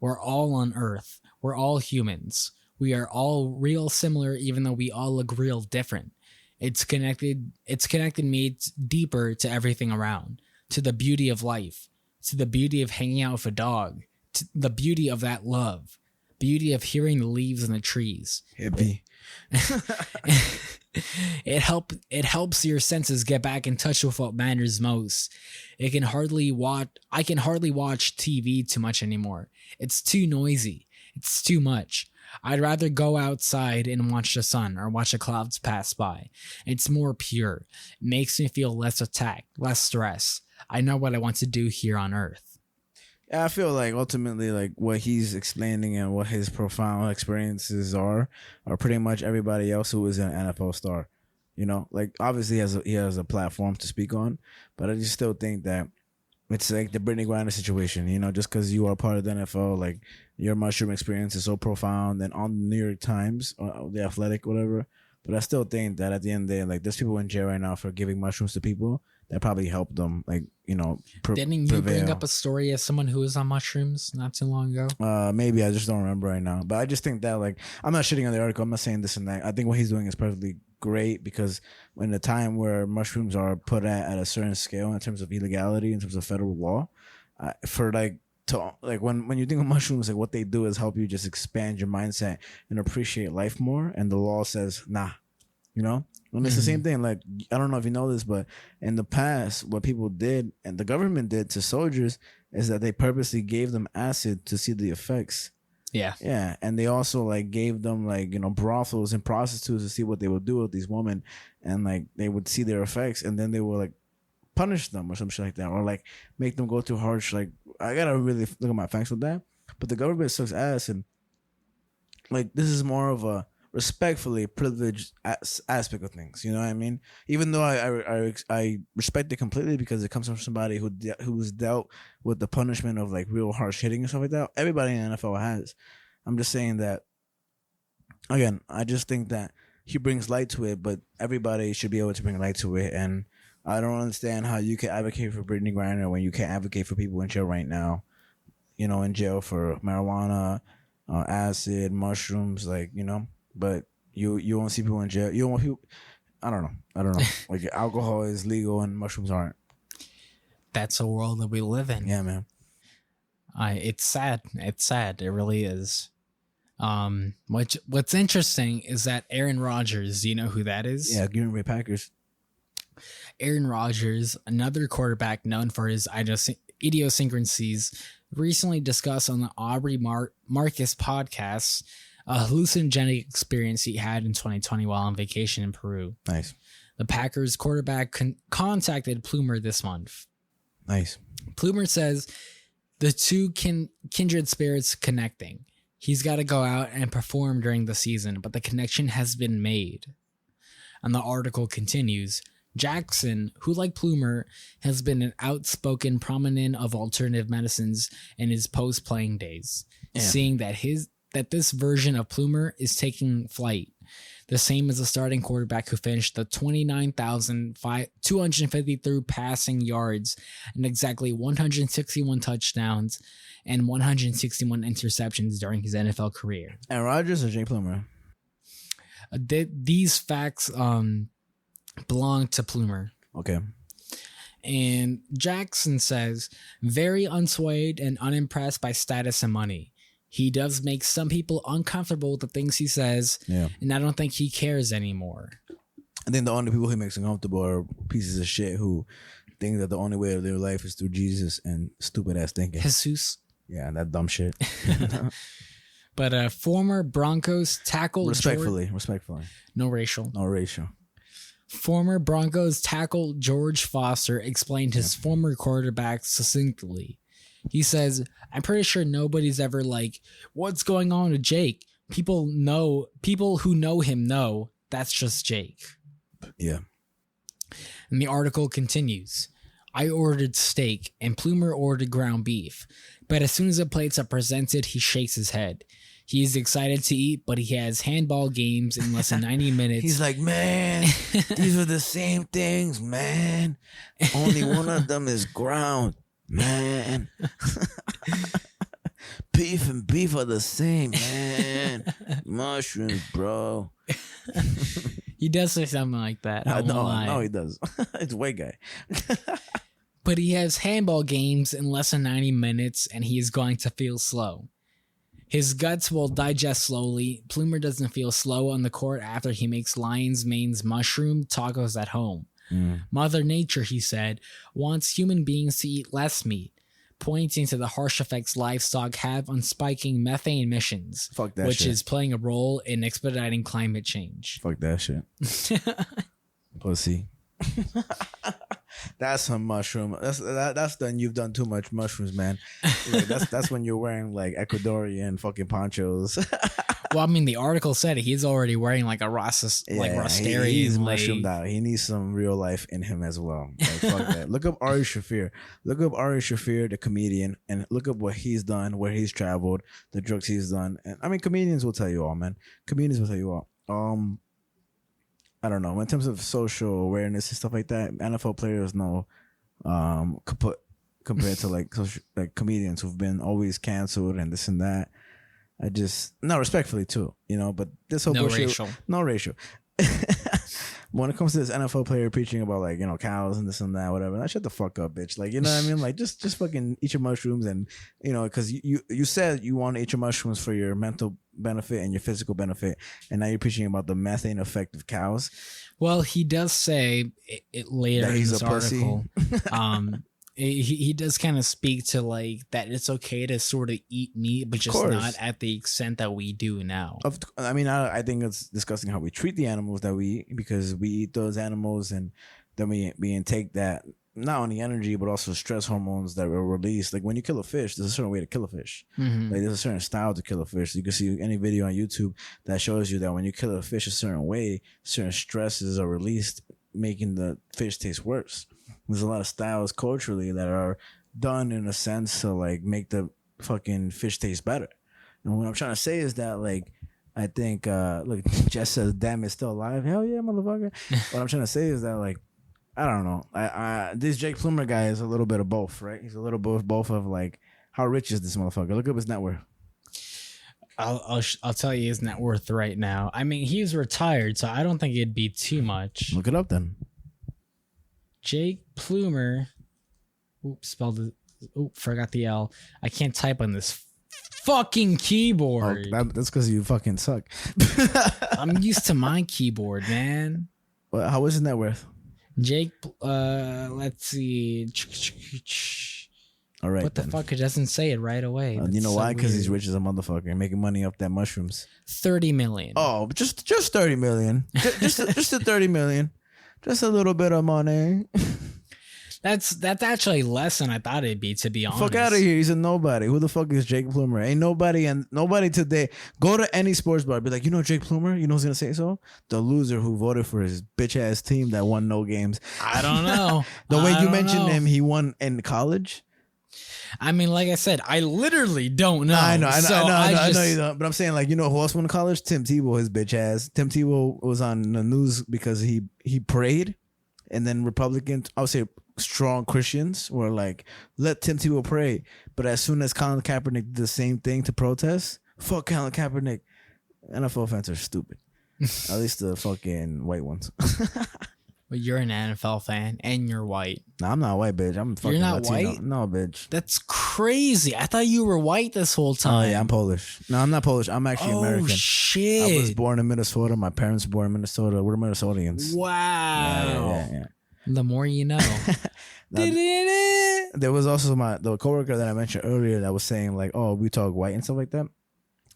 We're all on Earth. We're all humans. We are all real similar, even though we all look real different. It's connected me deeper to everything around, to the beauty of life, to the beauty of hanging out with a dog, to the beauty of that love, beauty of hearing the leaves in the trees. Hippie. It helps your senses get back in touch with what matters most. I can hardly watch TV too much anymore. It's too noisy. It's too much. I'd rather go outside and watch the sun or watch the clouds pass by. It's more pure. It makes me feel less attacked, less stress. I know what I want to do here on Earth. Yeah, I feel like ultimately, like what he's explaining and what his profound experiences are pretty much everybody else who is an NFL star. You know, like obviously he has a platform to speak on, but I just still think that it's like the Brittany Griner situation. You know, just because you are part of the NFL, like your mushroom experience is so profound and on the New York Times, or The Athletic, whatever. But I still think that at the end of the day, like there's people in jail right now for giving mushrooms to people that probably helped them, like, you know, Didn't you bring up a story as someone who was on mushrooms not too long ago? Maybe, I just don't remember right now. But I just think that, like, I'm not shitting on the article. I'm not saying this and that. I think what he's doing is perfectly great, because in the time where mushrooms are put at a certain scale in terms of illegality, in terms of federal law, for like to like when you think of mushrooms, like what they do is help you just expand your mindset and appreciate life more. And the law says, nah, you know? And it's the same thing. Like, I don't know if you know this, but in the past, what people did and the government did to soldiers is that they purposely gave them acid to see the effects. Yeah. Yeah. And they also like gave them like, you know, brothels and prostitutes to see what they would do with these women. And like they would see their effects and then they would like punish them or some shit like that. Or like make them go through harsh, like, I gotta really look at my facts with that. But the government sucks ass. And like, this is more of a respectfully privileged aspect of things. You know what I mean? Even though I respect it completely because it comes from somebody who's dealt with the punishment of like real harsh hitting and stuff like that. Everybody in the NFL has. I'm just saying that, again, I just think that he brings light to it, but everybody should be able to bring light to it. And I don't understand how you can advocate for Brittany Griner when you can't advocate for people in jail right now, you know, in jail for marijuana, acid, mushrooms, like, you know. But you won't see people in jail. You don't want people. I don't know. Like, alcohol is legal and mushrooms aren't. That's the world that we live in. Yeah, man. It's sad. It's sad. It really is. What's interesting is that Aaron Rodgers. Do you know who that is? Yeah, Green Bay Packers. Aaron Rodgers, another quarterback known for his idiosyncrasies, recently discussed on the Aubrey Marcus podcast a hallucinogenic experience he had in 2020 while on vacation in Peru. Nice. The Packers quarterback contacted Plummer this month. Nice. Plummer says the two kindred spirits connecting. He's got to go out and perform during the season, but the connection has been made. And the article continues. Jackson, who like Plummer, has been an outspoken proponent of alternative medicines in his post-playing days, seeing that this version of Plummer is taking flight, the same as the starting quarterback who finished the 29,253 passing yards and exactly 161 touchdowns and 161 interceptions during his NFL career. Aaron Rodgers or Jake Plummer? These facts belong to Plummer. Okay. And Jackson says, very unswayed and unimpressed by status and money. He does make some people uncomfortable with the things he says, and I don't think he cares anymore. I think the only people he makes uncomfortable are pieces of shit who think that the only way of their life is through Jesus and stupid ass thinking. Jesus. Yeah, that dumb shit. But former Broncos tackle... Respectfully. No racial. Former Broncos tackle George Foster explained his former quarterback succinctly. He says, I'm pretty sure nobody's ever like, what's going on with Jake? People who know him know that's just Jake. Yeah. And the article continues. I ordered steak and Plummer ordered ground beef. But as soon as the plates are presented, he shakes his head. He is excited to eat, but he has handball games in less than 90 minutes. He's like, man, these are the same things, man. Only one of them is ground. Man, beef and beef are the same, man. Mushrooms, bro. He does say something like that. No, he does. It's a white guy. But he has handball games in less than 90 minutes, and he is going to feel slow. His guts will digest slowly. Plummer doesn't feel slow on the court after he makes lion's mane's mushroom tacos at home. Mother Nature, he said, wants human beings to eat less meat, pointing to the harsh effects livestock have on spiking methane emissions, which is playing a role in expediting climate change. Fuck that shit. Pussy. That's some mushroom. That's done. You've done too much mushrooms, man. Like, that's when you're wearing like Ecuadorian fucking ponchos. Well, I mean, the article said he's already wearing like a Rastarian. He's mushroomed out. He needs some real life in him as well. Like, fuck that. Look up Ari Shaffir. The comedian, and look up what he's done, where he's traveled, the drugs he's done. And I mean, comedians will tell you all, man. I don't know. In terms of social awareness and stuff like that, NFL players know compared to like comedians who've been always canceled and this and that. I just, no, respectfully too, you know, but this whole no bullshit, racial. no racial. When it comes to this NFL player preaching about like, cows and this and that, whatever, that shut the fuck up, bitch. Like, you know what I mean? Like, just fucking eat your mushrooms, and because you said you want to eat your mushrooms for your mental benefit and your physical benefit, and now you're preaching about the methane effect of cows. Well, he does say it later in this article. He does kind of speak to like that it's okay to sort of eat meat, but just not at the extent that we do now. I mean, I think it's discussing how we treat the animals that we eat, because we eat those animals and then we intake that, not only energy, but also stress hormones that are released. Like when you kill a fish, there's a certain way to kill a fish. Mm-hmm. Like there's a certain style to kill a fish. You can see any video on YouTube that shows you that when you kill a fish a certain way, certain stresses are released, making the fish taste worse. There's a lot of styles culturally that are done in a sense to like make the fucking fish taste better. And what I'm trying to say is that like, I think, look, Jess says, damn, it's still alive. Hell yeah, motherfucker. What I'm trying to say is that like, I don't know. This Jake Plummer guy is a little bit of both, right? He's a little bit of both of like, how rich is this motherfucker? Look up his net worth. I'll tell you his net worth right now. I mean, he's retired, so I don't think it'd be too much. Look it up then. Jake Plummer. Forgot the L. I can't type on this fucking keyboard. That's because you fucking suck. I'm used to my keyboard, man. Well, how is his net worth? Jake, let's see. All right. What the fuck? It doesn't say it right away. You know why? Because he's rich as a motherfucker, making money off that mushrooms. 30 million. Oh, just 30 million. just 30 million. Just a little bit of money. That's actually less than I thought it'd be, to be honest. Fuck out of here. He's a nobody. Who the fuck is Jake Plummer? Ain't nobody, and nobody today. Go to any sports bar, be like, Jake Plummer? You know who's gonna say so? The loser who voted for his bitch ass team that won no games. I don't know. The way you mentioned him, he won in college. I mean, like I said, I literally don't know. I know you don't. But I'm saying, like, who else won in college? Tim Tebow, his bitch ass. Tim Tebow was on the news because he prayed, and then Republicans, I would say strong Christians, were like, let Tim Tebow pray. But as soon as Colin Kaepernick did the same thing to protest, fuck Colin Kaepernick. NFL fans are stupid. At least the fucking white ones. But you're an NFL fan and you're white. No, I'm not white, bitch. I'm fucking You're not Latino. white? No, bitch. That's crazy. I thought you were white this whole time. Oh, yeah, I'm Polish. No, I'm not Polish. I'm actually American. Oh, shit. I was born in Minnesota. My parents were born in Minnesota. We're Minnesotans. Wow. Yeah. The more you know. There was also the coworker that I mentioned earlier that was saying like, oh, we talk white and stuff like that.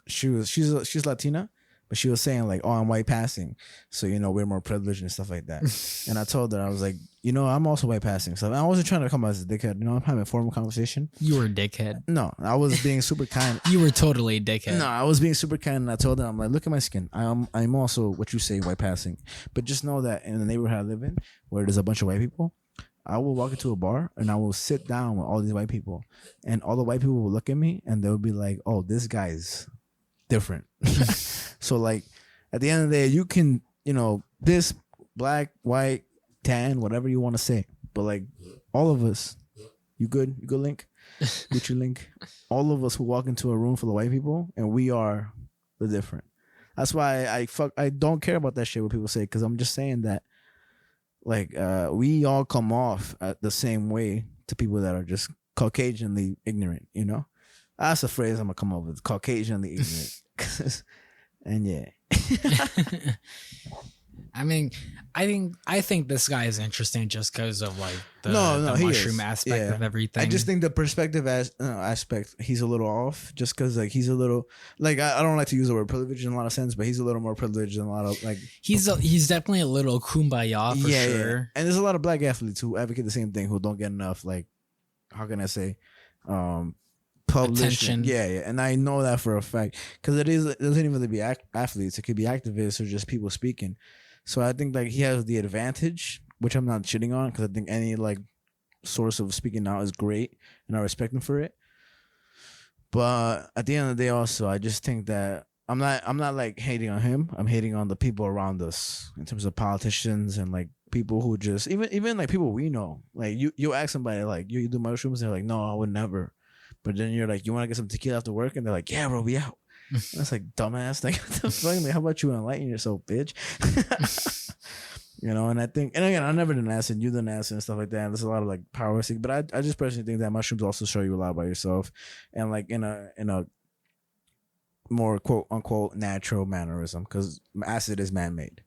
She's Latina, but she was saying like, oh, I'm white passing, so we're more privileged and stuff like that. And I told her, I was like, I'm also white passing. So I wasn't trying to come out as a dickhead. I'm having a formal conversation. You were a dickhead. No, I was being super kind. You were totally a dickhead. No, I was being super kind, and I told her, I'm like, look at my skin. I'm also what you say white passing, but just know that in the neighborhood I live in, where there's a bunch of white people, I will walk into a bar and I will sit down with all these white people, and all the white people will look at me and they'll be like, oh, this guy's different. So like at the end of the day, you can, this black, white, tan, whatever you want to say, but like all of us, you good Link? Gucci Link? All of us who walk into a room full of white people, and we are the different. That's why I don't care about that shit what people say, because I'm just saying that like we all come off the same way to people that are just Caucasianly ignorant, That's a phrase I'm gonna come up with, Caucasianly ignorant. And yeah. I mean, I think this guy is interesting just because of like the mushroom aspect of everything. I just think the perspective aspect, he's a little off, just because like he's a little like I don't like to use the word privileged in a lot of sense, but he's a little more privileged than a lot of like he's definitely a little kumbaya for sure. Yeah. And there's a lot of black athletes who advocate the same thing, who don't get enough like, how can I say, attention. Yeah, and I know that for a fact, because it doesn't even be athletes. It could be activists or just people speaking. So I think like he has the advantage, which I'm not shitting on, because I think any like source of speaking out is great, and I respect him for it. But at the end of the day, also I just think that I'm not like hating on him. I'm hating on the people around us in terms of politicians and like people who just even like people we know. Like you ask somebody like you do mushrooms, and they're like, no, I would never. But then you're like, you want to get some tequila after work, and they're like, yeah, bro, we out. That's like dumbass. Like, what the fuck? Like, how about you enlighten yourself, bitch? And I think, and again, I never done acid. You done acid and stuff like that. And there's a lot of like power seek, but I just personally think that mushrooms also show you a lot about yourself, and like in a more quote unquote natural mannerism, because acid is man made.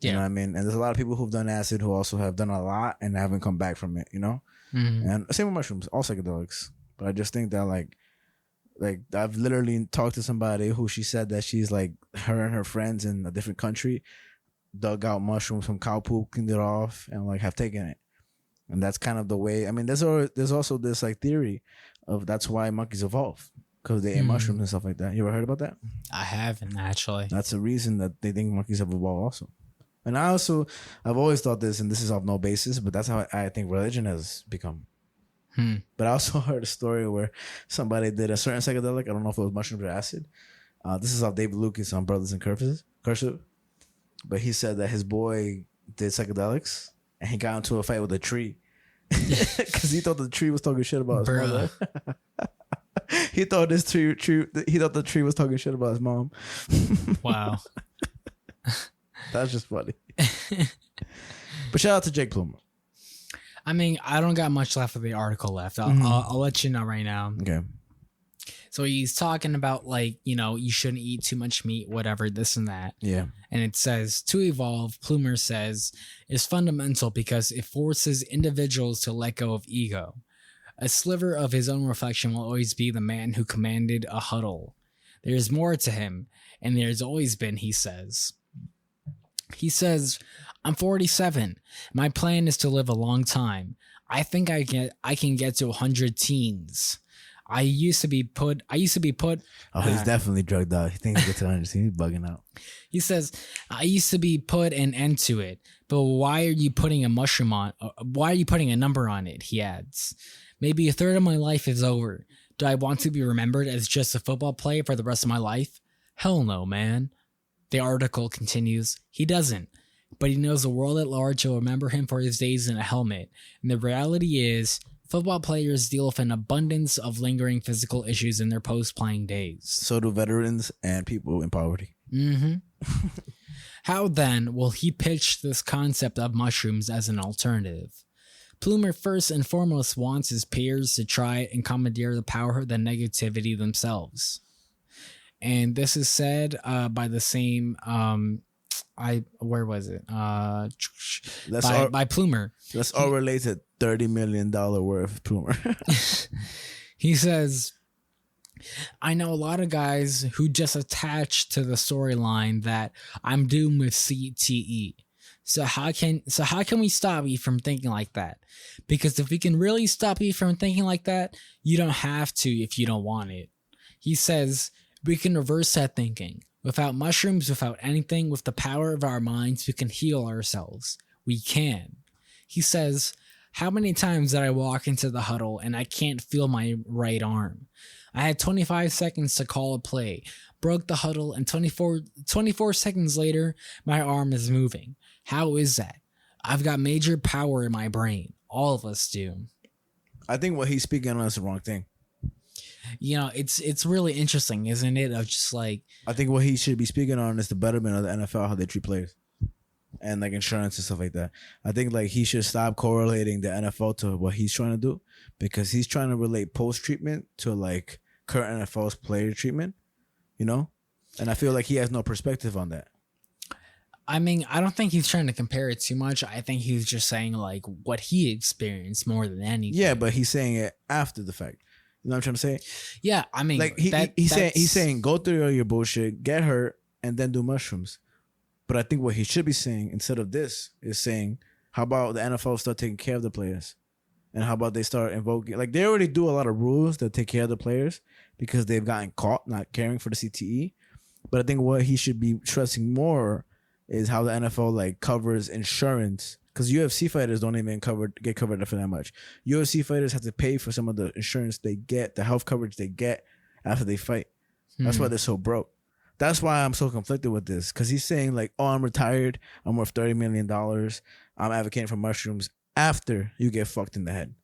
You know what I mean? And there's a lot of people who've done acid who also have done a lot and haven't come back from it. And same with mushrooms, all psychedelics. But I just think that like I've literally talked to somebody who she said that she's like her and her friends in a different country dug out mushrooms from cow poop, cleaned it off, and like have taken it. And that's kind of the way. I mean, there's also this like theory of that's why monkeys evolved, because they ate mushrooms and stuff like that. You ever heard about that? I haven't, actually. That's the reason that they think monkeys have evolved also. And I've always thought this, and this is off no basis, but that's how I think religion has become. But I also heard a story where somebody did a certain psychedelic. I don't know if it was mushrooms or acid. This is off David Lucas on Brothers and Curses. But he said that his boy did psychedelics and he got into a fight with a tree because he thought the tree was talking shit about his mother. He thought the tree was talking shit about his mom. Wow. That's just funny. But shout out to Jake Plummer. I mean, I don't got much left of the article left. I'll let you know right now. Okay. So he's talking about like, you shouldn't eat too much meat, whatever, this and that. Yeah. And it says, to evolve, Plumer says, is fundamental because it forces individuals to let go of ego. A sliver of his own reflection will always be the man who commanded a huddle. There is more to him, and there's always been, he says. He says, I'm 47. My plan is to live a long time. I think I can get to 100 teens. I used to be put. Oh, he's definitely drugged out. He thinks he gets 100 teens. He's bugging out. He says, I used to be put an end to it, but why are you putting a mushroom on? Why are you putting a number on it? He adds, maybe a third of my life is over. Do I want to be remembered as just a football player for the rest of my life? Hell no, man. The article continues, he doesn't, but he knows the world at large will remember him for his days in a helmet. And the reality is, football players deal with an abundance of lingering physical issues in their post-playing days. So do veterans and people in poverty. How then will he pitch this concept of mushrooms as an alternative? Plumer first and foremost wants his peers to try and commandeer the power of the negativity themselves. And this is said by the same where was it? By Plumer. Let's all relate to $30 million worth of Plumer. He says, I know a lot of guys who just attach to the storyline that I'm doomed with CTE. So how can we stop you from thinking like that? Because if we can really stop you from thinking like that, you don't have to if you don't want it. He says, we can reverse that thinking. Without mushrooms, without anything, with the power of our minds, we can heal ourselves. We can. He says, how many times did I walk into the huddle and I can't feel my right arm? I had 25 seconds to call a play, broke the huddle, and 24 seconds later, my arm is moving. How is that? I've got major power in my brain. All of us do. I think what he's speaking on is the wrong thing. It's really interesting, isn't it? Of just like, I think what he should be speaking on is the betterment of the NFL, how they treat players, and like insurance and stuff like that. I think like he should stop correlating the NFL to what he's trying to do, because he's trying to relate post treatment to like current NFL's player treatment, and I feel like he has no perspective on that. I mean, I don't think he's trying to compare it too much. I think he's just saying like what he experienced more than anything. Yeah, but he's saying it after the fact. You know what I'm trying to say? Yeah, I mean, like he's saying go through all your bullshit, get hurt, and then do mushrooms. But I think what he should be saying instead of this is saying, how about the NFL start taking care of the players, and how about they start invoking, like they already do a lot of rules that take care of the players because they've gotten caught not caring for the CTE. But I think what he should be stressing more is how the NFL like covers insurance. Because UFC fighters don't even get covered for that much. UFC fighters have to pay for some of the insurance they get, the health coverage they get after they fight. That's why they're so broke. That's why I'm so conflicted with this. Because he's saying like, oh, I'm retired. I'm worth $30 million. I'm advocating for mushrooms after you get fucked in the head.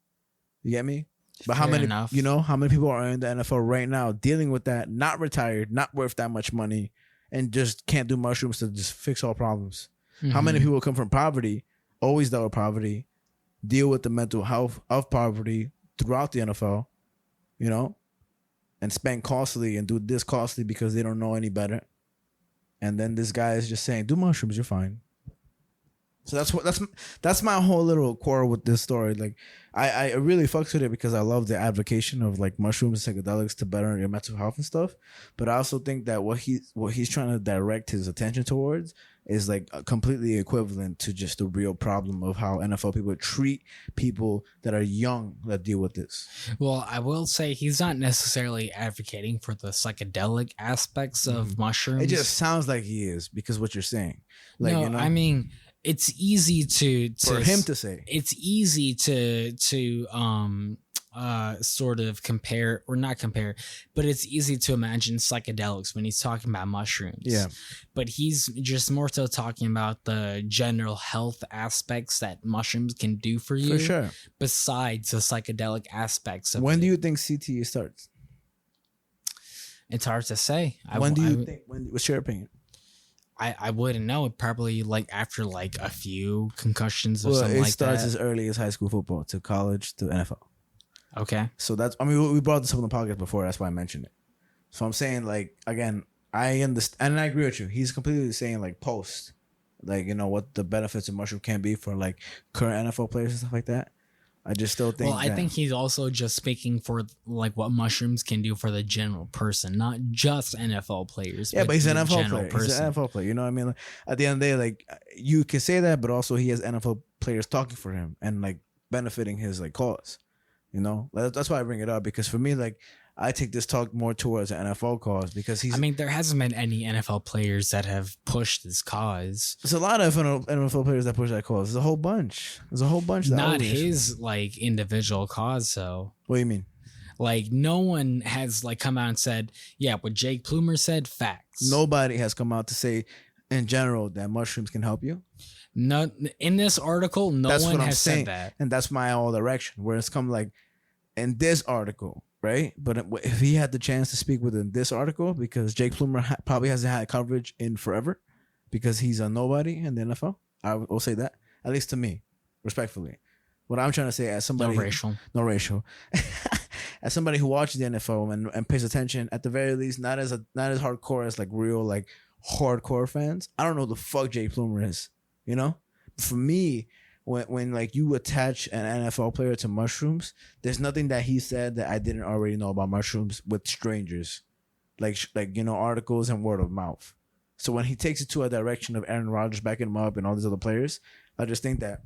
You get me? But how many, how many people are in the NFL right now dealing with that, not retired, not worth that much money, and just can't do mushrooms to just fix all problems? How many people come from poverty, always dealt with poverty, deal with the mental health of poverty throughout the NFL, and spend costly and do this costly because they don't know any better. And then this guy is just saying, do mushrooms, you're fine. So that's my whole little quarrel with this story. Like, I really fucks with it because I love the advocation of like mushrooms and psychedelics to better your mental health and stuff. But I also think that what he's trying to direct his attention towards is like completely equivalent to just the real problem of how NFL people treat people that are young that deal with this. Well, I will say he's not necessarily advocating for the psychedelic aspects of mushrooms. It just sounds like he is because what you're saying. Like, no, I mean, it's easy to for him to say. It's easy to sort of compare, or not compare, but it's easy to imagine psychedelics when he's talking about mushrooms. Yeah. But he's just more so talking about the general health aspects that mushrooms can do for you. For sure. Besides the psychedelic aspects of When it. do you think CTE starts? It's hard to say. When do you think? What's your opinion? I wouldn't know. It probably like after like a few concussions or something like that. It starts as early as high school football to college to NFL. Okay. So that's, I mean, we brought this up on the podcast before. That's why I mentioned it. So I'm saying, like, again, I understand, and I agree with you. He's completely saying, like, post, like, what the benefits of mushroom can be for, like, current NFL players and stuff like that. I just still think. Well, I think he's also just speaking for like what mushrooms can do for the general person, not just NFL players. Yeah, but he's an NFL player. He's an NFL player. You know what I mean? Like, at the end of the day, like, you can say that, but also he has NFL players talking for him and like benefiting his like cause. That's why I bring it up, because for me, like, I take this talk more towards an NFL cause because he's. I mean, there hasn't been any NFL players that have pushed this cause. There's a lot of NFL players that push that cause. There's a whole bunch. Not his like individual cause, though. What do you mean? Like, no one has like come out and said, yeah, what Jake Plummer said, facts. Nobody has come out to say, in general, that mushrooms can help you. No, in this article, no one has said that, and that's my whole direction. Where it's come like in this article. Right, but if he had the chance to speak within this article, because Jake Plummer probably hasn't had coverage in forever, because he's a nobody in the NFL, I will say that, at least to me, respectfully. What I'm trying to say, as somebody no racial, as somebody who watches the NFL and pays attention, at the very least, not as hardcore as like real like hardcore fans. I don't know who the fuck Jake Plummer is, For me. When like you attach an NFL player to mushrooms, there's nothing that he said that I didn't already know about mushrooms with strangers, like articles and word of mouth. So when he takes it to a direction of Aaron Rodgers backing him up and all these other players, I just think that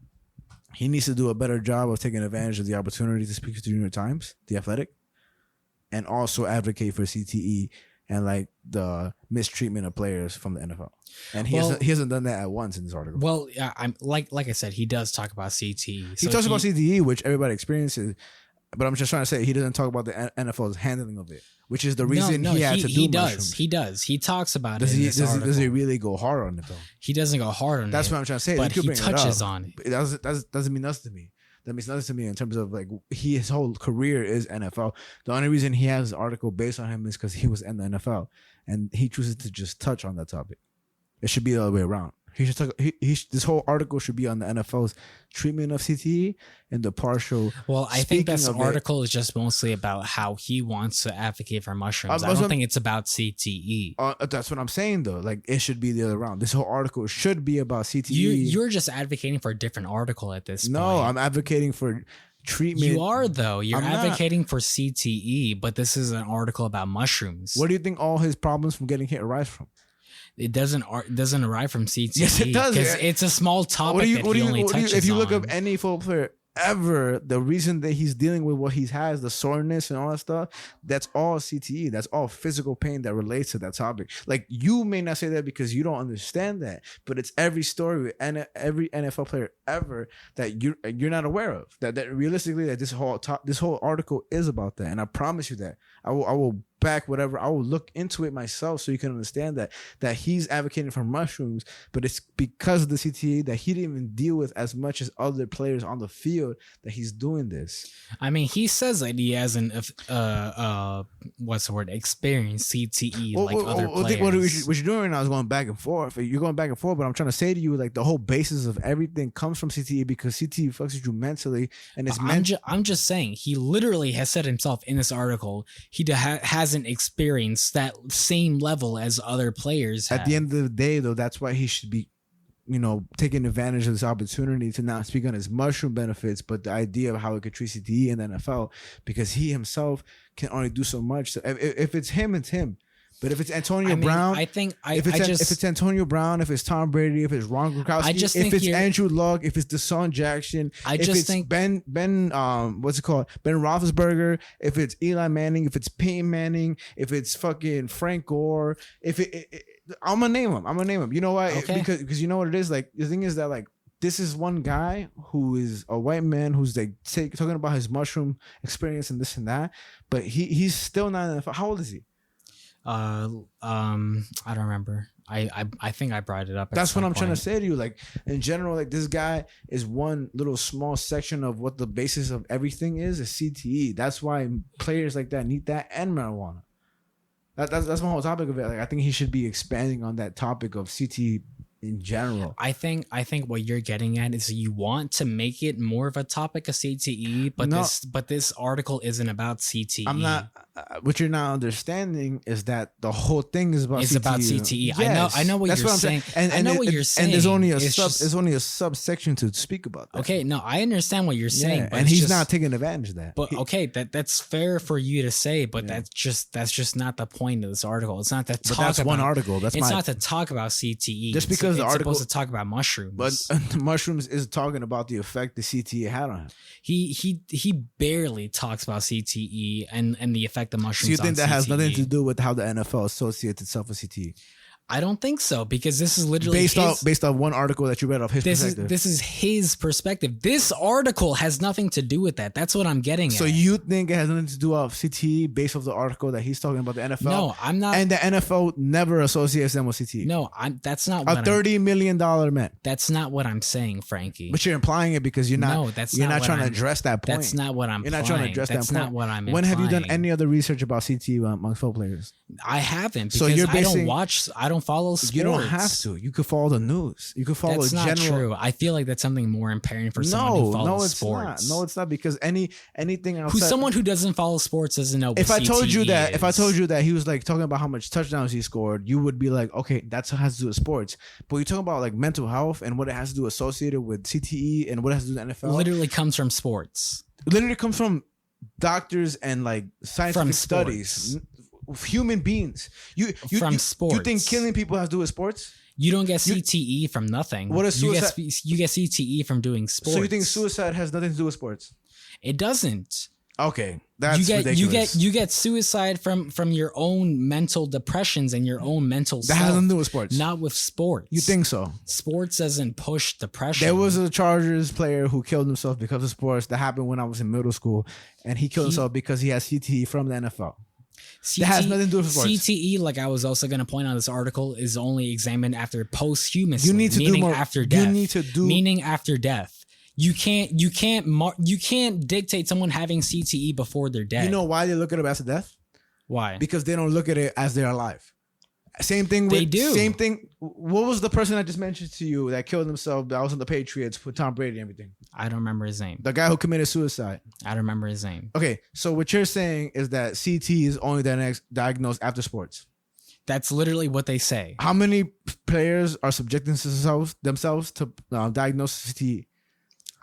he needs to do a better job of taking advantage of the opportunity to speak to the New York Times, The Athletic, and also advocate for CTE and like the mistreatment of players from the NFL. And he hasn't done that at once in this article. Well, I'm like I said, he does talk about CTE. He talks about CTE, which everybody experiences, but I'm just trying to say he doesn't talk about the NFL's handling of it, which is the reason he had to do mushrooms. He does. He talks about it. Does he really go hard on it though? He doesn't go hard on it. That's what I'm trying to say. But he touches on it. That doesn't mean nothing to me. That means nothing to me in terms of like his whole career is NFL. The only reason he has an article based on him is because he was in the NFL and he chooses to just touch on that topic. It should be the other way around. He should talk. This whole article should be on the NFL's treatment of CTE and the partial. Well, I think this article is just mostly about how he wants to advocate for mushrooms. I don't think it's about CTE. That's what I'm saying, though. Like, it should be the other round. This whole article should be about CTE. You're just advocating for a different article at this point. No, I'm advocating for treatment. You are, though. You're advocating for CTE, but this is an article about mushrooms. Where do you think all his problems from getting hit arise from? It doesn't arrive from CTE. Yes, it does. Because it's a small topic that he only touches on. If you look up any football player ever, the reason that he's dealing with what he has, the soreness and all that stuff, that's all CTE. That's all physical pain that relates to that topic. Like, you may not say that because you don't understand that, but it's every story with every NFL player ever that you're not aware of. That realistically, that this whole article is about that, and I promise you that I will back, whatever, I will look into it myself so you can understand that he's advocating for mushrooms, but it's because of the CTE that he didn't even deal with as much as other players on the field that he's doing this. I mean, he says that he hasn't experienced CTE like other players. What you're doing right now is going back and forth. You're going back and forth, but I'm trying to say to you, like, the whole basis of everything comes from CTE, because CTE fucks with you mentally, and it's I'm just saying, he literally has said himself in this article he hasn't experienced that same level as other players have. At the end of the day, though, that's why he should be, taking advantage of this opportunity to not speak on his mushroom benefits, but the idea of how it could treat CTE in the NFL, because he himself can only do so much. So if it's him, it's him. But if it's Antonio Brown, if it's Antonio Brown, if it's Tom Brady, if it's Ron Gronkowski, if it's Andrew Luck, if it's Deshaun Jackson, if it's Ben Roethlisberger, if it's Eli Manning, if it's Peyton Manning, if it's fucking Frank Gore, I'm gonna name him. You know why? Okay. Because you know what it is. Like, the thing is that, like, this is one guy who is a white man who's like talking about his mushroom experience and this and that, but he's still not in the NFL. How old is he? I don't remember. I think I brought it up. That's what I'm trying to say to you. Like, in general, like, this guy is one little small section of what the basis of everything is CTE. That's why players like that need that, and marijuana. That's my whole topic of it. Like, I think he should be expanding on that topic of CTE in general. I think what you're getting at is you want to make it more of a topic of CTE, but this article isn't about CTE. I'm not. What you're not understanding is that the whole thing is about CTE. Yes. I know what you're saying. I know what you're saying. And there's only a subsection to speak about that. Okay, no, I understand what you're saying, but and he's not taking advantage of that. But that's fair for you to say, but that's just not the point of this article. It's not to talk about. That's one article. It's not to talk about CTE. Just because the article is supposed to talk about mushrooms, but mushrooms is talking about the effect the CTE had on him. He barely talks about CTE and the effect of mushrooms. So you think that CTE has nothing to do with how the NFL associates itself with CTE? I don't think so, because this is literally based on one article that you read off his perspective. This is his perspective. This article has nothing to do with that. That's what I'm getting at. So you think it has nothing to do with CTE based off the article that he's talking about the NFL? No, I'm not. And the NFL never associates them with CTE. No, that's not what $30 million man. That's not what I'm saying, Frankie. But you're implying it because you're not. No, you're not trying to address that point. That's not what I'm. You're not trying to address that point. That's not what I'm. When have you done any other research about CTE among football players? I haven't, because I don't follow sports. You don't have to. You could follow the news. You could follow that's general. That's not true. I feel like that's something more imperative for someone who follows sports. No, it's not, because anything outside. Someone who doesn't follow sports doesn't know. If I told you that he was like talking about how much touchdowns he scored, you would be like, okay, that's what has to do with sports. But you're talking about like mental health and what it has to do associated with CTE and what it has to do with NFL. Literally comes from sports. Literally comes from doctors and like scientific studies. Human beings. You sports. You think killing people has to do with sports? You don't get CTE from nothing. What is suicide? You get CTE from doing sports. So you think suicide has nothing to do with sports? It doesn't. Okay, that's ridiculous. You get suicide from your own mental depressions and your own mental self. That has nothing to do with sports. Not with sports. You think so? Sports doesn't push depression. There was a Chargers player who killed himself because of sports. That happened when I was in middle school, and he killed himself because he has CTE from the NFL. That has nothing to do with sports. CTE, like I was also going to point out, this article is only examined after posthumously. You need to meaning do more. After death. You need to do meaning after death. You can't dictate someone having CTE before they're dead. You know why they look at it as a death? Why? Because they don't look at it as they're alive. Same thing. They do. Same thing. What was the person I just mentioned to you that killed himself? That was in the Patriots with Tom Brady and everything. I don't remember his name. The guy who committed suicide. I don't remember his name. Okay, so what you're saying is that CTE is only diagnosed after sports. That's literally what they say. How many players are subjecting themselves to diagnosis CTE?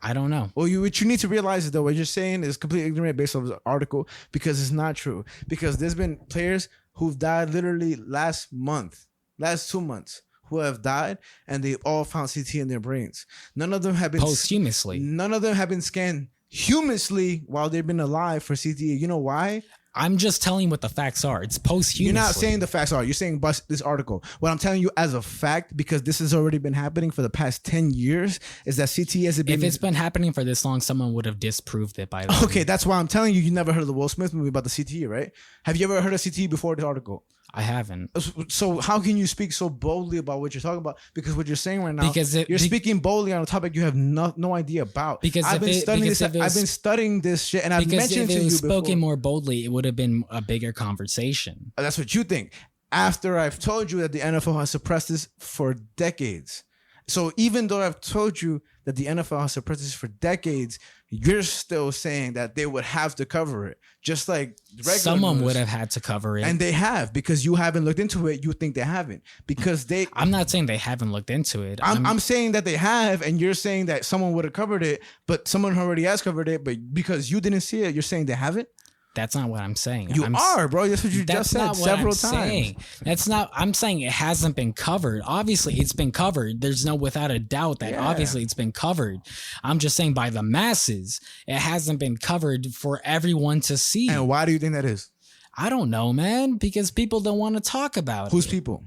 I don't know. Well, what you need to realize is that what you're saying is completely ignorant based off the article, because it's not true. Because there's been players who've died literally last 2 months, who have died, and they've all found CTE in their brains. None of them have been posthumously. None of them have been scanned posthumously while they've been alive for CTE. You know why? I'm just telling you what the facts are. It's posthumously. You're not saying the facts are. You're saying bust this article. What I'm telling you as a fact, because this has already been happening for the past 10 years, is that CTE has been... If it's been happening for this long, someone would have disproved it by then. Okay, that's why I'm telling you, you never heard of the Will Smith movie about the CTE, right? Have you ever heard of CTE before this article? I haven't. So how can you speak so boldly about what you're talking about? Because what you're saying right now, you're speaking boldly on a topic you have no idea about. Because I've been studying this shit, and I've mentioned to you before. Because if it was spoken more boldly, it would have been a bigger conversation. That's what you think. After I've told you that the NFL has suppressed this for decades. So even though I've told you that the NFL has suppressed this for decades, you're still saying that they would have to cover it. Just like someone would have had to cover it. And they have, because you haven't looked into it. You think they haven't. Because they... I'm not saying they haven't looked into it. I'm saying that they have, and you're saying that someone would have covered it, but someone already has covered it, but because you didn't see it, you're saying they haven't? That's not what I'm saying. You are, bro. That's what you just said several times. That's not. I'm saying it hasn't been covered. Obviously, it's been covered. There's no without a doubt that obviously it's been covered. I'm just saying by the masses, it hasn't been covered for everyone to see. And why do you think that is? I don't know, man. Because people don't want to talk about it. Who's people?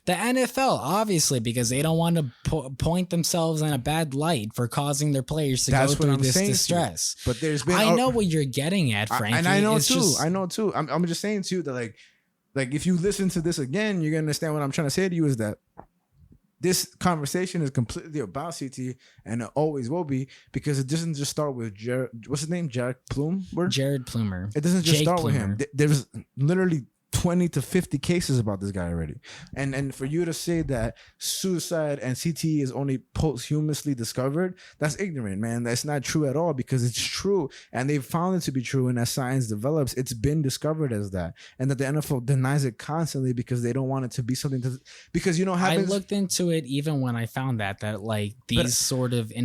The NFL, obviously, because they don't want to point themselves in a bad light for causing their players to go through this distress. But there's been... I know what you're getting at, Frankie. And I know too. I know too. I'm just saying to you that like if you listen to this again, you're gonna understand what I'm trying to say to you is that this conversation is completely about CT, and it always will be, because it doesn't just start with what's his name? Jared Plummer. It doesn't just start with him. There's literally 20 to 50 cases about this guy already. And for you to say that suicide and CTE is only posthumously discovered, that's ignorant, man. That's not true at all, because it's true. And they've found it to be true. And as science develops, it's been discovered as that. And that the NFL denies it constantly because they don't want it to be something to... Because, you know, I looked into it even when I found that like these sort of CTE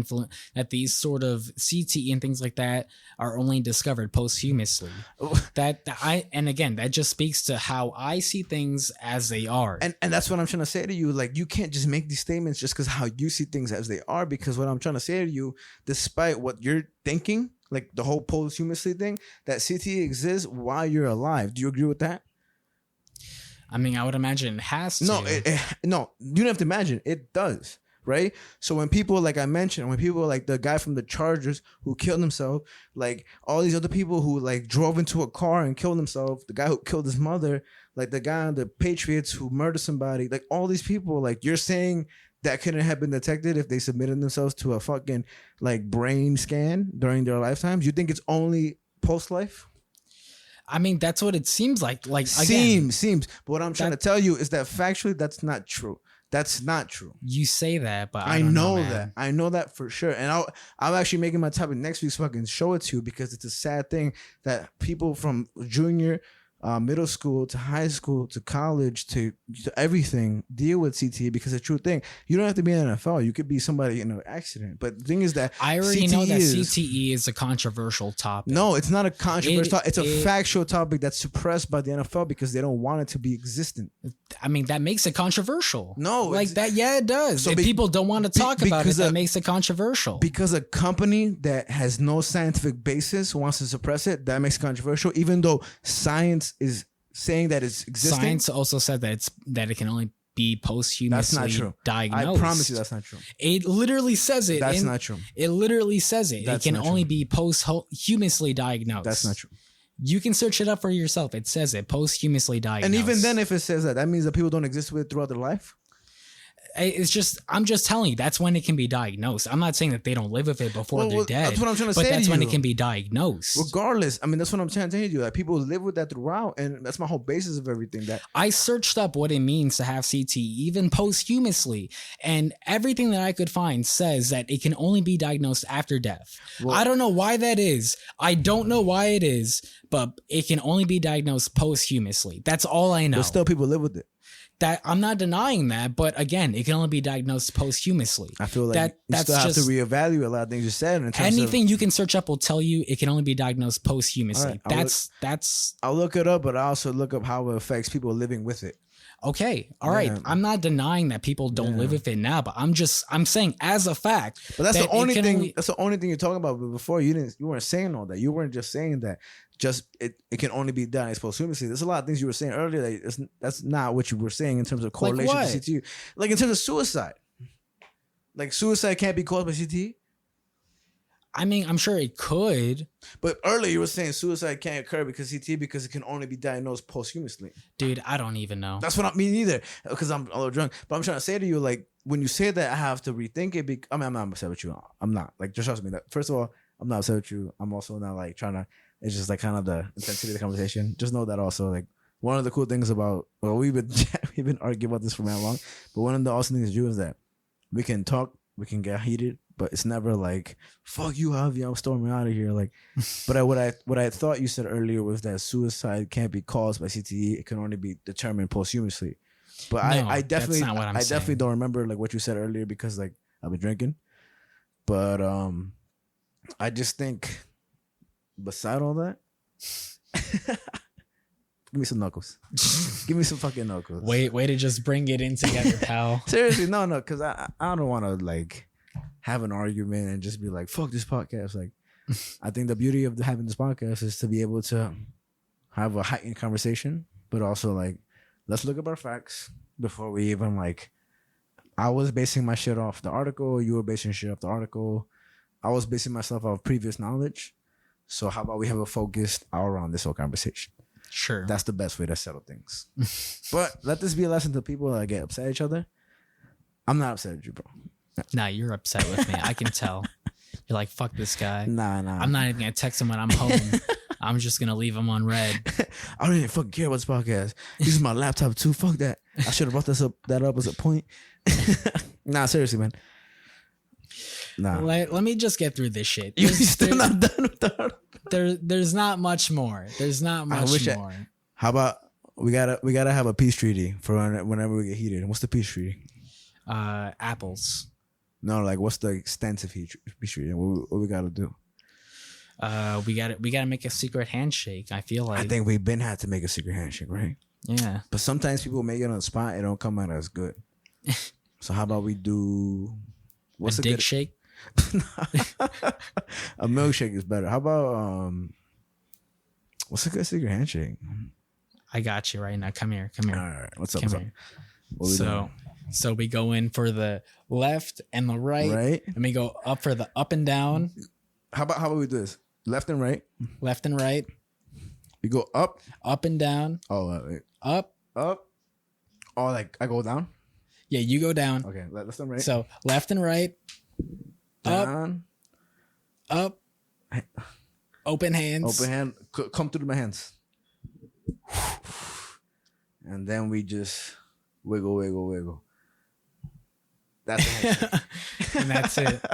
and things like that are only discovered posthumously. And again, that just speaks to how I see things as they are. And that's what I'm trying to say to you. Like, you can't just make these statements just because how you see things as they are, because what I'm trying to say to you, despite what you're thinking, like the whole posthumously thing, that CTE exists while you're alive. Do you agree with that? I mean, I would imagine it has to. No, you don't have to imagine. It does. Right? So when people, like I mentioned, when people like the guy from the Chargers who killed himself, like all these other people who like drove into a car and killed himself, the guy who killed his mother, like the guy on the Patriots who murdered somebody, like all these people, like you're saying that couldn't have been detected if they submitted themselves to a fucking like brain scan during their lifetimes? You think it's only post-life? I mean, that's what it seems like. Like seems. But what I'm trying to tell you is that factually, that's not true. That's not true. You say that, but I know that. I know that for sure. And I'm actually making my topic next week so I can show it to you, because it's a sad thing that people from junior, middle school to high school to college to everything deal with CTE, because it's a true thing. You don't have to be in the NFL. You could be somebody in an accident. But the thing is that I already know that CTE is a controversial topic. No, it's not a controversial topic. It's a factual topic that's suppressed by the NFL because they don't want it to be existent. I mean, that makes it controversial. No, like that. Yeah, it does. So people don't want to talk about it. That makes it controversial. Because a company that has no scientific basis wants to suppress it, that makes it controversial, even though science is saying that it's existing. Science also said that it can only be posthumously diagnosed. I promise you that's not true. It literally says it. That's not true. It literally says it. It can only be posthumously diagnosed. That's not true. You can search it up for yourself. It says it, posthumously diagnosed. And even then, if it says that means that people don't exist with it throughout their life? It's just, I'm just telling you, that's when it can be diagnosed. I'm not saying that they don't live with it before they're dead. That's what I'm trying to say. But that's when it can be diagnosed. Regardless, I mean, that's what I'm trying to tell you. Like, people live with that throughout, and that's my whole basis of everything. That I searched up what it means to have CT, even posthumously, and everything that I could find says that it can only be diagnosed after death. Well, I don't know why that is. I don't know why it is, but it can only be diagnosed posthumously. That's all I know. But still, people live with it. That I'm not denying that, but again, it can only be diagnosed posthumously. I feel like you still have to reevaluate a lot of things you said. In terms anything you can search up will tell you it can only be diagnosed posthumously. Right, I'll look it up, but I also look up how it affects people living with it. Okay, all right. I'm not denying that people don't live with it now, but I'm saying as a fact. But that's the only thing. That's the only thing you're talking about. But before you weren't saying all that. You weren't just saying that. Just it can only be done posthumously. There's a lot of things you were saying earlier that's not what you were saying in terms of correlation to CTE. Like in terms of suicide. Like suicide can't be caused by CTE. I mean, I'm sure it could. But earlier you were saying suicide can't occur because CTE because it can only be diagnosed posthumously. Dude, I don't even know. That's what I mean either because I'm a little drunk. But I'm trying to say to you, like, when you say that, I have to rethink it. I'm not upset with you. I'm not. Like, just trust me. That first of all, I'm not upset with you. I'm also not like trying to. It's just like kind of the intensity of the conversation. Just know that also, like, one of the cool things about, well, we've been arguing about this for that long. But one of the awesome things to do is that we can talk, we can get heated. But it's never like, fuck you, Javi, I'm storming out of here. Like, but what I thought you said earlier was that suicide can't be caused by CTE. It can only be determined posthumously. But no, I definitely, that's not what I'm saying. Definitely don't remember like what you said earlier because like I've been drinking. But I just think, beside all that, give me some knuckles. Give me some fucking knuckles. Way to just bring it in together, pal. Seriously, no, because I don't want to like have an argument and just be like, fuck this podcast. Like, I think the beauty of having this podcast is to be able to have a heightened conversation, but also like, let's look up our facts before we even like, I was basing my shit off the article. You were basing shit off the article. I was basing myself off previous knowledge. So how about we have a focused hour on this whole conversation? Sure. That's the best way to settle things. But let this be a lesson to people that get upset at each other. I'm not upset at you, bro. Nah, you're upset with me. I can tell. You're like, fuck this guy. Nah. I'm not even going to text him when I'm home. I'm just going to leave him on red. I don't even fucking care about this podcast. This is my laptop too. Fuck that. I should have brought that up as a point. Nah, seriously, man. Nah. Let me just get through this shit. You're still not done with the article. There's not much more. There's not much more. How about we gotta have a peace treaty for whenever we get heated. What's the peace treaty? Apples. No, like what's the extent of peace treaty? What we gotta do? We gotta make a secret handshake. I feel like I think we've been had to make a secret handshake, right? Yeah. But sometimes people make it on the spot. It don't come out as good. So how about we do what's a dick shake? A milkshake is better. How about what's a good secret handshake? I got you right now. Come here. All right. What's up? So we go in for the left and the right, and we go up for the up and down. How about we do this? Left and right. Left and right. We go up and down. Oh, wait. Up. Oh, like I go down. Yeah, you go down. Okay, left and right. So left and right. Down. Up. Open hands. Open hand. Come through my hands. And then we just wiggle. That's it. And that's it.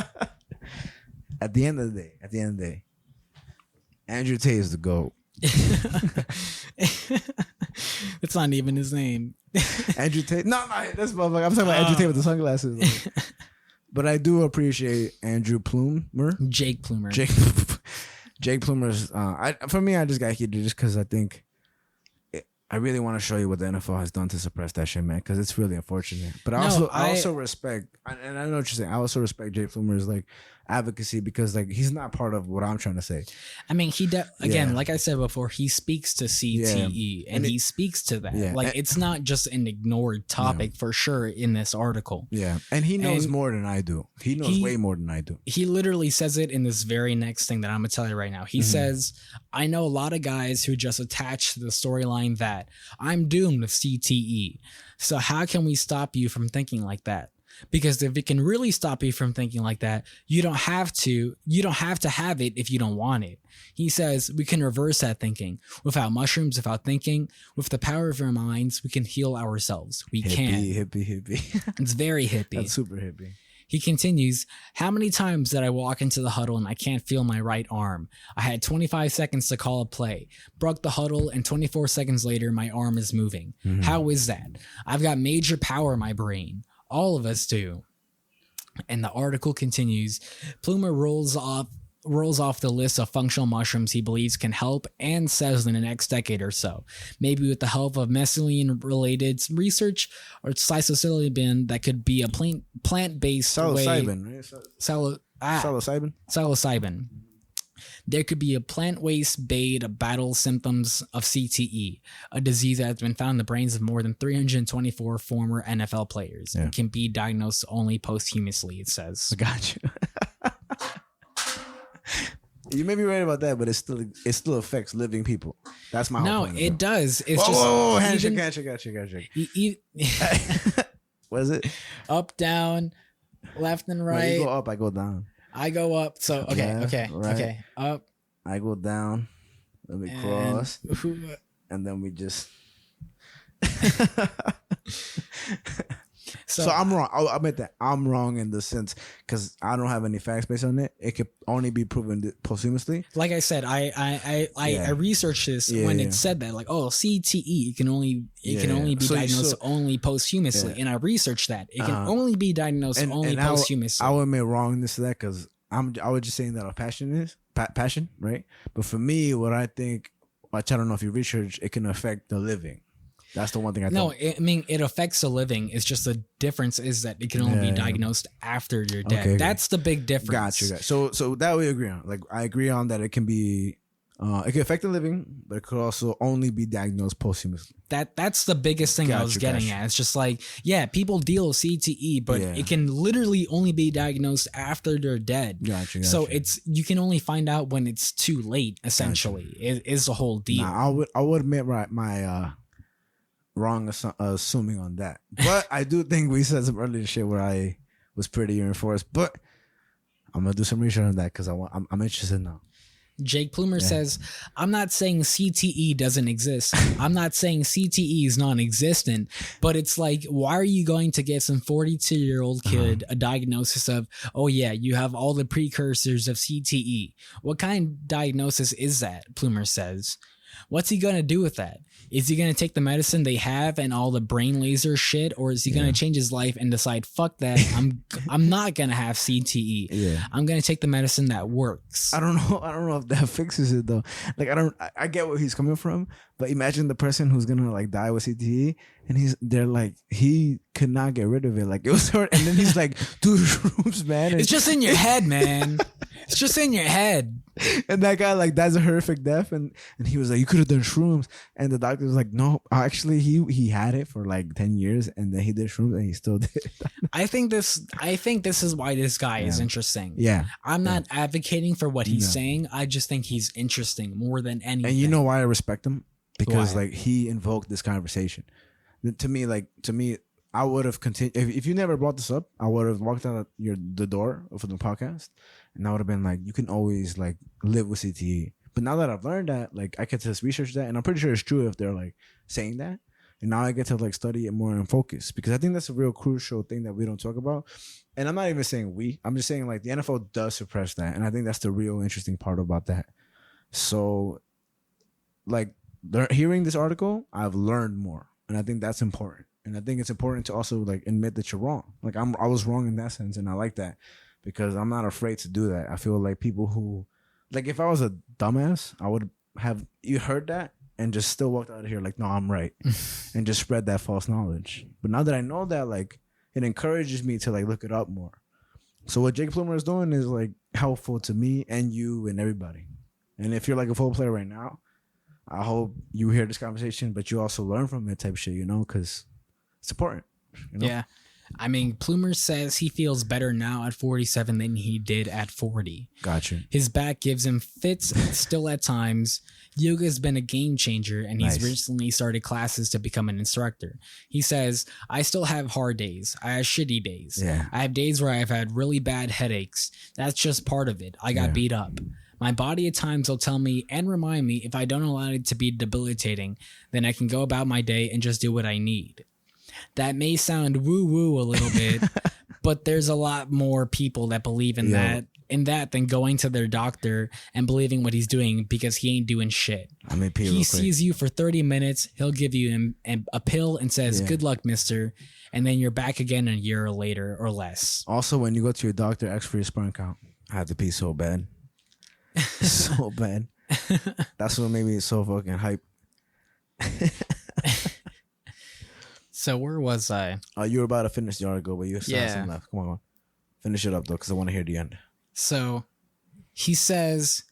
At the end of the day, Andrew Tate is the GOAT. It's not even his name. Andrew Tate. No, that's motherfucker. I'm talking about Andrew Tate with the sunglasses. Like. But I do appreciate Andrew Plummer. Jake Plummer. Jake Plummer's. For me, I just got heated just because I think I really want to show you what the NFL has done to suppress that shit, man, because it's really unfortunate. But I also respect, and I know what you're saying. I also respect Jake Plummer's like advocacy because like he's not part of what I'm trying to say. I mean, like I said before, he speaks to CTE and he speaks to that. Yeah. Like it's not just an ignored topic for sure in this article. Yeah, and he knows more than I do. He knows way more than I do. He literally says it in this very next thing that I'm gonna tell you right now. He says, "I know a lot of guys who just attach to the storyline that I'm doomed with CTE. So how can we stop you from thinking like that? Because if it can really stop you from thinking like that, you don't have to have it if you don't want it." He says we can reverse that thinking. Without mushrooms, without thinking, with the power of our minds, we can heal ourselves. We can. Hippie. It's very hippie. That's super hippie. He continues, "How many times did I walk into the huddle and I can't feel my right arm? I had 25 seconds to call a play, broke the huddle, and 24 seconds later, my arm is moving. How is that? I've got major power in my brain. All of us do." And the article continues. Plummer rolls off rolls off the list of functional mushrooms he believes can help and says in the next decade or so, maybe with the help of mescaline-related research or psilocybin that could be a plant-based psilocybin, right? Psilocybin. Psilocybin. There could be a plant-based way to battle symptoms of CTE, a disease that has been found in the brains of more than 324 former NFL players. It can be diagnosed only posthumously, it says. I got you. You may be right about that, but it still affects living people. That's my whole point. No, it does. It's whoa, handshake. What is it? Up, down, left and right. No, you go up, I go down. I go up. So okay, right. okay. Up. I go down. Then we cross, and then we just. So I'm wrong. I'll admit that I'm wrong in the sense because I don't have any facts based on it. It could only be proven posthumously. Like I said, I researched this when it said that, like, oh, CTE can only be diagnosed only posthumously, and I researched that it can only be diagnosed only posthumously. I would admit wrongness to that because I was just saying that a passion, right? But for me, what I think, which I don't know if you research, it can affect the living. That's the one thing I thought. No, I mean, it affects the living. It's just the difference is that it can only be diagnosed after you're dead. Okay. That's the big difference. Gotcha. So that we agree on. Like, I agree on that it can be, it can affect the living, but it could also only be diagnosed posthumously. That's the biggest thing I was getting at. It's just like, people deal with CTE, but it can literally only be diagnosed after they're dead. Gotcha. So you can only find out when it's too late, essentially. It is the whole deal. I would admit my wrong assuming on that, but I do think we said some earlier shit where I was pretty reinforced, but I'm gonna do some research on that because I'm interested now. Jake Plummer says, I'm not saying CTE doesn't exist. I'm not saying CTE is non-existent, but it's like, why are you going to get some 42-year-old kid a diagnosis of, oh yeah, you have all the precursors of CTE? What kind of diagnosis is that? Plummer says. What's he going to do with that? Is he going to take the medicine they have and all the brain laser shit, or is he going to change his life and decide, fuck that, I'm not going to have CTE. Yeah. I'm going to take the medicine that works. I don't know if that fixes it though. Like I get where he's coming from, but imagine the person who's going to like die with CTE and they're like, he could not get rid of it. Like it was hard. And then he's like, do shrooms, man. It's just in your head, man. It's just in your head. And that guy like dies a horrific death, and he was like, you could have done shrooms, and the doctor was like, no, actually he had it for like 10 years and then he did shrooms and he still did. I think this is why this guy is interesting. Yeah, I'm not advocating for what he's saying. I just think he's interesting more than anything. And you know why I respect him? Because like he invoked this conversation. To me, I would have continued if you never brought this up. I would have walked out the door for the podcast, and I would have been like, you can always like live with CTE. But now that I've learned that, like I get to research that, and I'm pretty sure it's true if they're like saying that. And now I get to like study it more and focus, because I think that's a real crucial thing that we don't talk about. And I'm not even saying I'm just saying like the NFL does suppress that, and I think that's the real interesting part about that. So, like hearing this article, I've learned more, and I think that's important. And I think it's important to also like admit that you're wrong. Like I was wrong in that sense, and I like that because I'm not afraid to do that. I feel like people who, like, if I was a dumbass, I would have you heard that and just still walked out of here like, no, I'm right, and just spread that false knowledge. But now that I know that, like, it encourages me to like look it up more. So what Jake Plummer is doing is like helpful to me and you and everybody. And if you're like a football player right now, I hope you hear this conversation, but you also learn from it type shit, you know, because it's important. You know? Yeah. I mean, Plummer says he feels better now at 47 than he did at 40. Gotcha. His back gives him fits still at times. Yoga has been a game changer, and he's recently started classes to become an instructor. He says, I still have hard days. I have shitty days. Yeah. I have days where I've had really bad headaches. That's just part of it. I got beat up. My body at times will tell me and remind me if I don't allow it to be debilitating, then I can go about my day and just do what I need. That may sound woo-woo a little bit, but there's a lot more people that believe in that than going to their doctor and believing what he's doing because he ain't doing shit. I mean, he sees you for 30 minutes, he'll give you a pill and says, good luck, mister, and then you're back again a year later or less. Also, when you go to your doctor, ask for your sperm count. I have to pee so bad. So bad. That's what made me so fucking hype. So where was I? You were about to finish the article, but you still have some left. Come on. Finish it up, though, because I want to hear the end. So he says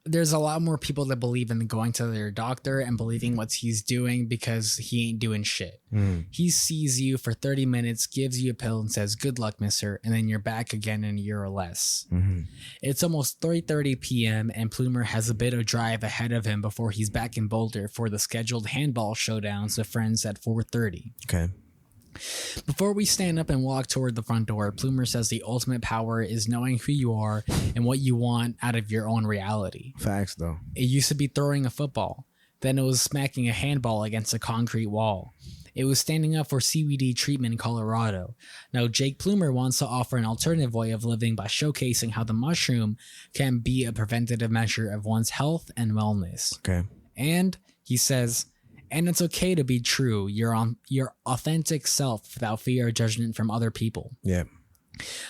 there's a lot more people that believe in going to their doctor and believing what he's doing because he ain't doing shit. He sees you for 30 minutes, gives you a pill and says, good luck, mister, and then you're back again in a year or less. It's almost 3:30 p.m. and Plumer has a bit of drive ahead of him before he's back in Boulder for the scheduled handball showdowns with friends at 4:30. Okay. Before we stand up and walk toward the front door, Plumer says the ultimate power is knowing who you are and what you want out of your own reality. Facts, though. It used to be throwing a football. Then it was smacking a handball against a concrete wall. It was standing up for CBD treatment in Colorado. Now, Jake Plumer wants to offer an alternative way of living by showcasing how the mushroom can be a preventative measure of one's health and wellness. Okay. And he says, and it's okay to be true, your authentic self without fear or judgment from other people. Yeah.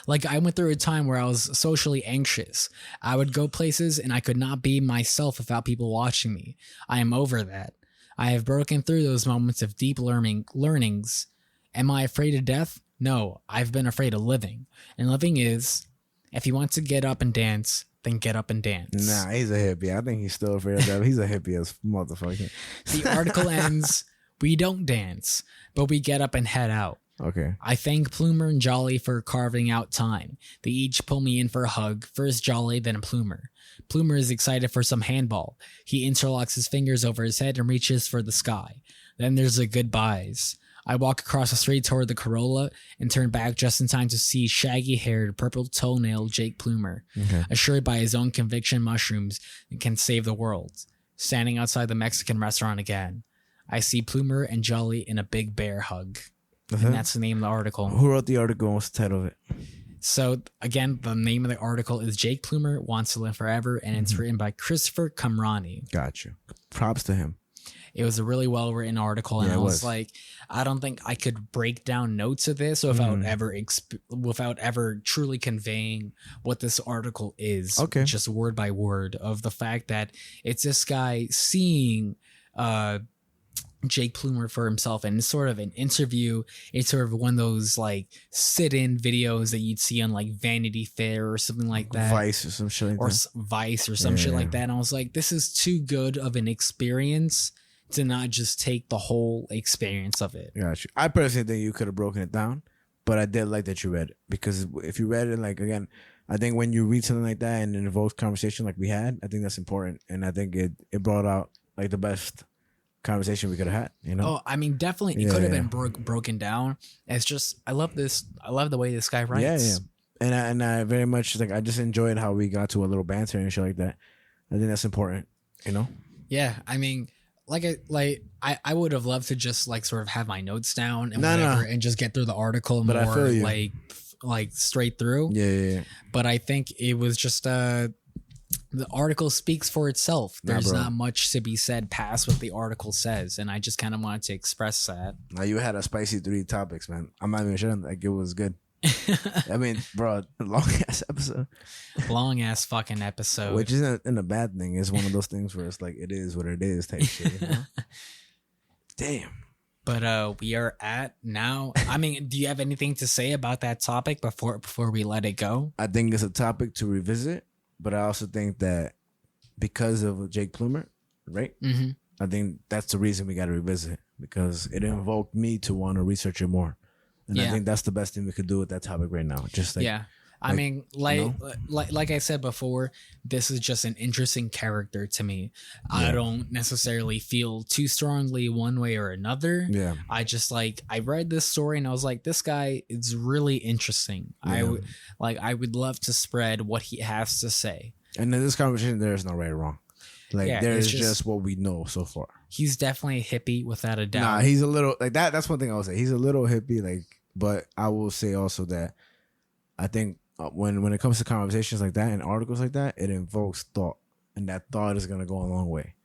Like, I went through a time where I was socially anxious. I would go places and I could not be myself without people watching me. I am over that. I have broken through those moments of deep learnings. Am I afraid of death? No, I've been afraid of living. And living is, if you want to get up and dance, then get up and dance. Nah, he's a hippie. I think he's still afraid of that. He's a hippie as motherfucker. The article ends, we don't dance, but we get up and head out. Okay. I thank Plumer and Jolly for carving out time. They each pull me in for a hug, first Jolly, then Plumer. Plumer is excited for some handball. He interlocks his fingers over his head and reaches for the sky. Then there's the goodbyes. I walk across the street toward the Corolla and turn back just in time to see shaggy-haired, purple-toenail Jake Plumer, assured by his own conviction mushrooms can save the world. Standing outside the Mexican restaurant again, I see Plumer and Jolly in a big bear hug. And that's the name of the article. Who wrote the article and what's the title of it? So, again, the name of the article is Jake Plumer Wants to Live Forever, and it's written by Christopher Kamrani. Gotcha. Props to him. It was a really well-written article, and I was like, I don't think I could break down notes of this without ever truly conveying what this article is. Okay. Just word by word of the fact that it's this guy seeing Jake Plumer for himself, and it's sort of an interview. It's sort of one of those like sit-in videos that you'd see on like Vanity Fair or something like that, Vice or some shit like that, or Vice or some shit like that. And I was like, this is too good of an experience to not just take the whole experience of it. Gotcha. I personally think you could have broken it down, but I did like that you read it, because if you read it, like, again, I think when you read something like that and it invokes conversation like we had, I think that's important, and I think it brought out like the best conversation we could have had, you know? Oh, I mean, definitely it could have been broken down. It's just, I love this. I love the way this guy writes. Yeah. And I very much, like, I just enjoyed how we got to a little banter and shit like that. I think that's important, you know? Yeah. I mean, I would have loved to just like sort of have my notes down and whatever and just get through the article but more I feel you. like straight through. Yeah. But I think it was just the article speaks for itself. There's not much to be said past what the article says, and I just kind of wanted to express that. Now, you had a spicy 3 topics, man. I'm not even sure. Like, it was good. I mean, bro, long ass episode. Long ass fucking episode. Which isn't a bad thing. It's one of those things where it's like, it is what it is type shit, you know? Damn. But we are at now. I mean, do you have anything to say about that topic before we let it go? I think it's a topic to revisit, but I also think that because of Jake Plumer, right? Mm-hmm. I think that's the reason we got to revisit it, because it invoked me to want to research it more. And I think that's the best thing we could do with that topic right now. Just like, I mean, like I said before, this is just an interesting character to me. Yeah. I don't necessarily feel too strongly one way or another. Yeah. I just I read this story and I was like, this guy is really interesting. Yeah. I would love to spread what he has to say. And in this conversation, there is no right or wrong. Like, there's just what we know so far. He's definitely a hippie without a doubt. Nah, he's a little like that. That's one thing I would say. He's a little hippie, like, but I will say also that I think when it comes to conversations like that and articles like that, it invokes thought, and that thought is gonna go a long way.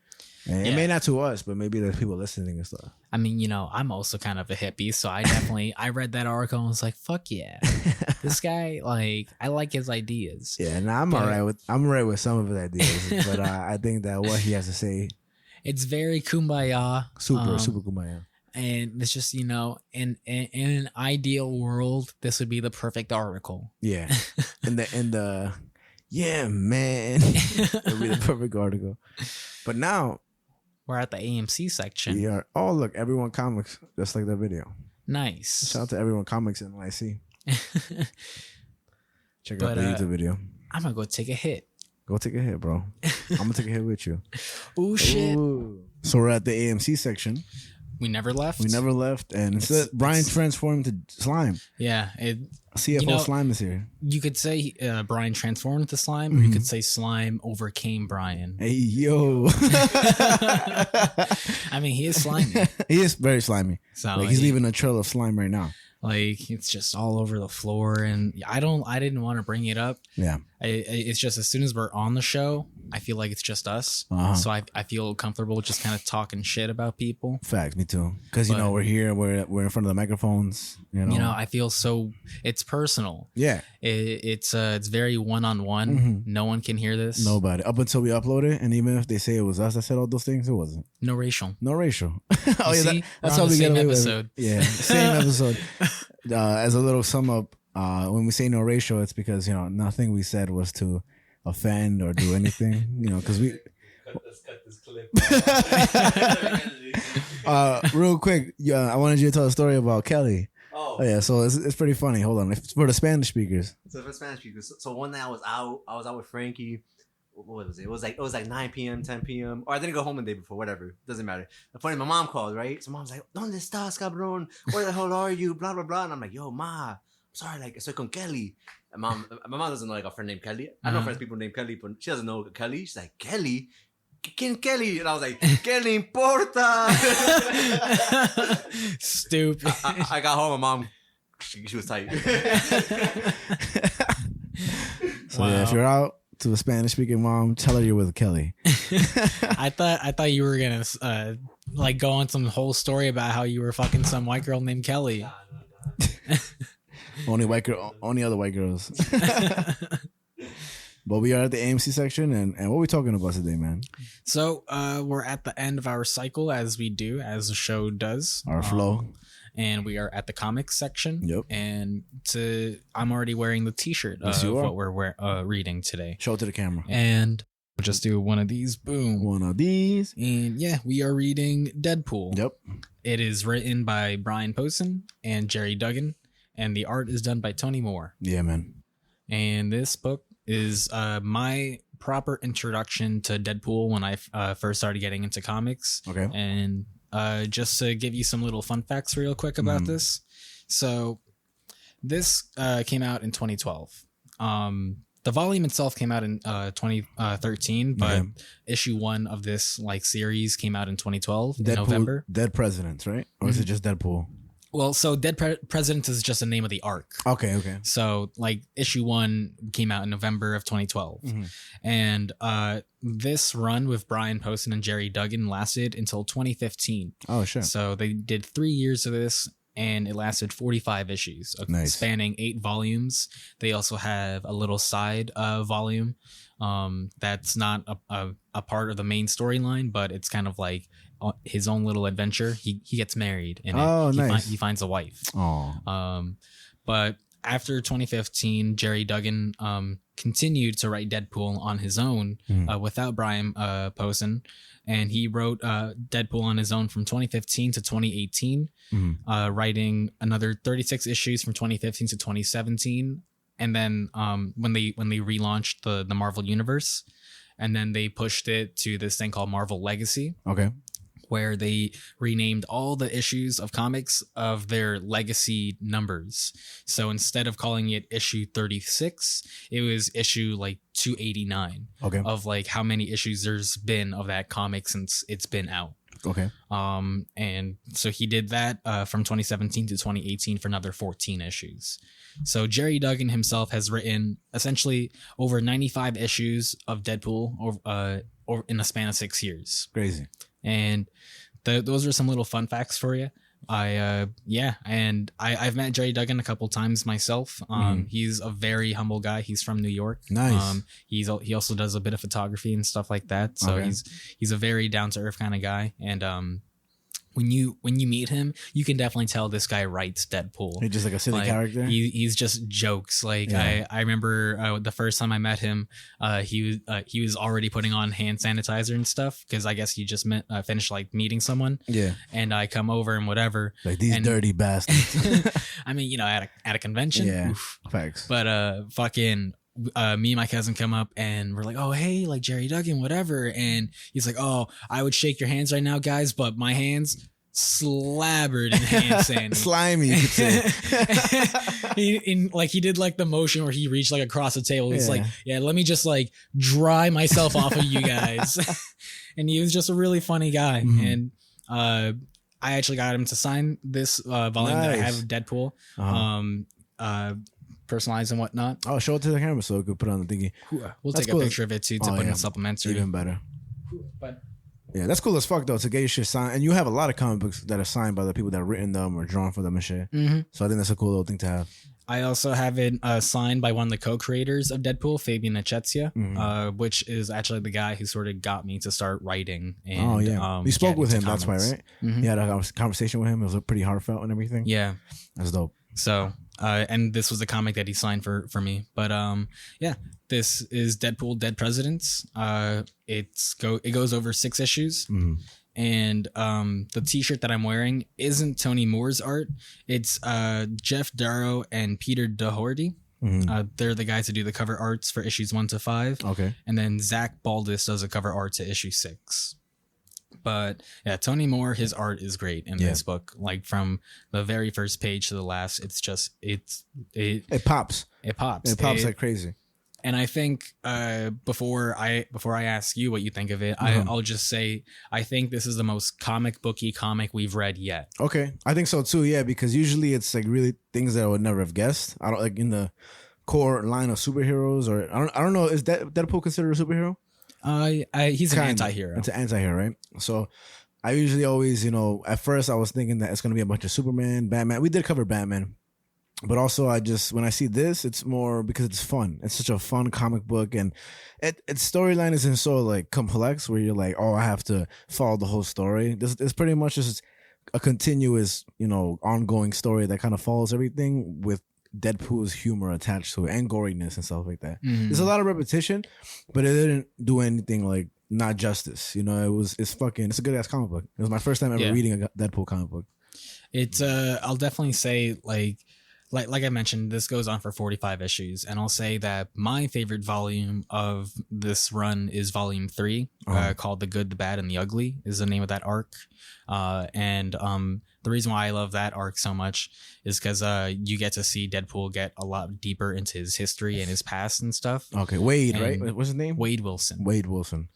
And it may not to us, but maybe there's people listening and stuff. I mean, you know, I'm also kind of a hippie, so I read that article and was like, fuck yeah. This guy, like, I like his ideas. Yeah, and I'm all right with some of his ideas, but I think that what he has to say, it's very kumbaya. Super kumbaya. And it's just, you know, in an ideal world, this would be the perfect article. Yeah. in the yeah, man. It would be the perfect article. But now we're at the A.M.C. section. We are. Oh, look, Everyone Comics, just like that video. Nice. Shout out to Everyone Comics in NYC. Check out the YouTube video. I'm gonna go take a hit. Go take a hit, bro. I'm gonna take a hit with you. Ooh, shit. Ooh. So we're at the A.M.C. section. We never left. And instead, Brian transformed to slime. Yeah. CFO Slime is here. You could say Brian transformed into slime, or you could say slime overcame Brian. Hey, yo. I mean, he is slimy. He is very slimy. So like, he's leaving a trail of slime right now. Like, it's just all over the floor. And I didn't want to bring it up. Yeah. It's just as soon as we're on the show, I feel like it's just us. So I feel comfortable just kind of talking shit about people. Facts, me too. Because, you know, we're here, we're in front of the microphones. You know, I feel so, it's personal. Yeah. It's very one-on-one. No one can hear this. Nobody. Up until we upload it. And even if they say it was us that said all those things, it wasn't. No racial. Oh, yeah. That's how we get away episode. With it. Yeah. Same episode. As a little sum up, when we say no racial, it's because, you know, nothing we said was to offend or do anything, you know, because we cut this clip. Real quick, I wanted you to tell a story about Kelly. Oh yeah, so it's pretty funny. Hold on, it's for the Spanish speakers. So for Spanish speakers, so one night I was out with Frankie. What was it? It was like 9 p.m., 10 p.m. Or I didn't go home the day before, whatever. Doesn't matter. The funny, my mom called, right? So mom's like, ¿Dónde estás, cabrón? Where the hell are you? Blah, blah, blah. And I'm like, yo, ma, I'm sorry, like, estoy con Kelly. And my mom doesn't know, like, a friend named Kelly. I know friends people named Kelly, but she doesn't know Kelly. She's like, Kelly? ¿Quién Kelly? And I was like, ¿Qué le importa? Stupid. I got home, my mom, she was tight. So yeah, if you're out to a Spanish speaking mom, tell her you're with Kelly. I thought you were gonna like go on some whole story about how you were fucking some white girl named Kelly. Only other white girls. But we are at the A.M.C. section, and what are we talking about today, man? So we're at the end of our cycle, as the show does. Our flow. And we are at the comics section. Yep. And I'm already wearing the T-shirt of what we're reading today. Show it to the camera. And we'll just do one of these. Boom. One of these. And yeah, we are reading Deadpool. Yep. It is written by Brian Posehn and Jerry Duggan, and the art is done by Tony Moore. Yeah, man. And this book is my proper introduction to Deadpool when I first started getting into comics. Okay. And just to give you some little fun facts real quick about this. So this came out in 2012. The volume itself came out in 2013, but issue 1 of this like series came out in 2012 in November. Dead Presidents, right? Or is it just Deadpool? Well, so Dead Presidents is just the name of the arc. Okay. So like issue 1 came out in November of 2012. And this run with Brian Posehn and Jerry Duggan lasted until 2015. Oh, sure. So they did 3 years of this, and it lasted 45 issues, spanning 8 volumes. They also have a little side volume that's not a part of the main storyline, but it's kind of like his own little adventure. He gets married, and he finds a wife. But after 2015, Jerry Duggan continued to write Deadpool on his own without Brian Posehn, and he wrote Deadpool on his own from 2015 to 2018, writing another 36 issues from 2015 to 2017, and then when they relaunched the Marvel Universe, and then they pushed it to this thing called Marvel Legacy. Okay. Where they renamed all the issues of comics of their legacy numbers. So instead of calling it issue 36, it was issue like 289 of like how many issues there's been of that comic since it's been out. Okay. And so he did that from 2017 to 2018 for another 14 issues. So Jerry Duggan himself has written essentially over 95 issues of Deadpool or in a span of 6 years. Crazy. And those are some little fun facts for you. I've met Jerry Duggan a couple times myself. He's a very humble guy. He's from New York. Nice. He also does a bit of photography and stuff like that. So he's a very down to earth kind of guy. And when you meet him, you can definitely tell this guy writes Deadpool. He's just like a silly character. He's just jokes. Like I remember the first time I met him, he was already putting on hand sanitizer and stuff because I guess he just finished like meeting someone. Yeah. And I come over and whatever. Like these dirty bastards. I mean, you know, at a convention. Yeah. Facts. But fucking. Me and my cousin come up and we're like, oh, hey, like Jerry Duggan, whatever. And he's like, oh, I would shake your hands right now, guys, but my hands slabbered in hand sand. Slimy, you could say. He did like the motion where he reached like across the table. He's like, yeah, let me just like dry myself off of you guys. And he was just a really funny guy. And I actually got him to sign this volume that I have of Deadpool. Personalized and whatnot. Oh, show it to the camera so we could put it on the thingy. We'll take a picture of it too to put in the supplementary. Even better. But yeah, that's cool as fuck though to get your shit signed. And you have a lot of comic books that are signed by the people that have written them or drawn for them and shit. So I think that's a cool little thing to have. I also have it signed by one of the co-creators of Deadpool, Fabian Echezia, which is actually the guy who sort of got me to start writing. And, you spoke with him, that's why, right? You had a conversation with him. It was pretty heartfelt and everything. Yeah, that's dope. So, and this was a comic that he signed for me. But yeah, this is Deadpool: Dead Presidents. It goes over 6 issues. And the T-shirt that I'm wearing isn't Tony Moore's art. It's Jeff Darrow and Peter Doherty. They're the guys that do the cover arts for issues 1 to 5. Okay. And then Zach Baldus does a cover art to issue 6. But yeah, Tony Moore, his art is great in this book. Like from the very first page to the last, it's just it pops. It pops. It pops like crazy. And I think before I ask you what you think of it, I'll just say I think this is the most comic booky comic we've read yet. Okay, I think so too. Yeah, because usually it's like really things that I would never have guessed. I don't like in the core line of superheroes, or I don't know. Is Deadpool considered a superhero? He's an anti-hero. It's an anti-hero, right? So I usually always, at first I was thinking that it's going to be a bunch of Superman, Batman. We did cover Batman. But also when I see this, it's more because it's fun. It's such a fun comic book. And its storyline isn't so like complex where you're like, oh, I have to follow the whole story. It's pretty much just a continuous, ongoing story that kind of follows everything with Deadpool's humor attached to it and goriness and stuff like that. There's a lot of repetition, but it didn't do anything like not justice. It's a good ass comic book. It was my first time ever reading a Deadpool comic book. It's I'll definitely say like I mentioned, this goes on for 45 issues, and I'll say that my favorite volume of this run is volume 3, called The Good, the Bad, and the Ugly is the name of that arc. And the reason why I love that arc so much is because you get to see Deadpool get a lot deeper into his history and his past and stuff. Okay, Wade, right? What's his name? Wade Wilson.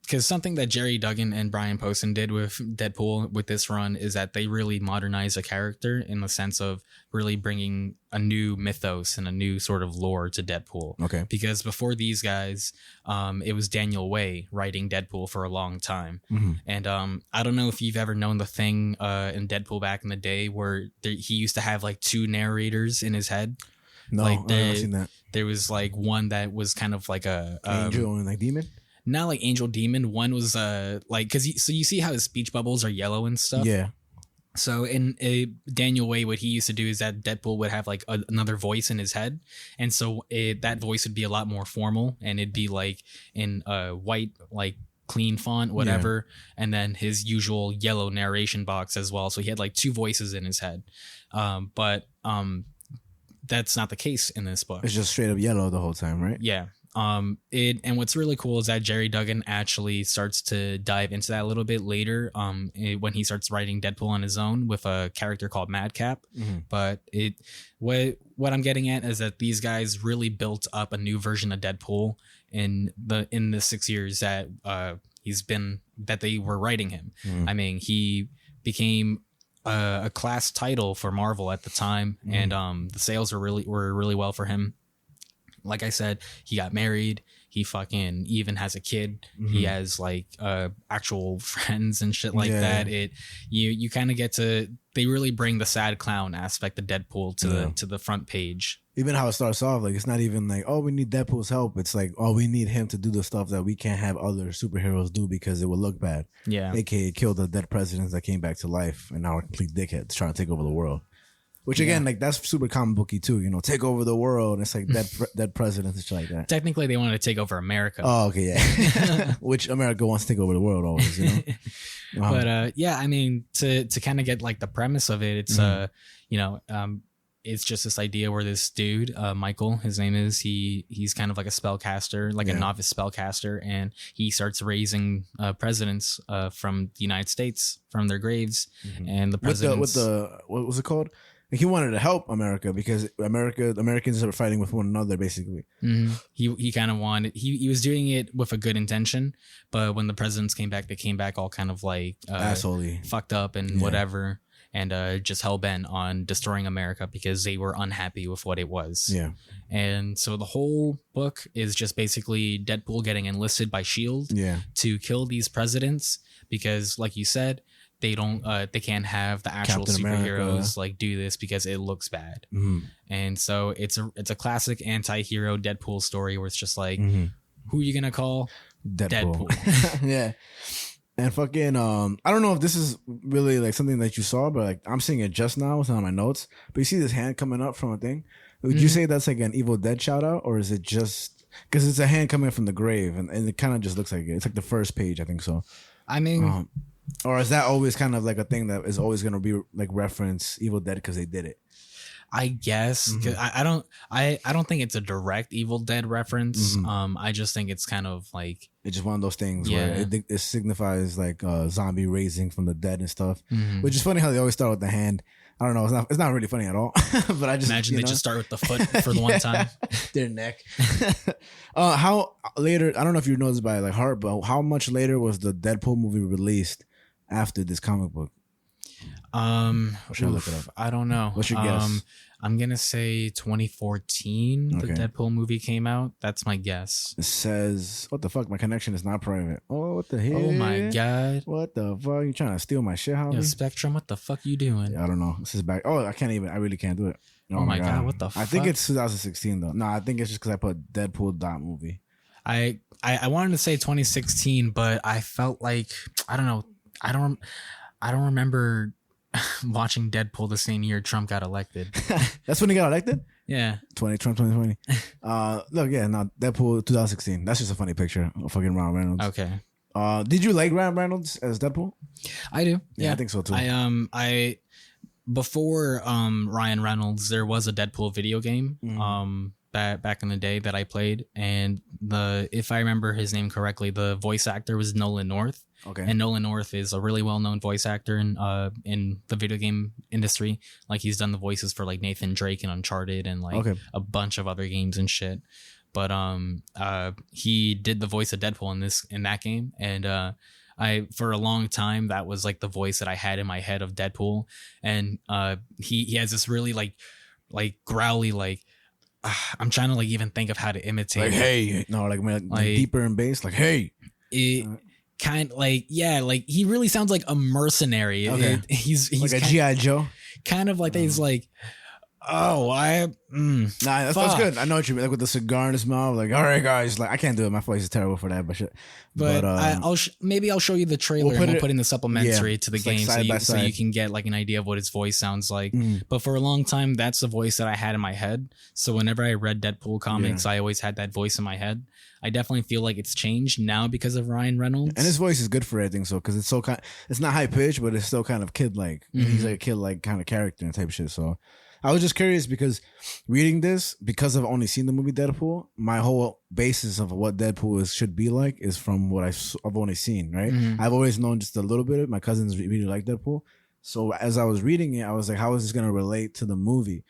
Because something that Jerry Duggan and Brian Posehn did with Deadpool with this run is that they really modernized a character in the sense of really bringing a new mythos and a new sort of lore to Deadpool. Okay. Because before these guys, it was Daniel Way writing Deadpool for a long time. And I don't know if you've ever known the thing in Deadpool back in the day where he used to have like 2 narrators in his head. No, I've never seen that. There was like one that was kind of like a angel and like demon. Not like angel demon. One was because you see how his speech bubbles are yellow and stuff. Yeah. So in Daniel Way, what he used to do is that Deadpool would have like another voice in his head, and so that voice would be a lot more formal, and it'd be like in white like clean font, whatever, and then his usual yellow narration box as well. So he had like 2 voices in his head, but that's not the case in this book. It's just straight up yellow the whole time, right? Yeah. And what's really cool is that Jerry Duggan actually starts to dive into that a little bit later when he starts writing Deadpool on his own with a character called Madcap. But what I'm getting at is that these guys really built up a new version of Deadpool in the 6 years that they were writing him. I mean, he became a class title for Marvel at the time, and the sales were really well for him. Like I said, he got married. He fucking even has a kid. He has like actual friends and shit like that. You kind of get to, they really bring the sad clown aspect of Deadpool to the front page. Even how it starts off, like it's not even like, oh, we need Deadpool's help. It's like, oh, we need him to do the stuff that we can't have other superheroes do because it would look bad. Yeah. AKA kill the dead presidents that came back to life and now are complete dickheads trying to take over the world. Which again, like that's super comic booky too, you know, take over the world. It's like dead presidents and shit like that. Technically, they wanted to take over America. Oh, okay, yeah. Which America wants to take over the world always, you know. But yeah, I mean, to kind of get like the premise of it, it's it's just this idea where this dude, Michael, his name is, he's kind of like a spellcaster, like a novice spellcaster, and he starts raising presidents from the United States from their graves, and the presidents what was it called? He wanted to help America because Americans are fighting with one another, basically. He kind of wanted, he was doing it with a good intention, but when the presidents came back, they came back all kind of like assholey, fucked up and whatever, and just hell bent on destroying America because they were unhappy with what it was. Yeah. And so the whole book is just basically Deadpool getting enlisted by S.H.I.E.L.D. to kill these presidents because, like you said, they can't have the actual Captain superheroes America. like do this because it looks bad. And so it's a classic anti-hero Deadpool story where it's just like, who are you gonna call? Deadpool. Yeah. And fucking I don't know if this is really like something that you saw, but like I'm seeing it just now. It's on my notes. But you see this hand coming up from a thing. Would you say that's like an Evil Dead shout out, or is it just because it's a hand coming from the grave and it kind of just looks like it? It's like the first page, I think so. I mean, or is that always kind of like a thing that is always going to be like reference Evil Dead because they did it? I guess 'cause I don't think it's a direct Evil Dead reference. I just think it's kind of like it's just one of those things where it signifies like zombie raising from the dead and stuff. Which is funny how they always start with the hand. I don't know. It's not really funny at all. But I just imagine they just start with the foot for the one time. Their neck. How later? I don't know if you know this by like heart, but how much later was the Deadpool movie released after this comic book? Should I look it up? I don't know. What's your guess? I'm gonna say 2014. The Deadpool movie came out. That's my guess. It says, "What the fuck? My connection is not private." Oh, what the hell? Oh my god! What the fuck? You trying to steal my shit, homie? Yo, Spectrum, what the fuck you doing? Yeah, I don't know. This is back. Oh, I really can't do it. Oh my god! What the fuck? I think it's 2016 though. No, I think it's just because I put Deadpool movie. I wanted to say 2016, but I felt like I don't know. I don't remember watching Deadpool the same year Trump got elected. That's when he got elected? Yeah. Trump 2020. Look, yeah, no, Deadpool 2016. That's just a funny picture of fucking Ryan Reynolds. Okay. Did you like Ryan Reynolds as Deadpool? I do. Yeah, I think so too. I before Ryan Reynolds, there was a Deadpool video game back in the day that I played, and if I remember his name correctly, the voice actor was Nolan North. Okay. And Nolan North is a really well-known voice actor in the video game industry. Like he's done the voices for like Nathan Drake and Uncharted and like a bunch of other games and shit. But he did the voice of Deadpool in that game, and I for a long time that was like the voice that I had in my head of Deadpool, and he has this really like growly like. I'm trying to like even think of how to imitate. Like, hey, no, like deeper in bass, like, hey. Kind of like, yeah, like he really sounds like a mercenary. Okay. He's like a G.I. Joe. Kind of like he's like, oh, that's good. I know what you mean. Like with the cigar in his mouth, like, all right, guys, like I can't do it. My voice is terrible for that, but shit. But I'll show you the trailer. We'll put in the supplementary to the game so you can get like an idea of what his voice sounds like. But for a long time, that's the voice that I had in my head. So whenever I read Deadpool comics, I always had that voice in my head. I definitely feel like it's changed now because of Ryan Reynolds. And his voice is good for it, I think so, because it's so it's not high pitched, but it's still kind of kid like. He's like a kid like kind of character and type shit. So I was just curious because reading this, because I've only seen the movie Deadpool, my whole basis of what Deadpool should be like is from what I've only seen, right? I've always known just a little bit of it. My cousins really like Deadpool. So as I was reading it, I was like, how is this going to relate to the movie?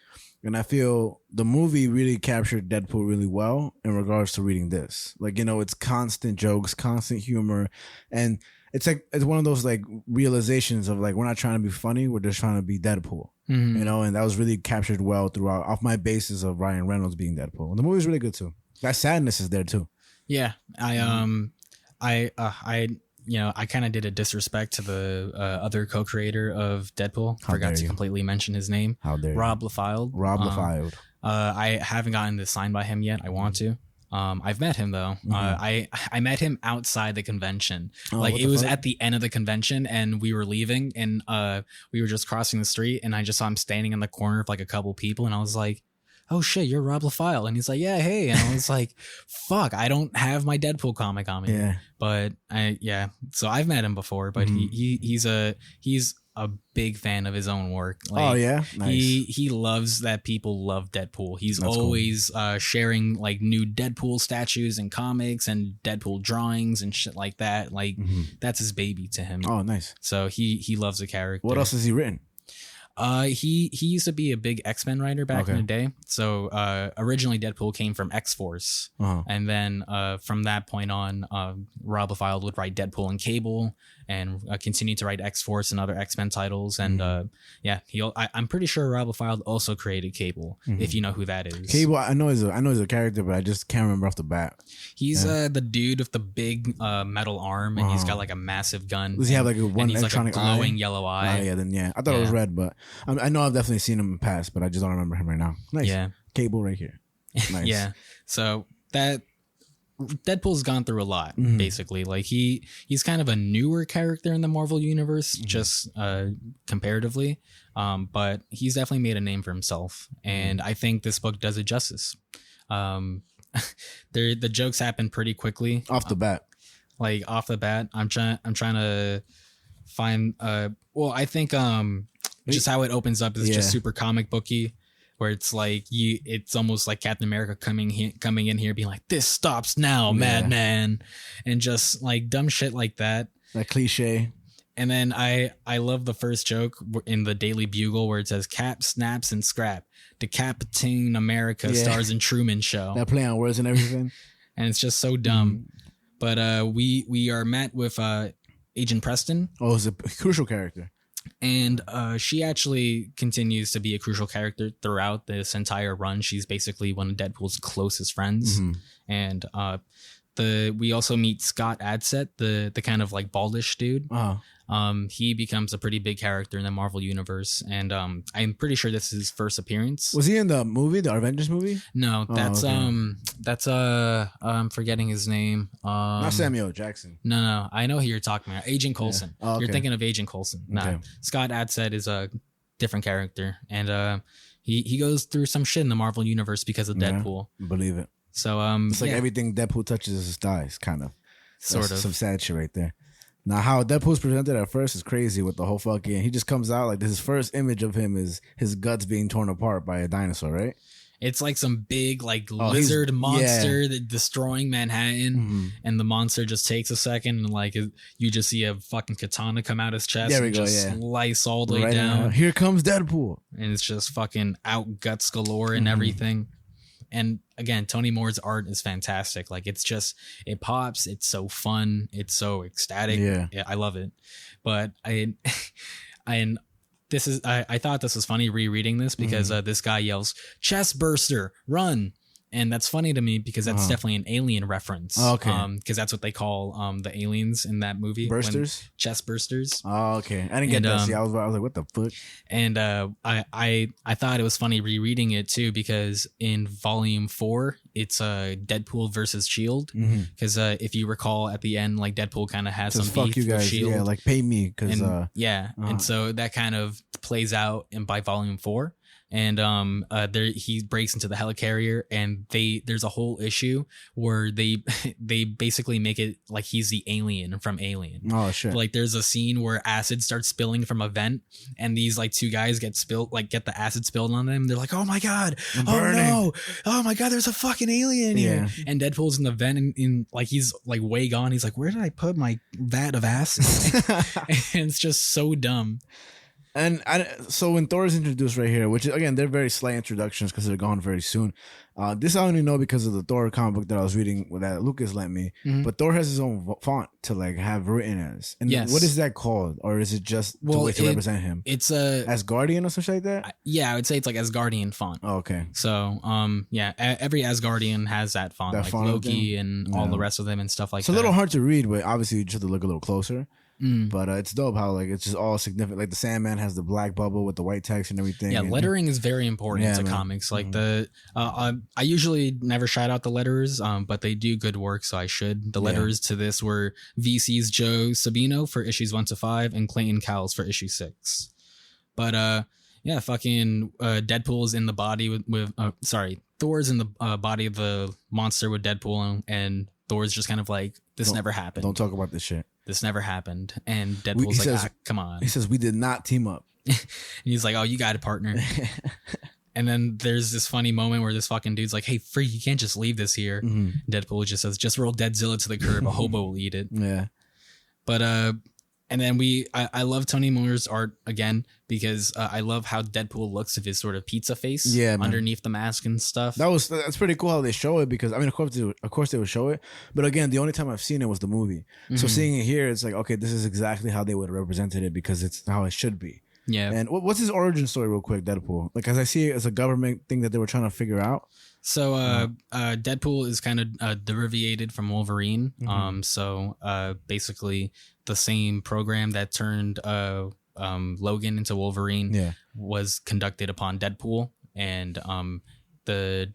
And I feel the movie really captured Deadpool really well in regards to reading this. Like, you know, it's constant jokes, constant humor. And it's like, it's one of those like realizations of like, we're not trying to be funny. We're just trying to be Deadpool, you know? And that was really captured well throughout off my basis of Ryan Reynolds being Deadpool. And the movie's really good too. That sadness is there too. Yeah, I I kind of did a disrespect to the other co-creator of Deadpool. Forgot to completely mention his name. How dare Rob Liefeld. Rob Liefeld. I haven't gotten this signed by him yet. I want to. I've met him though. I met him outside the convention. Like it was at the end of the convention, and we were leaving, and we were just crossing the street, and I just saw him standing in the corner of like a couple people, and I was like, "Oh shit, you're Rob Liefeld," and he's like, "Yeah, hey," and I was like, "Fuck, I don't have my Deadpool comic on me." Yeah, but so I've met him before, but he's a big fan of his own work. Like, oh yeah, nice. He loves that people love Deadpool. He's always sharing like new Deadpool statues and comics and Deadpool drawings and shit like that. Like that's his baby to him. Oh, nice. So he loves the character. What else has he written? He used to be a big X-Men writer back in the day. So originally Deadpool came from X-Force, and then from that point on, Rob Liefeld would write Deadpool and Cable, and continue to write X-Force and other X-Men titles. And I'm pretty sure Rob Liefeld also created Cable, if you know who that is. Cable, I know he's a character, but I just can't remember off the bat. He's the dude with the big metal arm, and he's got like a massive gun. Does he have like a one electronic like a glowing yellow eye? I thought it was red, but I know I've definitely seen him in the past, but I just don't remember him right now. Nice. Yeah. Cable right here. Nice. Yeah. So that Deadpool's gone through a lot, basically. Like he's kind of a newer character in the Marvel universe, just comparatively. But he's definitely made a name for himself, and I think this book does it justice. The jokes happen pretty quickly off the bat. Like off the bat, I'm trying to find. I think just how it opens up is just super comic booky, where it's like it's almost like Captain America coming in here being like, "This stops now, madman," and just like dumb shit like that. That cliche. And then I love the first joke in the Daily Bugle where it says "Cap snaps and scrap, decapitating America stars in Truman Show." That play on words and everything, and it's just so dumb. But we are met with Agent Preston. Oh, it's a crucial character. And she actually continues to be a crucial character throughout this entire run. She's basically one of Deadpool's closest friends. And we also meet Scott Adset, the kind of like baldish dude. He becomes a pretty big character in the Marvel universe, and I'm pretty sure this is his first appearance. Was he in the movie, the Avengers movie? No, that's I'm forgetting his name. Not Samuel Jackson. No, I know who you're talking about. Agent Coulson. Yeah. You're thinking of Agent Coulson. No, Scott Adset is a different character, and he goes through some shit in the Marvel universe because of Deadpool. Believe it. So it's like everything Deadpool touches dies, kind of. Sort of some sad shit right there. Now, how Deadpool's presented at first is crazy with the whole fucking. He just comes out like his first image of him is his guts being torn apart by a dinosaur, right? It's like some big like lizard monster that destroying Manhattan, and the monster just takes a second, and like you just see a fucking katana come out his chest and just slice all the way down. Here comes Deadpool, and it's just fucking out guts galore and everything. And again, Tony Moore's art is fantastic. Like it pops. It's so fun. It's so ecstatic. Yeah, I love it. But I thought this was funny rereading this because this guy yells, "Chest burster, run!" And that's funny to me because that's definitely an alien reference. Oh, okay. Because that's what they call the aliens in that movie. Bursters? Chest bursters. Oh, okay. I didn't get that. See, I was like, what the fuck? And I thought it was funny rereading it too because in volume 4, it's Deadpool versus Shield. Because if you recall at the end, like Deadpool kind of has some beef you guys. with Shield. Yeah, like pay me. Cause, and so that kind of plays out by volume 4. And he breaks into the helicarrier, and there's a whole issue where they basically make it like he's the alien from Alien. Oh shit! Like there's a scene where acid starts spilling from a vent, and these like two guys get the acid spilled on them. They're like, "Oh my god! Oh no! Oh my god! There's a fucking alien here!" And Deadpool's in the vent, and like he's like way gone. He's like, "Where did I put my vat of acid?" And it's just so dumb. So when Thor is introduced right here, which again they're very slight introductions because they're gone very soon. This I only know because of the Thor comic book that I was reading that Lucas lent me. Mhm. But Thor has his own font to like have written as. And Yes. what is that called, or is it just to represent him? It's a Asgardian or something like that. yeah, I would say it's like Asgardian font. Oh, okay. So yeah, every Asgardian has that font, That like font of Loki them? and all Yeah. the rest of them and stuff like It's that. a little hard to read, but obviously you just have to look a little closer. Mm. But it's dope how like it's just all significant. Like the Sandman has the black bubble with the white text and everything. Yeah, and, lettering is very important Yeah, to man. comics. Like I usually never shout out the letters, but they do good work, so I should. The Yeah. letters to this were VC's Joe Sabino for issues 1 to 5 and Clayton Cowles for issue 6. But yeah, fucking Deadpool's in the body with Thor's in the body of the monster with Deadpool, and Thor's just kind of like, this never happened. Don't talk about this shit. This never happened. And Deadpool's he like, says- come on. He says we did not team up. And he's like, oh, you got it, partner. And then there's this funny moment where this fucking dude's like, hey, freak, you can't just leave this here. Mhm. Deadpool just says, just roll Deadzilla to the curb. A hobo will eat it. Yeah. But and then I love Tony Miller's art again because I love how Deadpool looks with his sort of pizza face Yeah, man. underneath the mask and stuff. That's pretty cool how they show it, because I mean of course they would show it, but again the only time I've seen it was the movie. So Mhm. seeing it here, it's like, okay, this is exactly how they would have represented it because it's how it should be. Yeah. And what's his origin story, real quick, Deadpool? Like, as I see it as a government thing that they were trying to figure out. So Deadpool is kind of derivated from Wolverine. Mhm. So basically the same program that turned Logan into Wolverine Yeah. was conducted upon Deadpool, and the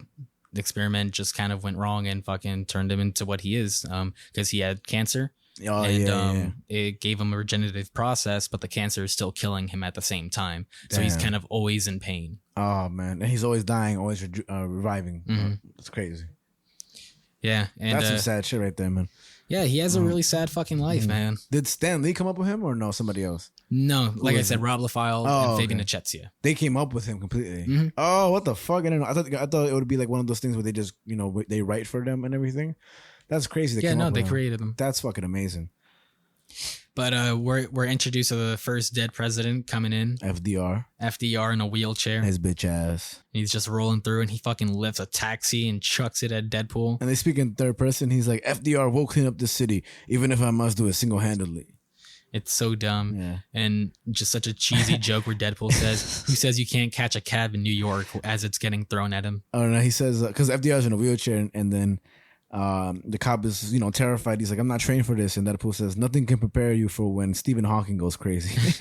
experiment just kind of went wrong and fucking turned him into what he is, because he had cancer. Oh, And yeah. it gave him a regenerative process, but the cancer is still killing him at the same time. So he's Damn. kind of always in pain. Oh man, and he's always dying, always reviving. Mhm. It's crazy. Yeah, and That's some sad shit right there, man. yeah, he has a really sad fucking life, Mhm. man. Did Stan Lee come up with him or no, somebody else? No, like I is said, it? Rob Liefeld Oh, and Fabian okay. Nicieza. They came up with him completely. Mhm. Oh, what the fuck? I don't know. I thought it would be like one of those things where they just, they write for them and everything. That's crazy. Yeah, came no, up they with him. created him. That's fucking amazing. But we're introduced to the first dead president coming in, FDR, FDR in a wheelchair. his bitch ass. He's just rolling through, and he fucking lifts a taxi and chucks it at Deadpool. And they speak in third person. He's like, FDR will clean up the city, even if I must do it single handedly. It's so dumb. Yeah. And just such a cheesy joke where Deadpool says, who says you can't catch a cab in New York as it's getting thrown at him. Oh no, he says because FDR's in a wheelchair, and then the cop is terrified. He's like, I'm not trained for this, and Deadpool says, nothing can prepare you for when Stephen Hawking goes crazy.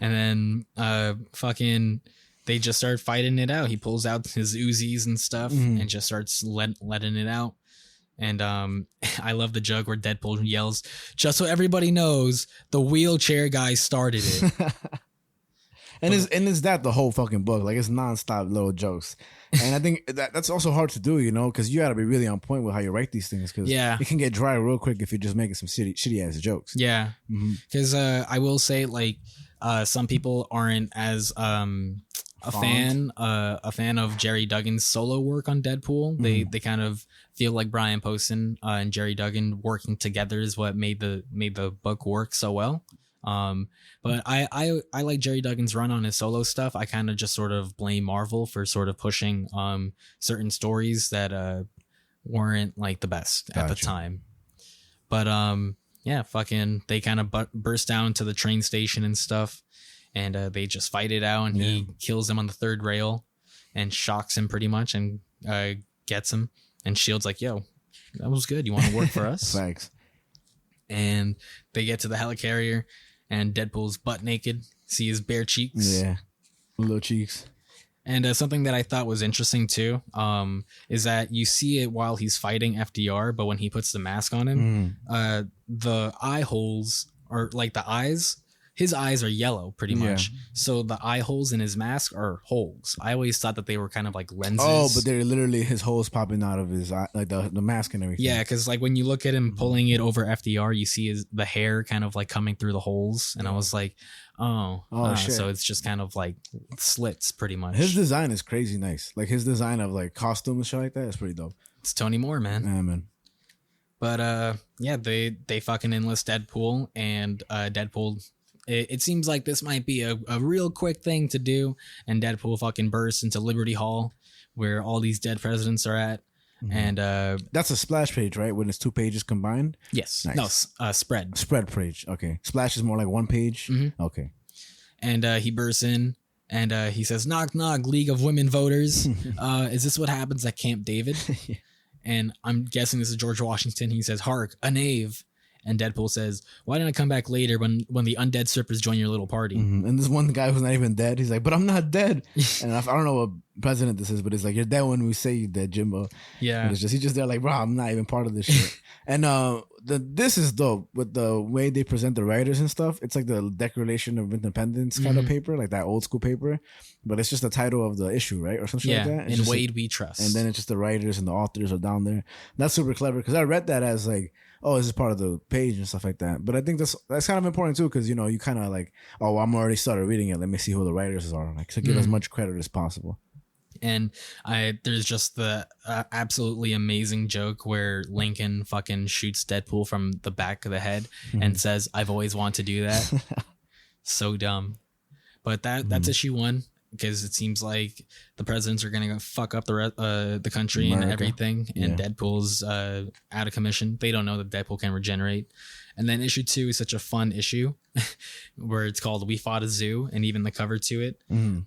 And then fucking they just start fighting it out. He pulls out his Uzis and stuff Mhm. and just starts letting it out. And I love the joke where Deadpool yells, just so everybody knows, the wheelchair guy started it. And is that the whole fucking book? Like, it's nonstop little jokes, and I think that's also hard to do, because you got to be really on point with how you write these things, because Yeah. it can get dry real quick if you're just making some shitty ass jokes. Yeah. Mhm. Because I will say, like, some people aren't as a fan of Jerry Duggan's solo work on Deadpool. They kind of feel like Brian Posehn and Jerry Duggan working together is what made the book work so well. But I like Jerry Duggan's run on his solo stuff. I kind of just sort of blame Marvel for sort of pushing certain stories that weren't like the best at the Gotcha. time. But yeah, fucking they kind of burst down to the train station and stuff, and they just fight it out, and he kills him on the third rail and shocks him pretty much, and gets him. And Shield's like, yo, that was good. You want to work for us? Thanks. And they get to the helicarrier, and Deadpool's butt naked, see his bare cheeks. Yeah, little cheeks. And something that I thought was interesting too, is that you see it while he's fighting FDR, but when he puts the mask on him, the eye holes, or like the eyes, his eyes are yellow pretty much. So the eye holes in his mask are holes. I always thought that they were kind of like lenses. Oh, but they're literally his holes popping out of his eye, like the mask and everything. Yeah, because like when you look at him pulling it over FDR, you see the hair kind of like coming through the holes, and I was like, shit. so it's just kind of like slits pretty much. His design is crazy nice. Like his design of like costume and shit like that is pretty dope. It's Tony Moore, man. Yeah, man. But yeah, they fucking enlist Deadpool, and Deadpool it seems like this might be a real quick thing to do. And Deadpool fucking bursts into Liberty Hall, where all these dead presidents are at. And that's a splash page, right? When it's 2 pages combined. Yes. Nice. No, spread Page. Okay. Splash is more like 1 page. Okay. And he bursts in and he says, "Knock knock, League of Women Voters. Is this what happens at Camp David?" And I'm guessing this is George Washington. He says, "Hark, a knave." And Deadpool says, "Why didn't I come back later when the undead strippers join your little party?" And this one guy who's not even dead, he's like, "But I'm not dead." And I don't know what president this is, but it's like, "You're dead when we say you're dead, Jimbo." Yeah. And he's just there like, "Bro, I'm not even part of this shit." And this is dope with the way they present the writers and stuff. It's like the Declaration of Independence kind of paper, like that old school paper. But it's just the title of the issue, right? Or something like that. In Wade we trust. And then it's just the writers and the authors are down there. That's super clever because I read that as like, oh, this is part of the page and stuff like that. But I think that's kind of important too, because you kind of like, oh, I'm already started reading it. Let me see who the writers are. Like, to give as much credit as possible. And there's just the absolutely amazing joke where Lincoln fucking shoots Deadpool from the back of the head and says, "I've always wanted to do that." So dumb. But that's issue 1. Because it seems like the presidents are gonna fuck up the country America. And everything, and Deadpool's out of commission. They don't know that Deadpool can regenerate. And then issue 2 is such a fun issue, where it's called "We Fought a Zoo," and even the cover to it,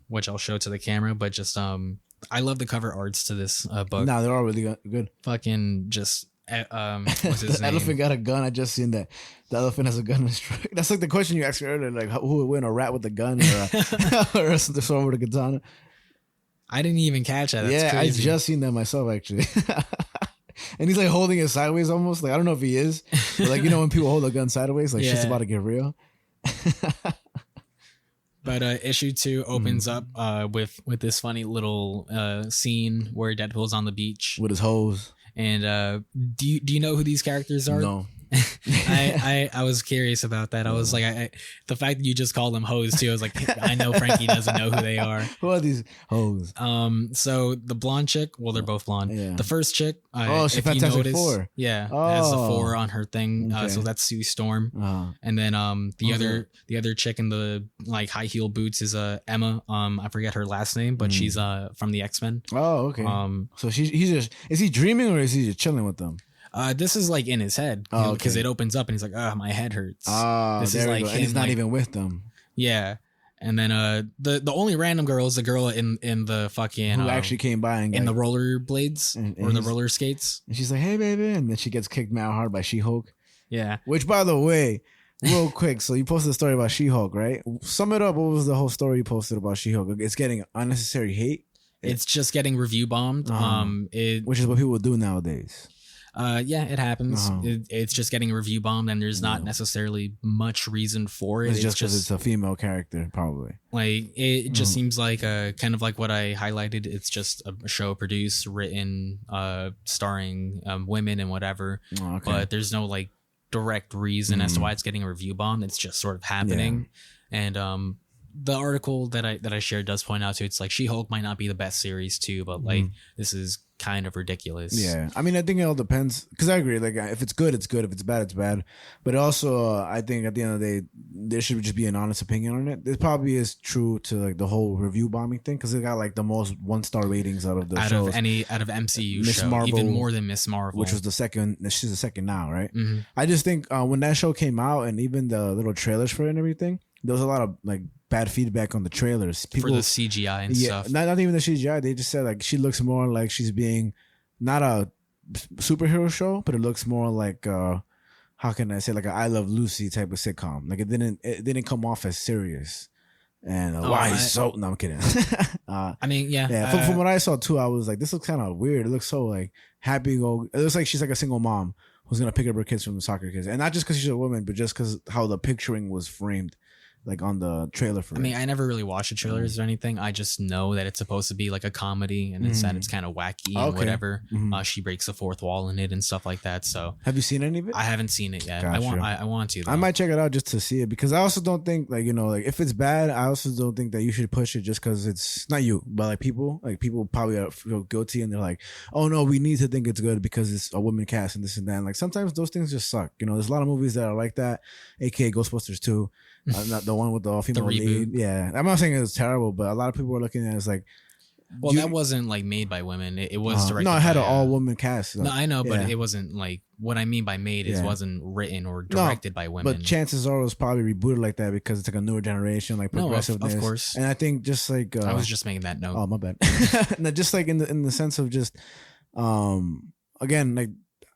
which I'll show to the camera. But just I love the cover arts to this book. No, they're all really good. Fucking just. What's his The name? elephant got a gun. I just seen that. The elephant has a gun. That's like the question you asked me earlier, like who would win, a rat with a gun or a sword with a katana? I didn't even catch that. That's crazy. I just seen that myself actually. And he's like holding it sideways almost. Like I don't know if he is, but like when people hold a gun sideways, like shit's about to get real. But issue 2 opens up with this funny little scene where Deadpool's on the beach with his hose. And do you know who these characters are? No. I was curious about that. I was like, the fact that you just called them hoes too. I was like, I know Frankie doesn't know who they are. Who are these hoes? So the blonde chick, well, they're both blonde. Yeah. The first chick, she's if you Fantastic notice, Four. Yeah, has a 4 on her thing. Okay. So that's Sue Storm. And then the other chick in the like high heel boots is Emma. I forget her last name, but she's from the X-Men. Oh, okay. So is he dreaming or is he just chilling with them? This is like in his head because it opens up and he's like, "Oh, my head hurts." This is like, and he's not even with them. Yeah, and then the only random girl is the girl in the fucking who actually came by and in the roller blades or the roller skates. And she's like, "Hey, baby," and then she gets kicked mad hard by She-Hulk. Yeah. Which, by the way, real quick, so you posted a story about She-Hulk, right? Sum it up. What was the whole story you posted about She-Hulk? It's getting unnecessary hate. It's just getting review bombed. Which is what people do nowadays. Yeah, it happens. It's just getting review bombed, and there's not necessarily much reason for it. It's just because it's a female character, probably. Like it just seems like kind of like what I highlighted. It's just a show produced, written, starring women and whatever. Okay. But there's no like direct reason as to why it's getting a review bomb. It's just sort of happening, and the article that I shared does point out to it's like She-Hulk might not be the best series too, but like this is kind of ridiculous. Yeah, I mean, I think it all depends because I agree. Like, if it's good, it's good. If it's bad, it's bad. But also, I think at the end of the day, there should just be an honest opinion on it. It probably is true to like the whole review bombing thing because it got like the most 1-star ratings out of the shows. Out of MCU Miss show, Marvel, even more than Miss Marvel, which was the second. She's the second now, right? I just think when that show came out and even the little trailers for it and everything, there was a lot of like bad feedback on the trailers. People, for the CGI and stuff. Not even the CGI. They just said like she looks more like she's being not a superhero show, but it looks more like how can I say, like a I Love Lucy type of sitcom. Like it didn't come off as serious. And why he's so no, I'm kidding. I mean, yeah. From what I saw too, I was like, this looks kind of weird. It looks so like happy. It looks like she's like a single mom who's gonna pick up her kids from the soccer kids, and not just because she's a woman, but just because how the picturing was framed. Like on the trailer for it. I mean, I never really watched the trailers or anything. I just know that it's supposed to be like a comedy, and instead it's kind of wacky and whatever. She breaks the fourth wall in it and stuff like that. So, have you seen any of it? I haven't seen it yet. Gotcha. I want to. Though. I might check it out just to see it because I also don't think like like if it's bad, I also don't think that you should push it just because it's not you, but like people probably feel guilty and they're like, oh no, we need to think it's good because it's a woman cast and this and that. And like sometimes those things just suck. There's a lot of movies that are like that, aka Ghostbusters 2. Not the one with the female reboot. lead. Yeah, I'm not saying it was terrible, but a lot of people were looking at it as like, well, that wasn't like made by women. It was directed. No, it had by, an all woman cast. No, I know, but yeah. it wasn't like what I mean by made. It wasn't written or directed by women. But chances are it was probably rebooted like that because it's like a newer generation, like progressiveness. No, of course. And I think just like I was just making that note. Oh, my bad. No, just like in the sense of just, again, like,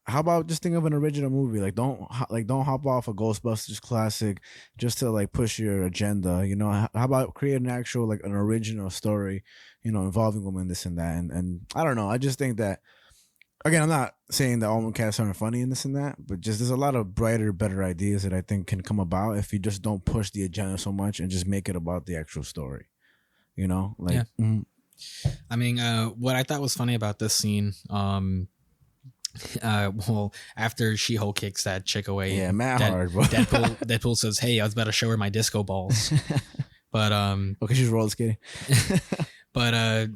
how about just think of an original movie? Like don't hop off a Ghostbusters classic just to like push your agenda. You know, how about create an actual like an original story, you know, involving women, this and that. And I don't know. I just think that, again, I'm not saying that all women casts aren't funny and this and that, but just there's a lot of brighter, better ideas that I think can come about if you just don't push the agenda so much and just make it about the actual story. You know, like. Yeah. I mean, what I thought was funny about this scene, well, after She-Hulk kicks that chick away, hard, bro. Deadpool says, "Hey, I was about to show her my disco balls," but okay, she's roller skating. But I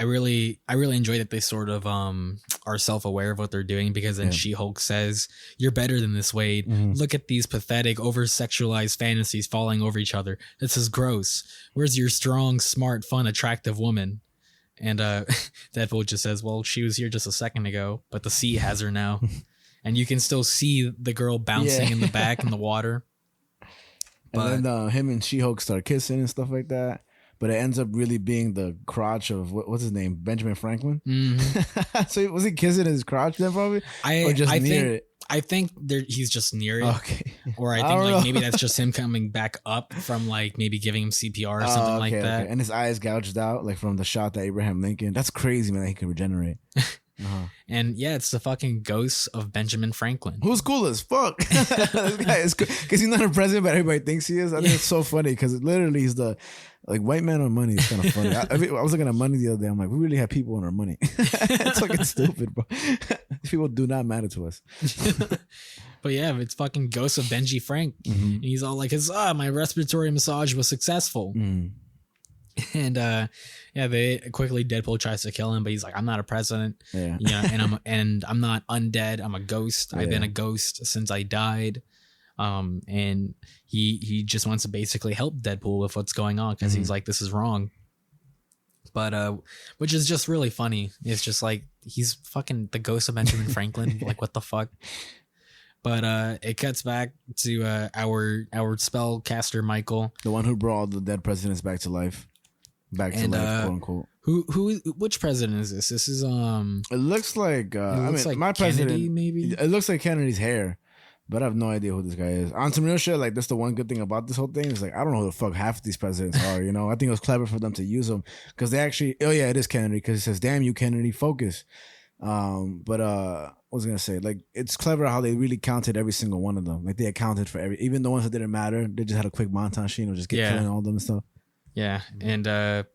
really enjoy that they sort of are self-aware of what they're doing, because then She-Hulk says, "You're better than this, Wade. Look at these pathetic, over-sexualized fantasies falling over each other. This is gross. Where's your strong, smart, fun, attractive woman?" And Deadpool just says, "Well, she was here just a second ago, but the sea has her now." And you can still see the girl bouncing in the back in the water. And then him and She-Hulk start kissing and stuff like that. But it ends up really being the crotch of, what's his name? Benjamin Franklin? Mm-hmm. So was he kissing his crotch then probably? Or just near it? I think he's just near it. Okay. Or I think like maybe that's just him coming back up from like maybe giving him CPR or something like that. Okay. And his eyes gouged out like from the shot that Abraham Lincoln. That's crazy, man, that he can regenerate. And yeah, it's the fucking ghost of Benjamin Franklin. Who's cool as fuck? This guy is cool. Because he's not a president, but everybody thinks he is. I think it's so funny because literally he's the like white man on money. It's kind of funny. I was looking at money the other day. I'm like, we really have people on our money. It's fucking stupid, bro. These people do not matter to us. But yeah, it's fucking ghost of Benji Frank. And he's all like, my respiratory massage was successful. And they quickly, Deadpool tries to kill him, but he's like, "I'm not a president, and I'm not undead. I'm a ghost. I've been a ghost since I died." And he just wants to basically help Deadpool with what's going on because he's like, "This is wrong." But which is just really funny. It's just like he's fucking the ghost of Benjamin Franklin. Like, what the fuck? But it cuts back to our spellcaster Michael, the one who brought all the dead presidents back to life. Back to life, quote unquote. Which president is this? This is It looks like like my president. Kennedy, maybe. It looks like Kennedy's hair, but I have no idea who this guy is. On some real shit, like that's the one good thing about this whole thing is like I don't know who the fuck half of these presidents are. You know, I think it was clever for them to use them because they actually. Oh yeah, it is Kennedy because it says, "Damn you, Kennedy, focus." But what was I gonna say? Like it's clever how they really counted every single one of them. Like they accounted for even the ones that didn't matter. They just had a quick montage scene or just get killing all of them and stuff. Yeah, and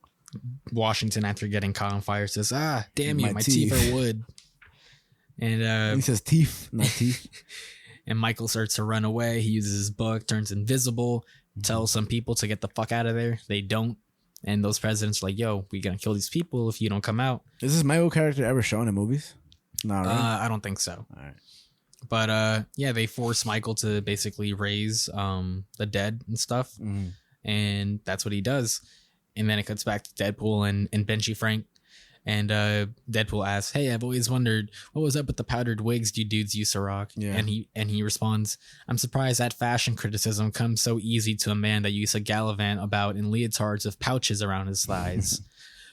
Washington, after getting caught on fire, says, damn you, my teeth are wood. And he says teeth, not teeth. And Michael starts to run away. He uses his book, turns invisible, tells some people to get the fuck out of there. They don't. And those presidents are like, "Yo, we gonna kill these people if you don't come out." Is this Michael character ever shown in movies? No, right? I don't think so. All right. But they force Michael to basically raise the dead and stuff. And that's what he does. And then it cuts back to Deadpool and Benji Frank. And Deadpool asks, "Hey, I've always wondered what was up with the powdered wigs you dudes used to rock." Yeah. And he responds, "I'm surprised that fashion criticism comes so easy to a man that used to gallivant about in leotards with pouches around his thighs,"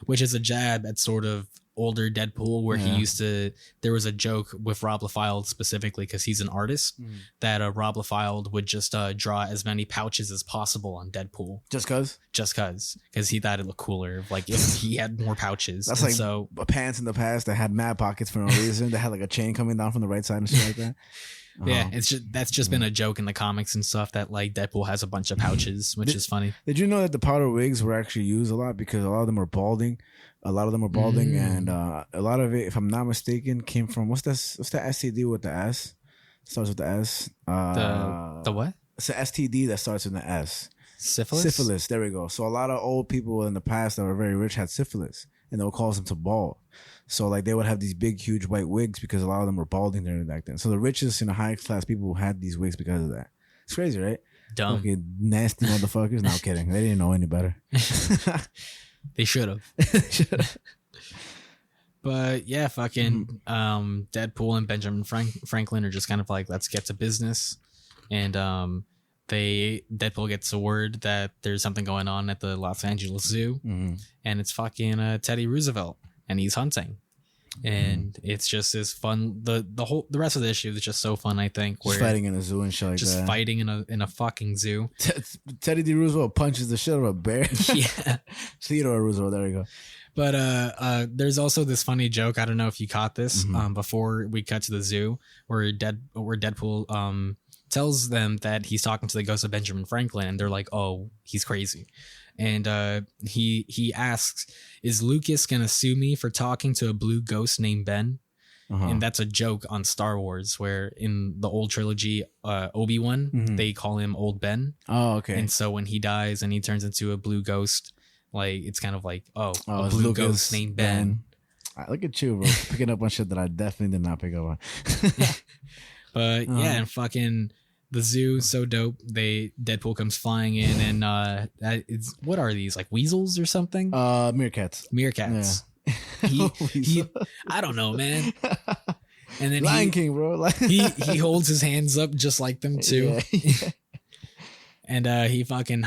which is a jab at sort of older Deadpool where he used to. There was a joke with Rob Liefeld specifically because he's an artist that Rob Liefeld would just draw as many pouches as possible on Deadpool just because he thought it looked cooler, like if he had more pouches. That's like so pants in the past that had mad pockets for no reason. That had like a chain coming down from the right side and shit like that. Yeah, that's just been a joke in the comics and stuff that like Deadpool has a bunch of pouches, which is funny. Did you know that the powder wigs were actually used a lot because a lot of them are balding? And a lot of it, if I'm not mistaken, came from what's that STD with the S? Starts with the S. The what? It's an STD that starts with the S. Syphilis. Syphilis. There we go. So a lot of old people in the past that were very rich had syphilis, and they would cause them to bald. So like they would have these big, huge white wigs because a lot of them were balding there back then. So the richest and the high class people had these wigs because of that. It's crazy, right? Dumb. Okay, nasty motherfuckers. No, I'm kidding. They didn't know any better. They should have. But yeah, fucking Deadpool and Benjamin Franklin are just kind of like, let's get to business. And Deadpool gets a word that there's something going on at the Los Angeles Zoo, and it's fucking Teddy Roosevelt, and he's hunting. And it's just this fun. The rest of the issue is just so fun. I think just fighting in a zoo and shit like just that. Fighting in a fucking zoo. Teddy D. Roosevelt punches the shit out of a bear. Yeah, Theodore Roosevelt. There we go. But there's also this funny joke. I don't know if you caught this before we cut to the zoo, where Deadpool tells them that he's talking to the ghost of Benjamin Franklin, and they're like, "Oh, he's crazy." And he asks, "Is Lucas gonna sue me for talking to a blue ghost named Ben?" And that's a joke on Star Wars, where in the old trilogy, Obi-Wan, they call him Old Ben. Oh, okay. And so when he dies and he turns into a blue ghost, like it's kind of like, a it's blue Lucas, ghost named Ben. Look at you, bro, picking up on shit that I definitely did not pick up on. But yeah, and fucking the zoo, so dope. Deadpool comes flying in, and it's, what are these, like weasels or something? Meerkats. Meerkats. Yeah. he I don't know, man. And then Lion King, bro. he holds his hands up just like them too. Yeah. And he fucking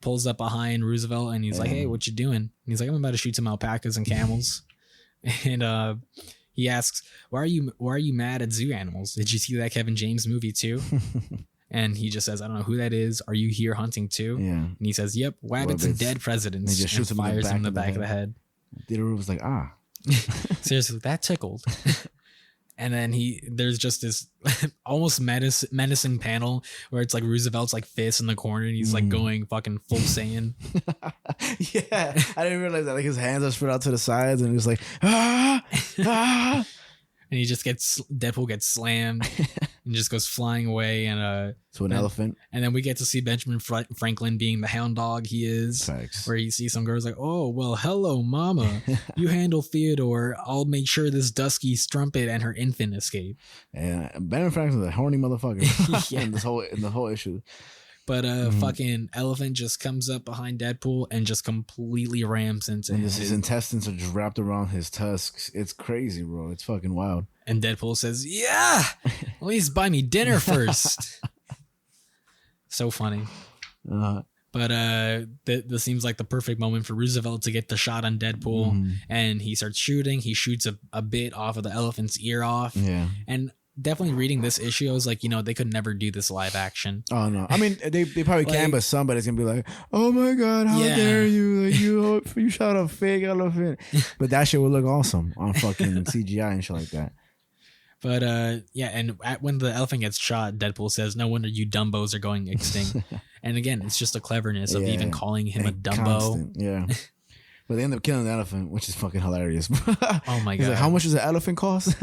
pulls up behind Roosevelt, and he's like, "Hey, what you doing?" And he's like, "I'm about to shoot some alpacas and camels." And he asks, "Why are you mad at zoo animals? Did you see that Kevin James movie too?" And he just says, "I don't know who that is. Are you here hunting too?" Yeah. And he says, "Yep, rabbits and dead presidents." And he just shoots him fires him in the back of the head. Theodore was like, "Ah." Seriously, that tickled. And then there's just this almost menacing panel where it's like Roosevelt's like fist in the corner, and he's like going fucking full Saiyan. Yeah, I didn't realize that. Like his hands are spread out to the sides, and he's like, ah, ah. And Deadpool gets slammed and just goes flying away. And to an elephant. And then we get to see Benjamin Franklin being the hound dog he is. Thanks. Where he sees some girls like, "Oh, well, hello, mama. You handle Theodore. I'll make sure this dusky strumpet and her infant escape." And Benjamin Franklin's a horny motherfucker. Yeah. in the whole issue. But fucking elephant just comes up behind Deadpool and just completely rams into him. His intestines are just wrapped around his tusks. It's crazy, bro. It's fucking wild. And Deadpool says, "Yeah, at least buy me dinner first." So funny. But this seems like the perfect moment for Roosevelt to get the shot on Deadpool. And he starts shooting. He shoots a bit off of the elephant's ear off. Yeah. And definitely reading this issue, I was like, they could never do this live action. Oh no, I mean they probably can, but somebody's gonna be like, "Oh my god, how dare you! Like, you shot a fake elephant." But that shit would look awesome on fucking CGI and shit like that. But and when the elephant gets shot, Deadpool says, "No wonder you Dumbos are going extinct." And again, it's just the cleverness of even calling him a Dumbo. Constant, yeah. But they end up killing the elephant, which is fucking hilarious. Oh my god! Like, how much does an elephant cost?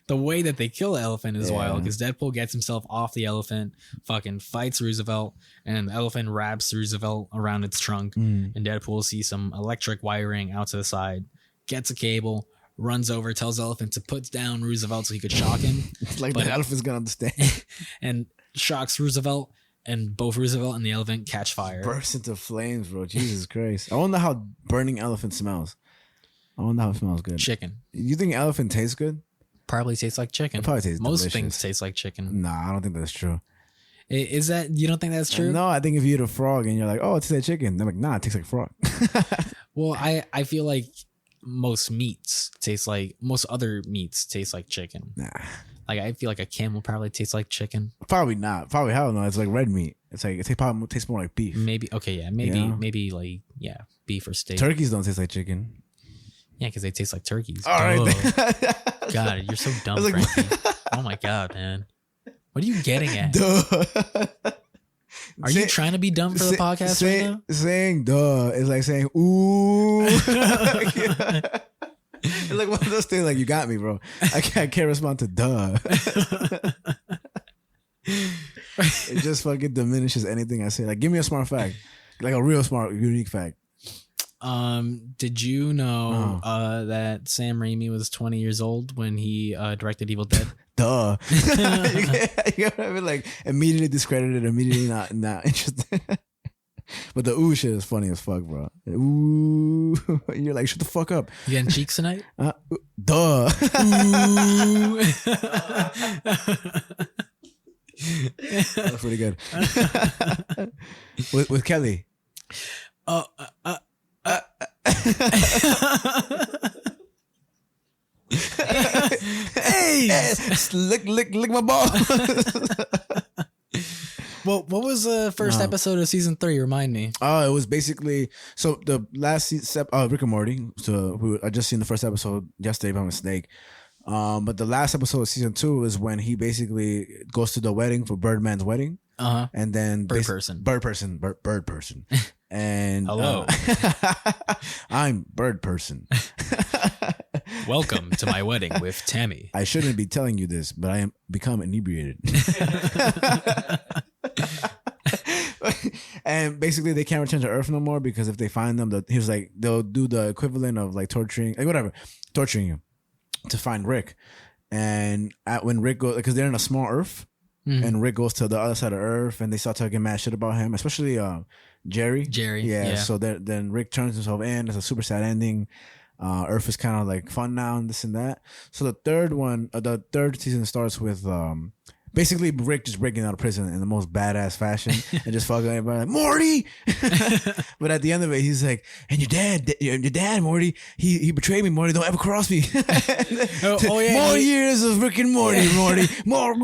The way that they kill the elephant is wild, because Deadpool gets himself off the elephant, fucking fights Roosevelt, and the elephant wraps Roosevelt around its trunk. And Deadpool sees some electric wiring out to the side, gets a cable, runs over, tells the elephant to put down Roosevelt so he could shock him. It's like the elephant's gonna understand. And shocks Roosevelt, and both Roosevelt and the elephant catch fire. Burst into flames, bro. Jesus Christ. I wonder how burning elephant smells. I wonder how it smells good. Chicken. You think elephant tastes good? Probably tastes like chicken. It probably tastes Most delicious. things taste like chicken. Nah, I don't think that's true. Is that, you don't think that's true? No, I think if you eat a frog and you're like, "Oh, it tastes like chicken," they're like, "Nah, it tastes like frog." Well, I feel like most other meats taste like chicken. Nah. Like, I feel like a camel probably tastes like chicken. Probably not. Probably hell no. It's like red meat. It's like probably tastes more like beef. Maybe. Okay, yeah. Maybe like, beef or steak. Turkeys don't taste like chicken. Yeah, because they taste like turkeys. All right. God, you're so dumb, Frankie. Oh my god, man. What are you getting at? Duh. Are you trying to be dumb for the podcast right now? Saying duh is like saying ooh. It's like one of those things, like, you got me, bro. I can't respond to duh. It just fucking diminishes anything I say. Like, give me a smart fact. Like a real smart, unique fact. Did you know that Sam Raimi was 20 years old when he directed Evil Dead? duh. You know what I mean? Like immediately discredited, immediately not interested. But the ooh shit is funny as fuck, bro. Ooh, you're like, shut the fuck up. You getting cheeks tonight? Duh. Ooh. That's pretty good. with Kelly. Hey, lick my ball. Well, what was the first episode of season 3? Remind me. Oh, it was basically so the last season, Rick and Morty. So I just seen the first episode yesterday by mistake. But the last episode of season 2 is when he basically goes to the wedding for Birdman's wedding. And then Bird person. And hello, I'm Bird person. Welcome to my wedding with Tammy. I shouldn't be telling you this, but I am become inebriated. And basically they can't return to Earth no more because if they find them, he was like, they'll do the equivalent of like torturing you to find Rick. And when Rick goes, because they're in a small Earth, and Rick goes to the other side of Earth, and they start talking mad shit about him, especially Jerry. Yeah. So then Rick turns himself in. It's a super sad ending. Earth is kind of like fun now and this and that. So the third season starts with basically Rick just breaking out of prison in the most badass fashion and just fucking everybody like, Morty. But at the end of it, he's like, and your dad, Morty, he betrayed me, Morty. Don't ever cross me. More years of Rick and Morty, Morty. More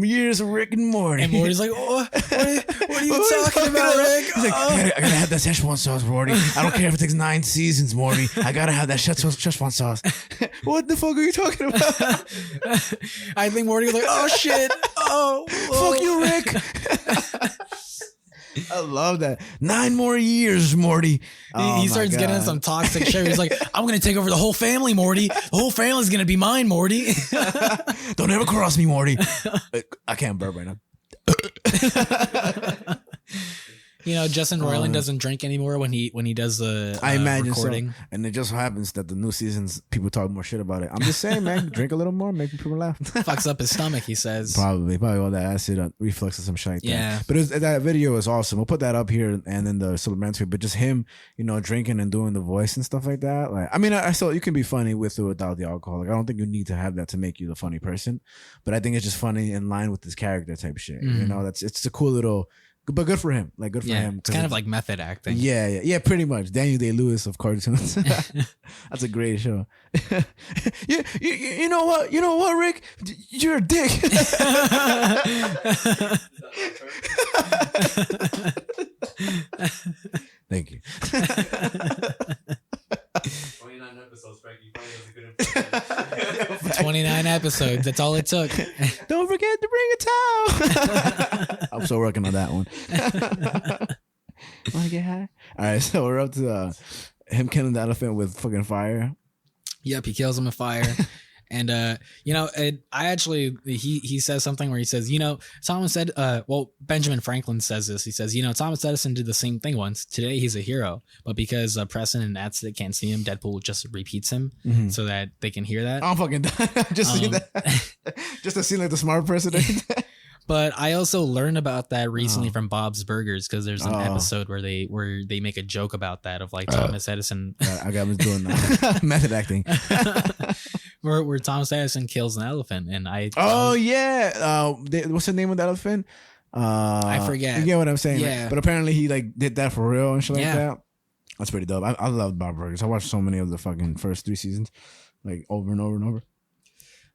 years of Rick and Morty. And Morty's like, what are you talking about, Rick? He's like, I gotta have that Szechuan sauce, Morty. I don't care if it takes 9 seasons, Morty. I gotta have that Szechuan sauce. What the fuck are you talking about? I think Morty was like, oh shit. Oh, fuck you, Rick. I love that. 9 more years, Morty. He starts getting some toxic shit. He's like, I'm going to take over the whole family, Morty. The whole family's going to be mine, Morty. Don't ever cross me, Morty. I can't burp right now. You know, Justin Roiland doesn't drink anymore when he does the I imagine recording. So. And it just happens that the new seasons, people talk more shit about it. I'm just saying, man, drink a little more, make people laugh. Fucks up his stomach, he says. Probably all that acid reflux or some shit like that. Yeah. But that video is awesome. We'll put that up here and then the supplementary. But just him, you know, drinking and doing the voice and stuff like that. Like, I mean, I still, you can be funny with or without the alcohol. Like, I don't think you need to have that to make you the funny person. But I think it's just funny in line with this character type shit. You know, it's a cool little. But good for him. Like, good for him. It's kind of like method acting. Yeah, pretty much. Daniel Day-Lewis of cartoons. That's a great show. You know what, Rick? You're a dick. Thank you. 29 episodes, Frankie. Finally was a good impression. 29 episodes. That's all it took. Don't forget to bring a towel. I'm still working on that one. Want to get high? All right, so we're up to him killing the elephant with fucking fire. Yep, he kills him with fire. And you know, he says something where he says, you know, Thomas said, Benjamin Franklin says this. He says, you know, Thomas Edison did the same thing once. Today he's a hero, but because Preston and Atsit can't see him, Deadpool just repeats him so that they can hear that. I'm fucking done. Just see that. Just to seem like the smart person. But I also learned about that recently from Bob's Burgers because there's an episode where they make a joke about that of like Thomas Edison. I got him doing that. Method acting. Where Thomas Edison kills an elephant, and what's the name of the elephant? I forget. You get what I'm saying? Yeah. Right? But apparently he like did that for real and shit like that. That's pretty dope. I love Bob Burgers. I watched so many of the fucking first 3 seasons, like over and over and over.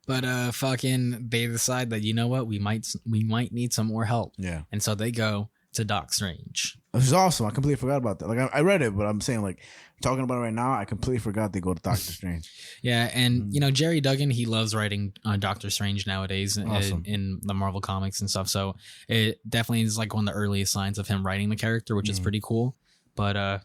But fucking they decide that, you know what, we might need some more help. Yeah. And so they go to Doc Strange. Which is awesome. I completely forgot about that. Like I read it, but I'm saying like talking about it right now, I completely forgot they go to Doctor Strange. Yeah, and you know, Jerry Duggan, he loves writing Doctor Strange nowadays in the Marvel comics and stuff. So it definitely is like one of the earliest signs of him writing the character, which is pretty cool. But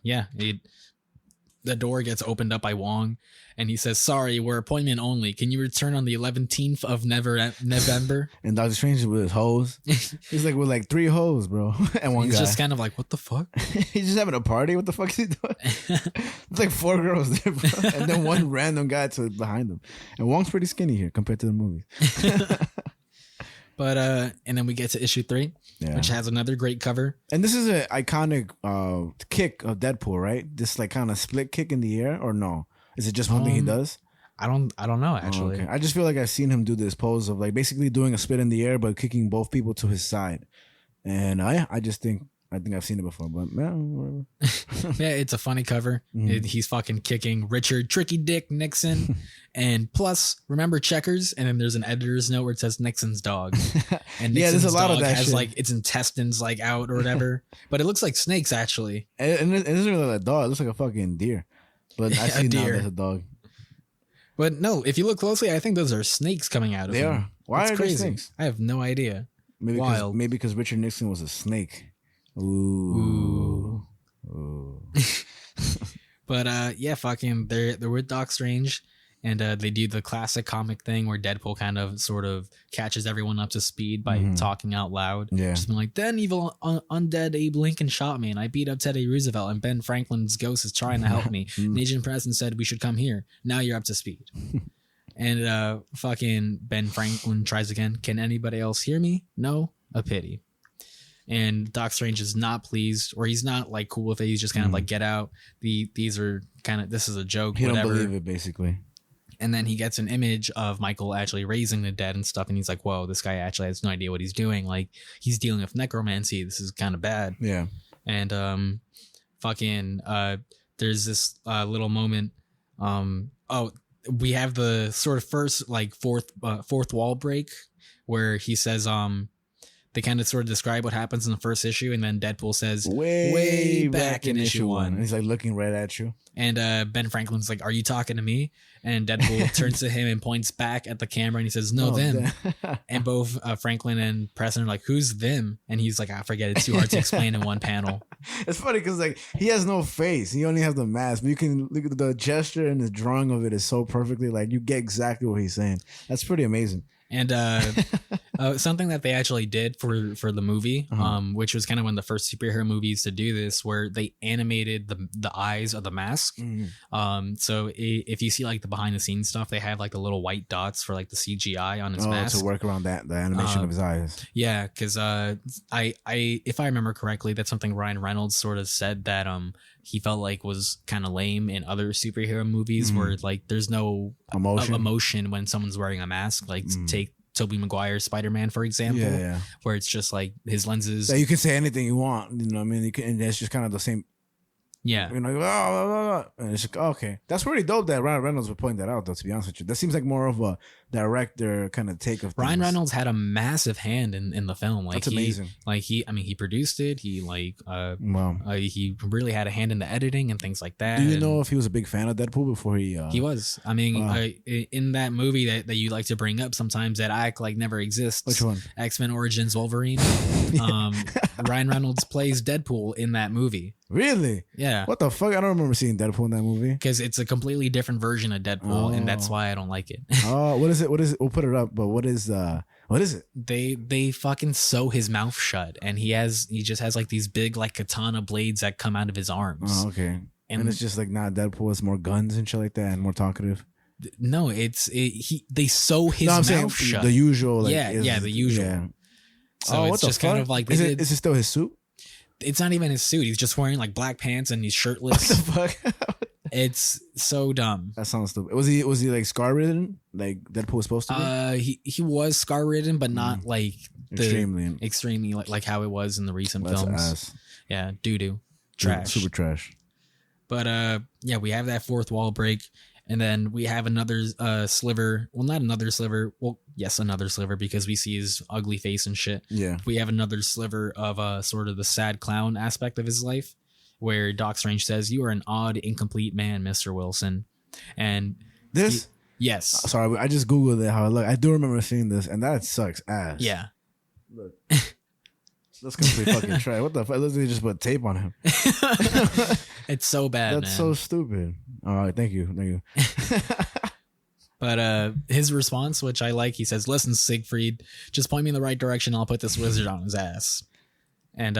the door gets opened up by Wong, and he says, "Sorry, we're appointment only. Can you return on the 11th of November?" And Doctor Strange is with his hoes. He's like with like 3 hoes, bro, and one He's guy. just kind of like, "What the fuck?" He's just having a party. What the fuck is he doing? It's like 4 girls there, bro, and then one random guy behind him. And Wong's pretty skinny here compared to the movies. But and then we get to issue 3, which has another great cover. And this is an iconic kick of Deadpool, right? This like kind of split kick in the air, or no? Is it just one thing he does? I don't know actually. Oh, okay. I just feel like I've seen him do this pose of like basically doing a split in the air but kicking both people to his side. And I just think I've seen it before, but man, yeah, it's a funny cover. He's fucking kicking Richard Tricky Dick Nixon, and plus remember Checkers, and then there's an editor's note where it says Nixon's dog, and Nixon's there's a lot dog of that has shit. like its intestines like out or whatever, but it looks like snakes actually. and it doesn't really like a dog. It looks like a fucking deer. But I see now deer. that's a dog. But no, if you look closely, I think those are snakes coming out of They him. are. Why It's are crazy. they snakes? I have no idea. Maybe Wild. because Richard Nixon was a snake. Ooh. But yeah, fucking they're with Doc Strange, and they do the classic comic thing where Deadpool kind of sort of catches everyone up to speed by talking out loud. Yeah. Just being like, then evil undead Abe Lincoln shot me, and I beat up Teddy Roosevelt, and Ben Franklin's ghost is trying to help me. And Agent President said we should come here. Now you're up to speed. And fucking Ben Franklin tries again. Can anybody else hear me? No? A pity. And Doc Strange is not pleased, or he's not like cool with it. He's just kind of like, get out. These are kind of, this is a joke. He whatever. don't believe it, basically. And then he gets an image of Michael actually raising the dead and stuff. And he's like, whoa, this guy actually has no idea what he's doing. Like, he's dealing with necromancy. This is kind of bad. Yeah. And fucking there's this little moment. We have the sort of first like fourth wall break where he says they kind of sort of describe what happens in the first issue, and then Deadpool says way back in issue 1. And he's like looking right at you. And Ben Franklin's like, are you talking to me? And Deadpool turns to him and points back at the camera, and he says, no, them. And both Franklin and Preston are like, who's them? And he's like, I forget, it's too hard to explain in one panel. It's funny because like he has no face. He only has the mask. But you can look at the gesture and the drawing of it is so perfectly like you get exactly what he's saying. That's pretty amazing. And something that they actually did for the movie, which was kind of one of the first superhero movies to do this, where they animated the eyes of the mask. So if you see like the behind the scenes stuff, they have like the little white dots for like the CGI on his mask to work around the animation of his eyes. Yeah, because I if I remember correctly, that's something Ryan Reynolds sort of said that he felt like was kind of lame in other superhero movies where like there's no emotion when someone's wearing a mask. Like take Tobey Maguire's Spider-Man, for example, where it's just like his lenses. Yeah, you can say anything you want, you know what I mean? And it's just kind of the same. Yeah. You know, and it's like, okay. That's pretty dope that Ryan Reynolds would point that out, though, to be honest with you. That seems like more of a director kind of take of things. Ryan Reynolds had a massive hand in the film. Like, that's amazing. He produced it. He he really had a hand in the editing and things like that. Do you know if he was a big fan of Deadpool before he... He was. I mean, in that movie that you like to bring up sometimes that act like never exists. Which one? X-Men Origins Wolverine. Ryan Reynolds plays Deadpool in that movie. Really? Yeah. What the fuck? I don't remember seeing Deadpool in that movie. Because it's a completely different version of Deadpool, and that's why I don't like it. Oh, what is it? What is it? We'll put it up. But what is it? They fucking sew his mouth shut, and he just has like these big like katana blades that come out of his arms. Oh, okay. And it's just like not Deadpool. It's more guns and shit like that, and more talkative. No, they sew his mouth shut. The usual. Like, the usual. Yeah. So it's just kind of like is it still his suit? It's not even his suit. He's just wearing like black pants and he's shirtless. What the fuck? It's so dumb. That sounds stupid. Was he like scar ridden? Like Deadpool was supposed to be? He was scar ridden, but not like extremely like how it was in the recent films. Ass. Yeah, doo trash, super trash. But we have that fourth wall break. And then we have another sliver. Well, not another sliver. Well, yes, another sliver because we see his ugly face and shit. Yeah. We have another sliver of sort of the sad clown aspect of his life where Doc Strange says, "You are an odd, incomplete man, Mr. Wilson." And this? Yes. Sorry, I just Googled it, how it looked. I do remember seeing this, and that sucks ass. Yeah. Look. That's complete fucking trash. What the fuck? They just put tape on him. It's so bad, That's man. so stupid. All right, thank you. But his response, which I like, he says, "Listen, Siegfried, just point me in the right direction. I'll put this wizard on his ass." And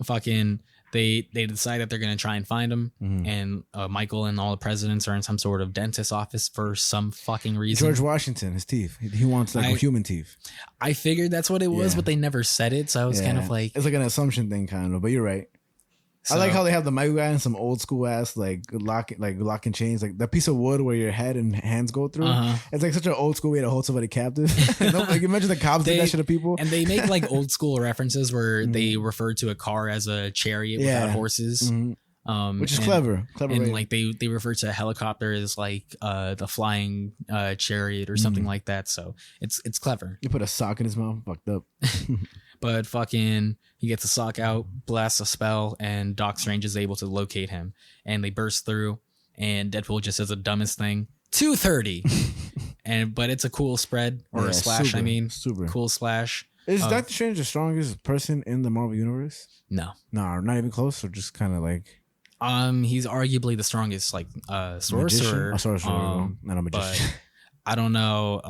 fucking they decide that they're gonna try and find him. And Michael and all the presidents are in some sort of dentist office for some fucking reason. George Washington, his teeth. He wants like human teeth. I figured that's what it was, but they never said it, so I was kind of like, it's like an assumption thing, kind of. But you're right. So, I like how they have the Michael guy and some old school ass like lock and chains, like that piece of wood where your head and hands go through. It's like such an old school way to hold somebody captive. Like imagine the cops did that shit to people. And they make like old school references where they refer to a car as a chariot without horses. Which is clever. And like they refer to a helicopter as like the flying chariot or something like that. So it's clever. You put a sock in his mouth, fucked up. But fucking he gets a sock out, blasts a spell, and Doc Strange is able to locate him. And they burst through, and Deadpool just says the dumbest thing, 230. But it's a cool spread or a slash. Super cool slash. Is Doctor Strange the strongest person in the Marvel universe? No, not even close, or just kind of like. He's arguably the strongest like sorcerer. Not a magician. But I don't know.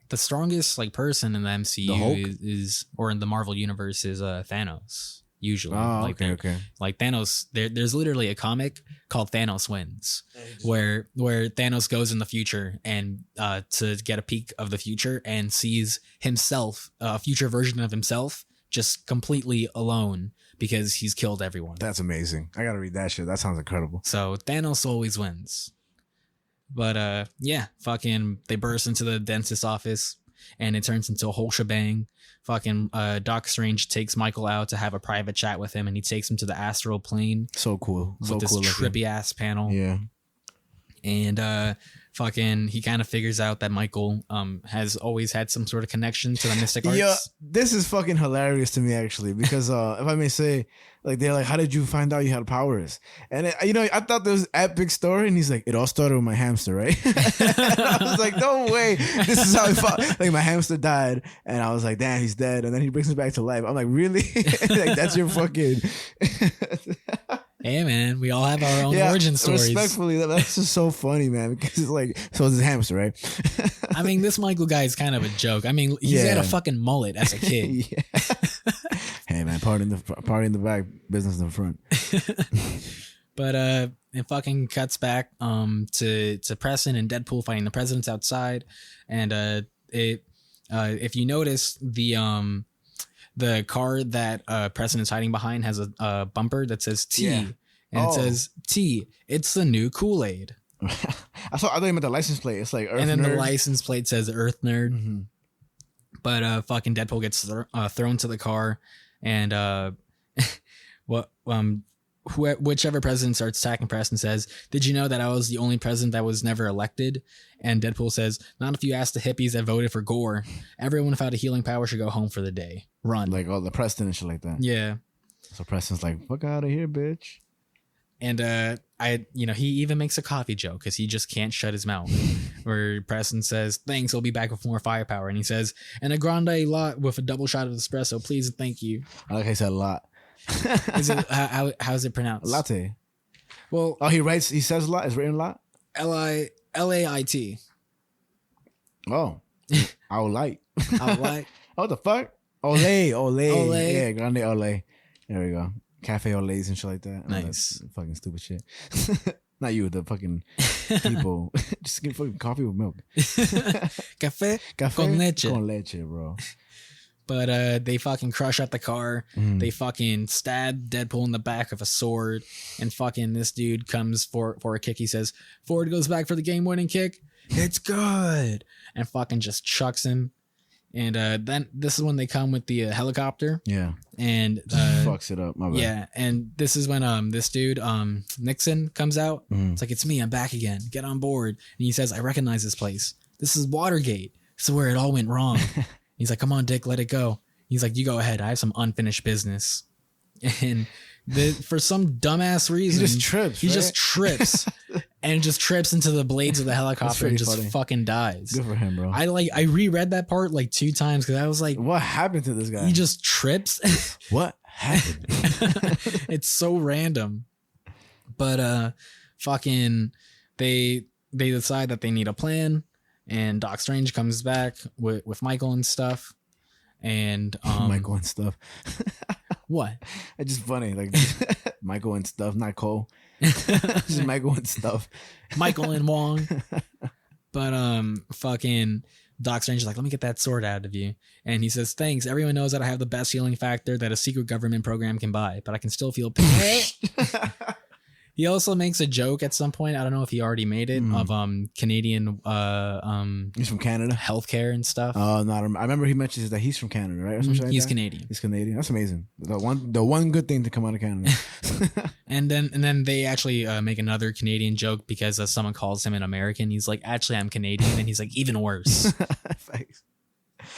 The strongest like person in the MCU is or in the Marvel universe is Thanos. Usually, okay. Like Thanos, there's literally a comic called Thanos Wins, where Thanos goes in the future and to get a peek of the future and sees himself, a future version of himself, just completely alone because he's killed everyone. That's amazing. I gotta read that shit. That sounds incredible. So Thanos always wins. But yeah, fucking they burst into the dentist office and it turns into a whole shebang. Fucking Doc Strange takes Michael out to have a private chat with him and he takes him to the astral plane. So cool. With this trippy ass panel. Yeah. And fucking he kind of figures out that Michael has always had some sort of connection to the mystic arts. Yeah, this is fucking hilarious to me actually because if I may say, like they're like, how did you find out you had powers? And I thought there was an epic story, and he's like, it all started with my hamster, right? I was like, no way, this is how he fought. Like my hamster died, and I was like, damn, he's dead, and then he brings me back to life. I'm like, really? Like that's your fucking. Hey man, we all have our own origin stories. Respectfully, that's just so funny, man. Because it's like, so it's his hamster, right? I mean, this Michael guy is kind of a joke. I mean, he's had a fucking mullet as a kid. Hey man, party in the back, business in the front. But it fucking cuts back to Preston and Deadpool fighting the presidents outside, and if you notice the car that Preston is hiding behind has a bumper that says T. Yeah. And it says T. It's the new Kool-Aid. I thought you meant the license plate. It's like Earth and then Nerd. The license plate says Earth Nerd. But fucking Deadpool gets thrown to the car, and whichever president starts attacking Preston says, "Did you know that I was the only president that was never elected?" And Deadpool says, "Not if you ask the hippies that voted for Gore. Everyone without a healing power should go home for the day. Run." Like all the Preston and shit like that. Yeah. So Preston's like, "Fuck out of here, bitch." And he even makes a coffee joke because he just can't shut his mouth. Where Preston says, "Thanks, I'll be back with more firepower." And he says, "And a grande lot with a double shot of espresso, please and thank you." I like how he said a lot. Is it how's it pronounced? Latte. Well, he says a lot. It's written a lot. L-I-L-A-I-T. Oh, I'll like. Oh, what the fuck? Olay. Yeah, grande Olay. There we go. Cafe Olays and shit like that. Nice. Fucking stupid shit. Not you, the fucking people. Just get fucking coffee with milk. Café con leche. Con leche, bro. But they fucking crush up the car. They fucking stab Deadpool in the back with a sword. And fucking this dude comes for a kick. He says, "Ford goes back for the game-winning kick. It's good." And fucking just chucks him. And then this is when they come with the helicopter. Yeah. And fucks it up. My bad. Yeah. And this is when this dude, Nixon, comes out. It's like, "It's me. I'm back again. Get on board." And he says, "I recognize this place. This is Watergate. This is where it all went wrong." He's like, "Come on, Dick, let it go." He's like, "You go ahead. I have some unfinished business." And for some dumbass reason, he just trips. and just trips into the blades of the helicopter and just fucking dies. Good for him, bro. I reread that part like 2 times because I was like, what happened to this guy? He just trips. What happened? It's so random. But fucking they decide that they need a plan, and Doc Strange comes back with Michael and stuff. And Michael and stuff. What? It's just funny, like Michael and stuff, not Cole. Just Michael and stuff. Michael and Wong. But fucking Doc Strange is like, let me get that sword out of you. And he says, thanks. Everyone knows that I have the best healing factor that a secret government program can buy, but I can still feel pain. He also makes a joke at some point. I don't know if he already made it of Canadian he's from Canada, healthcare and stuff. Oh, no, I remember he mentions that he's from Canada, right? Or something like he's that? Canadian. He's Canadian. That's amazing. The one good thing to come out of Canada. and then they actually make another Canadian joke because someone calls him an American. He's like, actually, I'm Canadian, and he's like, even worse.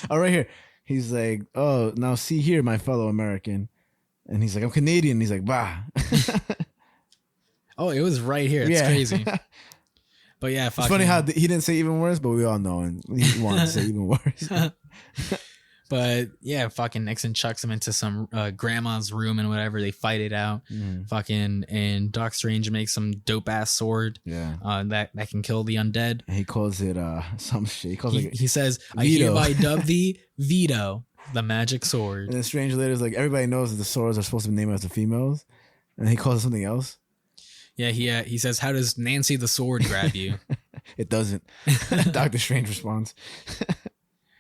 Oh, right here. He's like, oh, now see here, my fellow American, and he's like, I'm Canadian. He's like, bah. Oh, it was right here. It's crazy. But yeah, it's funny how he didn't say even worse, but we all know, and he wanted to say even worse. But yeah, fucking Nixon chucks him into some grandma's room and whatever. They fight it out. Fucking, and Doc Strange makes some dope ass sword. Yeah. That can kill the undead. And he calls it some shit. He says, I hereby dub thee Veto, the magic sword. And then Strange later is like, everybody knows that the swords are supposed to be named after females, and he calls it something else. Yeah, he says, how does Nancy the sword grab you? It doesn't. Doctor Strange responds.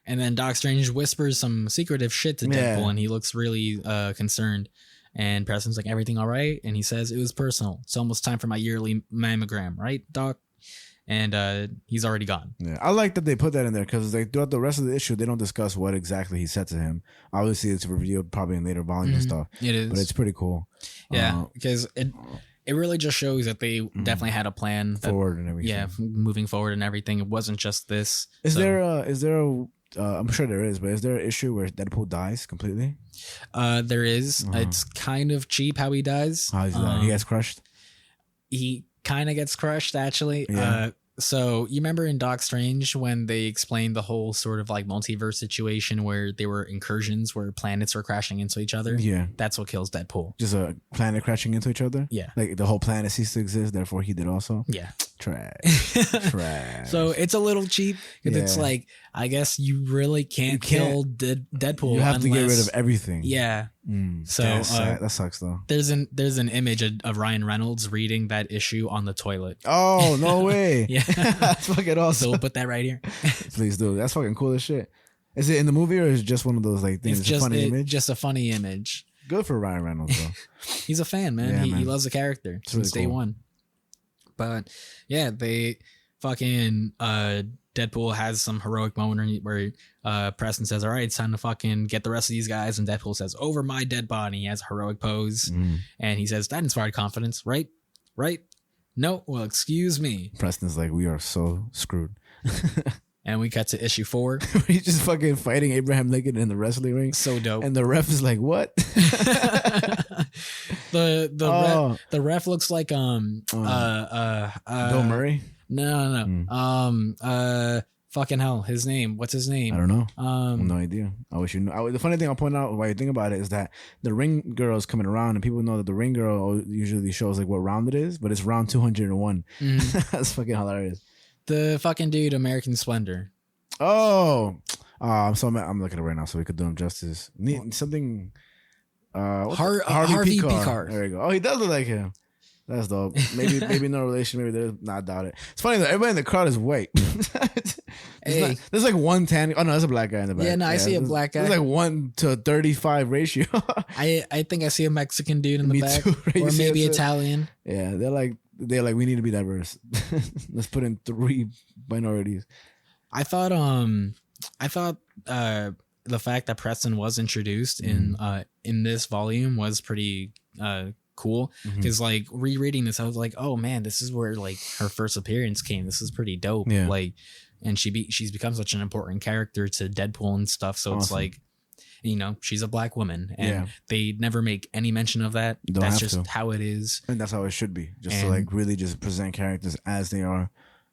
And then Doc Strange whispers some secretive shit to Deadpool, and he looks really concerned. And Preston's like, everything all right? And he says, it was personal. It's almost time for my yearly mammogram, right, Doc? And he's already gone. Yeah, I like that they put that in there because like throughout the rest of the issue, they don't discuss what exactly he said to him. Obviously, it's revealed probably in later volumes and stuff. It is. But it's pretty cool. Yeah, because it really just shows that they definitely had a plan forward and everything. Yeah, moving forward and everything. It wasn't just this. Is there a I'm sure there is, but is there an issue where Deadpool dies completely? There is. It's kind of cheap how he dies. How is that? He gets crushed? He kind of gets crushed, actually. Yeah. So you remember in Doc Strange when they explained the whole sort of like multiverse situation where there were incursions where planets were crashing into each other? Yeah. That's what kills Deadpool. Just a planet crashing into each other? Yeah. Like the whole planet ceased to exist, therefore he did also? Yeah. Trash. So it's a little cheap because it's like, I guess you really can't kill Deadpool. You have to get rid of everything. Yeah. So that sucks though. There's an image of Ryan Reynolds reading that issue on the toilet. Oh, no way. Yeah. That's fucking awesome. So we'll put that right here. Please do. That's fucking cool as shit. Is it in the movie or is it just one of those like things? It's just a funny image? Just a funny image. Good for Ryan Reynolds though. He's a fan, man. Yeah, He loves the character since day one. But yeah, they fucking Deadpool has some heroic moment where Preston says, all right, it's time to fucking get the rest of these guys. And Deadpool says, over my dead body. He has a heroic pose. And he says, that inspired confidence, right? Right? No, well, excuse me. Preston's like, we are so screwed. And we cut to issue 4. He's just fucking fighting Abraham Lincoln in the wrestling ring. So dope. And the ref is like, what? the ref looks like Bill Murray? No. Fucking hell. His name. What's his name? I don't know. No idea. I wish you knew. The funny thing I'll point out while you think about it is that the ring girl is coming around and people know that the ring girl usually shows like what round it is, but it's round 201. That's fucking hilarious. The fucking dude, American Splendor. I'm looking at it right now so we could do him justice. Something. Harvey Picard. There you go. Oh, he does look like him. That's dope. Maybe no relation. Maybe there's. Nah, I doubt it. It's funny though. Everybody in the crowd is white. There's like one tan. Oh no, there's a black guy in the back. Yeah, no, I see a black guy. There's like 1 to 35 ratio. I think I see a Mexican dude in the back, too, right? Or maybe Italian. Yeah, they're like we need to be diverse. Let's put in 3 minorities. I thought the fact that Preston was introduced in this volume was pretty cool because like rereading this I was like, oh man, this is where like her first appearance came. This is pretty dope. Like, and she's become such an important character to Deadpool and stuff, so awesome. It's like, you know, she's a black woman, and they never make any mention of that. That's just how it is, and that's how it should be. Just to like really just present characters as they are.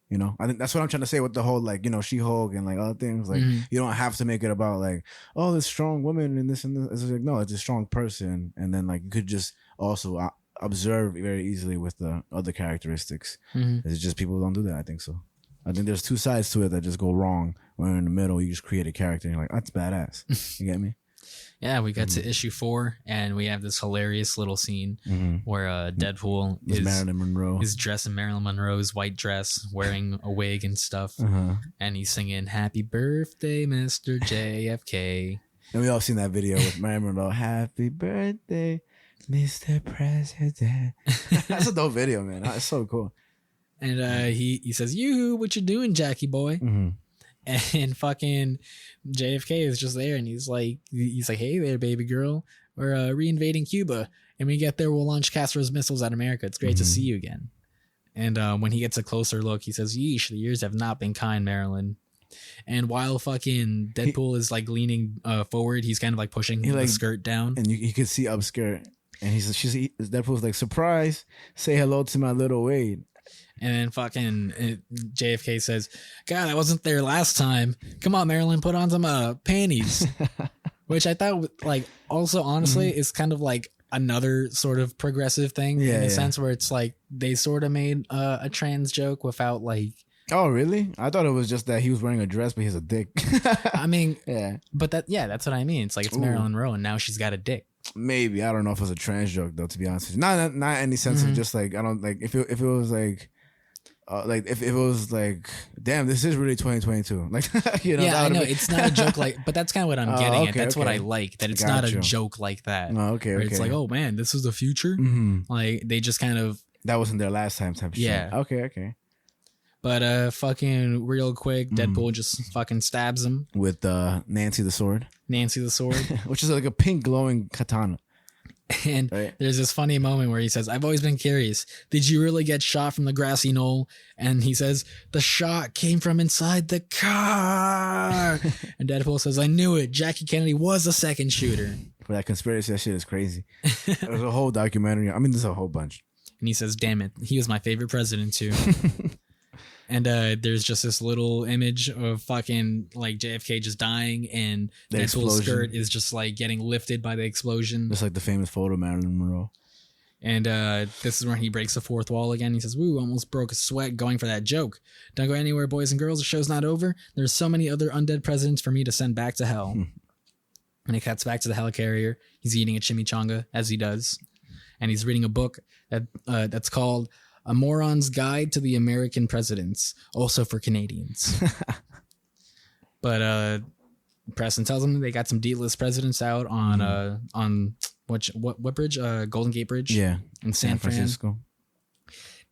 You know, I think that's what I'm trying to say with the whole, like, you know, She-Hulk and like other things. Like, you don't have to make it about like, oh, this strong woman and this and this. It's like, no, it's a strong person. And then like you could just also observe very easily with the other characteristics. It's just people don't do that. I think so. I think there's two sides to it that just go wrong. Where in the middle, you just create a character and you're like, that's badass. You get me? Yeah, we got to issue 4, and we have this hilarious little scene where Deadpool Marilyn Monroe is dressed in Marilyn Monroe's white dress, wearing a wig and stuff, and he's singing "Happy Birthday, Mr. JFK." And we all seen that video with Marilyn Monroe. Happy birthday, Mr. President. That's a dope video, man. That's so cool. And he says, "You, what you doing, Jackie boy?" And fucking JFK is just there, and he's like, "Hey there, baby girl. We're reinvading Cuba, and when we get there, we'll launch Castro's missiles at America. It's great to see you again." And when he gets a closer look, he says, "Yeesh, the years have not been kind, Marilyn." And while fucking Deadpool is like leaning forward, he's kind of like pushing the skirt down, and you can see up skirt. And Deadpool's like, "Surprise! Say hello to my little Wade." And then fucking JFK says, "God, I wasn't there last time. Come on, Marilyn, put on some panties." Which I thought, like, also honestly is kind of like another sort of progressive thing in a sense where it's like they sort of made a trans joke without like. Oh, really? I thought it was just that he was wearing a dress, but he has a dick. I mean, but that's what I mean. It's like it's Marilyn Monroe, and now she's got a dick. Maybe. I don't know if it was a trans joke though, to be honest with you. Not any sense of just like, I don't like if it was like if it was like, damn, this is really 2022. Like, you know. Yeah, I know it's not a joke like, but that's kind of what I'm getting at. That's what I like. That it's not a joke like that. Oh, okay. It's like, oh man, this is the future. Like they just kind of that wasn't their last time type of shit. Yeah. Okay. But fucking real quick, Deadpool just fucking stabs him with Nancy the Sword, which is like a pink glowing katana. And there's this funny moment where he says, "I've always been curious. Did you really get shot from the grassy knoll?" And he says, "The shot came from inside the car." And Deadpool says, "I knew it. Jackie Kennedy was the second shooter." For that conspiracy, that shit is crazy. There's a whole documentary. I mean, there's a whole bunch. And he says, "Damn it. He was my favorite president too." And there's just this little image of fucking like JFK just dying, and Deadpool's skirt is just like getting lifted by the explosion. Just like the famous photo of Marilyn Monroe. And this is where he breaks the fourth wall again. He says, "Woo, almost broke a sweat going for that joke. Don't go anywhere, boys and girls. The show's not over. There's so many other undead presidents for me to send back to hell." And he cuts back to the helicarrier. He's eating a chimichanga, as he does. And he's reading a book that's called A Moron's Guide to the American Presidents, also for Canadians. But Preston tells them they got some D-list presidents out on what bridge? Golden Gate Bridge. Yeah, in San Francisco.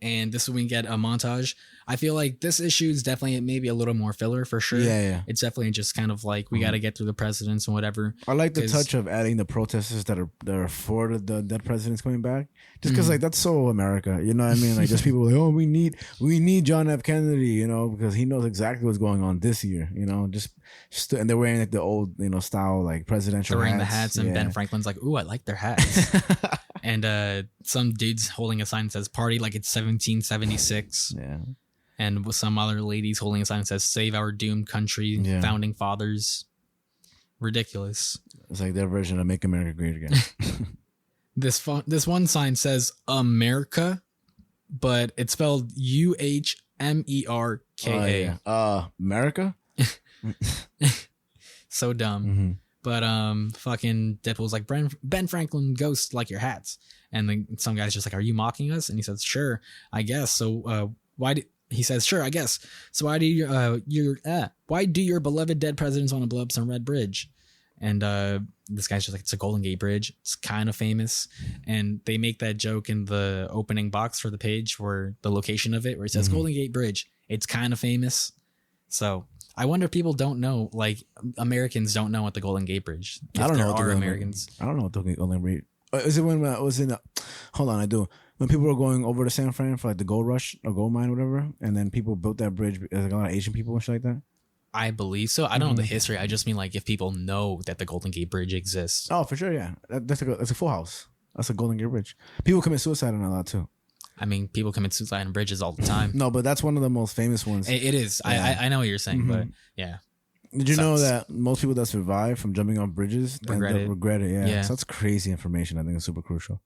And this is when we get a montage. I feel like this issue is definitely maybe a little more filler for sure. Yeah. It's definitely just kind of like we got to get through the presidents and whatever. I like the touch of adding the protesters that are for the dead presidents coming back. Just because like that's so America, you know what I mean? Like just people like, oh, we need John F. Kennedy, you know, because he knows exactly what's going on this year, you know. Just and they're wearing like the old, you know, style like presidential. They're wearing the hats, and Ben Franklin's like, "Ooh, I like their hats." And some dude's holding a sign that says "Party like it's 1776." Yeah. And with some other ladies holding a sign that says "Save our doomed country, founding fathers." Ridiculous. It's like their version of "Make America Great Again." This one sign says America, but it's spelled UHMERKA. America? So dumb. But fucking Deadpool's like, Ben Franklin ghost like your hats. And then some guy's just like, "Are you mocking us?" And he says, "Sure, I guess. So he says, "Sure, I guess. So why do your beloved dead presidents want to blow up some red bridge?" And this guy's just like, "It's a Golden Gate Bridge. It's kind of famous." And they make that joke in the opening box for the page where the location of it, where it says Golden Gate Bridge. It's kind of famous. So I wonder if people don't know, like Americans don't know what the Golden Gate Bridge. I don't know. Are Americans? I don't know what the Golden Gate. Is it when I was in? Hold on, I do. When people were going over to San Fran for like the gold rush or gold mine or whatever, and then people built that bridge. There's like a lot of Asian people and shit like that. I believe so. I don't know the history. I just mean like if people know that the Golden Gate Bridge exists. Oh, for sure, yeah. That's a full house. That's a Golden Gate Bridge. People commit suicide on a lot too. I mean, people commit suicide on bridges all the time. No, but that's one of the most famous ones. It is. Yeah. I know what you're saying, but yeah. Did you know that most people that survive from jumping off bridges regret it? Yeah. So that's crazy information. I think it's super crucial.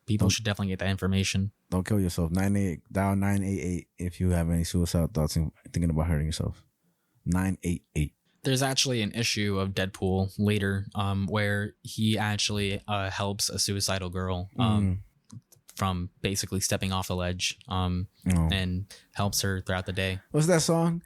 People should definitely get that information. Don't kill yourself. 988 if you have any suicide thoughts and thinking about hurting yourself. 988. There's actually an issue of Deadpool later where he actually helps a suicidal girl from basically stepping off the ledge and helps her throughout the day. What's that song?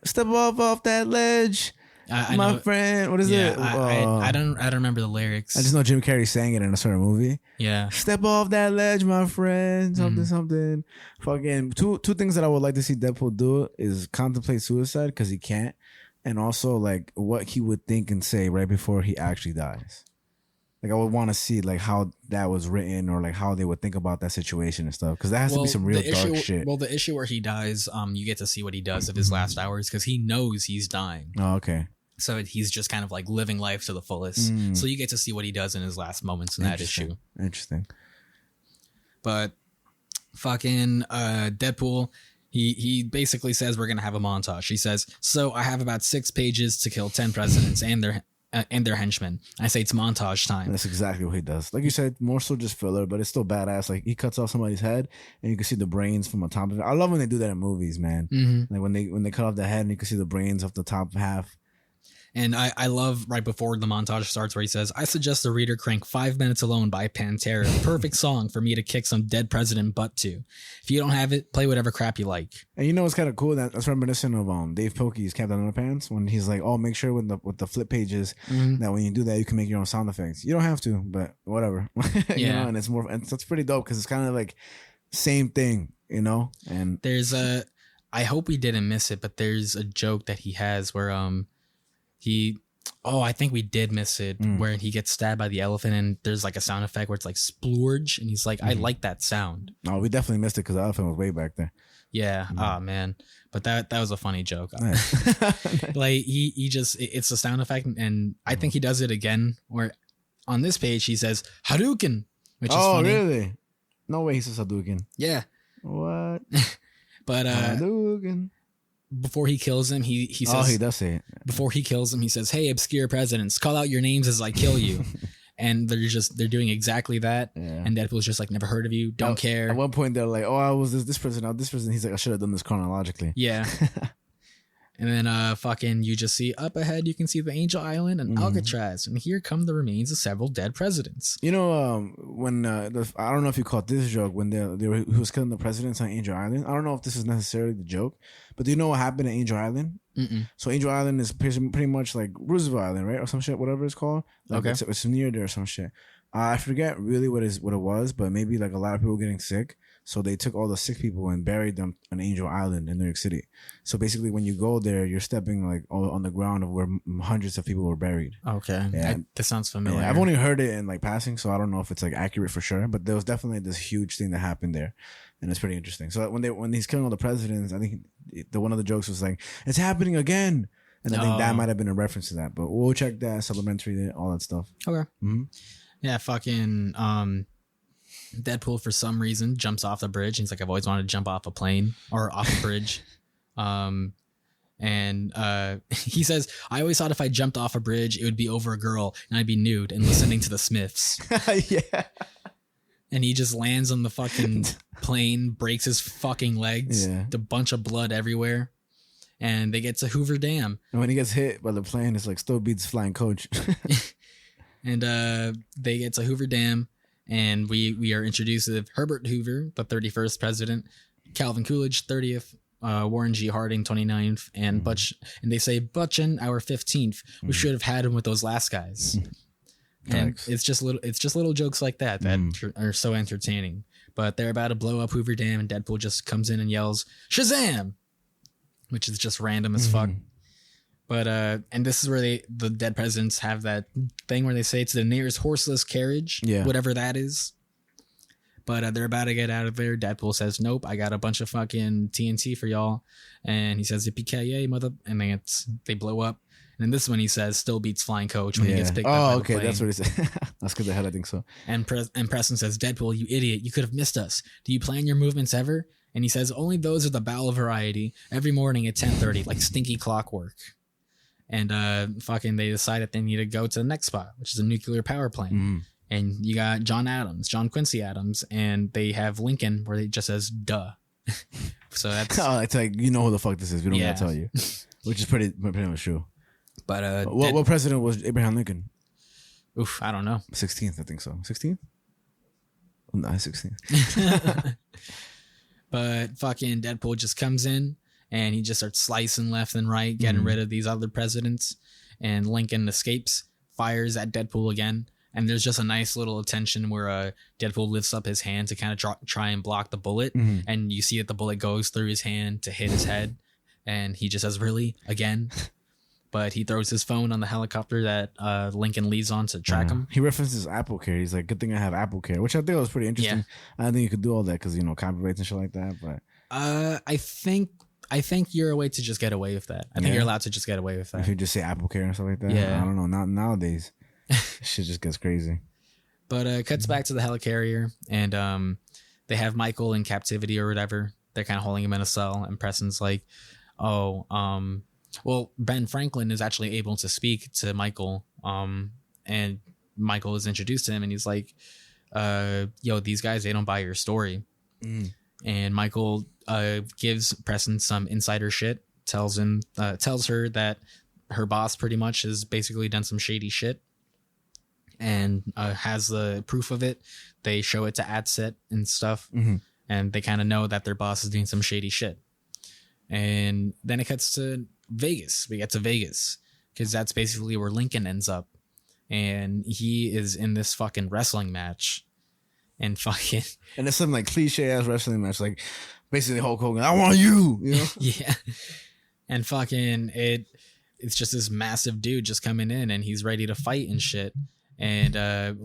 Step off that ledge, my friend. What is it? I don't remember the lyrics. I just know Jim Carrey sang it in a certain movie. Yeah. Step off that ledge, my friend. Something. Fucking two things that I would like to see Deadpool do is contemplate suicide because he can't, and also like what he would think and say right before he actually dies. Like I would want to see like how that was written or like how they would think about that situation and stuff because that has to be some real dark shit. Well, the issue where he dies, you get to see what he does of his last hours because he knows he's dying. Oh, okay. So he's just kind of like living life to the fullest. So you get to see what he does in his last moments in that issue. Interesting. But fucking Deadpool, he basically says we're gonna have a montage. He says, so I have about 6 pages to kill 10 presidents and their henchmen. I say it's montage time. That's exactly what he does. Like you said, more so just filler, but it's still badass. Like he cuts off somebody's head and you can see the brains from the top of it. I love when they do that in movies, man. Like when they cut off the head and you can see the brains off the top half. And I love right before the montage starts where he says, I suggest the reader crank 5 Minutes Alone by Pantera. Perfect song for me to kick some dead president butt to. If you don't have it, play whatever crap you like. And you know what's kind of cool? That's reminiscent of Dave Pilkey's Captain Underpants when he's like, oh, make sure with the flip pages that when you do that, you can make your own sound effects. You don't have to, but whatever. You know, and it's more, and that's pretty dope because it's kind of like same thing, you know? And there's I hope we didn't miss it, but there's a joke that he has where I think we did miss it where he gets stabbed by the elephant and there's like a sound effect where it's like splurge and he's like, I like that sound. No, we definitely missed it because the elephant was way back there. Yeah. Oh man. But that was a funny joke. Like he just, it's a sound effect and I think he does it again where on this page he says Hadouken, which is funny. Oh really? No way he says Hadouken. Yeah. What? But Hadouken. Before he kills him, he says. Oh, he does say it. Before he kills him, he says, "Hey, obscure presidents, call out your names as I kill you." And they're doing exactly that. Yeah. And Deadpool's just like, "Never heard of you, don't care." At one point, they're like, "Oh, I was this person, now this person." He's like, "I should have done this chronologically." Yeah. And then fucking you just see up ahead, you can see the Angel Island and Alcatraz, and here come the remains of several dead presidents. You know, when I don't know if you caught this joke when he was killing the presidents on Angel Island. I don't know if this is necessarily the joke, but do you know what happened at Angel Island? So Angel Island is pretty much like Roosevelt Island, right, or some shit, whatever it's called. Like okay, it's near there or some shit. I forget really what it was, but maybe like a lot of people getting sick. So they took all the sick people and buried them on Angel Island in New York City. So basically, when you go there, you're stepping like on the ground of where hundreds of people were buried. Okay, yeah, that sounds familiar. Yeah, I've only heard it in like passing, so I don't know if it's like accurate for sure. But there was definitely this huge thing that happened there, and it's pretty interesting. So when he's killing all the presidents, I think one of the jokes was like, "It's happening again," and I think that might have been a reference to that. But we'll check that supplementary, all that stuff. Okay. Yeah, fucking. Deadpool for some reason jumps off the bridge. He's like, I've always wanted to jump off a plane or off a bridge. He says, I always thought if I jumped off a bridge, it would be over a girl and I'd be nude and listening to the Smiths. Yeah. And he just lands on the fucking plane, breaks his fucking legs, a bunch of blood everywhere. And they get to Hoover Dam. And when he gets hit by the plane, it's like still beats flying coach. And they get to Hoover Dam. And we are introduced to Herbert Hoover, the 31st president, Calvin Coolidge, 30th, Warren G. Harding, 29th, and Butch. And they say, Butchin, our 15th. We should have had him with those last guys. And it's just little jokes like that are so entertaining. But they're about to blow up Hoover Dam, and Deadpool just comes in and yells, Shazam! Which is just random as fuck. But and this is where the dead presidents have that thing where they say it's the nearest horseless carriage, whatever that is. But they're about to get out of there. Deadpool says, "Nope, I got a bunch of fucking TNT for y'all." And he says, "Yippee-ki-yay, mother!" And then they blow up. And this one he says, "Still beats Flying Coach" when he gets picked up. Oh, okay, that's what he said. That's good. The hell, I think so. And Preston says, "Deadpool, you idiot! You could have missed us. Do you plan your movements ever?" And he says, "Only those are the bowel variety. Every morning at 10:30, like stinky clockwork." And fucking they decide that they need to go to the next spot, which is a nuclear power plant. And you got John Quincy Adams, and they have Lincoln where it just says "duh." So that's it's like, you know who the fuck this is. We don't gotta tell you, which is pretty much true. But what president was Abraham Lincoln? Oof, I don't know. 16th, I think so. 16th? No, 16th. But fucking Deadpool just comes in and he just starts slicing left and right, getting rid of these other presidents. And Lincoln escapes, fires at Deadpool again. And there's just a nice little attention where Deadpool lifts up his hand to kind of try and block the bullet. And you see that the bullet goes through his hand to hit his head. And he just says, "Really? Again?" But he throws his phone on the helicopter that Lincoln leads on to track him. He references Apple Care. He's like, "Good thing I have Apple Care," which I think was pretty interesting. I don't think you could do all that because, copyrights and shit like that. But I think you're a way to just get away with that. I think you're allowed to just get away with that. If you just say Apple Care and stuff like that. Yeah. I don't know. Not nowadays. Shit just gets crazy. But it cuts back to the helicarrier, and they have Michael in captivity or whatever. They're kind of holding him in a cell, and Preston's like, "Oh, well, Ben Franklin is actually able to speak to Michael, and Michael is introduced to him, and he's like, yo, these guys, they don't buy your story." And Michael gives Preston some insider shit, tells her that her boss pretty much has basically done some shady shit, and has the proof of it. They show it to AdSet and stuff, and they kind of know that their boss is doing some shady shit. And then it cuts to Vegas. We get to Vegas because that's basically where Lincoln ends up, and he is in this fucking wrestling match, and it's some like cliche ass wrestling match, like basically Hulk Hogan, "I want you," yeah, and it's just this massive dude just coming in, and he's ready to fight and shit, and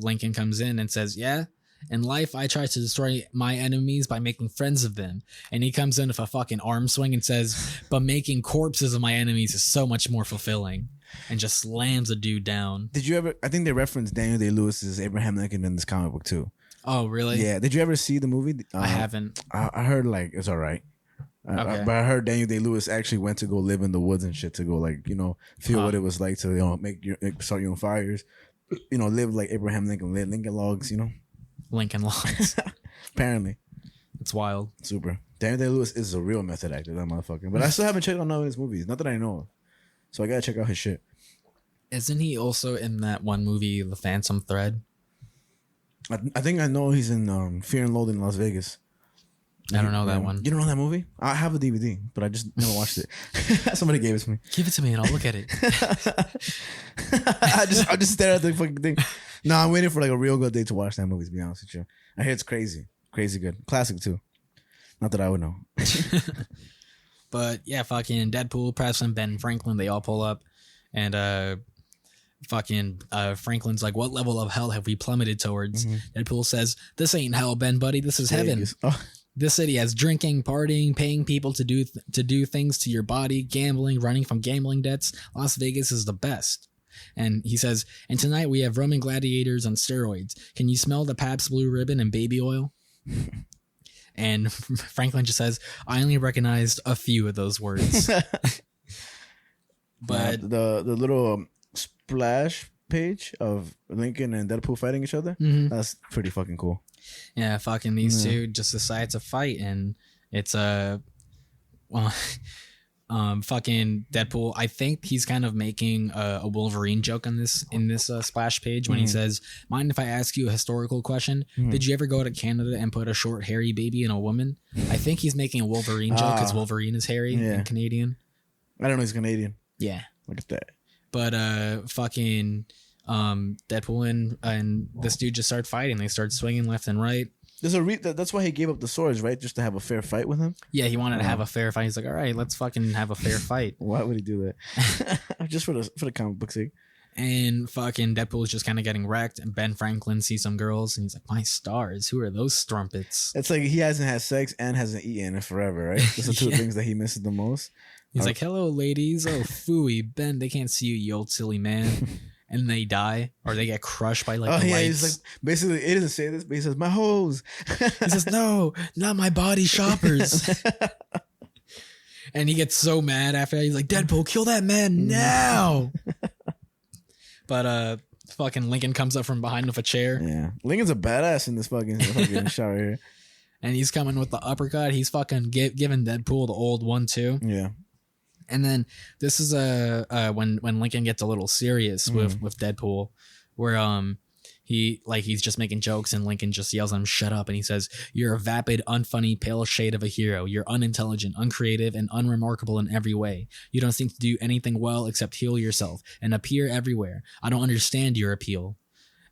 Lincoln comes in and says, "Yeah, in life, I try to destroy my enemies by making friends of them." And he comes in with a fucking arm swing and says, "But making corpses of my enemies is so much more fulfilling," and just slams a dude down. Did you ever? I think they referenced Daniel Day-Lewis's Abraham Lincoln in this comic book too. Oh, really? Yeah. Did you ever see the movie? I haven't. I heard like it's all right. Okay. But I heard Daniel Day-Lewis actually went to go live in the woods and shit to go feel what it was like to start your own fires, live like Abraham Lincoln, Lincoln Logs, Lincoln Logs. Apparently. It's wild. Super. Daniel Day-Lewis is a real method actor, that motherfucker. But I still haven't checked out none of his movies. Not that I know of. So I gotta check out his shit. Isn't he also in that one movie, The Phantom Thread? I think I know he's in Fear and Loathing in Las Vegas. I don't know that one. You don't know that movie? I have a DVD, but I just never watched it. Somebody gave it to me. Give it to me and I'll look at it. I just stare at the fucking thing. No, I'm waiting for like a real good day to watch that movie, to be honest with you. I hear it's crazy. Crazy good. Classic too. Not that I would know. But yeah, fucking Deadpool, Preston, Ben Franklin, they all pull up, and Franklin's like, "What level of hell have we plummeted towards?" Deadpool says, "This ain't hell, Ben, buddy. This is heaven. This city has drinking, partying, paying people to do things to your body, gambling, running from gambling debts. Las Vegas is the best." And he says, "And tonight we have Roman gladiators on steroids. Can you smell the Pabst Blue Ribbon and baby oil?" And Franklin just says, "I only recognized a few of those words." But the little splash page of Lincoln and Deadpool fighting each other, that's pretty fucking cool. Yeah, fucking these two just decide to fight, and it's fucking Deadpool. I think he's kind of making a Wolverine joke in this splash page when he says, "Mind if I ask you a historical question? Did you ever go to Canada and put a short hairy baby in a woman?" I think he's making a Wolverine joke because Wolverine is hairy and Canadian. I don't know, he's Canadian. Yeah, look at that. But fucking Deadpool and this dude just start fighting. They start swinging left and right. There's that's why he gave up the swords, right? Just to have a fair fight with him. Yeah, he wanted to have a fair fight. He's like, "All right, let's fucking have a fair fight." Why would he do that? Just for the comic book sake. And fucking Deadpool is just kind of getting wrecked. And Ben Franklin sees some girls and he's like, my stars, who are those strumpets? It's like he hasn't had sex and hasn't eaten in forever, right? Those are two things that he misses the most. He's like, hello, ladies. Oh, phooey. Ben, they can't see you old silly man. And they die or they get crushed by like the lights. He's like, basically, it doesn't say this, but he says, my hoes. He says, no, not my body shoppers. And he gets so mad after that. He's like, Deadpool, kill that man now. But fucking Lincoln comes up from behind with a chair. Yeah. Lincoln's a badass in this fucking shot right here. And he's coming with the uppercut. He's fucking giving Deadpool the old one too. Yeah. And then this is when Lincoln gets a little serious with Deadpool, where he's just making jokes and Lincoln just yells at him, shut up, and he says, you're a vapid, unfunny, pale shade of a hero. You're unintelligent, uncreative, and unremarkable in every way. You don't seem to do anything well except heal yourself and appear everywhere. I don't understand your appeal.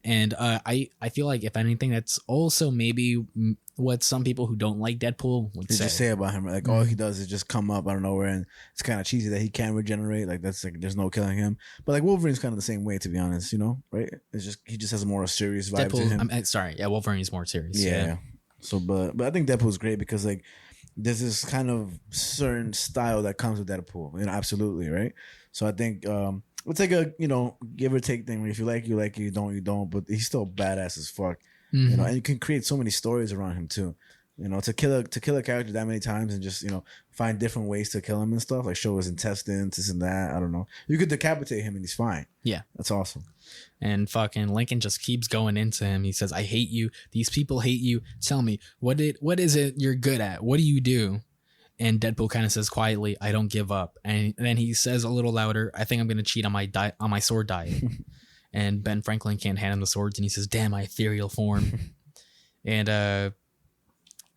And I feel like, if anything, that's also maybe what some people who don't like Deadpool would say. Just say about him, like, all he does is just come up out of nowhere, and it's kind of cheesy that he can't regenerate. Like, that's like, there's no killing him. But like Wolverine's kind of the same way, to be honest, right? It's just, he just has a more serious vibe Deadpool, to him. Wolverine's more serious. Yeah. So, but I think Deadpool's great because like there's this kind of certain style that comes with Deadpool, absolutely, right? So I think it's like a give or take thing. Where if you like, you don't, you don't. But he's still badass as fuck, and you can create so many stories around him too. To kill a character that many times and just find different ways to kill him and stuff, like show his intestines, this and that. I don't know. You could decapitate him and he's fine. Yeah, that's awesome. And fucking Lincoln just keeps going into him. He says, "I hate you. These people hate you. Tell me, what is it you're good at? What do you do?" And Deadpool kind of says quietly, "I don't give up." And then he says a little louder, "I think I'm gonna cheat on my sword diet." And Ben Franklin can't hand him the swords, and he says, "Damn, my ethereal form." And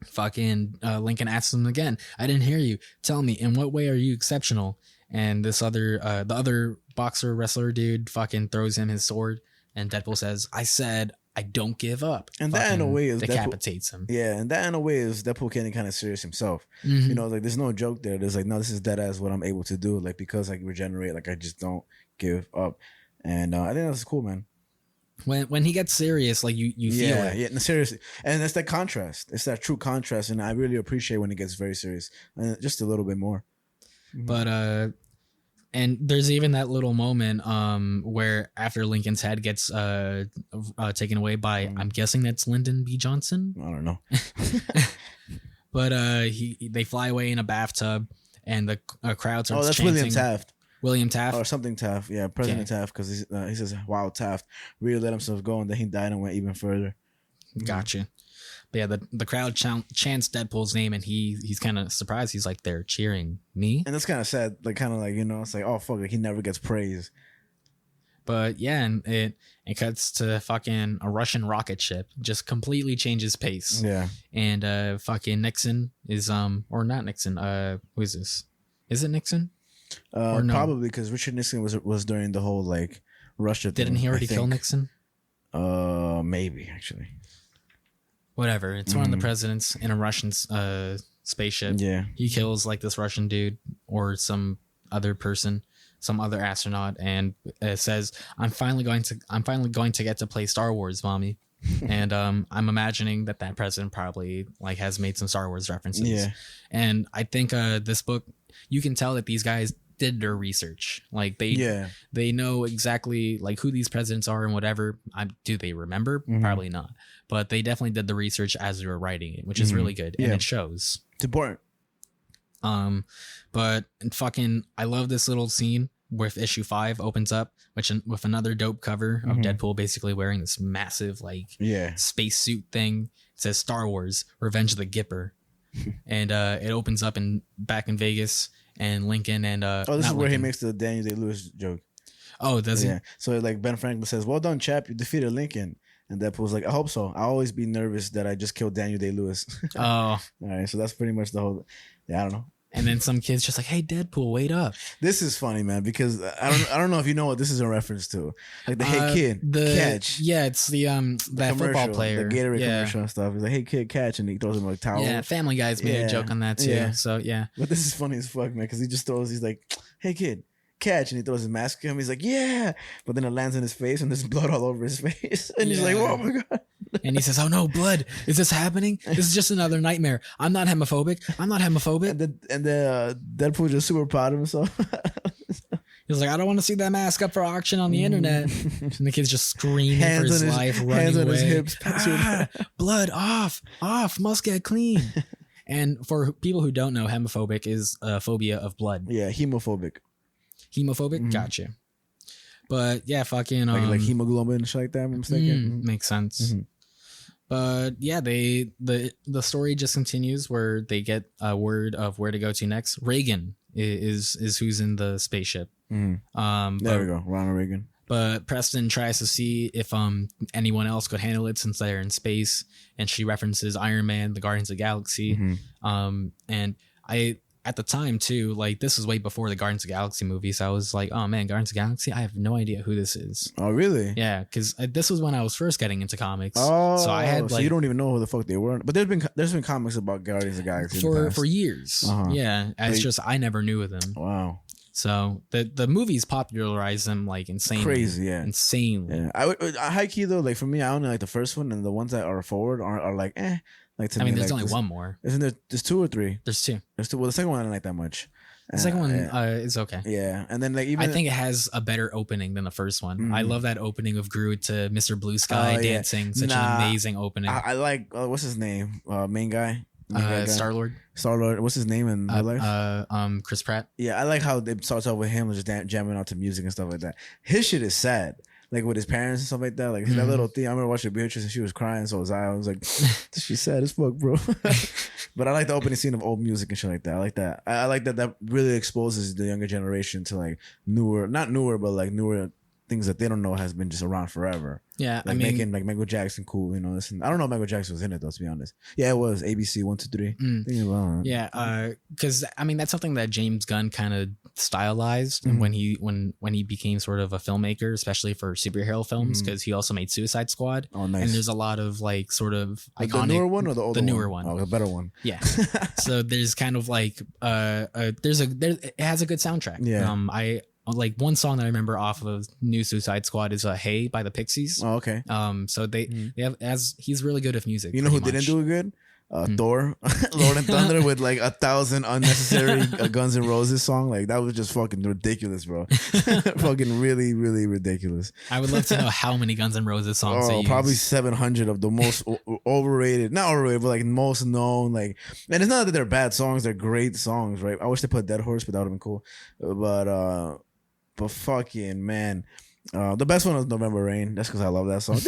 fucking Lincoln asks him again, "I didn't hear you. Tell me, in what way are you exceptional?" And this the other boxer wrestler dude fucking throws him his sword, and Deadpool says, "I said I don't give up." And that in a way is decapitates him. Yeah, and that in a way is Deadpool getting kind of serious himself. Like there's no joke there. There's like, no, this is dead ass what I'm able to do. Like, because I regenerate, like I just don't give up. And I think that's cool, man. When he gets serious, like you feel it. Yeah, seriously. And that's that contrast. It's that true contrast, and I really appreciate when he gets very serious, and just a little bit more. But and there's even that little moment where after Lincoln's head gets taken away by, I'm guessing that's Lyndon B. Johnson. I don't know. But they fly away in a bathtub, and the crowd starts that's chanting. William Taft. William Taft? Or something Taft. Yeah, President Taft, because he says, wow, Taft really let himself go, and then he died and went even further. Gotcha. But yeah, the crowd chants Deadpool's name, and he's kind of surprised. He's like, they're cheering me? And that's kind of sad. Like, kind of like, it's like, oh, fuck, like he never gets praise. But yeah, and it cuts to fucking a Russian rocket ship, just completely changes pace. Yeah. And fucking Nixon is, or not Nixon, who is this? Is it Nixon? Or no? Probably, because Richard Nixon was during the whole like Russia thing. Didn't he already kill Nixon? Maybe actually. Whatever. It's one of the presidents in a Russian spaceship. Yeah. He kills like this Russian dude or some other person, some other astronaut, and says, "I'm finally going to get to play Star Wars, mommy." And I'm imagining that president probably like has made some Star Wars references. Yeah. And I think this book, you can tell that these guys did their research. Like they know exactly like who these presidents are and whatever. Do they remember? Probably not. But they definitely did the research as they were writing it, which is really good. And it shows. It's important. But fucking, I love this little scene with issue 5 opens up, with another dope cover of Deadpool basically wearing this massive like spacesuit thing. It says Star Wars: Revenge of the Gipper. And it opens up back in Vegas, and Lincoln and this is where he makes the Daniel Day-Lewis joke. Oh, does he? Yeah. So like Ben Franklin says, "Well done, chap. You defeated Lincoln." And Deadpool's like, "I hope so. I'll always be nervous that I just killed Daniel Day-Lewis." Oh. All right. So that's pretty much the whole. Yeah, I don't know. And then some kids just like, "Hey, Deadpool, wait up." This is funny, man, because I don't know if you know what this is a reference to. Like the "Hey kid, catch." Yeah, it's the that football player, the Gatorade commercial and stuff. He's like, "Hey kid, catch," and he throws him a towel. Yeah, Family Guy's made a joke on that too. Yeah. So yeah. But this is funny as fuck, man, because he just throws. He's like, "Hey kid, catch. And he throws his mask at him. He's like, yeah. But then it lands in his face and there's blood all over his face. And he's like, oh my God. And he says, oh no, blood. Is this happening? This is just another nightmare. I'm not homophobic. And the Deadpool just super proud of himself. He's like, I don't want to see that mask up for auction on the internet. And the kid's just screaming for his life, running hands on away. his hips. Blood off, must get clean. And for people who don't know, homophobic is a phobia of blood. Yeah, hemophobic. Gotcha. But yeah, fucking like hemoglobin and shit like that. I'm mistaken. Makes sense. But yeah, the story just continues where they get a word of where to go to next. Reagan is who's in the spaceship. There we go, Ronald Reagan. But Preston tries to see if anyone else could handle it since they're in space, and she references Iron Man, the Guardians of the Galaxy. And I at the time too, like this was way before the Guardians of the Galaxy movies. I was like, oh man, Guardians of the Galaxy, I have no idea who this is. Oh really? Yeah, because this was when I was first getting into comics. Oh, so I had so you don't even know who the fuck they were. But there's been comics about Guardians of the Galaxy for years. Yeah, it's just I never knew of them. Wow. So the movies popularized them like insanely. Crazy, yeah. Insanely. Yeah. I high key though, like for me, I only like the first one, and the ones that are forward are like Like to I mean, there's like only one more. Isn't there? There's two or three. There's two. There's two. Well, the second one I didn't like that much. The second one is okay. Yeah, and then like even I think it has a better opening than the first one. I love that opening of Groot to Mr. Blue Sky dancing. Such an amazing opening. I like what's his name? Main guy. Star-Lord. Star-Lord. What's his name in real life? Chris Pratt. Yeah, I like how it starts off with him just jamming out to music and stuff like that. His shit is sad. Like with his parents and stuff like that. Like that little thing. I remember watching Beatrice and she was crying, so was I. I was like, she's sad as fuck, bro. But I like the opening scene of old music and shit like that. I like that. I like that really exposes the younger generation to like not newer, but like newer things that they don't know has been just around forever. Yeah, like making like Michael Jackson cool, you know. Listen, I don't know if Michael Jackson was in it though, to be honest. Yeah, it was ABC 1, 2, 3. Yeah, because I mean that's something that James Gunn kind of stylized when he became sort of a filmmaker, especially for superhero films, because he also made Suicide Squad. Oh, nice. And there's a lot of like sort of iconic. The newer one or the older one? The newer one. Oh, the better one. Yeah. So there's kind of like it has a good soundtrack. Yeah. I like one song that I remember off of New Suicide Squad is "Hey" by the Pixies. Oh, okay. So they have he's really good at music. You know who didn't do it good? Thor, Lord and Thunder with like 1,000 unnecessary Guns N' Roses song. Like that was just fucking ridiculous, bro. Fucking really, really ridiculous. I would love to know how many Guns N' Roses songs. Oh, probably 700 of the most overrated, not overrated, but like most known. Like, and it's not that they're bad songs; they're great songs, right? I wish they put Dead Horse, but that would have been cool. But fucking man, the best one was November Rain. That's because I love that song.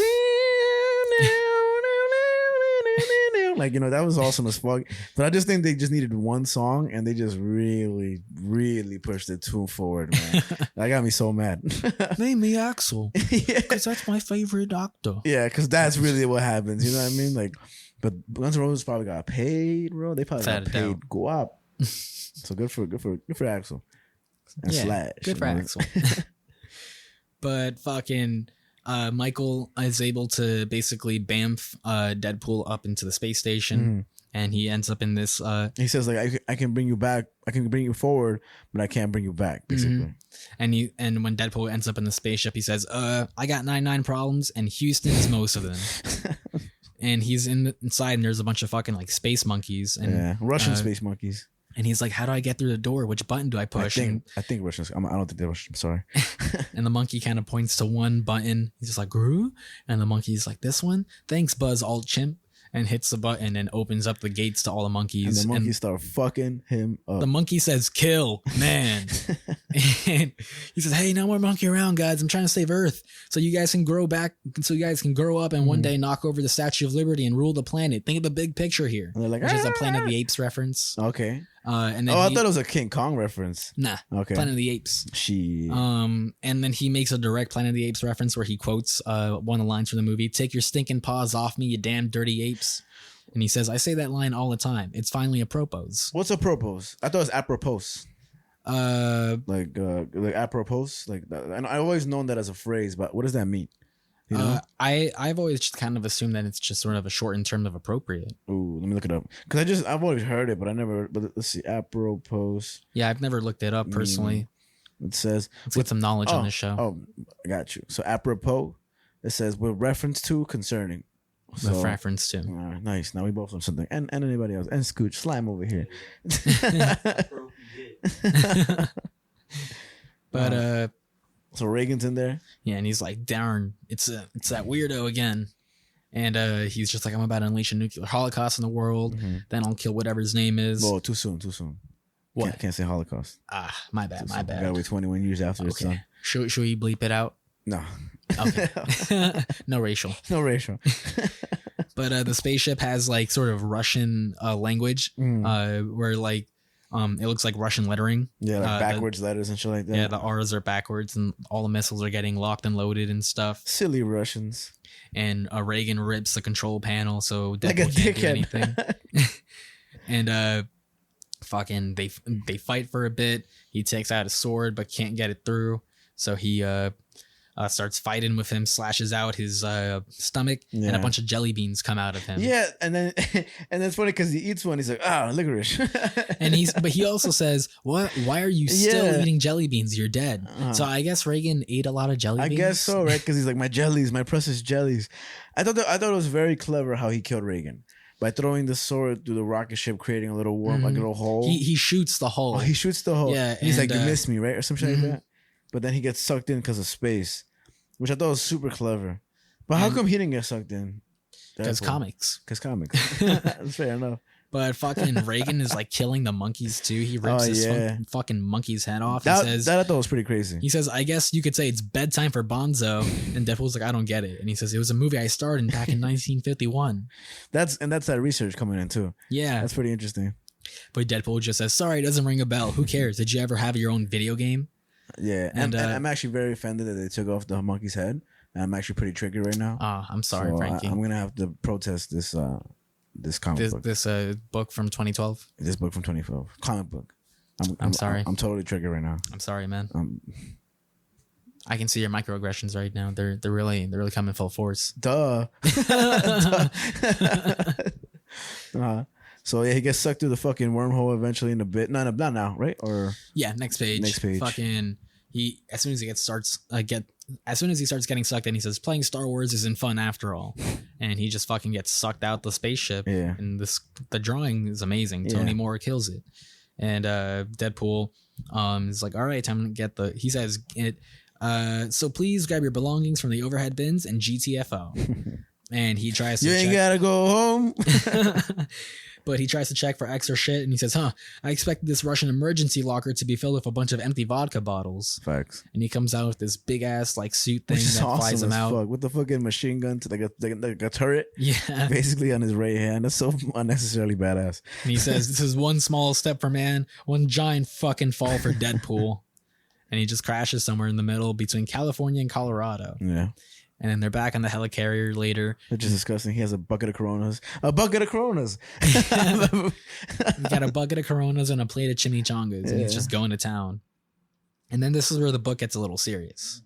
Like, you know, that was awesome as fuck. But I just think they just needed one song and they just really, really pushed it too forward, man. That got me so mad. Name me Axel. Because that's my favorite doctor. Yeah, because that's really what happens. You know what I mean? Like, but Guns N' Roses probably got paid, bro. They probably got paid. Go up. So good for Axel. And Slash. Good for Axel. But fucking Michael is able to basically bamf Deadpool up into the space station, and he ends up in this. He says like, I can bring you back, I can bring you forward, but I can't bring you back, basically. And when Deadpool ends up in the spaceship, he says, I got 99 problems, and Houston's most of them. And he's inside, and there's a bunch of fucking like space monkeys, and Russian space monkeys. And he's like, how do I get through the door? Which button do I push? I think Russians. I don't think they're Russian. I'm sorry. And the monkey kind of points to one button. He's just like, Gru? And the monkey's like, this one? Thanks, Buzz Alt Chimp. And hits the button and opens up the gates to all the monkeys. And the monkeys start fucking him up. The monkey says, kill, man. And he says, hey, no more monkey around, guys. I'm trying to save Earth. So you guys can grow up and one day knock over the Statue of Liberty and rule the planet. Think of the big picture here. And they're like, which is a Planet of the Apes reference. Okay. And then I thought it was a King Kong reference. Nah. Okay. Planet of the Apes. Shit. And then he makes a direct Planet of the Apes reference where he quotes one of the lines from the movie, take your stinking paws off me, you damn dirty apes. And he says, I say that line all the time. It's finally a propos. What's a propos? I thought it was apropos. Like apropos. Like that. And I always known that as a phrase, but what does that mean? You know? I've always just kind of assumed that it's just sort of a shortened term of appropriate. Ooh, let me look it up. Because I've always heard it, but I never, but let's see, apropos. Yeah, I've never looked it up personally. It says, let's get some knowledge on this show. Oh, I got you. So apropos, it says with reference to concerning. With reference to. Nice. Now we both learned something. And anybody else. And Scooch, slime over here. But so Reagan's in there. Yeah, and he's like, darn, it's that weirdo again. And he's just like, I'm about to unleash a nuclear holocaust in the world. Mm-hmm. Then I'll kill whatever his name is. Whoa, too soon. What? Can't say Holocaust. My bad. Gotta wait 21 years after it's done. Should we bleep it out? No. Okay. No racial. But the spaceship has like sort of Russian language, where like it looks like Russian lettering. Yeah, like backwards letters and shit like that. Yeah, the R's are backwards, and all the missiles are getting locked and loaded and stuff. Silly Russians. And Reagan rips the control panel, so Deadpool like a can't do dickhead. anything. And fucking they fight for a bit. He takes out his sword but can't get it through, so he starts fighting with him, slashes out his stomach, and a bunch of jelly beans come out of him. Yeah, and then it's funny because he eats one. He's like, licorice. And but he also says, "What? Why are you still eating jelly beans? You're dead." So I guess Reagan ate a lot of jelly beans. I guess so, right? Because he's like, my jellies, my precious jellies. I thought it was very clever how he killed Reagan. By throwing the sword through the rocket ship, creating a little worm, like a little hole. He shoots the hole. Oh, he shoots the hole. Yeah, he's like, you missed me, right? Or something like that. But then he gets sucked in because of space, which I thought was super clever. But how come he didn't get sucked in? Because comics. That's fair enough. But fucking Reagan is like killing the monkeys too. He rips his fucking monkey's head off. That I thought was pretty crazy. He says, I guess you could say it's bedtime for Bonzo. And Deadpool's like, I don't get it. And he says, it was a movie I starred in back in 1951. That's that research coming in too. Yeah. That's pretty interesting. But Deadpool just says, sorry, it doesn't ring a bell. Who cares? Did you ever have your own video game? Yeah. And I'm actually very offended that they took off the monkey's head. And I'm actually pretty triggered right now. I'm sorry, Frankie. I'm going to have to protest this comic book. This book from 2012? This book from 2012. Comic book. I'm sorry. I'm totally triggered right now. I'm sorry, man. I can see your microaggressions right now. They're really coming full force. Duh. So yeah, he gets sucked through the fucking wormhole eventually in a bit. No, not now, right? Or yeah, next page. Fucking as soon as he starts getting sucked in, he says, playing Star Wars isn't fun after all. And he just fucking gets sucked out the spaceship. Yeah. And the drawing is amazing. Tony Moore kills it. And Deadpool is like, all right, time to get he says it. So please grab your belongings from the overhead bins and GTFO. And he tries to You ain't gotta go home. But he tries to check for extra shit, and he says, I expected this Russian emergency locker to be filled with a bunch of empty vodka bottles. Facts. And he comes out with this big-ass like suit thing that flies him out. Fuck. With the fucking machine gun to like a turret. Yeah. Basically on his right hand. That's so unnecessarily badass. And he says, this is one small step for man, one giant fucking fall for Deadpool. And he just crashes somewhere in the middle between California and Colorado. Yeah. And then they're back on the helicarrier later. Which is disgusting. He has a bucket of Coronas. A bucket of Coronas. He's got a bucket of Coronas and a plate of chimichangas. And he's just going to town. And then this is where the book gets a little serious.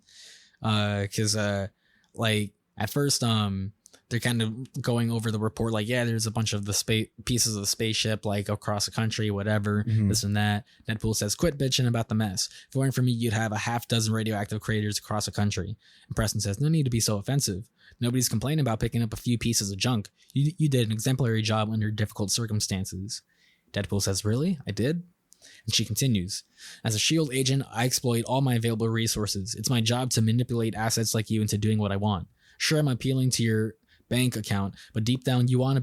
Because, like, at first, they're kind of going over the report. Like, yeah, there's a bunch of the pieces of the spaceship, like, across the country, whatever, this and that. Deadpool says, quit bitching about the mess. If it weren't for me, you'd have a half dozen radioactive craters across the country. And Preston says, no need to be so offensive. Nobody's complaining about picking up a few pieces of junk. You did an exemplary job under difficult circumstances. Deadpool says, really? I did? And she continues, as a S.H.I.E.L.D. agent, I exploit all my available resources. It's my job to manipulate assets like you into doing what I want. Sure, I'm appealing to your bank account, but deep down you want to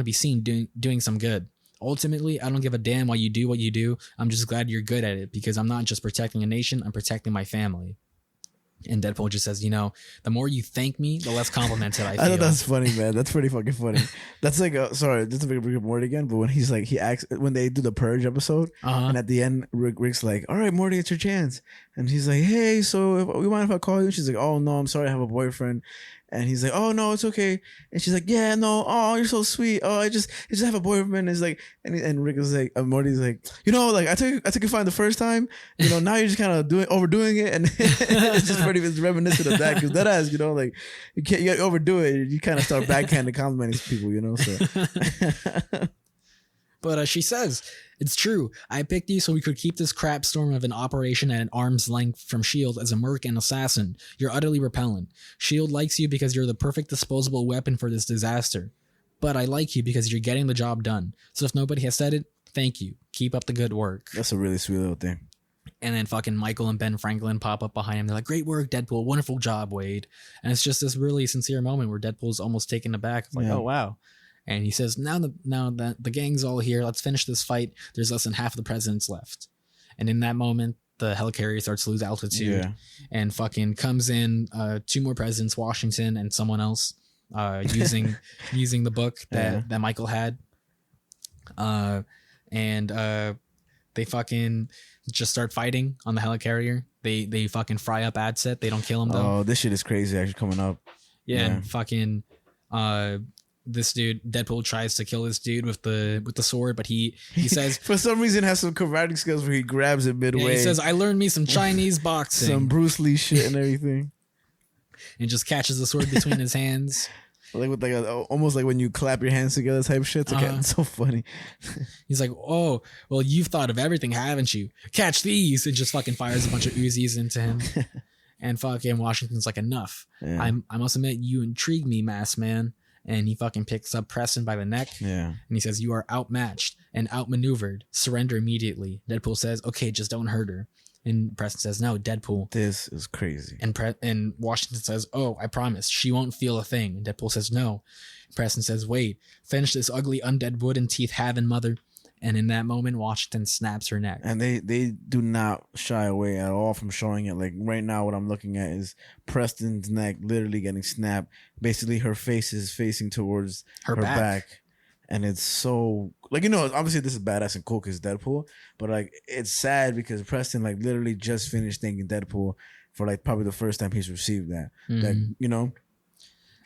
be seen doing some good. Ultimately, I don't give a damn why you do what you do. I'm just glad you're good at it, because I'm not just protecting a nation, I'm protecting my family. And Deadpool just says, the more you thank me, the less complimented I feel. I thought that's funny, man. That's pretty fucking funny. That's like, sorry, this is a big word again, but when he's like, he acts, when they do the Purge episode, and at the end, Rick's like, all right, Morty, it's your chance. And he's like, hey, so you mind if I call you? And she's like, oh, no, I'm sorry, I have a boyfriend. And he's like, oh, no, it's okay. And she's like, yeah, no, oh, you're so sweet. Oh, I just have a boyfriend. It's like, and Rick is like, Morty's like, like, I took you fine the first time. Now you're just kind of overdoing it. And it's just it's reminiscent of that. Because that has, like, you overdo it. You kind of start backhanding complimenting people, so. But she says, It's true. I picked you so we could keep this crap storm of an operation at an arm's length from S.H.I.E.L.D. as a merc and assassin. You're utterly repellent. S.H.I.E.L.D. likes you because you're the perfect disposable weapon for this disaster. But I like you because you're getting the job done. So if nobody has said it, thank you. Keep up the good work. That's a really sweet little thing. And then fucking Michael and Ben Franklin pop up behind him. They're like, great work, Deadpool. Wonderful job, Wade. And it's just this really sincere moment where Deadpool's almost taken aback. Like, oh, wow. And he says, now that the gang's all here, let's finish this fight. There's less than half of the presidents left. And in that moment, the helicarrier starts to lose altitude and fucking comes in 2 more presidents, Washington and someone else, using the book that Michael had. They fucking just start fighting on the helicarrier. They fucking fry up Adset. They don't kill him though. Oh, this shit is crazy actually coming up. Yeah. And fucking this dude, Deadpool, tries to kill this dude with the sword, but he says for some reason has some karate skills where he grabs it midway. Yeah, he says, I learned me some Chinese boxing. Some Bruce Lee shit and everything. And just catches the sword between his hands. Like with almost like when you clap your hands together type shit. It's so funny. He's like, oh, well, you've thought of everything, haven't you? Catch these! And just fucking fires a bunch of Uzis into him. And fucking Washington's like, enough. Yeah. I must admit, you intrigue me, masked man. And he fucking picks up Preston by the neck. Yeah. And he says, you are outmatched and outmaneuvered. Surrender immediately. Deadpool says, okay, just don't hurt her. And Preston says, no, Deadpool. This is crazy. And Washington says, oh, I promise. She won't feel a thing. And Deadpool says, no. And Preston says, wait. Finish this ugly undead wooden teeth having mother. And in that moment, Washington snaps her neck. And they do not shy away at all from showing it. Like right now, what I'm looking at is Preston's neck literally getting snapped. Basically, her face is facing towards her back. And it's so, like, you know, obviously this is badass and cool because Deadpool. But, like, it's sad because Preston, like, literally just finished thanking Deadpool for, like, probably the first time he's received that. That, you know?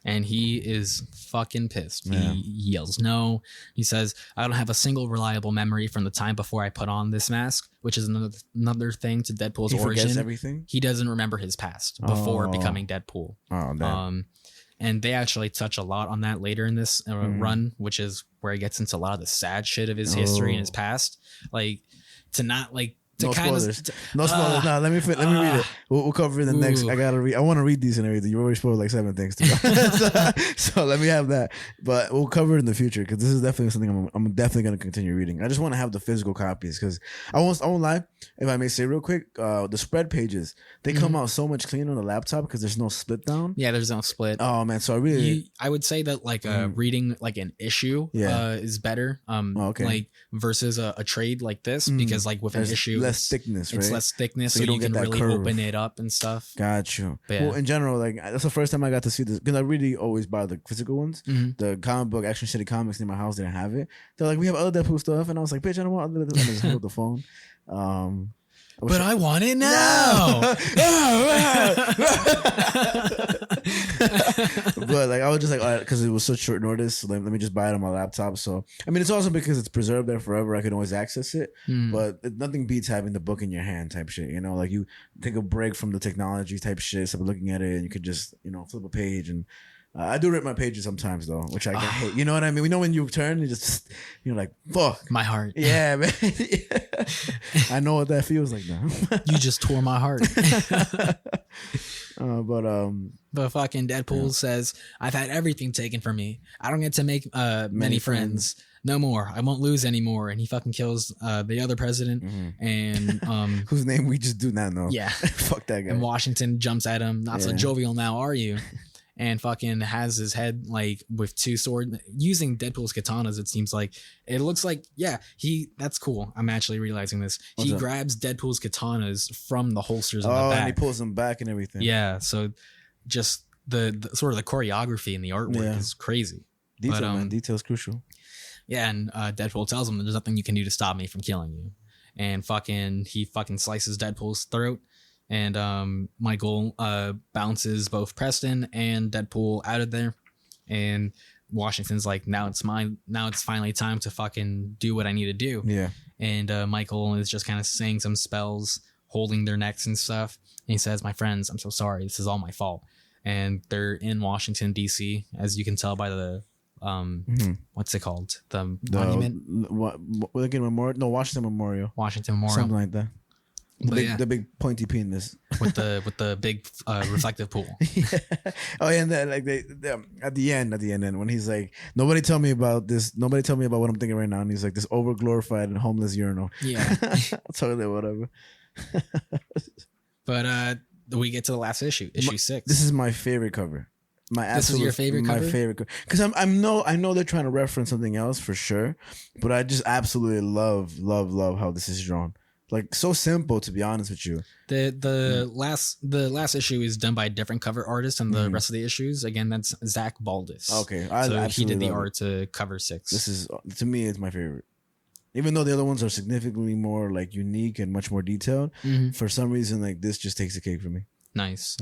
And he is fucking pissed. Yeah. He yells no. He says, I don't have a single reliable memory from the time before I put on this mask, which is another thing to Deadpool's origin. He forgets everything? He doesn't remember his past before becoming Deadpool. Oh, damn. And they actually touch a lot on that later in this run, which is where he gets into a lot of the sad shit of his history and his past. Like, to not, like, to no kind spoilers. No spoilers. No, let me read it. We'll cover it in the next. I gotta read. I want to read these and everything. You already spoiled like 7 things. So let me have that. But we'll cover it in the future because this is definitely something I'm definitely gonna continue reading. I just want to have the physical copies because I won't lie. If I may say real quick, the spread pages they come out so much cleaner on the laptop because there's no split down. Yeah, there's no split. Oh man, so I would say that like reading like an issue is better. Like versus a trade like this because like with an issue. Less thickness, right? It's less thickness, so you can really curve. Open it up and stuff. Got you. Well, in general, like that's the first time I got to see this because I really always buy the physical ones. The comic book Action City Comics near my house didn't have it. They're like, we have other Deadpool stuff, and I was like, bitch, I don't want other Deadpool. I just hold the phone. But I want it now. But like I was just like, all right, because it was such short notice, so let me just buy it on my laptop. So I mean, it's awesome because it's preserved there forever. I can always access it. But nothing beats having the book in your hand type shit. You know, like you take a break from the technology type shit, stop looking at it, and you could just flip a page and. I do rip my pages sometimes though, which I hate. You know what I mean? We know when you turn, you're like, fuck. My heart. Yeah, man. I know what that feels like now. You just tore my heart. But fucking Deadpool says, I've had everything taken from me. I don't get to make many friends. No more. I won't lose anymore. And he fucking kills the other president and whose name we just do not know. Yeah. Fuck that guy. And Washington jumps at him. Not so jovial now, are you? And fucking has his head like with 2 swords using Deadpool's katanas. It seems like it looks like, that's cool. I'm actually realizing this. He grabs Deadpool's katanas from the holsters on the back. And he pulls them back and everything. Yeah. So just the sort of the choreography and the artwork is crazy. Detail, man. Detail's crucial. Yeah. And Deadpool tells him there's nothing you can do to stop me from killing you. And he fucking slices Deadpool's throat. And Michael bounces both Preston and Deadpool out of there. And Washington's like, now it's finally time to fucking do what I need to do. Yeah. And Michael is just kind of saying some spells, holding their necks and stuff. And he says, my friends, I'm so sorry. This is all my fault. And they're in Washington, D.C., as you can tell by the what's it called? The monument? What Lincoln Memorial? No, Washington Memorial. Washington Memorial. Something like that. The big pointy penis with the big reflective pool. Yeah. Oh yeah, and then like they at the end, and when he's like, nobody tell me about this. Nobody tell me about what I'm thinking right now. And he's like, this over glorified and homeless urinal. Yeah, totally whatever. But we get to the last issue 6. This is my favorite cover. This is your favorite cover? My favorite cover. Because I know they're trying to reference something else for sure, but I just absolutely love how this is drawn. Like so simple, to be honest with you. The last issue is done by a different cover artist, and the rest of the issues, again, that's Zach Baldus. Okay, so he did the art to cover 6. This is, to me, it's my favorite. Even though the other ones are significantly more like unique and much more detailed, for some reason, like this just takes the cake for me. Nice.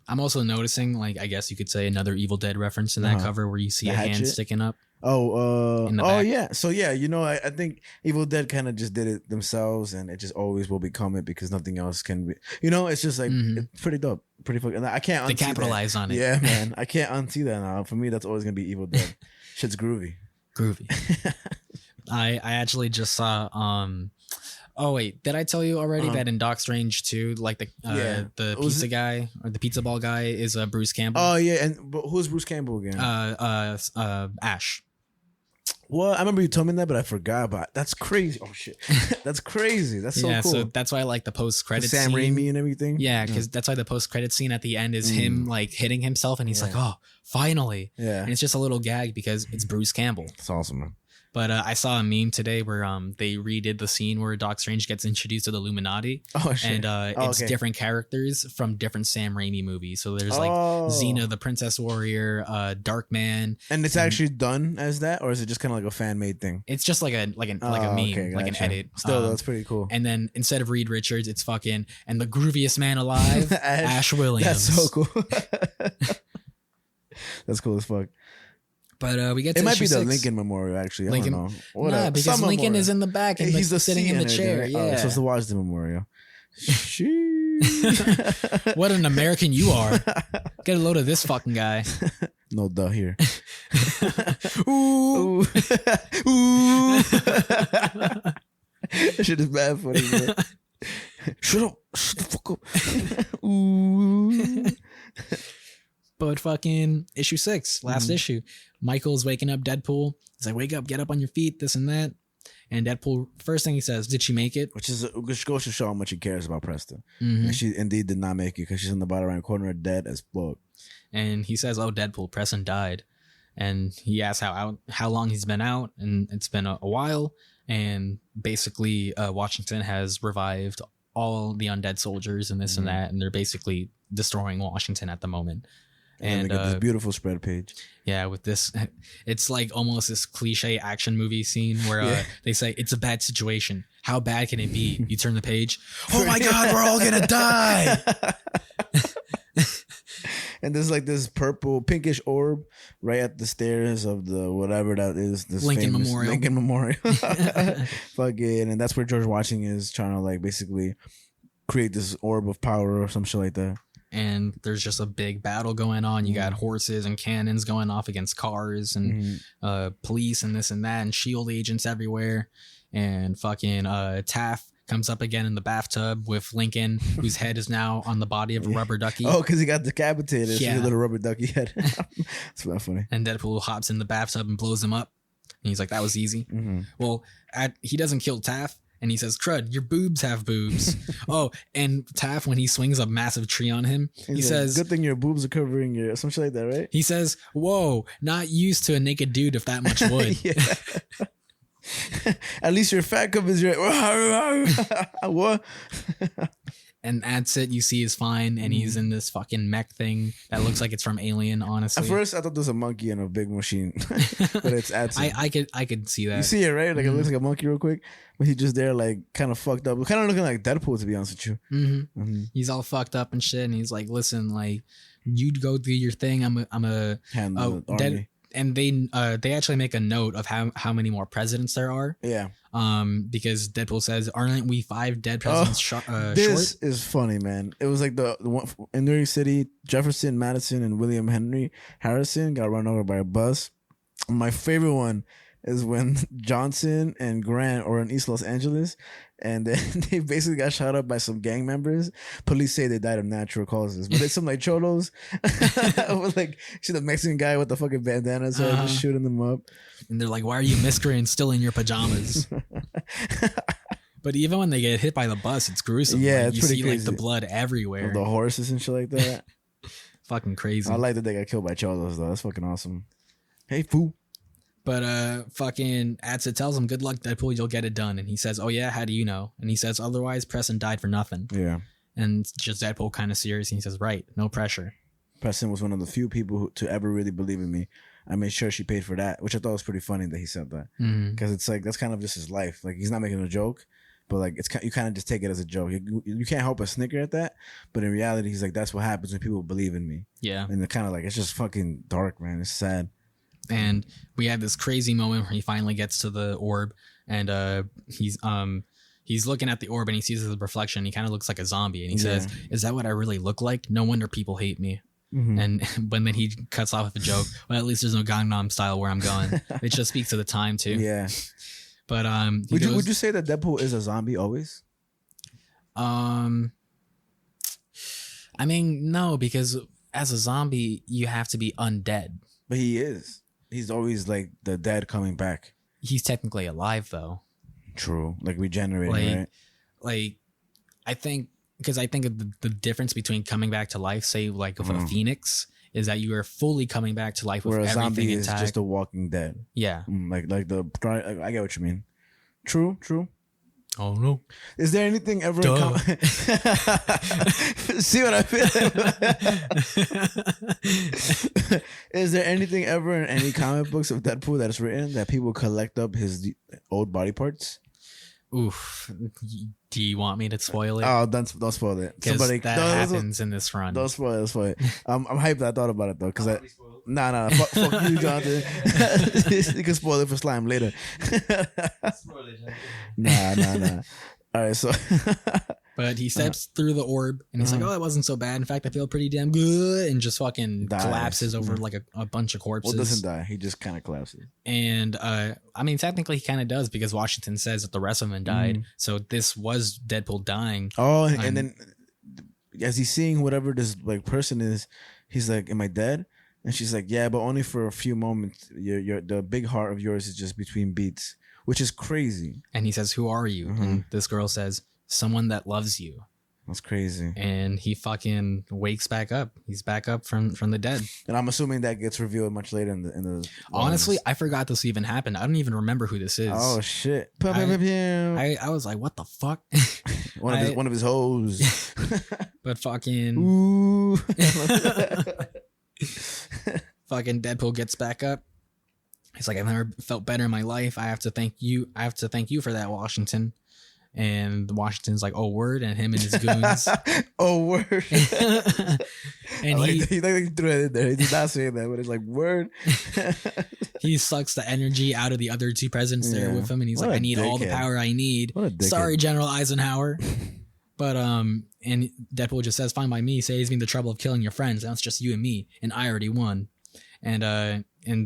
I'm also noticing, like, I guess you could say another Evil Dead reference in that cover where you see a hand sticking up. Yeah. So yeah, I think Evil Dead kind of just did it themselves, and it just always will become it because nothing else can be. It's just like it's pretty dope, pretty fucking. I can't. They capitalize on it. Yeah, man. I can't unsee that now. For me, that's always gonna be Evil Dead. Shit's groovy. I actually just saw. Oh wait, did I tell you already that in Doc Strange 2, like the pizza guy or the pizza ball guy is Bruce Campbell? Oh yeah, but who's Bruce Campbell again? Ash. Well, I remember you told me that, but I forgot about it. That's crazy. Oh shit, that's crazy. That's so cool. So that's why I like the post credit Sam scene. Raimi and everything. Yeah, because that's why the post credit scene at the end is him like hitting himself, and he's like, "Oh, finally!" Yeah, and it's just a little gag because it's Bruce Campbell. It's awesome, man. But I saw a meme today where they redid the scene where Doc Strange gets introduced to the Illuminati. Oh, shit. And it's different characters from different Sam Raimi movies. So there's like Xena, the Princess Warrior, Darkman. And it's actually done as that, or is it just kind of like a fan made thing? It's just like a meme, like an edit. Still, that's pretty cool. And then instead of Reed Richards, it's fucking and the grooviest man alive, Ash Williams. That's so cool. That's cool as fuck. But we get to it might be the 6. Lincoln Memorial, actually. I don't know. Nah, because Lincoln is in the back and he's sitting in the chair. Right? Yeah. Supposed to watch the memorial. What an American you are. Get a load of this fucking guy. No duh here. Ooh. Ooh. That shit is bad funny, man. Shut up. Shut the fuck up. Ooh. But fucking issue 6, last issue. Michael's waking up Deadpool. He's like, wake up, get up on your feet, this and that. And Deadpool, first thing he says, did she make it? Which goes to show how much he cares about Preston. And she indeed did not make it because she's in the bottom right corner, dead as fuck. And he says, oh, Deadpool, Preston died. And he asks how long he's been out. And it's been a while. And basically, Washington has revived all the undead soldiers and this and that. And they're basically destroying Washington at the moment. And we got this beautiful spread page. Yeah, with this, it's like almost this cliche action movie scene where they say, it's a bad situation. How bad can it be? You turn the page. Oh my God, we're all going to die. And there's like this purple, pinkish orb right at the stairs of the whatever that is. This Lincoln Memorial. Fucking, and that's where George Washington is trying to like basically create this orb of power or some shit like that. And there's just a big battle going on. You got horses and cannons going off against cars and police and this and that and shield agents everywhere. And fucking Taff comes up again in the bathtub with Lincoln, whose head is now on the body of a rubber ducky. Oh, because he got decapitated. Yeah. So a little rubber ducky head. It's not funny. And Deadpool hops in the bathtub and blows him up. And he's like, that was easy. Well, he doesn't kill Taff. And he says, crud, your boobs have boobs. Oh, and Taff, when he swings a massive tree on him, he says, good thing your boobs are covering your, some shit like that, right? He says, whoa, not used to a naked dude if that much would. At least your fat covers your, what? And that's it. You see he's fine. And he's in this fucking mech thing that looks like it's from Alien, honestly. At first, I thought there was a monkey in a big machine. But it's Adson. I could see that. You see it, right? Like it looks like a monkey real quick. But he's just there like kind of fucked up. Kind of looking like Deadpool, to be honest with you. He's all fucked up and shit. And he's like, listen, like, you go do your thing. I'm a handle the army. And they actually make a note of how many more presidents there are. Yeah. Because Deadpool says, aren't we 5 dead presidents short? This is funny, man. It was like the one in New York City, Jefferson, Madison, and William Henry Harrison got run over by a bus. My favorite one is when Johnson and Grant are in East Los Angeles, and then they basically got shot up by some gang members. Police say they died of natural causes, but it's some like cholos, with like see the Mexican guy with the fucking bandana, so just shooting them up. And they're like, "Why are you miscreants still in your pajamas?" But even when they get hit by the bus, it's gruesome. Yeah, like, it's you pretty see crazy. like the blood everywhere. With the horses and shit like that. Fucking crazy. I like that they got killed by cholos though. That's fucking awesome. Hey, fool. But fucking Adsa tells him, "Good luck, Deadpool. You'll get it done." And he says, "Oh yeah, how do you know?" And he says, "Otherwise, Preston died for nothing." Yeah. And just Deadpool kind of serious. And he says, "Right, no pressure." Preston was one of the few people to ever really believe in me. I made sure she paid for that, which I thought was pretty funny that he said that, because it's like that's kind of just his life. Like he's not making a joke, but like it's you kind of just take it as a joke. You can't help but snicker at that, but in reality, he's like, that's what happens when people believe in me. Yeah. And they're kind of like, it's just fucking dark, man. It's sad. And we had this crazy moment where he finally gets to the orb, and he's looking at the orb and he sees his reflection. He kind of looks like a zombie, and he says, "Is that what I really look like? No wonder people hate me." And when then he cuts off with a joke, "Well, at least there's no Gangnam Style where I'm going." It just speaks to the time too. Yeah. But would you say that Deadpool is a zombie always? I mean, no, because as a zombie you have to be undead. But he is. He's always like the dead coming back. He's technically alive though. True. Like regenerating, right? Like I think of the difference between coming back to life, say like of a phoenix, is that you are fully coming back to life with everything intact. Where a zombie is just a walking dead. Yeah. Like I get what you mean. True. Oh no. Is there anything ever see what I feel? Is there anything ever in any comic books of Deadpool that is written that people collect up his old body parts? Oof. Do you want me to spoil it? Oh, don't spoil it. That happens in this run. Don't spoil it. I'm hyped that I thought about it though, because Nah. Fuck you, Jonathan. You can spoil it for Slime later. Nah. All right, so. But he steps through the orb and he's like, "Oh, it wasn't so bad. In fact, I feel pretty damn good," and just fucking collapses over like a bunch of corpses. Well, doesn't die. He just kind of collapses. And I mean, technically, he kind of does, because Washington says that the rest of them died. So this was Deadpool dying. Oh, and then as he's seeing whatever this like person is, he's like, "Am I dead?" And she's like, "Yeah, but only for a few moments. The big heart of yours is just between beats," which is crazy. And he says, "Who are you?" And this girl says, "Someone that loves you." That's crazy. And he fucking wakes back up. He's back up from the dead. And I'm assuming that gets revealed much later in the Honestly, I forgot this even happened. I don't even remember who this is. Oh shit. I was like, what the fuck? one of his hoes. But fucking ooh. Fucking Deadpool gets back up. He's like, "I've never felt better in my life. I have to thank you for that, Washington." And Washington's like, "Oh, word," and him and his goons. Oh, word. And he threw it in there. He did not say that, but it's like, word. He sucks the energy out of the other two presidents there with him, and he's like, "I need all the power I need." Sorry, General Eisenhower. But and Deadpool just says, "Fine by me. Saves me the trouble of killing your friends. Now it's just you and me, and I already won." And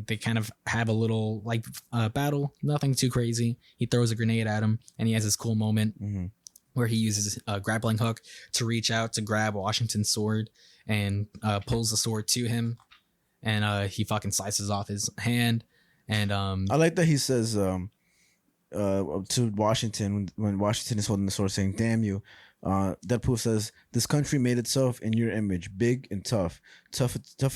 they kind of have a little like battle, nothing too crazy. He throws a grenade at him, and he has this cool moment where he uses a grappling hook to reach out to grab Washington's sword and pulls the sword to him, and he fucking slices off his hand. And I like that he says to Washington when Washington is holding the sword, saying, "Damn you." Deadpool says, "This country made itself in your image, big and tough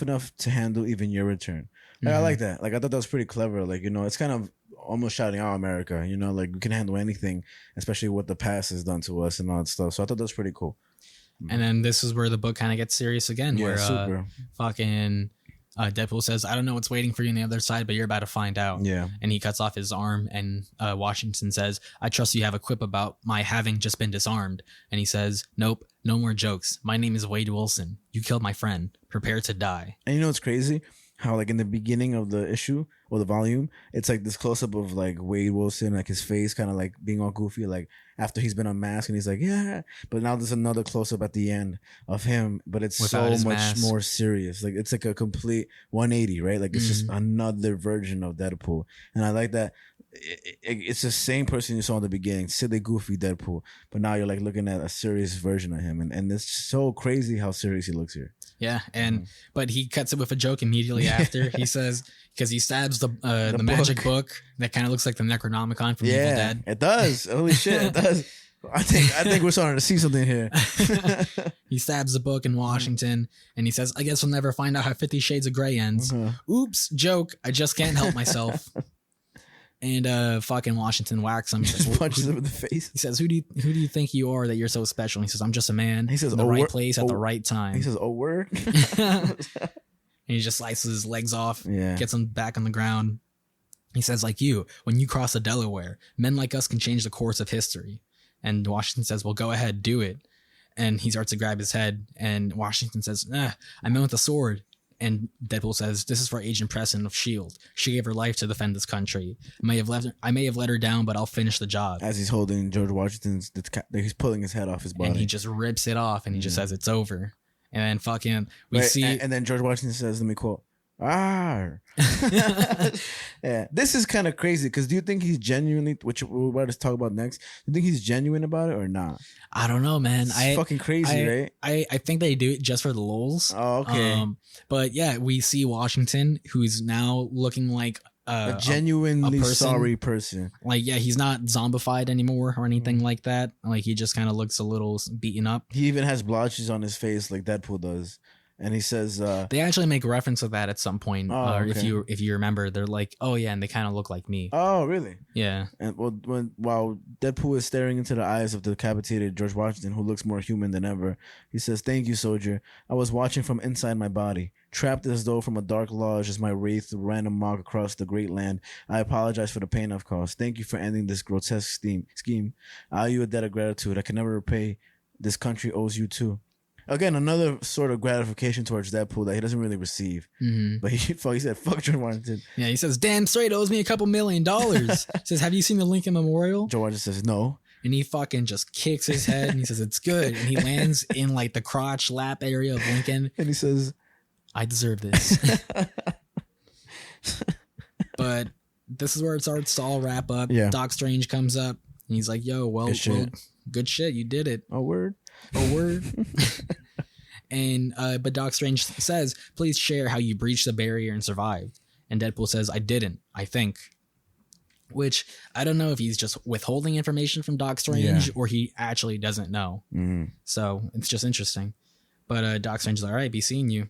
enough to handle even your return." I like that. Like, I thought that was pretty clever. Like, it's kind of almost shouting out America, like we can handle anything, especially what the past has done to us and all that stuff. So I thought that was pretty cool. And then this is where the book kind of gets serious again, where fucking Deadpool says, "I don't know what's waiting for you on the other side, but you're about to find out." Yeah. And he cuts off his arm, and Washington says, "I trust you have a quip about my having just been disarmed." And he says, "Nope, no more jokes. My name is Wade Wilson. You killed my friend. Prepare to die." And you know what's crazy? how like in the beginning of the issue or the volume, it's like this close up of like Wade Wilson, like his face kind of like being all goofy, like after he's been unmasked and he's like, yeah. But now there's another close up at the end of him, but it's Without so his much mask. more serious. Like it's like a complete 180, right? Like it's just another version of Deadpool. And I like that. It's the same person you saw in the beginning, silly, goofy Deadpool, but now you're like looking at a serious version of him, and it's so crazy how serious he looks here. Yeah, and but he cuts it with a joke immediately after. He says because he stabs the book. magic book that kind of looks like the Necronomicon from Evil Dead. It does. Holy shit, it does. I think we're starting to see something here. He stabs the book in Washington, and he says, "I guess we'll never find out how 50 Shades of Grey ends." Oops, joke. I just can't help myself. And fucking Washington whacks him. He says, punches him in the face. He says, "Who do you think you are that you're so special?" And he says, "I'm just a man." He says, in the right place at the right time. He says, "Oh, word." And he just slices his legs off. Yeah. Gets him back on the ground. He says, "Like you, when you cross the Delaware, men like us can change the course of history." And Washington says, "Well, go ahead, do it." And he starts to grab his head. And Washington says, "I meant with a sword." And Deadpool says, "This is for Agent Preston of S.H.I.E.L.D. She gave her life to defend this country. I may have let her down, but I'll finish the job." As he's holding George Washington's, he's pulling his head off his body. And he just rips it off, and he just says, "It's over." And then fucking, we see... And then George Washington says, let me quote, "Ah." Yeah, this is kind of crazy, because do you think he's genuinely, which we're about to talk about next, do you think he's genuine about it or not? I don't know, man. It's fucking crazy, right? I think they do it just for the lulz. Oh, okay. But yeah, we see Washington, who's now looking like a genuinely a person. Sorry person. Like, yeah, he's not zombified anymore or anything like that. Like, he just kind of looks a little beaten up. He even has blotches on his face like Deadpool does. And he says, they actually make reference to that at some point. Okay. If you remember, they're like, "Oh yeah," and they kind of look like me. Oh, really? Yeah. And while Deadpool is staring into the eyes of the decapitated George Washington, who looks more human than ever, he says, "Thank you, soldier. I was watching from inside my body, trapped as though from a dark lodge as my wraith ran amok across the great land. I apologize for the pain I've caused. Thank you for ending this grotesque scheme. I owe you a debt of gratitude I can never repay. This country owes you too." Again, another sort of gratification towards Deadpool that he doesn't really receive. But he said, "Fuck George Washington." Yeah, he says, "Damn straight owes me a couple $1 million." He says, "Have you seen the Lincoln Memorial?" George Washington says, "No." And he fucking just kicks his head and he says, "It's good." And he lands in like the crotch lap area of Lincoln. And he says, "I deserve this." But this is where it starts to all wrap up. Yeah. Doc Strange comes up and he's like, "Yo, good shit. You did it." "Oh, word." "Oh, word." And but Doc Strange says, "Please share how you breached the barrier and survived." And Deadpool says, "I didn't, I think." Which I don't know if he's just withholding information from Doc Strange or he actually doesn't know. So it's just interesting. But Doc Strange is like, "All right, be seeing you."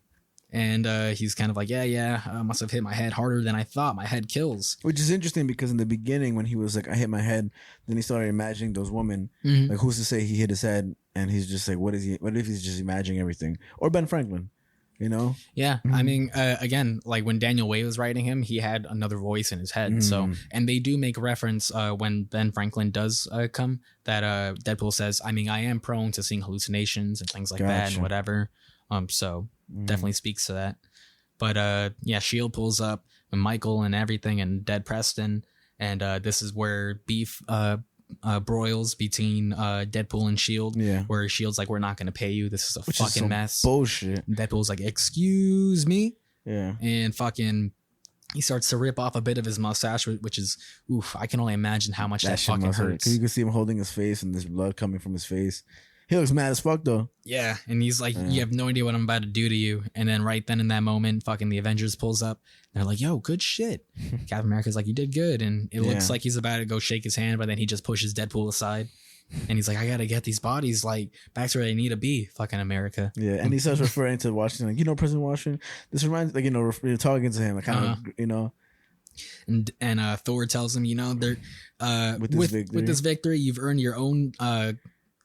And he's kind of like, yeah, I must have hit my head harder than I thought. My head kills. Which is interesting because in the beginning when he was like, "I hit my head," then he started imagining those women. Like, who's to say he hit his head? And he's just like, what if he's just imagining everything? Or Ben Franklin, you know? Yeah. I mean, again, like when Daniel Way was writing him, he had another voice in his head. So, and they do make reference when Ben Franklin does come that Deadpool says, "I mean, I am prone to seeing hallucinations and things like that and whatever." So definitely speaks to that. But yeah, S.H.I.E.L.D. pulls up with Michael and everything and Dead Preston. And this is where beef broils between Deadpool and S.H.I.E.L.D. Yeah. Where S.H.I.E.L.D.'s like, "We're not going to pay you. This is a fucking mess." Bullshit. And Deadpool's like, "Excuse me?" Yeah. And fucking he starts to rip off a bit of his mustache, which is, oof, I can only imagine how much that fucking hurts. You can see him holding his face and there's blood coming from his face. He looks mad as fuck though. Yeah, and he's like, "You have no idea what I'm about to do to you." And then right then in that moment, fucking the Avengers pulls up. And they're like, "Yo, good shit." Captain America's like, "You did good." And it looks like he's about to go shake his hand, but then he just pushes Deadpool aside. And he's like, "I gotta get these bodies like back to where they need to be, fucking America." Yeah, and he starts referring to Washington, like, President Washington. This reminds, like, you're talking to him, like, kind of, And Thor tells him, they're with this victory, you've earned your own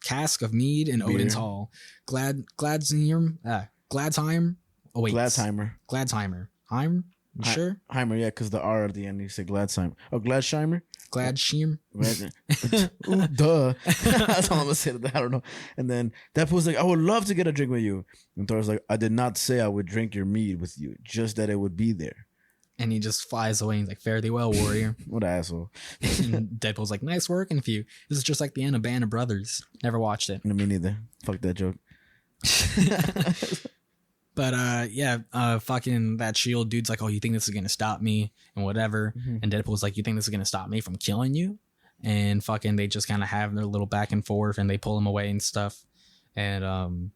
cask of mead in Odin's Hall. Gladsheim. Oh wait, Gladsheimer. Gladsheimer. Heim? Sure. Heimer, yeah, because the R at the end, you say Gladsheimer. Oh, Gladsheimer? Gladsheimer. Ooh, duh. That's all I'm gonna say to that. I don't know. And then Deadpool's like, I would love to get a drink with you. And Thor's like, I did not say I would drink your mead with you, just that it would be there. And he just flies away and he's like, fare thee well, warrior. What an asshole. And Deadpool's like, nice working with you. This is just like the end of Band of Brothers. Never watched it. No, me neither. Fuck that joke. But fucking that Shield dude's like, oh, you think this is gonna stop me and whatever. Mm-hmm. And Deadpool's like, you think this is gonna stop me from killing you? And fucking they just kind of have their little back and forth and they pull him away and stuff. And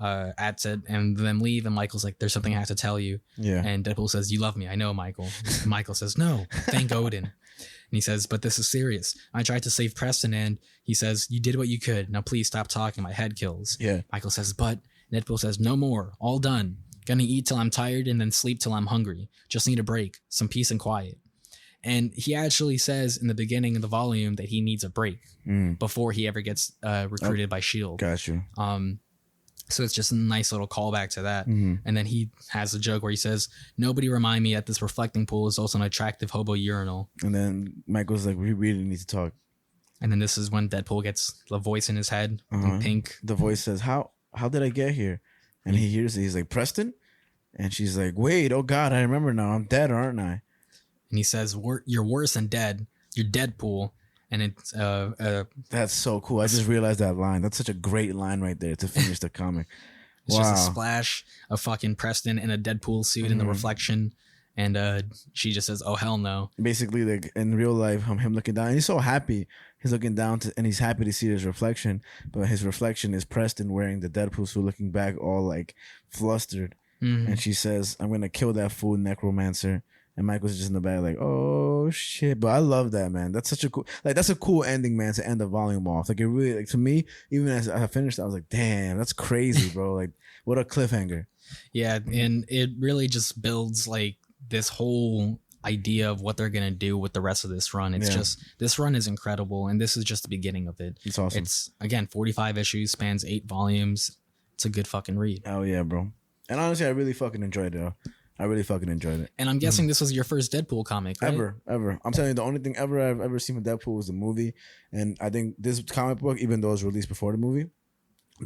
At said and them leave and Michael's like, there's something I have to tell you. Yeah. And Deadpool says, you love me, I know, Michael. And Michael says, no, thank Odin. And he says, but this is serious. I tried to save Preston and he says, you did what you could. Now please stop talking. My head kills. Yeah. Michael says, but Deadpool says, no more. All done. Gonna eat till I'm tired and then sleep till I'm hungry. Just need a break. Some peace and quiet. And he actually says in the beginning of the volume that he needs a break before he ever gets recruited by S.H.I.E.L.D. Got you. So it's just a nice little callback to that. And then he has a joke where he says, nobody remind me that this reflecting pool is also an attractive hobo urinal. And then Michael's like, we really need to talk. And then this is when Deadpool gets the voice in his head in pink. The voice says, how did I get here? And he hears it. He's like, Preston? And she's like, wait, oh God, I remember now. I'm dead, aren't I? And he says, you're worse than dead. You're Deadpool. And it's that's so cool. I just realized that line. That's such a great line right there to finish the comic. It's just a splash of fucking Preston in a Deadpool suit in the reflection. And she just says, oh, hell no. Basically, like in real life, him looking down. And he's so happy. He's looking down and he's happy to see his reflection. But his reflection is Preston wearing the Deadpool suit, looking back all like flustered. And she says, I'm going to kill that fool necromancer. And Michael's just in the back like, oh shit. But I love that, man. That's such a cool, like, that's a cool ending, man, to end the volume off. Like, it really, like, to me, even as I finished, I was like, damn, that's crazy, bro. Like, what a cliffhanger. Yeah. And it really just builds like this whole idea of what they're going to do with the rest of this run. It's just, this run is incredible. And this is just the beginning of it. It's awesome. It's, again, 45 issues, spans 8 volumes. It's a good fucking read. Oh, yeah, bro. And honestly, I really fucking enjoyed it, though. I really fucking enjoyed it. And I'm guessing this was your first Deadpool comic, right? Ever. I'm telling you, the only thing I've ever seen with Deadpool was the movie. And I think this comic book, even though it was released before the movie,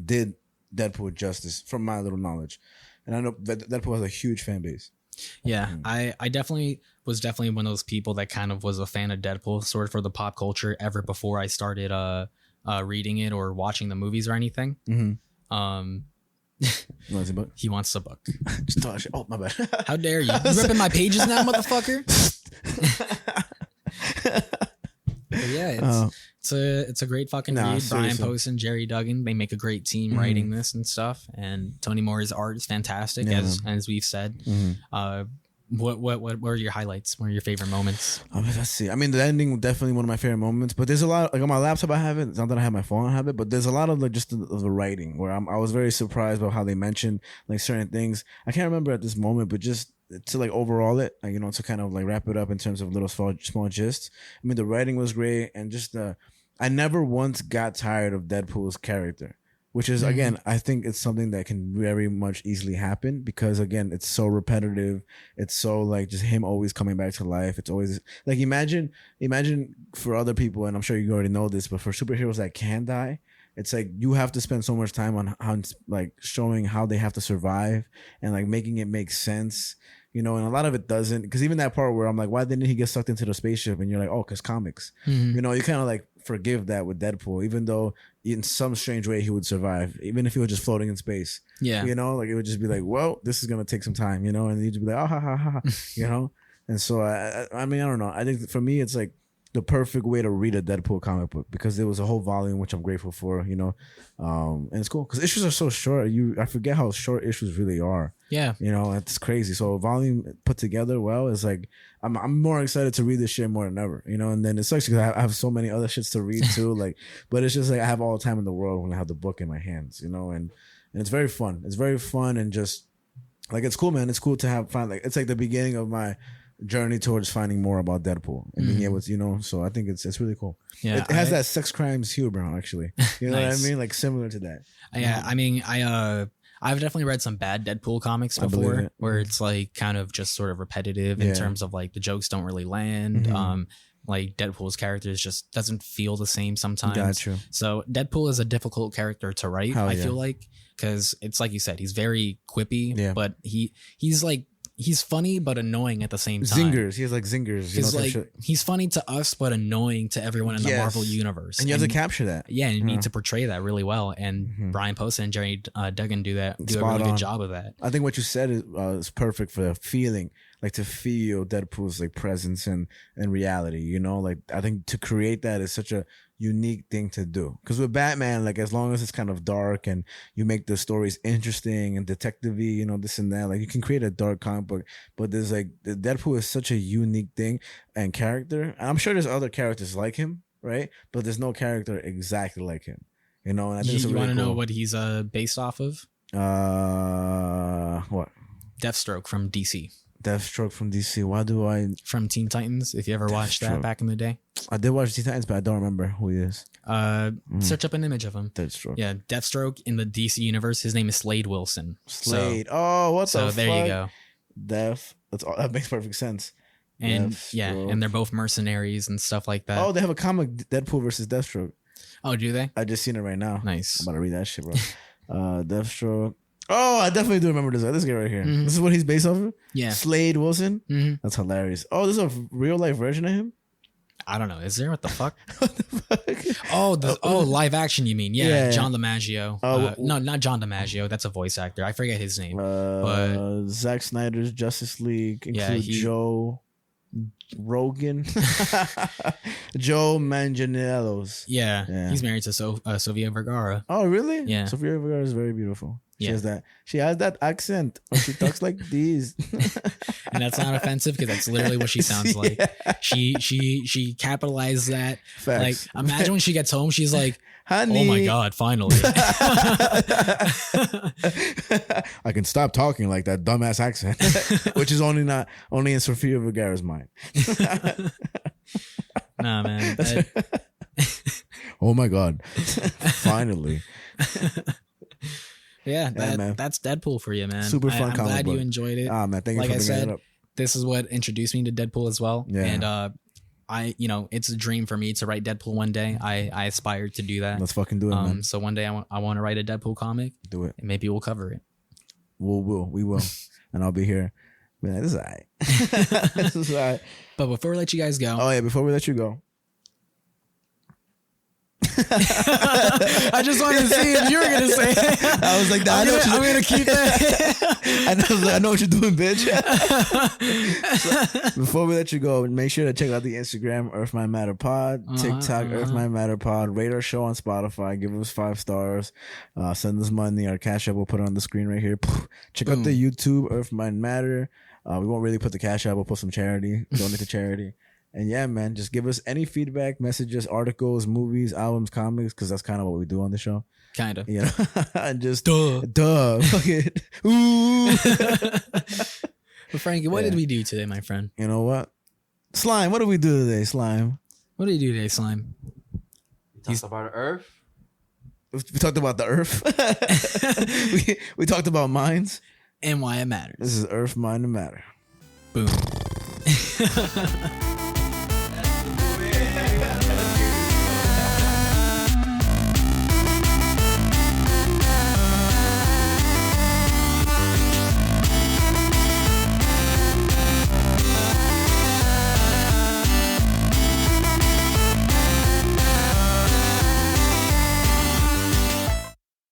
did Deadpool justice from my little knowledge. And I know that Deadpool has a huge fan base. Yeah, I was definitely one of those people that kind of was a fan of Deadpool sort of for the pop culture ever before I started reading it or watching the movies or anything. He wants a book. Just talk shit. Oh, my bad. How dare you? You ripping my pages now, motherfucker? But yeah, it's a great fucking read. Seriously. Brian Posehn, Jerry Duggan, they make a great team writing this and stuff. And Tony Moore's art is fantastic, as we've said. What are your highlights? What are your favorite moments? Let's see. I mean, the ending definitely one of my favorite moments. But there's a lot, like on my laptop, I have it. It's not that I have my phone, I have it. But there's a lot of like just the writing where I was very surprised about how they mentioned like certain things. I can't remember at this moment, but just to like overall it, like, you know, to kind of like wrap it up in terms of little small gists. I mean, the writing was great, and just I never once got tired of Deadpool's character. Which is, again, I think it's something that can very much easily happen because, again, it's so repetitive. It's so, like, just him always coming back to life. It's always, like, imagine for other people, and I'm sure you already know this, but for superheroes that can die, it's like you have to spend so much time on how, like, showing how they have to survive and, like, making it make sense. You know, and a lot of it doesn't, because even that part where I'm like, why didn't he get sucked into the spaceship? And you're like, oh, because comics. You know, you kind of like forgive that with Deadpool, even though in some strange way he would survive, even if he was just floating in space. Yeah. You know, like it would just be like, well, this is going to take some time, you know, and you'd just be like, oh, ha, ha, ha, you know? And so, I mean, I don't know. I think for me, it's like the perfect way to read a Deadpool comic book because there was a whole volume, which I'm grateful for, you know? And it's cool because issues are so short. I forget how short issues really are. Yeah. You know, it's crazy. So a volume put together well is like, I'm more excited to read this shit more than ever, you know? And then it sucks because I have so many other shits to read too. Like, but it's just like I have all the time in the world when I have the book in my hands, you know? And it's very fun. It's very fun and just like, it's cool, man. It's cool to find like, it's like the beginning of my journey towards finding more about Deadpool and being able to, you know, so I think it's really cool. Yeah, it has that sex crimes humor, actually. You know what I mean? Like similar to that. Yeah, I mean, I've definitely read some bad Deadpool comics before, where it's like kind of just sort of repetitive in terms of like the jokes don't really land. Like Deadpool's characters just doesn't feel the same sometimes. Gotcha. So Deadpool is a difficult character to write. I feel like, because it's like you said, he's very quippy, but he's like. He's funny but annoying at the same time. Zingers. He has like zingers. You know, like he's funny to us but annoying to everyone in the Marvel universe. And you have to capture that. Yeah, and you need to portray that really well. And Brian Posehn and Jerry Duggan do a really good job of that. I think what you said is perfect for the feeling, like to feel Deadpool's like presence and reality. You know, like I think to create that is such a unique thing to do, because with Batman, like as long as it's kind of dark and you make the stories interesting and detective-y, you know, this and that, like you can create a dark comic book. But there's like the Deadpool is such a unique thing and character, and I'm sure there's other characters like him, right? But there's no character exactly like him, you know. And I think you want to know what he's based off of? What? Deathstroke from DC. Deathstroke from DC. Why do I? From Teen Titans, if you ever watched that back in the day. I did watch Teen Titans, but I don't remember who he is. Search up an image of him. Deathstroke. Yeah, Deathstroke in the DC universe. His name is Slade Wilson. Slade. What the fuck? So there you go. That makes perfect sense. And and they're both mercenaries and stuff like that. Oh, they have a comic, Deadpool versus Deathstroke. Oh, do they? I just seen it right now. Nice. I'm about to read that shit, bro. Deathstroke. Oh, I definitely do remember this guy right here. This is what he's based off of? Yeah. Slade Wilson? That's hilarious. Oh, this is a real life version of him? I don't know. Is there? What the fuck? What the fuck? Oh, live action, you mean? Yeah. John DiMaggio. No, not John DiMaggio. That's a voice actor. I forget his name. But Zack Snyder's Justice League includes Joe Rogan. Joe Manganiello's. Yeah. He's married to Sofia Vergara. Oh, really? Yeah. Sofia Vergara is very beautiful. She has that accent. She talks like this. And that's not offensive, because that's literally what she sounds like. She capitalized that. Facts. Like, imagine when she gets home, she's like, honey. Oh my God, finally. I can stop talking like that dumbass accent. Which is only in Sofia Vergara's mind. Nah, man. Oh my God. Finally. Yeah, that's Deadpool for you, man. Super fun comic book. I'm glad you enjoyed it. Ah, man, thank you for bringing it up. This is what introduced me to Deadpool as well. Yeah. And it's a dream for me to write Deadpool one day. I aspire to do that. Let's fucking do it, man. So one day I want to write a Deadpool comic. Do it. And maybe we'll cover it. We will. And I'll be here. Man, this is all right. This is all right. But before we let you guys go. Oh, yeah, before we let you go. I just wanted to see if you were gonna say it. I was like, I'm gonna keep that. I know what you're doing, bitch. So, before we let you go, make sure to check out the Instagram, Earth Might Matter Pod, TikTok, Earth Might Matter Pod, rate our show on Spotify, give us 5 stars, send us money, our cash app, we'll put it on the screen right here. Check out the YouTube, Earth Might Matter. We won't really put the cash app, we'll put some charity, donate to charity. And yeah, man, just give us any feedback, messages, articles, movies, albums, comics, because that's kind of what we do on the show. Kind of. You know? And just duh. Fuck it. Ooh. But Frankie, what did we do today, my friend? You know what? Slime, what did we do today, Slime? What did you do today, Slime? We talked about Earth. We talked about the Earth. we talked about minds. And why it matters. This is Earth, Mind, and Matter. Boom.